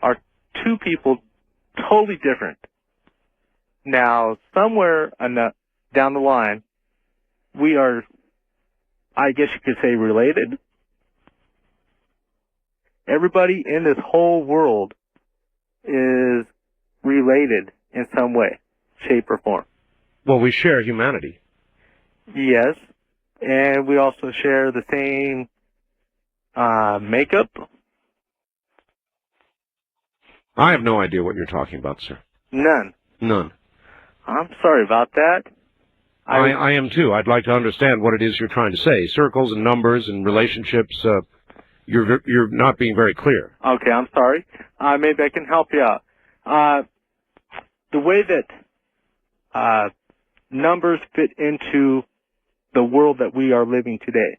Speaker 10: are two people totally different. Now, somewhere down the line, we are, I guess you could say, related. Everybody in this whole world is related in some way, shape, or form.
Speaker 3: Well, we share humanity.
Speaker 10: Yes, and we also share the same makeup.
Speaker 3: I have no idea what you're talking about, sir.
Speaker 10: None.
Speaker 3: None.
Speaker 10: I'm sorry about that.
Speaker 3: I am too. I'd like to understand what it is you're trying to say. Circles and numbers and relationships, you're not being very clear.
Speaker 10: Okay, I'm sorry. Maybe I can help you out. The way that numbers fit into the world that we are living today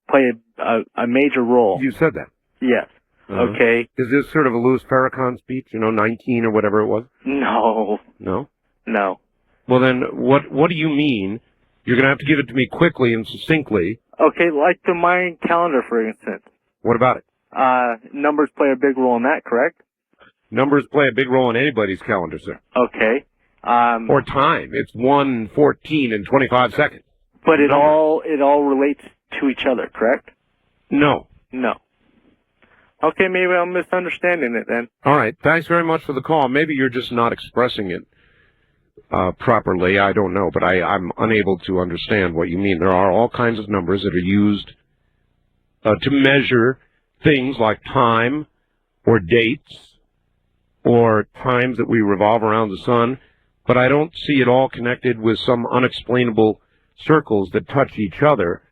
Speaker 10: play a major role.
Speaker 3: You said that.
Speaker 10: Yes. Okay.
Speaker 3: Is this sort of a Louis Farrakhan speech, 19 or whatever it was?
Speaker 10: No.
Speaker 3: No?
Speaker 10: No.
Speaker 3: Well, then, what do you mean? You're going to have to give it to me quickly and succinctly.
Speaker 10: Okay, like the Mayan calendar, for instance.
Speaker 3: What about it?
Speaker 10: Numbers play a big role in that, correct?
Speaker 3: Numbers play a big role in anybody's calendar, sir.
Speaker 10: Okay.
Speaker 3: Or time. It's 1:14 and 25 seconds.
Speaker 10: But it all relates to each other, correct?
Speaker 3: No.
Speaker 10: No. Okay, maybe I'm misunderstanding it then.
Speaker 3: All right. Thanks very much for the call. Maybe you're just not expressing it properly. I don't know, but I'm unable to understand what you mean. There are all kinds of numbers that are used to measure things like time or dates or times that we revolve around the sun, but I don't see it all connected with some unexplainable circles that touch each other,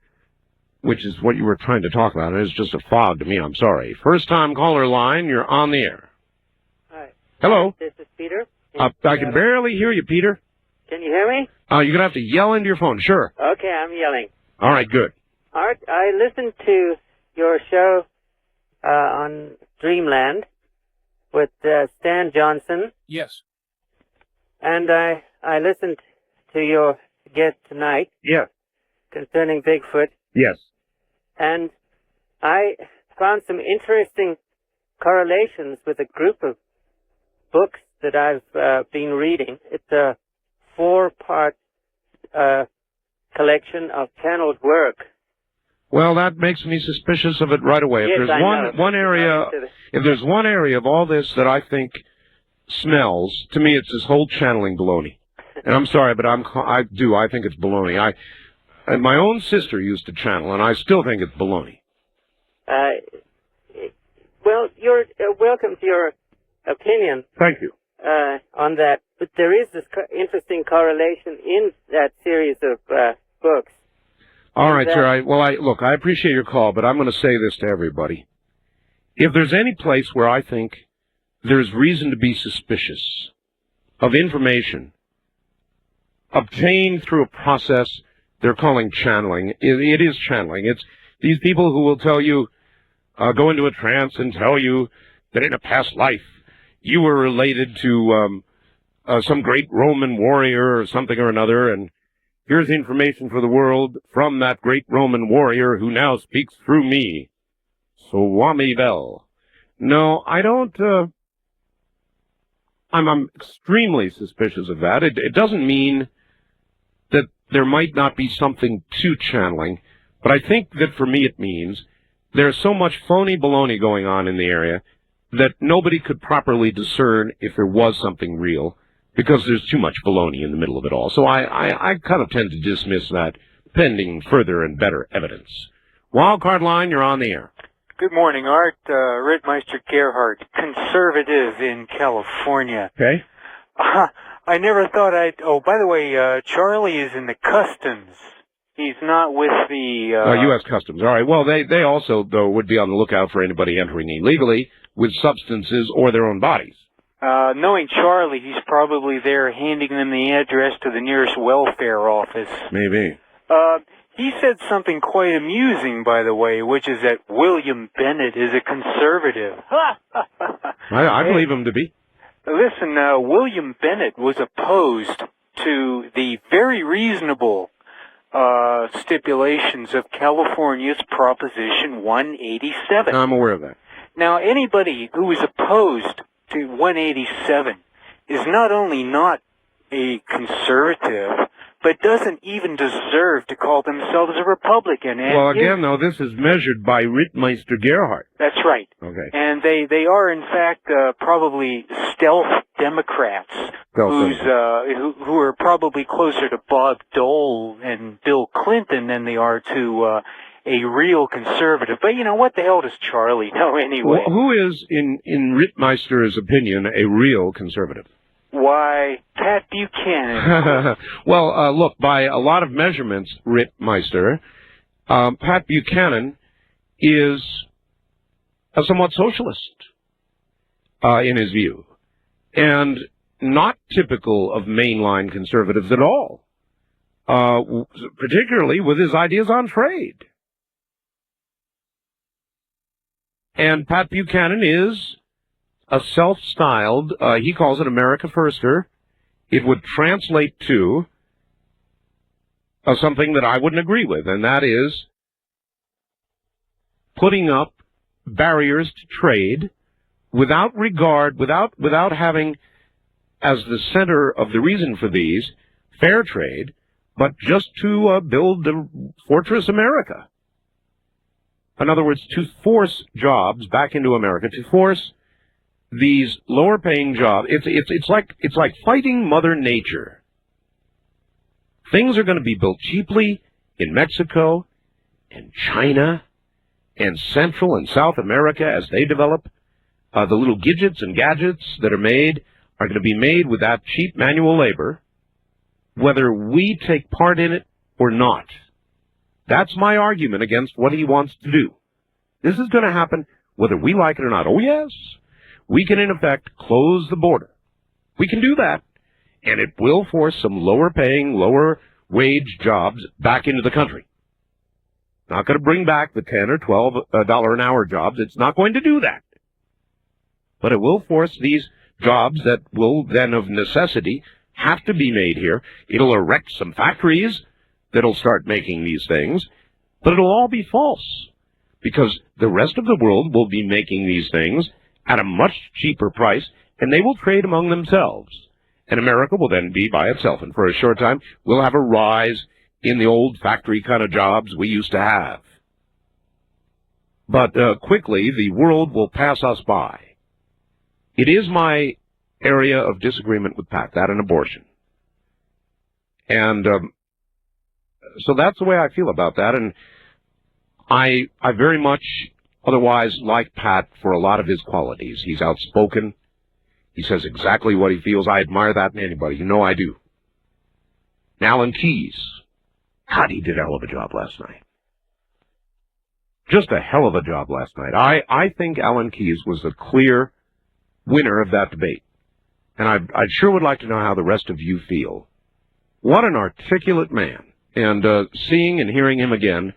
Speaker 3: which is what you were trying to talk about. It's just a fog to me. I'm sorry. First-time caller line, you're on the air.
Speaker 12: Hi.
Speaker 3: Hello.
Speaker 12: This is Peter.
Speaker 3: I can barely hear you, Peter.
Speaker 12: Can you hear me?
Speaker 3: You're going to have to yell into your phone. Sure.
Speaker 12: Okay, I'm yelling.
Speaker 3: All right, good.
Speaker 12: Art, I listened to your show on Dreamland with Stan Johnson.
Speaker 3: Yes.
Speaker 12: And I listened to your guest tonight.
Speaker 3: Yes.
Speaker 12: Concerning Bigfoot.
Speaker 3: Yes.
Speaker 12: And I found some interesting correlations with a group of books that I've been reading. It's a 4-part collection of channeled work.
Speaker 3: Well, that makes me suspicious of it right away.
Speaker 12: Yes,
Speaker 3: If there's
Speaker 12: I know.
Speaker 3: one area, if there's one area of all this that I think smells, to me, it's this whole channeling baloney. And I'm sorry, but I think it's baloney. And my own sister used to channel, and I still think it's baloney.
Speaker 12: Well, you're welcome to your opinion.
Speaker 3: Thank you.
Speaker 12: On that, but there is this interesting correlation in that series of books.
Speaker 3: All right, sir. Look, I appreciate your call, but I'm going to say this to everybody. If there's any place where I think there's reason to be suspicious of information obtained through a process they're calling channeling, it is channeling. It's these people who will tell you, go into a trance and tell you that in a past life you were related to some great Roman warrior or something or another, and here's information for the world from that great Roman warrior who now speaks through me. Swami Bell. No, I don't, I'm extremely suspicious of that. It doesn't mean that there might not be something to channeling, but I think that for me it means there's so much phony baloney going on in the area that nobody could properly discern if there was something real, because there's too much baloney in the middle of it all. So I kind of tend to dismiss that, pending further and better evidence. Wildcard line, you're on the air.
Speaker 11: Good morning, Art. Rittmeister Gerhardt, conservative in California.
Speaker 3: Okay.
Speaker 11: I never thought oh, by the way, Charlie is in the customs. He's not with the...
Speaker 3: U.S. Customs. All right. Well, they also, though, would be on the lookout for anybody entering illegally with substances or their own bodies.
Speaker 11: Knowing Charlie, he's probably there handing them the address to the nearest welfare office.
Speaker 3: Maybe.
Speaker 11: He said something quite amusing, by the way, which is that William Bennett is a conservative.
Speaker 3: I believe him to be.
Speaker 11: Listen, William Bennett was opposed to the very reasonable stipulations of California's Proposition 187.
Speaker 3: I'm aware of that.
Speaker 11: Now, anybody who is opposed to 187 is not only not a conservative, but doesn't even deserve to call themselves a Republican. And
Speaker 3: well, again, though, this is measured by Rittmeister Gerhardt.
Speaker 11: That's right.
Speaker 3: Okay.
Speaker 11: And they are, in fact, probably stealth Democrats who are probably closer to Bob Dole and Bill Clinton than they are to a real conservative. But, you know, what the hell does Charlie know anyway?
Speaker 3: Well, who is, in Rittmeister's opinion, a real conservative?
Speaker 11: Why, Pat Buchanan.
Speaker 3: Well, look, by a lot of measurements, Rittmeister, Pat Buchanan is a somewhat socialist in his view, and not typical of mainline conservatives at all, particularly with his ideas on trade. And Pat Buchanan is a self-styled, he calls it America Firster. It would translate to something that I wouldn't agree with, and that is putting up barriers to trade without regard, without having as the center of the reason for these fair trade, but just to build the Fortress America. In other words, to force jobs back into America, to force these lower-paying jobs. It's like fighting Mother Nature. Things are going to be built cheaply in Mexico and China and Central and South America as they develop. The little gadgets and gadgets that are made are going to be made with that cheap manual labor, whether we take part in it or not. That's my argument against what he wants to do. This is going to happen whether we like it or not. Oh, yes. We can, in effect, close the border. We can do that, and it will force some lower-paying, lower-wage jobs back into the country. Not going to bring back the $10 or $12 an hour jobs. It's not going to do that. But it will force these jobs that will then, of necessity, have to be made here. It'll erect some factories that'll start making these things, but it'll all be false, because the rest of the world will be making these things at a much cheaper price, and they will trade among themselves. And America will then be by itself, and for a short time, we'll have a rise in the old factory kind of jobs we used to have. But quickly, the world will pass us by. It is my area of disagreement with Pat, that and abortion. And so that's the way I feel about that. And I very much otherwise like Pat for a lot of his qualities. He's outspoken. He says exactly what he feels. I admire that in anybody. You know I do. Alan Keyes. God, he did a hell of a job last night. Just a hell of a job last night. I think Alan Keyes was the clear winner of that debate. And I sure would like to know how the rest of you feel. What an articulate man. And seeing and hearing him again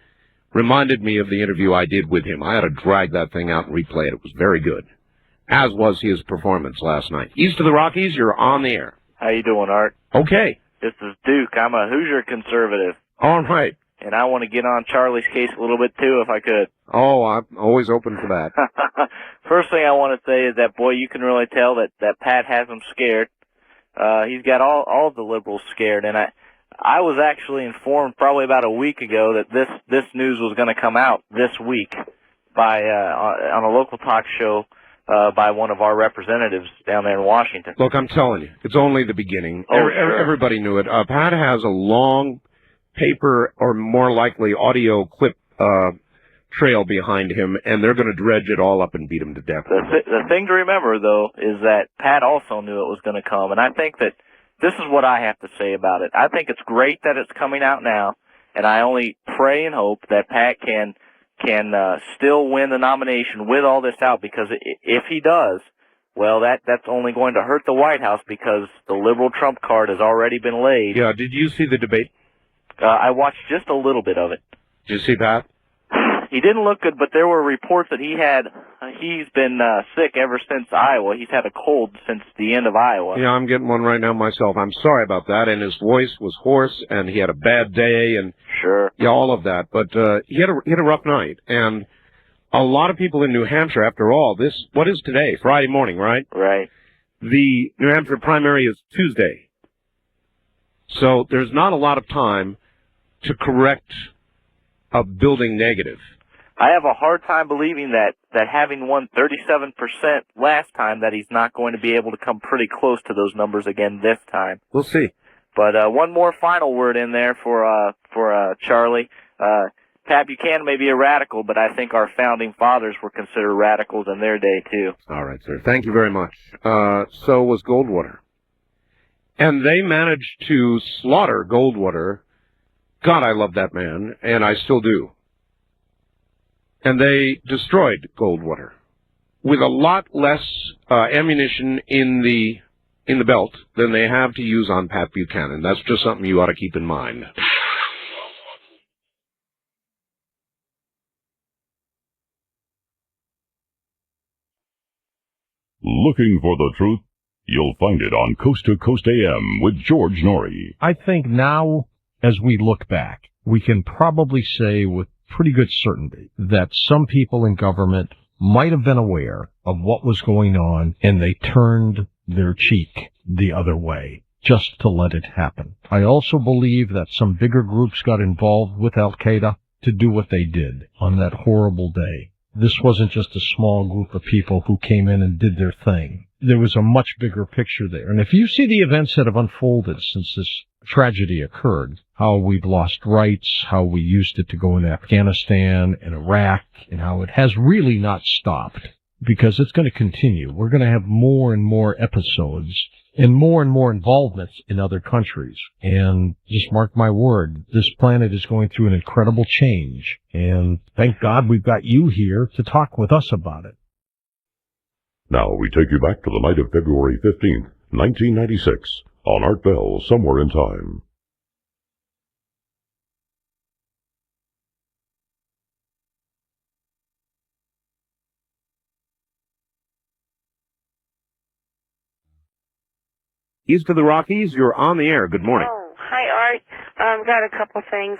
Speaker 3: reminded me of the interview I did with him. I had to drag that thing out and replay it. It was very good, as was his performance last night. East of the Rockies, you're on the air.
Speaker 15: How you doing, Art?
Speaker 3: Okay.
Speaker 15: This is Duke. I'm a Hoosier conservative.
Speaker 3: All right.
Speaker 15: And I want to get on Charlie's case a little bit, too, if I could.
Speaker 3: Oh, I'm always open for that.
Speaker 15: First thing I want to say is that, boy, you can really tell that Pat has him scared. He's got all of the liberals scared. And I was actually informed probably about a week ago that this news was going to come out this week by on a local talk show by one of our representatives down there in Washington.
Speaker 3: Look, I'm telling you, it's only the beginning.
Speaker 15: Oh, sure.
Speaker 3: Everybody knew it. Pat has a long paper, or more likely audio clip trail behind him, and they're going to dredge it all up and beat him to death.
Speaker 15: The thing to remember, though, is that Pat also knew it was going to come, and I think that this is what I have to say about it. I think it's great that it's coming out now, and I only pray and hope that Pat can still win the nomination with all this out, because if he does, well, that's only going to hurt the White House, because the liberal trump card has already been laid.
Speaker 3: Yeah, did you see the debate?
Speaker 15: I watched just a little bit of it.
Speaker 3: Did you see Pat?
Speaker 15: He didn't look good, but there were reports that he's been sick ever since Iowa. He's had a cold since the end of Iowa.
Speaker 3: Yeah, I'm getting one right now myself. I'm sorry about that. And his voice was hoarse, and he had a bad day, and
Speaker 15: sure,
Speaker 3: yeah, all of that. But he had a rough night, and a lot of people in New Hampshire, after all, what is today? Friday morning, right?
Speaker 15: Right.
Speaker 3: The New Hampshire primary is Tuesday, so there's not a lot of time to correct a building negative.
Speaker 15: I have a hard time believing that having won 37% last time, that he's not going to be able to come pretty close to those numbers again this time.
Speaker 3: We'll see.
Speaker 15: But one more final word in there for Charlie. Pat Buchanan may be a radical, but I think our founding fathers were considered radicals in their day, too.
Speaker 3: All right, sir. Thank you very much. So was Goldwater. And they managed to slaughter Goldwater. God, I love that man, and I still do. And they destroyed Goldwater with a lot less ammunition in the belt than they have to use on Pat Buchanan. That's just something you ought to keep in mind.
Speaker 13: Looking for the truth? You'll find it on Coast to Coast AM with George Norrie.
Speaker 14: I think now, as we look back, we can probably say with pretty good certainty that some people in government might have been aware of what was going on, and they turned their cheek the other way just to let it happen. I also believe that some bigger groups got involved with Al-Qaeda to do what they did on that horrible day. This wasn't just a small group of people who came in and did their thing. There was a much bigger picture there. And if you see the events that have unfolded since this tragedy occurred, how we've lost rights, how we used it to go into Afghanistan and Iraq, and how it has really not stopped, because it's going to continue. We're going to have more and more episodes and more involvements in other countries. And just mark my word, this planet is going through an incredible change. And thank God we've got you here to talk with us about it.
Speaker 13: Now we take you back to the night of February 15th, 1996, on Art Bell, Somewhere in Time.
Speaker 3: East of the Rockies, you're on the air. Good morning.
Speaker 17: Oh, hi, Art. Got a couple things.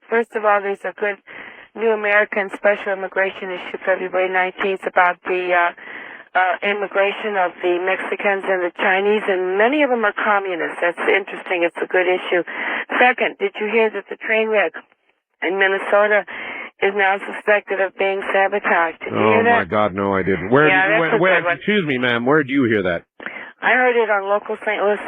Speaker 17: First of all, there's a good New American Special Immigration issue February 19th about the immigration of the Mexicans and the Chinese, and many of them are communists. That's interesting. It's a good issue. Second, did you hear that the train wreck in Minnesota is now suspected of being sabotaged. Did you
Speaker 3: Oh
Speaker 17: hear that?
Speaker 3: my God, no, I didn't. Where?
Speaker 17: Yeah,
Speaker 3: did,
Speaker 17: that's a
Speaker 3: where?
Speaker 17: good one.
Speaker 3: Excuse me, ma'am. Where did you hear that?
Speaker 17: I heard it on local St. Louis,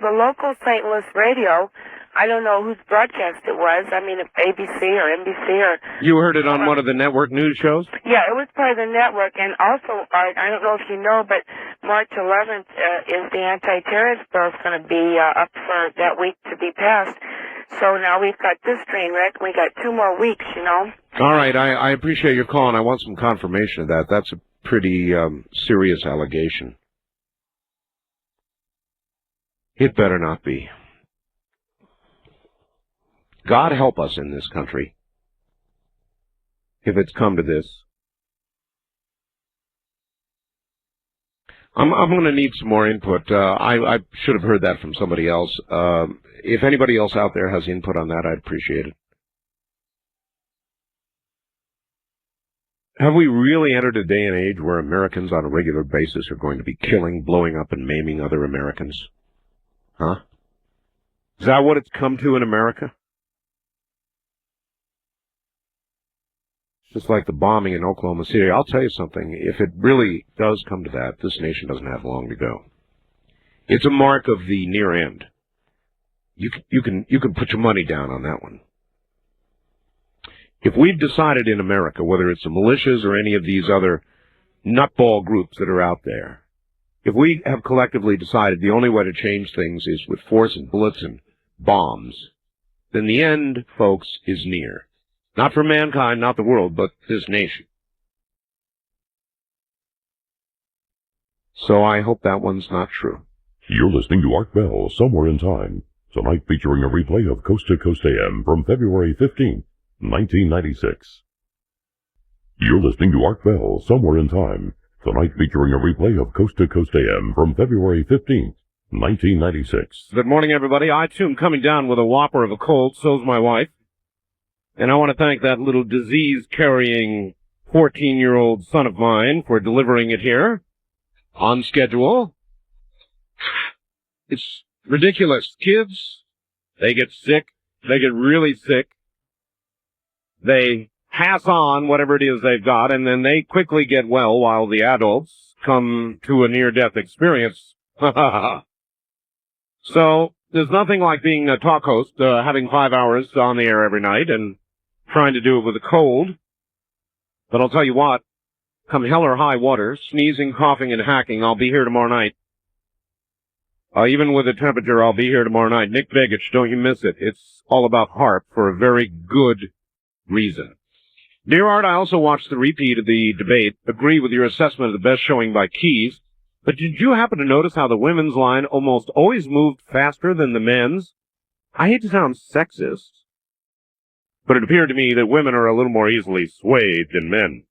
Speaker 17: the local St. Louis radio. I don't know whose broadcast it was. I mean, ABC or NBC or...
Speaker 3: You heard it on one of the network news shows?
Speaker 17: Yeah, it was part of the network. And also, Art, I don't know if you know, but March 11th is the anti-terrorist bill is going to be up for that week to be passed. So now we've got this train wreck. We got 2 more weeks, you know.
Speaker 3: All right, I appreciate your call, and I want some confirmation of that. That's a pretty serious allegation. It better not be. God help us in this country if it's come to this. I'm going to need some more input. I should have heard that from somebody else. If anybody else out there has input on that, I'd appreciate it. Have we really entered a day and age where Americans on a regular basis are going to be killing, blowing up, and maiming other Americans? Huh? Is that what it's come to in America? Just like the bombing in Oklahoma City. I'll tell you something. If it really does come to that, this nation doesn't have long to go. It's a mark of the near end. You can put your money down on that one. If we've decided in America, whether it's the militias or any of these other nutball groups that are out there, if we have collectively decided the only way to change things is with force and bullets and bombs, then the end, folks, is near. Not for mankind, not the world, but this nation. So I hope that one's not true.
Speaker 13: You're listening to Art Bell, Somewhere in Time, tonight featuring a replay of Coast to Coast AM from February 15, 1996. You're listening to Art Bell, Somewhere in Time, tonight featuring a replay of Coast to Coast AM from February 15, 1996.
Speaker 3: Good morning, everybody. I, too, am coming down with a whopper of a cold. So's my wife. And I want to thank that little disease-carrying 14-year-old son of mine for delivering it here on schedule. It's ridiculous. Kids, they get sick. They get really sick. They pass on whatever it is they've got, and then they quickly get well while the adults come to a near-death experience. So there's nothing like being a talk host, having 5 hours on the air every night and trying to do it with a cold. But I'll tell you what, come hell or high water, sneezing, coughing, and hacking, I'll be here tomorrow night. Even with the temperature, I'll be here tomorrow night. Nick Begich, don't you miss it. It's all about HARP for a very good reason. Dear Art, I also watched the repeat of the debate, agree with your assessment of the best showing by Keys, but did you happen to notice how the women's line almost always moved faster than the men's? I hate to sound sexist, but it appeared to me that women are a little more easily swayed than men.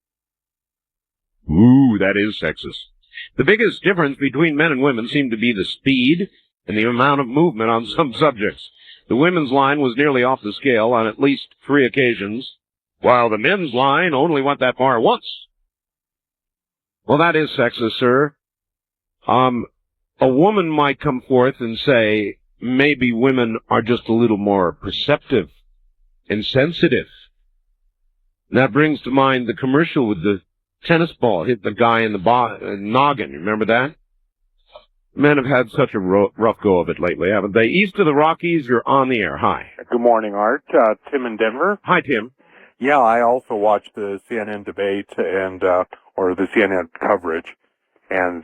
Speaker 3: Ooh, that is sexist. The biggest difference between men and women seemed to be the speed and the amount of movement on some subjects. The women's line was nearly off the scale on at least 3 occasions, while the men's line only went that far once. Well, that is sexist, sir. A woman might come forth and say, maybe women are just a little more perceptive and sensitive. And that brings to mind the commercial with the tennis ball hit the guy in the noggin. Remember that? Men have had such a rough go of it lately, haven't they? East of the Rockies, you're on the air. Hi.
Speaker 18: Good morning, Art. Tim in Denver.
Speaker 3: Hi, Tim.
Speaker 18: Yeah, I also watched the CNN debate and or the CNN coverage, and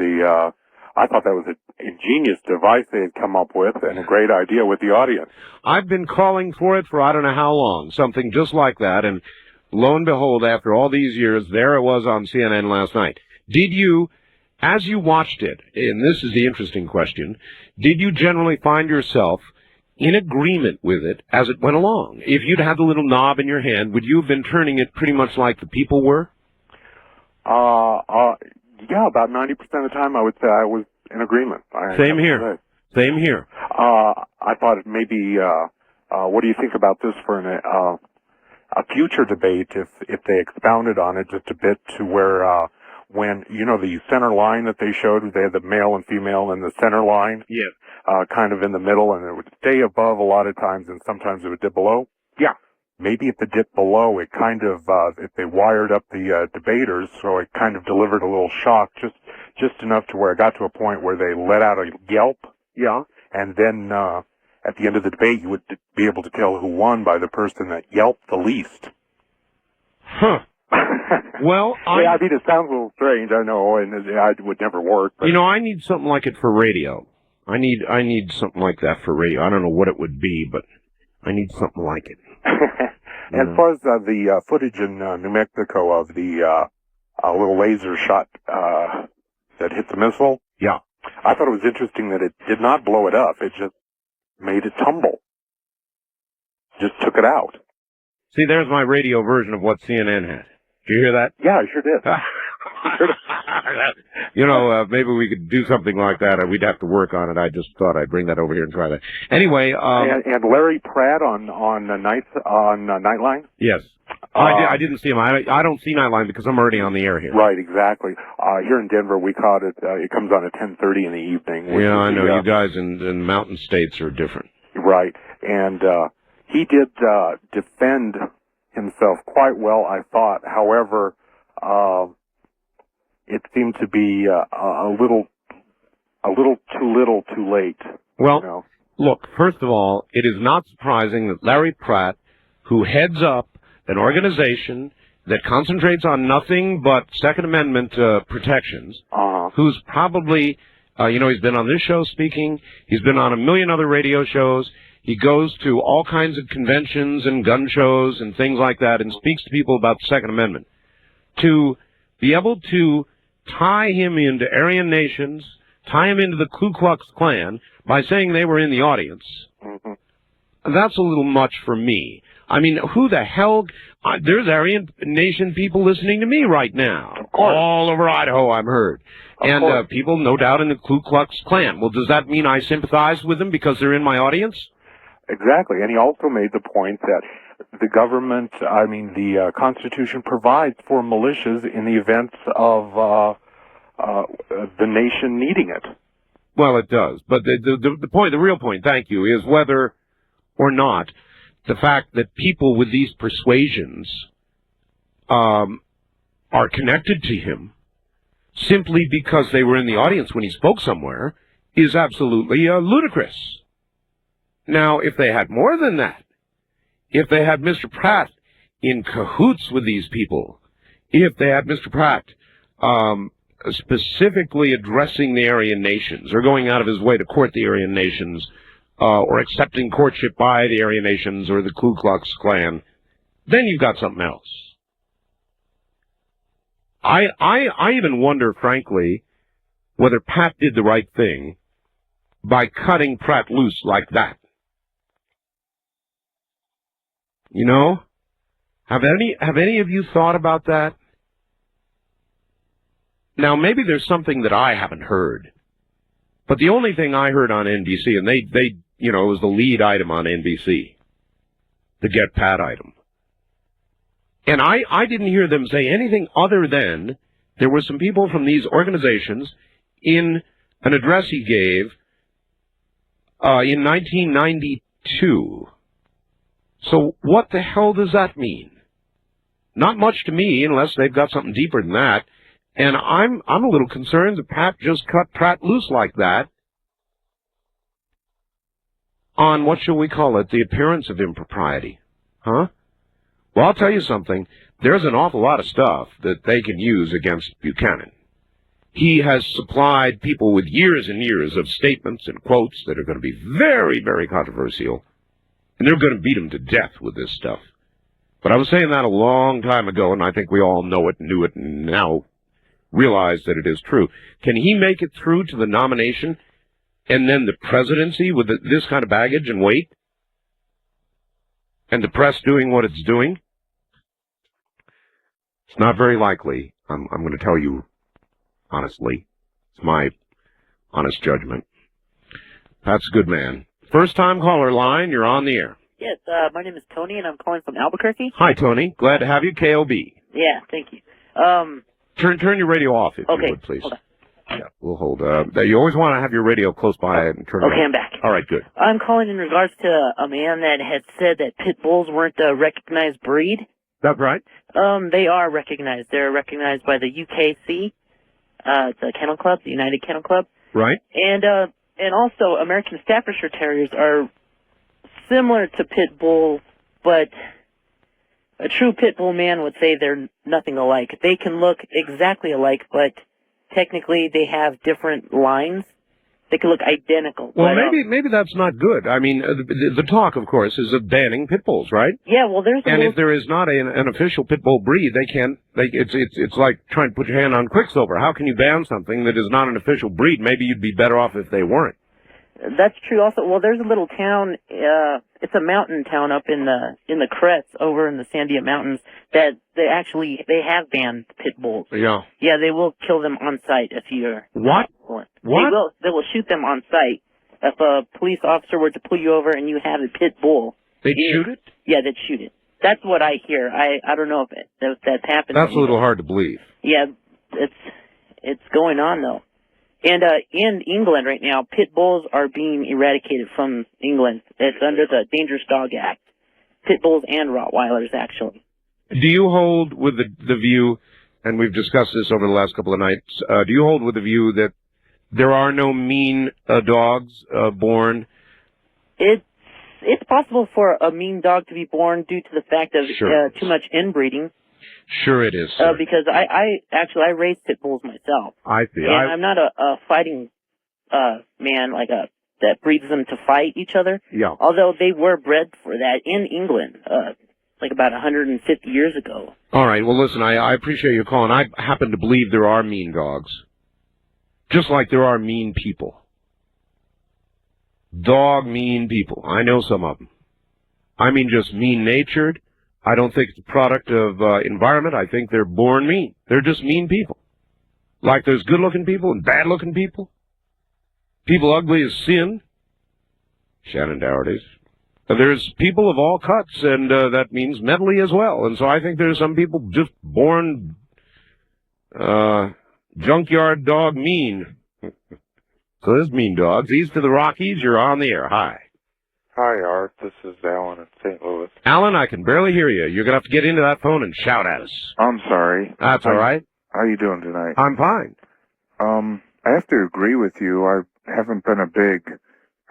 Speaker 18: I thought that was an ingenious device they had come up with and a great idea with the audience.
Speaker 3: I've been calling for it for I don't know how long, something just like that, and lo and behold, after all these years, there it was on CNN last night. Did you, as you watched it, and this is the interesting question, did you generally find yourself in agreement with it as it went along? If you'd had the little knob in your hand, would you have been turning it pretty much like the people were?
Speaker 18: Yeah, about 90% of the time I would say I was in agreement.
Speaker 3: Same here. Same here.
Speaker 18: I thought it maybe, what do you think about this for a future debate if they expounded on it just a bit to where, when, you know, the center line that they showed, they had the male and female in the center line.
Speaker 3: Yeah.
Speaker 18: Kind of in the middle, and it would stay above a lot of times, and sometimes it would dip below.
Speaker 3: Yeah.
Speaker 18: maybe at the dip below, it kind of, if they wired up the debaters, so it kind of delivered a little shock, just enough to where it got to a point where they let out a yelp.
Speaker 3: Yeah.
Speaker 18: And then at the end of the debate, you would be able to tell who won by the person that yelped the least.
Speaker 3: Huh. Well,
Speaker 18: yeah, I mean, it sounds a little strange, I know, and it would never work. But...
Speaker 3: You know, I need something like it for radio. I need something like that for radio. I don't know what it would be, but I need something like it.
Speaker 18: As far as the footage in New Mexico of the little laser shot that hit the missile,
Speaker 3: yeah,
Speaker 18: I thought it was interesting that it did not blow it up. It just made it tumble. Just took it out.
Speaker 3: See, there's my radio version of what CNN had. Did you hear that?
Speaker 18: Yeah, I sure did.
Speaker 3: You know, maybe we could do something like that. We'd have to work on it. I just thought I'd bring that over here and try that. Anyway,
Speaker 18: and Larry Pratt on Nightline.
Speaker 3: Yes, I didn't see him. I don't see Nightline because I'm already on the air here.
Speaker 18: Right, exactly. Here in Denver, we caught it. It comes on at 10:30 in the evening.
Speaker 3: Yeah, I know. You guys in mountain states are different.
Speaker 18: Right, and he did defend himself quite well, I thought. However, it seemed to be a little too late.
Speaker 3: Well,
Speaker 18: you know?
Speaker 3: Look, first of all, it is not surprising that Larry Pratt, who heads up an organization that concentrates on nothing but Second Amendment protections, who's probably, he's been on this show speaking, he's been on a million other radio shows, he goes to all kinds of conventions and gun shows and things like that and speaks to people about the Second Amendment. To be able to tie him into Aryan nations, tie him into the Ku Klux Klan by saying they were in the audience, that's a little much for me. I mean, who the hell... there's Aryan Nation people listening to me right now. All over Idaho, I'm heard. And people, no doubt, in the Ku Klux Klan. Well, does that mean I sympathize with them because they're in my audience?
Speaker 18: Exactly. And he also made the point that the government, the Constitution provides for militias in the event of the nation needing it.
Speaker 3: Well, it does. But the real point, thank you, is whether or not the fact that people with these persuasions are connected to him simply because they were in the audience when he spoke somewhere is absolutely ludicrous. Now, if they had more than that, if they had Mr. Pratt in cahoots with these people, if they had Mr. Pratt specifically addressing the Aryan nations or going out of his way to court the Aryan nations or accepting courtship by the Aryan nations or the Ku Klux Klan, then you've got something else. I even wonder, frankly, whether Pat did the right thing by cutting Pratt loose like that. You know? Have any of you thought about that? Now, maybe there's something that I haven't heard. But the only thing I heard on NBC, and they it was the lead item on NBC, the Get Pat item. And I didn't hear them say anything other than there were some people from these organizations in an address he gave in 1992. So what the hell does that mean? Not much to me, unless they've got something deeper than that. And I'm a little concerned that Pat just cut Pratt loose like that on, what shall we call it, the appearance of impropriety. Huh? Well, I'll tell you something. There's an awful lot of stuff that they can use against Buchanan. He has supplied people with years and years of statements and quotes that are going to be very, very controversial. And they're going to beat him to death with this stuff. But I was saying that a long time ago, and I think we all know it, knew it, and now realize that it is true. Can he make it through to the nomination and then the presidency with this kind of baggage and weight? And the press doing what it's doing? It's not very likely. I'm going to tell you honestly. It's my honest judgment. Pat's a good man. First-time caller line, you're on the air.
Speaker 2: Yes, my name is Tony, and I'm calling from Albuquerque.
Speaker 3: Hi, Tony. Glad to have you, KOB.
Speaker 2: Yeah, thank you.
Speaker 3: Turn your radio off, if you would, please.
Speaker 2: Hold on.
Speaker 3: Yeah, we'll hold. You always want to have your radio close by and turn it
Speaker 2: Okay,
Speaker 3: on.
Speaker 2: I'm back.
Speaker 3: All right, good.
Speaker 2: I'm calling in regards to a man that had said that pit bulls weren't a recognized breed.
Speaker 3: That's right.
Speaker 2: They are recognized. They're recognized by the UKC, the Kennel Club, the United Kennel Club.
Speaker 3: Right.
Speaker 2: And also American Staffordshire Terriers are similar to pit bull, but a true pit bull man would say they're nothing alike. They can look exactly alike, but technically they have different lines. They can look identical.
Speaker 3: Well,
Speaker 2: but,
Speaker 3: maybe that's not good. I mean, the talk, of course, is of banning pit bulls, right?
Speaker 2: Yeah, well, there's
Speaker 3: and if there is not an official pit bull breed, they can't. It's like trying to put your hand on Quicksilver. How can you ban something that is not an official breed? Maybe you'd be better off if they weren't.
Speaker 2: That's true. Also, well, there's a little town. It's a mountain town up in the Kretz, over in the Sandia Mountains, that they have banned pit bulls.
Speaker 3: Yeah.
Speaker 2: Yeah, they will kill them on sight if you're.
Speaker 3: What?
Speaker 2: What?
Speaker 3: What?
Speaker 2: They will shoot them on sight. If a police officer were to pull you over and you have a pit bull,
Speaker 3: they'd shoot it.
Speaker 2: Yeah, they'd shoot it. That's what I hear. I don't know if that's happened.
Speaker 3: That's a little hard to believe.
Speaker 2: Yeah, it's going on though. And in England right now, pit bulls are being eradicated from England. It's under the Dangerous Dog Act. Pit bulls and Rottweilers, actually.
Speaker 3: Do you hold with the view, and we've discussed this over the last couple of nights, do you hold with the view that there are no mean dogs born?
Speaker 2: It's possible for a mean dog to be born due to the fact of too much inbreeding.
Speaker 3: Sure it is.
Speaker 2: Because I raise pit bulls myself.
Speaker 3: I see.
Speaker 2: And I'm not a fighting man that breeds them to fight each other.
Speaker 3: Yeah.
Speaker 2: Although they were bred for that in England, like about 150 years ago.
Speaker 3: All right. Well, listen, I appreciate your calling. I happen to believe there are mean dogs, just like there are mean people. Dog mean people. I know some of them. I mean, just mean-natured. I don't think it's a product of environment. I think they're born mean. They're just mean people. Like there's good-looking people and bad-looking people. People ugly as sin. Shannon Doherty's. There's people of all cuts, and that means mentally as well. And so I think there's some people just born junkyard dog mean. So there's mean dogs. East to the Rockies, you're on the air. Hi.
Speaker 19: Hi, Art. This is Alan in St. Louis.
Speaker 3: Alan, I can barely hear you. You're going to have to get into that phone and shout at us.
Speaker 19: I'm sorry.
Speaker 3: That's all right.
Speaker 19: How you doing tonight?
Speaker 3: I'm fine.
Speaker 19: I have to agree with you. I haven't been a big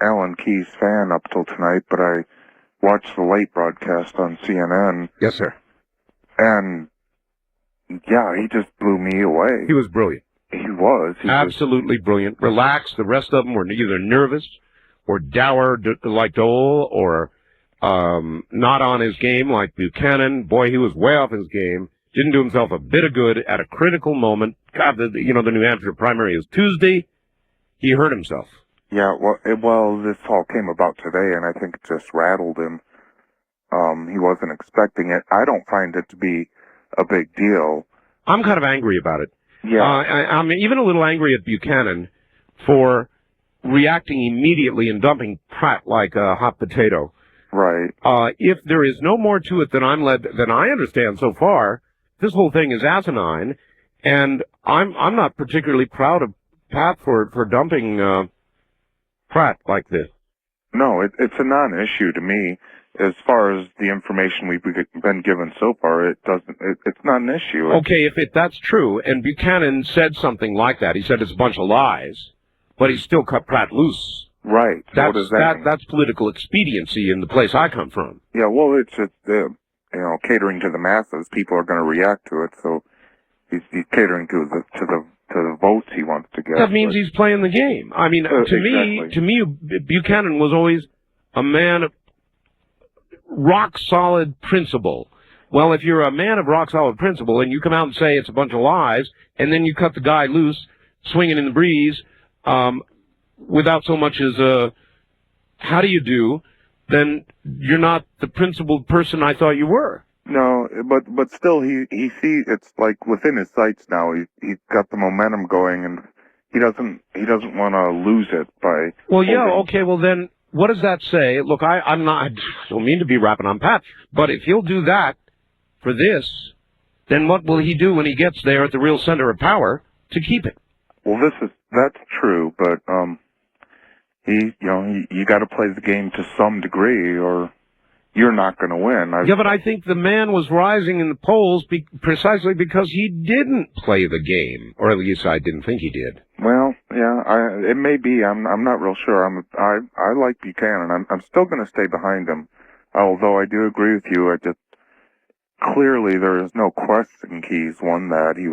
Speaker 19: Alan Keyes fan up till tonight, but I watched the late broadcast on CNN.
Speaker 3: Yes, sir.
Speaker 19: And, yeah, he just blew me away.
Speaker 3: He was brilliant.
Speaker 19: He was.
Speaker 3: Absolutely brilliant. Relaxed. The rest of them were either nervous or dour like Dole, or not on his game like Buchanan. Boy, he was way off his game. Didn't do himself a bit of good at a critical moment. God, the New Hampshire primary is Tuesday. He hurt himself.
Speaker 19: Yeah, well, this all came about today, and I think it just rattled him. He wasn't expecting it. I don't find it to be a big deal.
Speaker 3: I'm kind of angry about it.
Speaker 19: Yeah.
Speaker 3: I'm even a little angry at Buchanan for reacting immediately and dumping Pratt like a hot potato.
Speaker 19: Right.
Speaker 3: If there is no more to it than I understand so far, this whole thing is asinine, and I'm not particularly proud of Pat for dumping Pratt like this.
Speaker 19: No, it's a non-issue to me. As far as the information we've been given so far, it's not an issue.
Speaker 3: Okay, if that's true, and Buchanan said something like that, he said it's a bunch of lies, but he still cut Pratt loose.
Speaker 19: Right.
Speaker 3: That's,
Speaker 19: what does that mean?
Speaker 3: That's political expediency in the place I come from.
Speaker 19: Yeah, well, it's just, catering to the masses. People are going to react to it, so he's catering to the votes he wants to get.
Speaker 3: That means he's playing the game. I mean, to me, Buchanan was always a man of rock-solid principle. Well, if you're a man of rock-solid principle and you come out and say it's a bunch of lies, and then you cut the guy loose, swinging in the breeze, without so much as a, how do you do, then you're not the principled person I thought you were.
Speaker 19: No, but still, he sees it's like within his sights now. He's got the momentum going, and he doesn't want to lose it by.
Speaker 3: Well, yeah, okay. Well, then what does that say? Look, I don't mean to be rapping on Pat, but if he'll do that for this, then what will he do when he gets there at the real center of power to keep it?
Speaker 19: Well, that's true, but you got to play the game to some degree, or you're not going to win.
Speaker 3: Yeah, but I think the man was rising in the polls precisely because he didn't play the game, or at least I didn't think he did.
Speaker 19: Well, yeah, it may be. I'm not real sure. I like Buchanan. I'm still going to stay behind him, although I do agree with you. Clearly there is no question Keys won that. He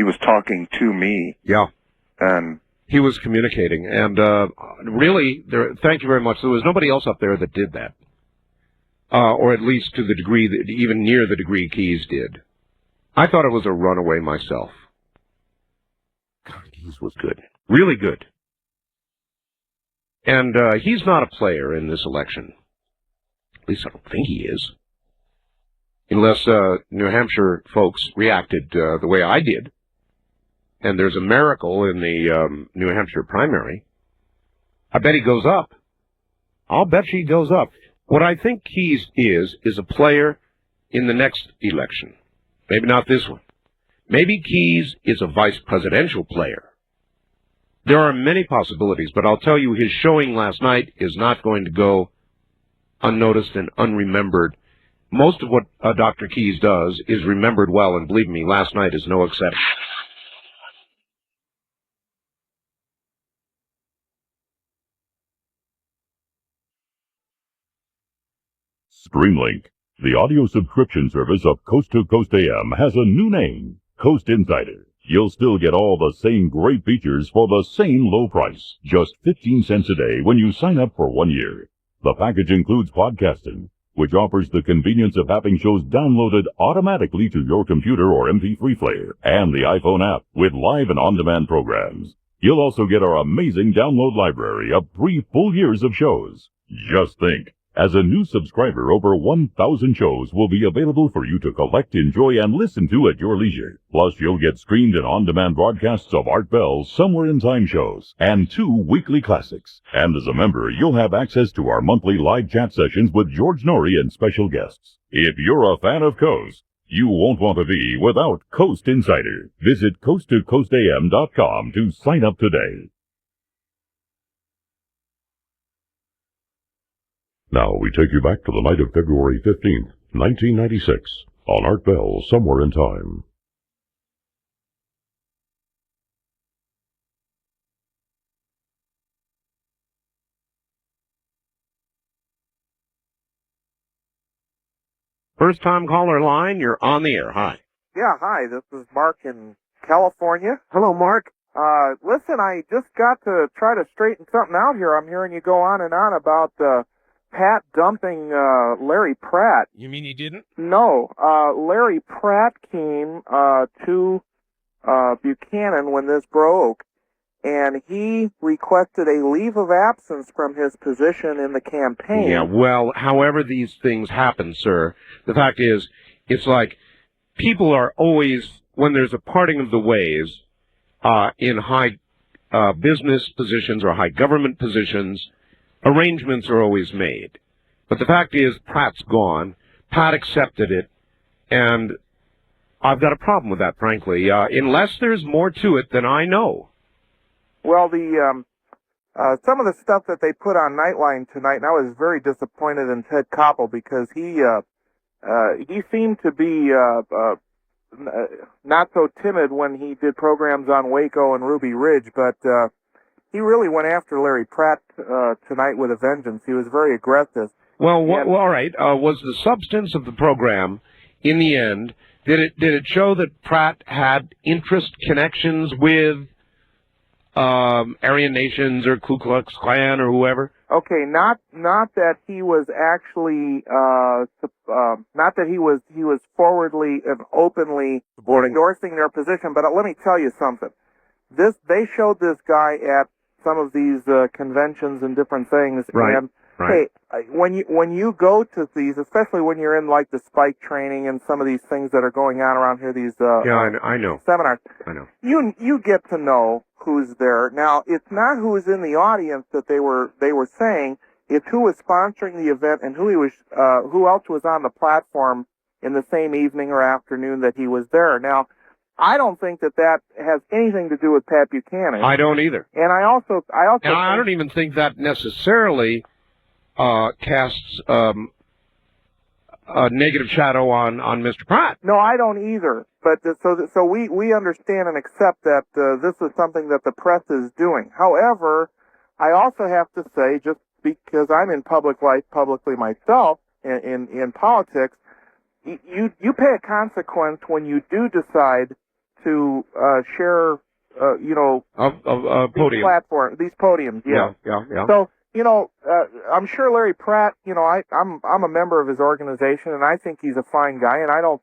Speaker 19: was talking to me.
Speaker 3: Yeah.
Speaker 19: And
Speaker 3: he was communicating, and really, thank you very much. There was nobody else up there that did that. Or at least to the degree that, even near the degree Keys did. I thought it was a runaway myself. God, Keys was good. Really good. And he's not a player in this election. At least I don't think he is. Unless New Hampshire folks reacted the way I did. And there's a miracle in the New Hampshire primary. I bet he goes up. I'll bet he goes up. What I think Keys is a player in the next election. Maybe not this one. Maybe Keys is a vice presidential player. There are many possibilities, but I'll tell you his showing last night is not going to go unnoticed and unremembered. Most of what Dr. Keys does is remembered well, and believe me, last night is no exception.
Speaker 13: Streamlink, the audio subscription service of Coast to Coast AM, has a new name, Coast Insider. You'll still get all the same great features for the same low price, just 15 cents a day when you sign up for 1 year. The package includes podcasting, which offers the convenience of having shows downloaded automatically to your computer or MP3 player, and the iPhone app with live and on-demand programs. You'll also get our amazing download library of 3 full years of shows. Just think. As a new subscriber, over 1,000 shows will be available for you to collect, enjoy, and listen to at your leisure. Plus, you'll get streamed and on-demand broadcasts of Art Bell's Somewhere in Time shows and 2 weekly classics. And as a member, you'll have access to our monthly live chat sessions with George Norrie and special guests. If you're a fan of Coast, you won't want to be without Coast Insider. Visit coasttocoastam.com to sign up today. Now we take you back to the night of February 15th, 1996, on Art Bell, Somewhere in Time.
Speaker 3: First time caller line, you're on the air. Hi.
Speaker 9: Yeah, hi, this is Mark in California.
Speaker 3: Hello, Mark.
Speaker 9: Listen, I just got to try to straighten something out here. I'm hearing you go on and on about, Pat dumping Larry Pratt.
Speaker 3: You mean he didn't?
Speaker 9: No. Larry Pratt came to Buchanan when this broke, and he requested a leave of absence from his position in the campaign.
Speaker 3: Yeah, well, however these things happen, sir, the fact is, it's like people are always, when there's a parting of the ways in high business positions or high government positions, arrangements are always made. But the fact is, Pratt's gone. Pat accepted it, and I've got a problem with that, frankly, unless there's more to it than I know.
Speaker 9: Well, some of the stuff that they put on Nightline tonight, and I was very disappointed in Ted Koppel because he seemed to be not so timid when he did programs on Waco and Ruby Ridge, but he really went after Larry Pratt tonight with a vengeance. He was very aggressive.
Speaker 3: Well, all right. Was the substance of the program, in the end, did it show that Pratt had interest connections with Aryan Nations or Ku Klux Klan or whoever?
Speaker 9: Okay, not that he was actually not that he was forwardly and openly endorsing their position. But let me tell you something. They showed this guy at some of these conventions and different things.
Speaker 3: Right.
Speaker 9: And
Speaker 3: right.
Speaker 9: Hey, when you go to these, especially when you're in like the spike training and some of these things that are going on around here, these
Speaker 3: I know
Speaker 9: seminars.
Speaker 3: I know.
Speaker 9: You get to know who's there. Now, it's not who is in the audience that they were saying. It's who was sponsoring the event and who else was on the platform in the same evening or afternoon that he was there. Now, I don't think that has anything to do with Pat Buchanan.
Speaker 3: I don't either.
Speaker 9: And I also
Speaker 3: And I don't even think that necessarily casts a negative shadow on Mr. Pratt.
Speaker 9: No, I don't either. But so we understand and accept that this is something that the press is doing. However, I also have to say, just because I'm in public life publicly myself, in politics, you pay a consequence when you do decide to share, these podiums. Yeah. So, I'm sure Larry Pratt, I'm a member of his organization, and I think he's a fine guy, and I don't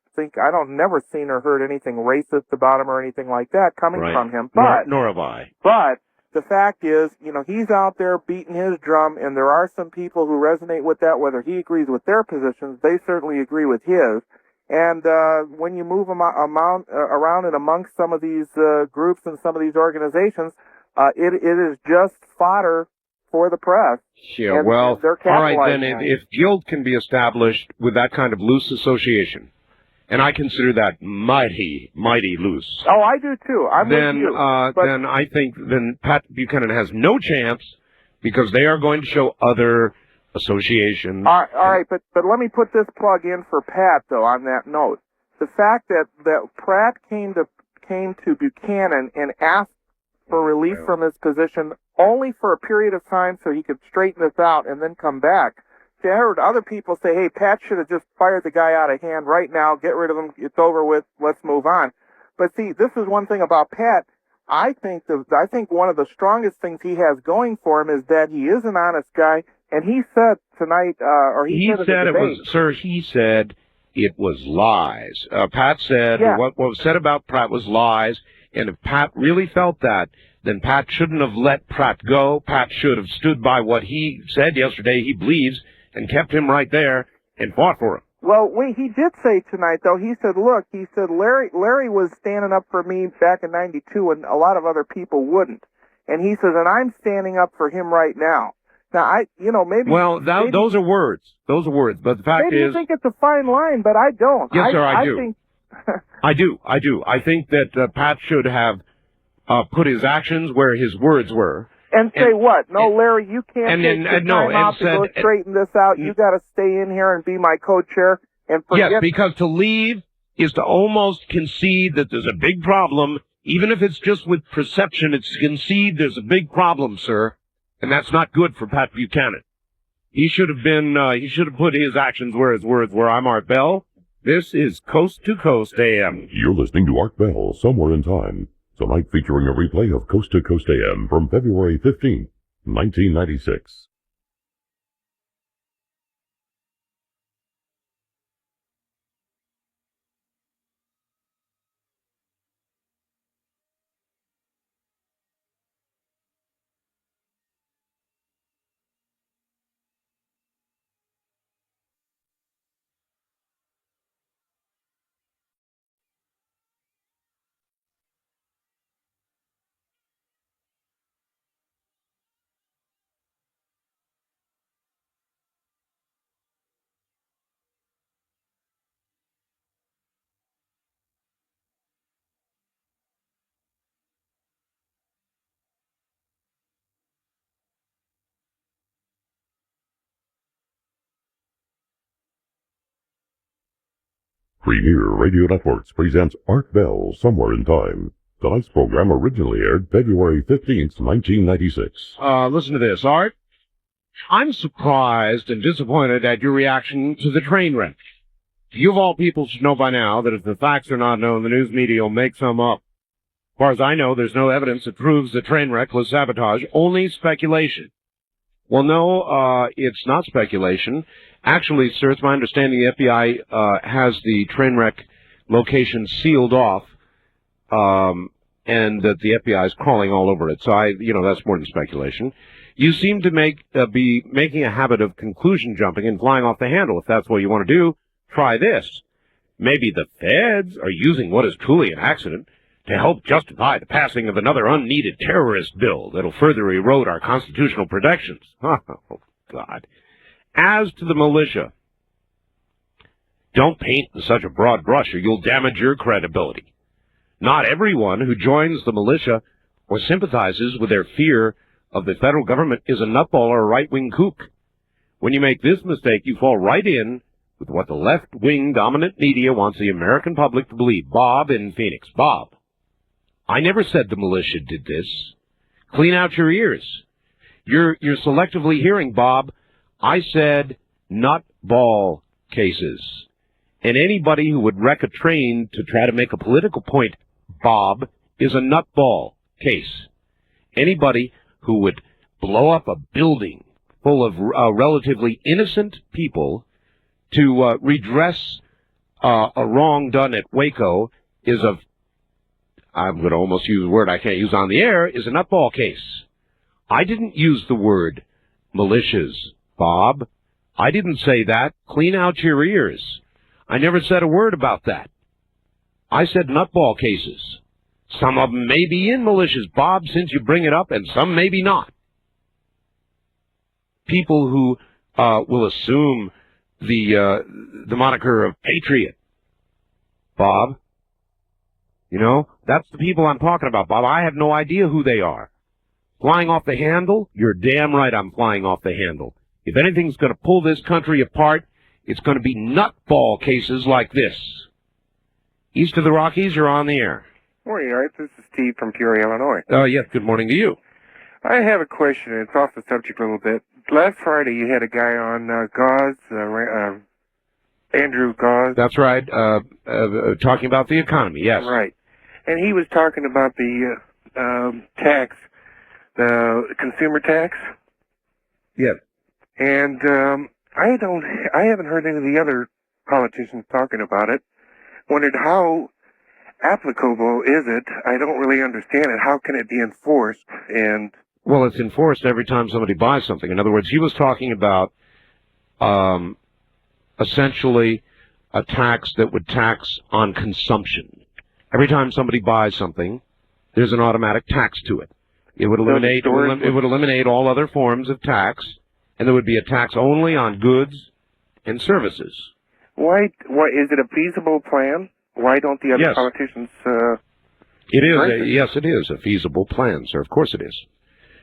Speaker 9: never seen or heard anything racist about him or anything like that coming from him. But
Speaker 3: nor have I.
Speaker 9: But the fact is, he's out there beating his drum, and there are some people who resonate with that, whether he agrees with their positions, they certainly agree with his. And when you move around and amongst some of these groups and some of these organizations, it is just fodder for the press.
Speaker 3: Yeah, well, all right, then if guilt can be established with that kind of loose association, and I consider that mighty, mighty loose.
Speaker 9: Oh, I do too. I'm with you.
Speaker 3: Then I think Pat Buchanan has no chance, because they are going to show other associations.
Speaker 9: All right, but let me put this plug in for Pat, though, on that note. The fact that Pratt came to Buchanan and asked for relief from his position only for a period of time so he could straighten this out and then come back. See, I heard other people say, hey, Pat should have just fired the guy out of hand right now, get rid of him, it's over with, let's move on. But see, this is one thing about Pat. I think one of the strongest things he has going for him is that he is an honest guy, and he said tonight, he said
Speaker 3: it was lies. Pat said what was said about Pratt was lies, and if Pat really felt that, then Pat shouldn't have let Pratt go. Pat should have stood by what he said yesterday he believes and kept him right there and fought for him.
Speaker 9: Well, he did say tonight, though, he said, Larry was standing up for me back in 92 and a lot of other people wouldn't. And he says, and I'm standing up for him right now. Now, maybe...
Speaker 3: Well, those are words. Those are words. But the fact
Speaker 9: maybe
Speaker 3: is...
Speaker 9: you think it's a fine line, but I don't.
Speaker 3: Yes, sir, I do.
Speaker 9: Think...
Speaker 3: I do. I think that Pat should have put his actions where his words were.
Speaker 9: And say what? No, Larry, you can't take the time off to go straighten this out. You got to stay in here and be my co-chair and forget...
Speaker 3: Yes, because to leave is to almost concede that there's a big problem. Even if it's just with perception, it's to concede there's a big problem, sir. And that's not good for Pat Buchanan. He should have put his actions where his words were. I'm Art Bell. This is Coast to Coast AM.
Speaker 13: You're listening to Art Bell, Somewhere in Time. Tonight featuring a replay of Coast to Coast AM from February 15, 1996. Premier Radio Networks presents Art Bell, Somewhere in Time. Tonight's program originally aired February 15th, 1996.
Speaker 3: Listen to this, Art. I'm surprised and disappointed at your reaction to the train wreck. You of all people should know by now that if the facts are not known, the news media will make some up. As far as I know, there's no evidence that proves the train wreck was sabotage, only speculation. Well, no, it's not speculation. Actually, sir, it's my understanding the FBI has the train wreck location sealed off, and that the FBI is crawling all over it. So that's more than speculation. You seem to be making a habit of conclusion jumping and flying off the handle. If that's what you want to do, try this. Maybe the feds are using what is truly an accident to help justify the passing of another unneeded terrorist bill that'll further erode our constitutional protections. Oh, God. As to the militia, don't paint in such a broad brush or you'll damage your credibility. Not everyone who joins the militia or sympathizes with their fear of the federal government is a nutball or a right-wing kook. When you make this mistake, you fall right in with what the left-wing dominant media wants the American public to believe. Bob in Phoenix. Bob, I never said the militia did this. Clean out your ears. You're selectively hearing, Bob. I said nutball cases. And anybody who would wreck a train to try to make a political point, Bob, is a nutball case. Anybody who would blow up a building full of relatively innocent people to redress a wrong done at Waco is I'm going to almost use a word I can't use on the air, is a nutball case. I didn't use the word militias, Bob. I didn't say that. Clean out your ears. I never said a word about that. I said nutball cases. Some of them may be in militias, Bob, since you bring it up, and some maybe not. People who will assume the moniker of patriot, Bob. You know, that's the people I'm talking about, Bob. I have no idea who they are. Flying off the handle? You're damn right I'm flying off the handle. If anything's going to pull this country apart, it's going to be nutball cases like this. East of the Rockies, you're on the air.
Speaker 20: Morning, Art. This is Steve from Peoria, Illinois.
Speaker 3: Yes, good morning to you.
Speaker 20: I have a question, and it's off the subject a little bit. Last Friday, you had a guy on Gauze, Andrew Gauze.
Speaker 3: That's right. Talking about the economy, yes.
Speaker 20: Right. And he was talking about the tax, the consumer tax.
Speaker 3: Yes.
Speaker 20: And I haven't heard any of the other politicians talking about it. Wondered how applicable is it? I don't really understand it. How can it be enforced? And
Speaker 3: well, it's enforced every time somebody buys something. In other words, he was talking about essentially a tax that would tax on consumption. Every time somebody buys something, there's an automatic tax to it. It would eliminate all other forms of tax, and there would be a tax only on goods and services.
Speaker 20: Why is it a feasible plan? Why don't the other politicians?
Speaker 3: It is. Yes, it is a feasible plan, sir. Of course it is.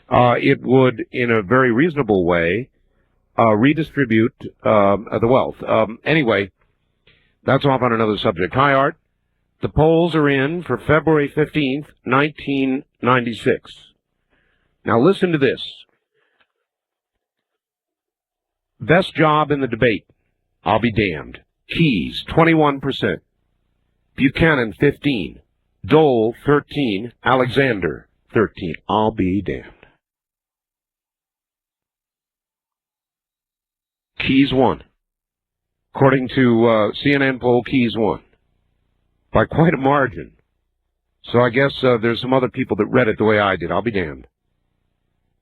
Speaker 3: It would, in a very reasonable way, redistribute the wealth. Anyway, that's off on another subject. Hi, Art. The polls are in for February 15th, 1996. Now listen to this. Best job in the debate, I'll be damned. Keyes, 21%. Buchanan, 15. Dole, 13. Alexander, 13. I'll be damned. Keyes won. According to CNN poll, Keyes won. By quite a margin. So I guess there's some other people that read it the way I did. I'll be damned.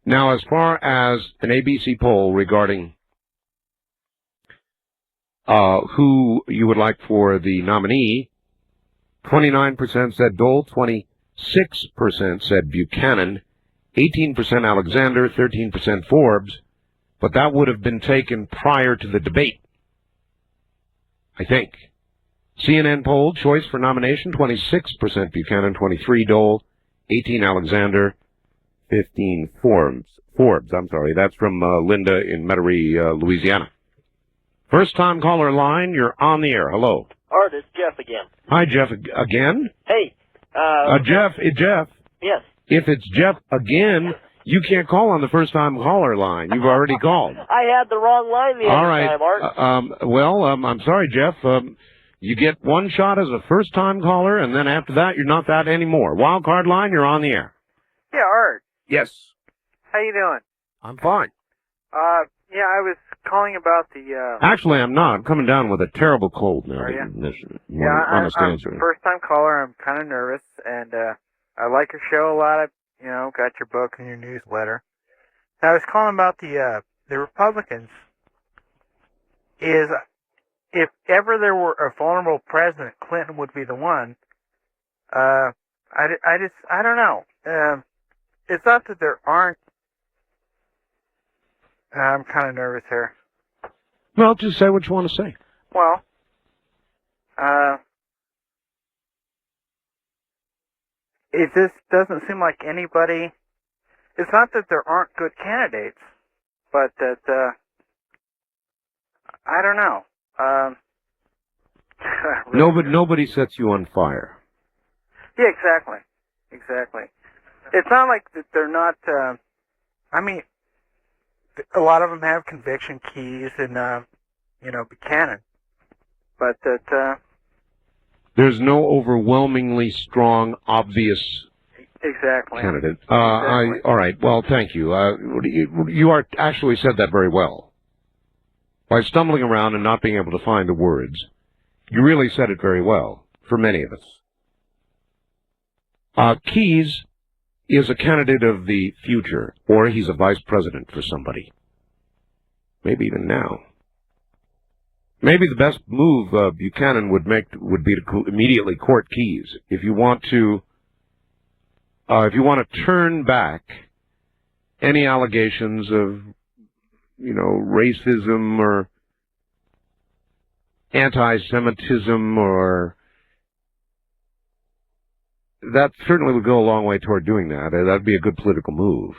Speaker 3: Now, as far as an ABC poll regarding who you would like for the nominee, 29% said Dole, 26% said Buchanan, 18% Alexander, 13% Forbes, but that would have been taken prior to the debate, I think. CNN poll, choice for nomination, 26% Buchanan, 23 Dole, 18 Alexander, 15 Forbes. That's from Linda in Metairie, Louisiana. First-time caller line, you're on the air. Hello.
Speaker 21: Art, it's Jeff again.
Speaker 3: Hi, Jeff. Again?
Speaker 21: Hey.
Speaker 3: Jeff.
Speaker 21: Yes.
Speaker 3: If it's Jeff again, you can't call on the first-time caller line. You've already called.
Speaker 21: I had the wrong line the other time, Art.
Speaker 3: I'm sorry, Jeff. You get one shot as a first-time caller, and then after that, you're not that anymore. Wild card line, you're on the air.
Speaker 23: Yeah, Art.
Speaker 3: Yes.
Speaker 23: How you doing?
Speaker 3: I'm fine.
Speaker 23: Yeah, I was calling about the,
Speaker 3: Actually, I'm not. I'm coming down with a terrible cold now.
Speaker 23: Are you?
Speaker 3: I'm
Speaker 23: I'm first-time caller. I'm kind of nervous, and I like your show a lot. Got your book and your newsletter. And I was calling about the Republicans. If ever there were a vulnerable president, Clinton would be the one. I don't know. It's not that there aren't. I'm kind of nervous here.
Speaker 3: Well, just say what you want to say.
Speaker 23: Well, it just doesn't seem like anybody. It's not that there aren't good candidates, but that I don't know.
Speaker 3: Nobody sets you on fire.
Speaker 23: Yeah, exactly. It's not like that they're not. I mean, a lot of them have conviction keys and Buchanan, but that.
Speaker 3: There's no overwhelmingly strong, obvious candidate. All right. Well, thank you. You actually said that very well. By stumbling around and not being able to find the words, you really said it very well for many of us. Keyes is a candidate of the future, or he's a vice president for somebody. Maybe even now. Maybe the best move Buchanan would make would be to immediately court Keyes. If you want to turn back any allegations of, racism or anti-Semitism, or that certainly would go a long way toward doing that. That'd be a good political move.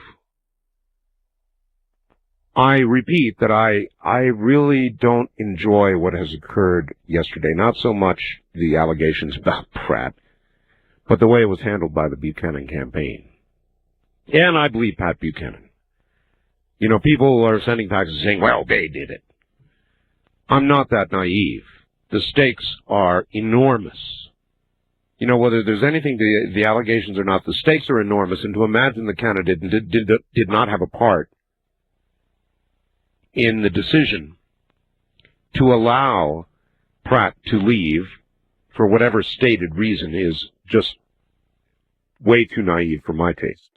Speaker 3: I repeat that I really don't enjoy what has occurred yesterday. Not so much the allegations about Pratt, but the way it was handled by the Buchanan campaign. And I believe Pat Buchanan. People are sending faxes saying, well, they did it. I'm not that naive. The stakes are enormous. Whether there's anything to the allegations or not, the stakes are enormous, and to imagine the candidate did not have a part in the decision to allow Pratt to leave for whatever stated reason is just way too naive for my taste.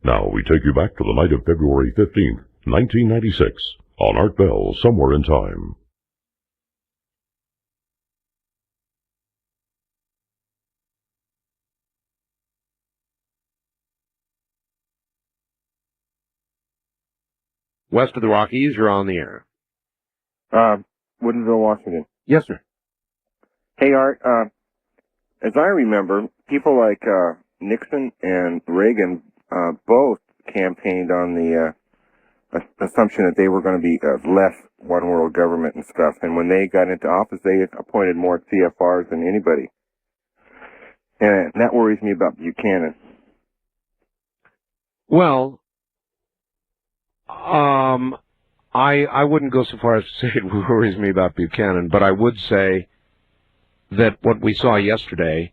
Speaker 13: Now we take you back to the night of February 15th, 1996, on Art Bell, Somewhere in Time.
Speaker 3: West of the Rockies, you're on the air.
Speaker 1: Woodinville, Washington.
Speaker 3: Yes, sir.
Speaker 1: Hey, Art, as I remember, people like Nixon and Reagan both campaigned on the assumption that they were going to be less one world government and stuff. And when they got into office, they appointed more CFRs than anybody. And that worries me about Buchanan.
Speaker 3: Well, I wouldn't go so far as to say it worries me about Buchanan, but I would say that what we saw yesterday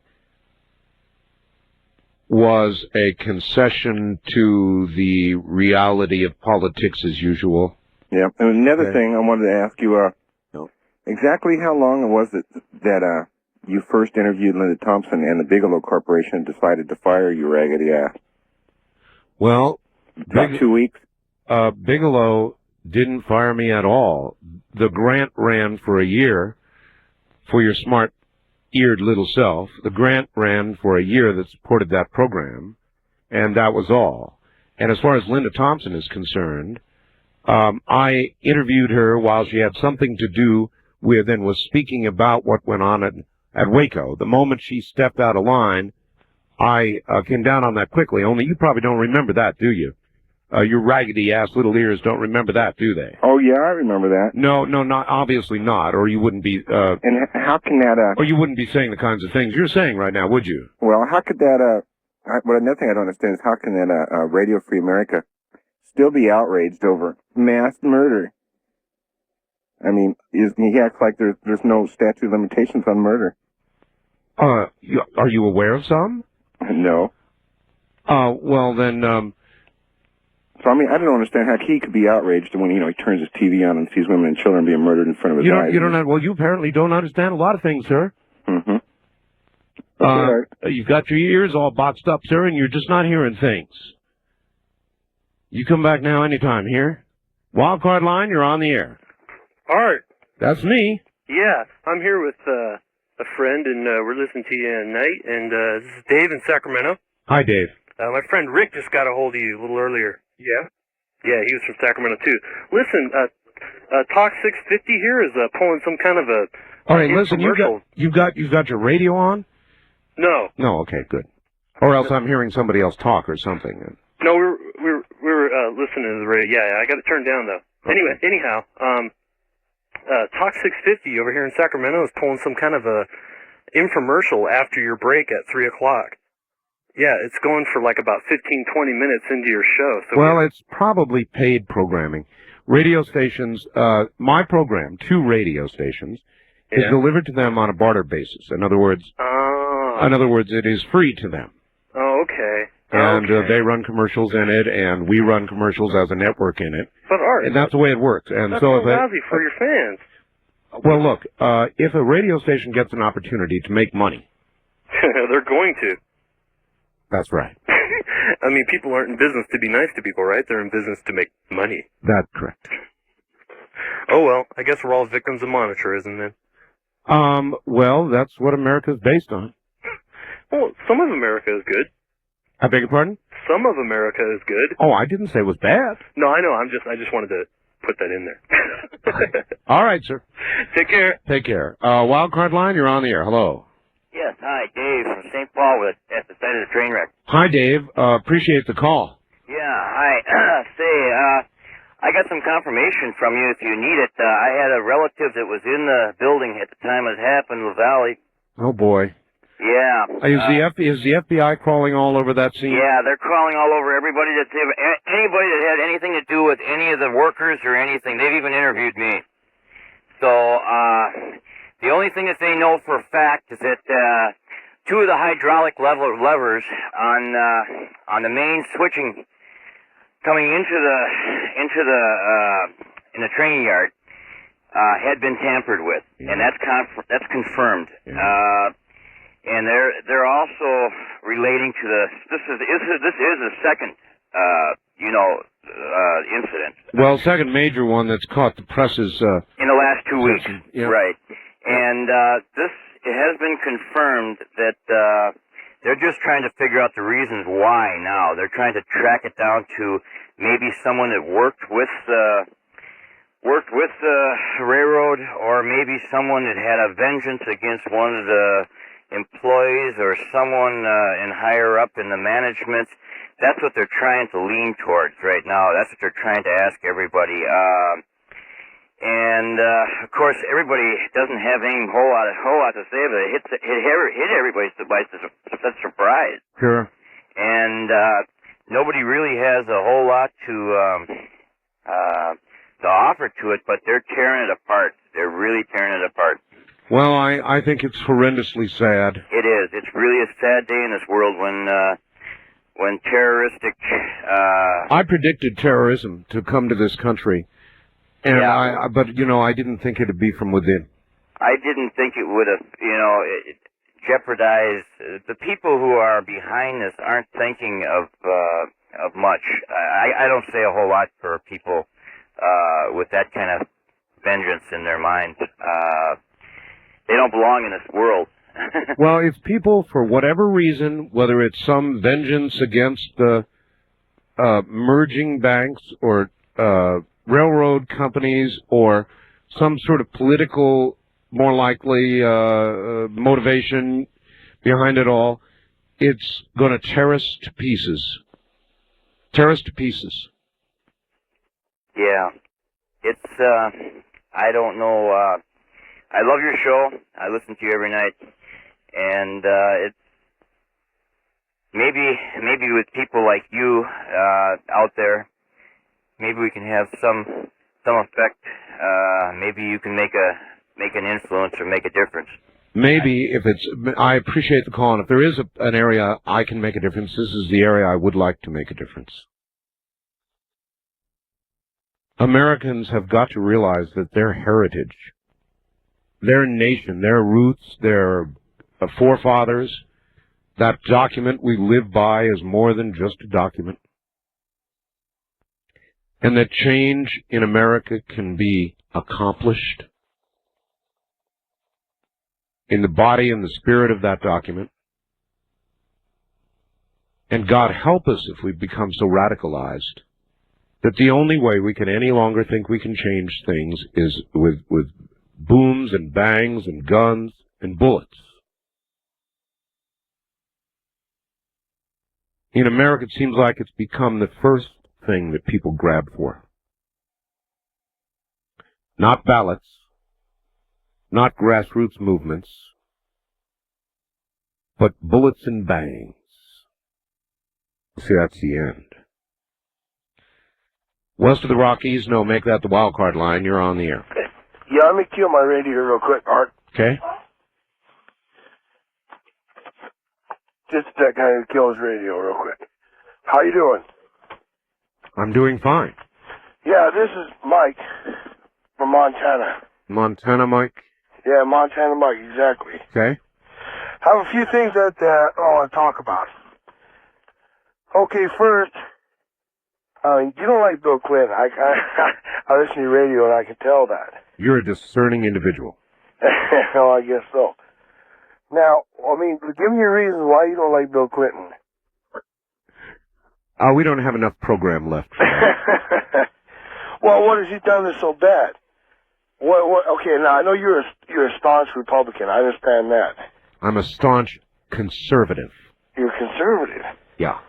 Speaker 3: was a concession to the reality of politics as usual.
Speaker 1: Yeah, and another thing I wanted to ask you, exactly how long was it that you first interviewed Linda Thompson and the Bigelow Corporation decided to fire you, raggedy ass?
Speaker 3: Well,
Speaker 1: about 2 weeks.
Speaker 3: Bigelow didn't fire me at all. The grant ran for a year for your smart-eared little self. The grant ran for a year that supported that program, and that was all. And as far as Linda Thompson is concerned, I interviewed her while she had something to do with and was speaking about what went on at Waco. The moment she stepped out of line, I came down on that quickly, only you probably don't remember that, do you? Your raggedy-ass little ears don't remember that, do they?
Speaker 1: Oh, yeah, I remember that.
Speaker 3: No, not obviously not, or you wouldn't be...
Speaker 1: and how can that...
Speaker 3: or you wouldn't be saying the kinds of things you're saying right now, would you?
Speaker 1: Well, how could that... well, another thing I don't understand is how can that Radio Free America still be outraged over mass murder? I mean, he acts like there's no statute of limitations on murder.
Speaker 3: Are you aware of some?
Speaker 1: No.
Speaker 3: Well, then...
Speaker 1: So, I mean, I don't understand how he could be outraged when, he turns his TV on and sees women and children being murdered in front of his eyes.
Speaker 3: Well, you apparently don't understand a lot of things, sir.
Speaker 1: Mm-hmm.
Speaker 3: You've got your ears all boxed up, sir, and you're just not hearing things. You come back now anytime, here. Wildcard line, you're on the air.
Speaker 4: Art.
Speaker 3: That's me.
Speaker 4: Yeah, I'm here with a friend, and we're listening to you tonight, and this is Dave in Sacramento.
Speaker 3: Hi, Dave.
Speaker 4: My friend Rick just got a hold of you a little earlier.
Speaker 23: Yeah?
Speaker 4: Yeah, he was from Sacramento, too. Listen, Talk 650 here is pulling some kind of a
Speaker 3: All right, listen,
Speaker 4: infomercial.
Speaker 3: you've got your radio on?
Speaker 4: No.
Speaker 3: No, okay, good. Or else I'm hearing somebody else talk or something.
Speaker 4: No, we were listening to the radio. Yeah, I got it turned down though.
Speaker 3: Okay.
Speaker 4: Anyway, anyhow, Talk 650 over here in Sacramento is pulling some kind of a infomercial after your break at 3 o'clock. Yeah, it's going for like about 15, 20 minutes into your show. So
Speaker 3: Well, it's probably paid programming. Radio stations, my program, 2 radio stations, is
Speaker 4: Yeah.
Speaker 3: delivered to them on a barter basis. In other words, it is free to them.
Speaker 4: Oh, okay.
Speaker 3: And they run commercials in it, and we run commercials as a network in it.
Speaker 4: But Art,
Speaker 3: And that's the way it works. And
Speaker 4: that's
Speaker 3: so
Speaker 4: so lousy for your fans.
Speaker 3: well, look, if a radio station gets an opportunity to make money,
Speaker 4: They're going to.
Speaker 3: that's right.
Speaker 4: I mean, people aren't in business to be nice to people, right? They're in business to make money.
Speaker 3: That's correct.
Speaker 4: Oh, well, I guess we're all victims of monetarism then.
Speaker 3: Well, that's what America's based on.
Speaker 4: Well, some of America is good.
Speaker 3: I beg your pardon?
Speaker 4: Some of America is good.
Speaker 3: Oh, I didn't say it was bad.
Speaker 4: No, I know. I just wanted to put that in there.
Speaker 3: All right, sir.
Speaker 4: Take care.
Speaker 3: Take care. Wildcard line, you're on the air. Hello.
Speaker 5: Yes, hi, Dave from St. Paul at the site of the train wreck.
Speaker 3: Hi, Dave. Appreciate the call.
Speaker 5: Yeah, hi. I got some confirmation from you if you need it. I had a relative that was in the building at the time it happened, La Valley.
Speaker 3: Oh, boy.
Speaker 5: Yeah.
Speaker 3: Is the FBI crawling all over that scene?
Speaker 5: Yeah, they're crawling all over everybody anybody that had anything to do with any of the workers or anything. They've even interviewed me. So, the only thing that they know for a fact is that 2 of the hydraulic levers on the main switching coming into the train yard had been tampered with, and that's confirmed. And they're also relating to this is the second incident.
Speaker 3: Well, second major one that's caught the presses.
Speaker 5: In the last 2 weeks,
Speaker 3: yeah.
Speaker 5: right? And it has been confirmed that they're just trying to figure out the reasons why. Now they're trying to track it down to maybe someone that worked with the railroad, or maybe someone that had a vengeance against one of the employees, or someone in higher up in the management. That's what they're trying to lean towards right now. That's what they're trying to ask everybody. And of course, everybody doesn't have any whole lot to say, but it hit everybody by surprise.
Speaker 3: Sure.
Speaker 5: And nobody really has a whole lot to offer to it, but they're tearing it apart. They're really tearing it apart.
Speaker 3: Well, I think it's horrendously sad.
Speaker 5: It is. It's really a sad day in this world when terroristic.
Speaker 3: I predicted terrorism to come to this country, and
Speaker 5: Yeah.
Speaker 3: but I didn't think it'd be from within.
Speaker 5: I didn't think it would have, jeopardized. The people who are behind this aren't thinking of much. I don't say a whole lot for people with that kind of vengeance in their minds. They don't belong in this world.
Speaker 3: Well, if people, for whatever reason, whether it's some vengeance against the merging banks or railroad companies or some sort of political, more likely, motivation behind it all, it's going to tear us to pieces. Tear us to pieces.
Speaker 5: Yeah. It's, I don't know, I love your show. I listen to you every night. And, it's, maybe with people like you, out there, maybe we can have some effect. Maybe you can make an influence or make a difference.
Speaker 3: Maybe if it's, I appreciate the call, and if there is an area I can make a difference, this is the area I would like to make a difference. Americans have got to realize that their heritage, their nation, their roots, their forefathers, that document we live by is more than just a document. And that change in America can be accomplished in the body and the spirit of that document. And God help us if we become so radicalized that the only way we can any longer think we can change things is with booms and bangs and guns and bullets. In America, it seems like it's become the first thing that people grab for. Not ballots, not grassroots movements, but bullets and bangs. See, that's the end. West of the Rockies, no, make that the wild card line. You're on the air.
Speaker 6: Yeah, let me kill my radio real quick, Art.
Speaker 3: Okay.
Speaker 6: Just that guy who kills radio real quick. How you doing?
Speaker 3: I'm doing fine.
Speaker 6: Yeah, this is Mike from Montana.
Speaker 3: Montana, Mike?
Speaker 6: Yeah, Montana Mike, exactly.
Speaker 3: Okay.
Speaker 6: Have a few things that I want to talk about. Okay, first, you don't like Bill Clinton. I listen to your radio and I can tell that.
Speaker 3: You're a discerning individual.
Speaker 6: Well, I guess so. Now, give me your reasons why you don't like Bill Clinton.
Speaker 3: We don't have enough program left for that.
Speaker 6: Well, what has he done that's so bad? What? Okay, now I know you're a staunch Republican. I understand that.
Speaker 3: I'm a staunch conservative.
Speaker 6: You're conservative.
Speaker 3: Yeah.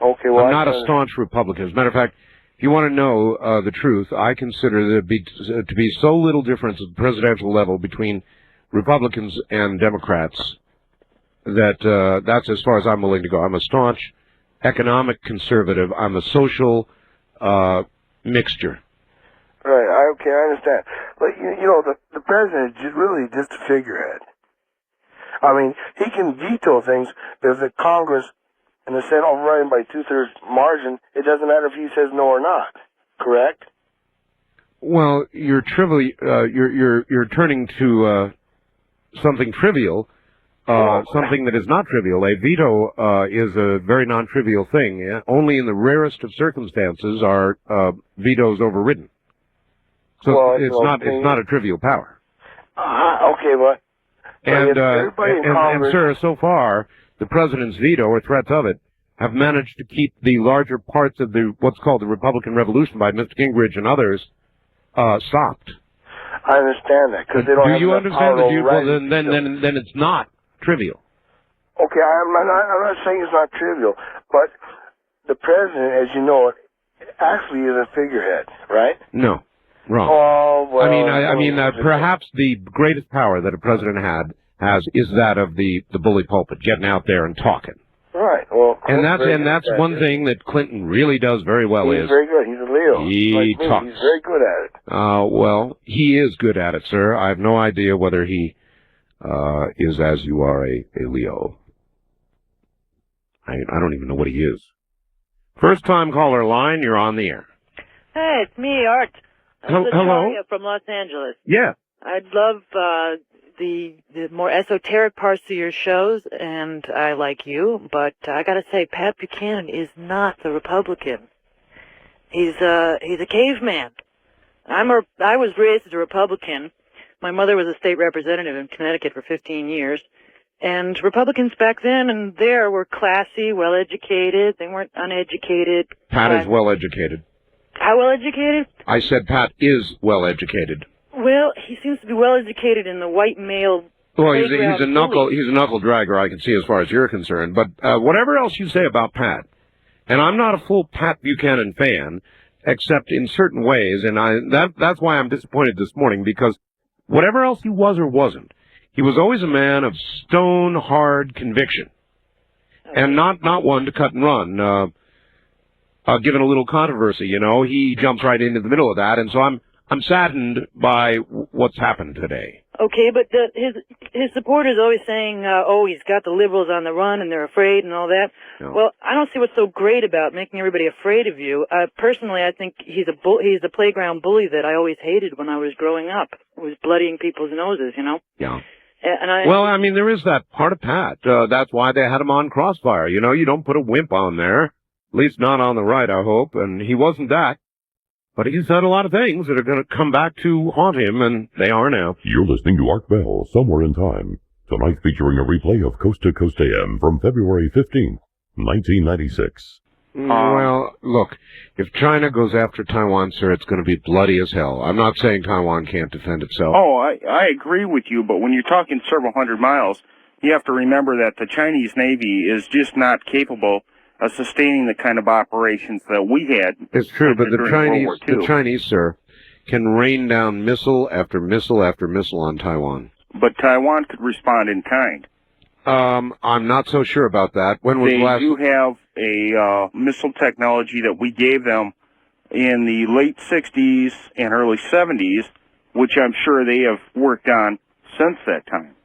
Speaker 6: Okay, well,
Speaker 3: I'm not a staunch Republican. As a matter of fact, if you want to know the truth, I consider there to be so little difference at the presidential level between Republicans and Democrats that that's as far as I'm willing to go. I'm a staunch economic conservative. I'm a social mixture.
Speaker 6: Right. Okay, I understand. But you know, the president is really just a figurehead. I mean, he can veto things, but if the Congress and the Senate override by 2/3 margin, it doesn't matter if he says no or not. Correct?
Speaker 3: Well, you're turning to something trivial, something that is not trivial. A veto is a very non-trivial thing. Only in the rarest of circumstances are vetoes overridden. So
Speaker 6: well,
Speaker 3: it's not a trivial power.
Speaker 6: Okay, but
Speaker 3: and
Speaker 6: Congress...
Speaker 3: sir, so far the president's veto or threats of it have managed to keep the larger parts of the what's called the Republican Revolution by Mr. Gingrich and others stopped.
Speaker 6: I understand that because they don't.
Speaker 3: Do you understand that? Well, then it's not trivial.
Speaker 6: Okay, I'm not saying it's not trivial, but the president, as you know, actually is a figurehead, right?
Speaker 3: No, wrong.
Speaker 6: Oh, well,
Speaker 3: I mean, perhaps the greatest power that a president is that of the bully pulpit, getting out there and talking.
Speaker 6: Right. Well,
Speaker 3: and that's one thing that Clinton really does very well.
Speaker 6: He's very good. He's a Leo.
Speaker 3: He talks.
Speaker 6: He's very good at it.
Speaker 3: Well, he is good at it, sir. I have no idea whether he is as you are a Leo. I don't even know what he is. First time caller line, you're on the air.
Speaker 16: Hey, it's me, Art.
Speaker 3: Hello.
Speaker 16: Latoya from Los Angeles.
Speaker 3: Yeah.
Speaker 16: I'd love the more esoteric parts of your shows, and I like you, but I gotta say, Pat Buchanan is not the Republican. He's a caveman. I was raised as a Republican. My mother was a state representative in Connecticut for 15 years. And Republicans back then and there were classy, well-educated. They weren't uneducated.
Speaker 3: Pat is well-educated.
Speaker 16: How well-educated?
Speaker 3: I said Pat is well-educated.
Speaker 16: Well, he seems to be well-educated in the white male.
Speaker 3: Well, he's a knuckle dragger, I can see, as far as you're concerned. But whatever else you say about Pat, and I'm not a full Pat Buchanan fan, except in certain ways, and that's why I'm disappointed this morning, because whatever else he was or wasn't, he was always a man of stone-hard conviction, and not one to cut and run. Given a little controversy, he jumps right into the middle of that, and so I'm saddened by what's happened today.
Speaker 16: Okay, but his supporters always saying, he's got the liberals on the run and they're afraid and all that.
Speaker 3: No.
Speaker 16: Well, I don't see what's so great about making everybody afraid of you. Personally, I think he's a playground bully that I always hated when I was growing up. It was bloodying people's noses,
Speaker 3: Yeah.
Speaker 16: And
Speaker 3: there is that part of Pat. That's why they had him on Crossfire. You don't put a wimp on there. At least not on the right, I hope. And he wasn't that. But he said a lot of things that are going to come back to haunt him, and they are now.
Speaker 13: You're listening to Art Bell, Somewhere in Time. Tonight featuring a replay of Coast to Coast AM from February 15th, 1996.
Speaker 3: Well, look, if China goes after Taiwan, sir, it's going to be bloody as hell. I'm not saying Taiwan can't defend itself.
Speaker 7: Oh, I agree with you, but when you're talking several hundred miles, you have to remember that the Chinese Navy is just not capable of sustaining the kind of operations that we had.
Speaker 3: It's true, but
Speaker 7: during World War II.
Speaker 3: the Chinese, sir, can rain down missile after missile after missile on Taiwan.
Speaker 7: But Taiwan could respond in kind.
Speaker 3: I'm not so sure about that. When was
Speaker 7: They
Speaker 3: the last?
Speaker 7: do have a missile technology that we gave them in the late 60s and early 70s, which I'm sure they have worked on since that time.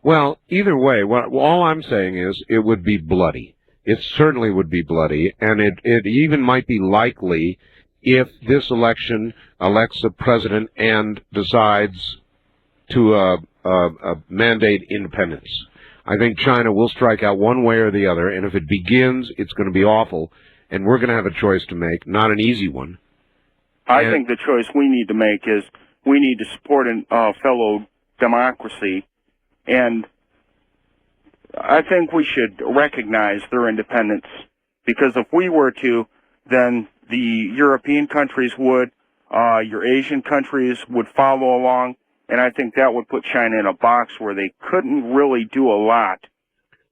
Speaker 3: Well, either way, all I'm saying is it would be bloody. It certainly would be bloody, and it even might be likely if this election elects a president and decides to mandate independence. I think China will strike out one way or the other, and if it begins, it's going to be awful, and we're going to have a choice to make, not an easy one.
Speaker 7: I think the choice we need to make is we need to support a fellow democracy, and I think we should recognize their independence, because if we were to, then the European countries would, your Asian countries would follow along, and I think that would put China in a box where they couldn't really do a lot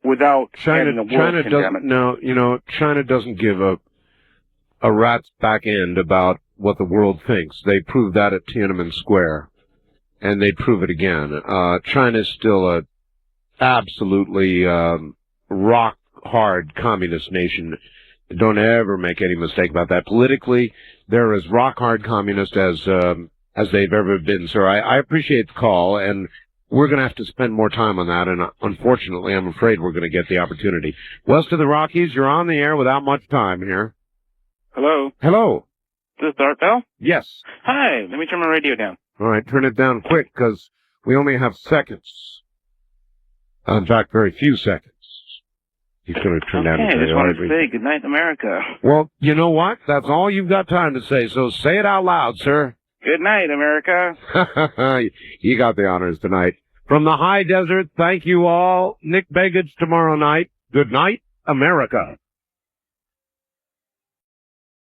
Speaker 7: without having the world condemn it.
Speaker 3: No, China doesn't give a rat's back end about what the world thinks. They proved that at Tiananmen Square, and they prove it again. China is still a absolutely rock-hard communist nation. Don't ever make any mistake about that. Politically, they're as rock-hard communist as they've ever been, sir. I appreciate the call, and we're going to have to spend more time on that, and unfortunately, I'm afraid we're going to get the opportunity. West of the Rockies, you're on the air without much time here.
Speaker 8: Hello.
Speaker 3: Hello.
Speaker 8: This is Dart Bell?
Speaker 3: Yes.
Speaker 8: Hi. Let me turn my radio down.
Speaker 3: All right, turn it down quick, because we only have seconds. In fact, very few seconds. He's going to turn down his
Speaker 8: Okay,
Speaker 3: radio.
Speaker 8: just wanted to say good night, America.
Speaker 3: Well, you know what? That's all you've got time to say, so say it out loud, sir.
Speaker 8: Good night, America.
Speaker 3: You got the honors tonight. From the high desert, thank you all. Nick Begich tomorrow night. Good night, America.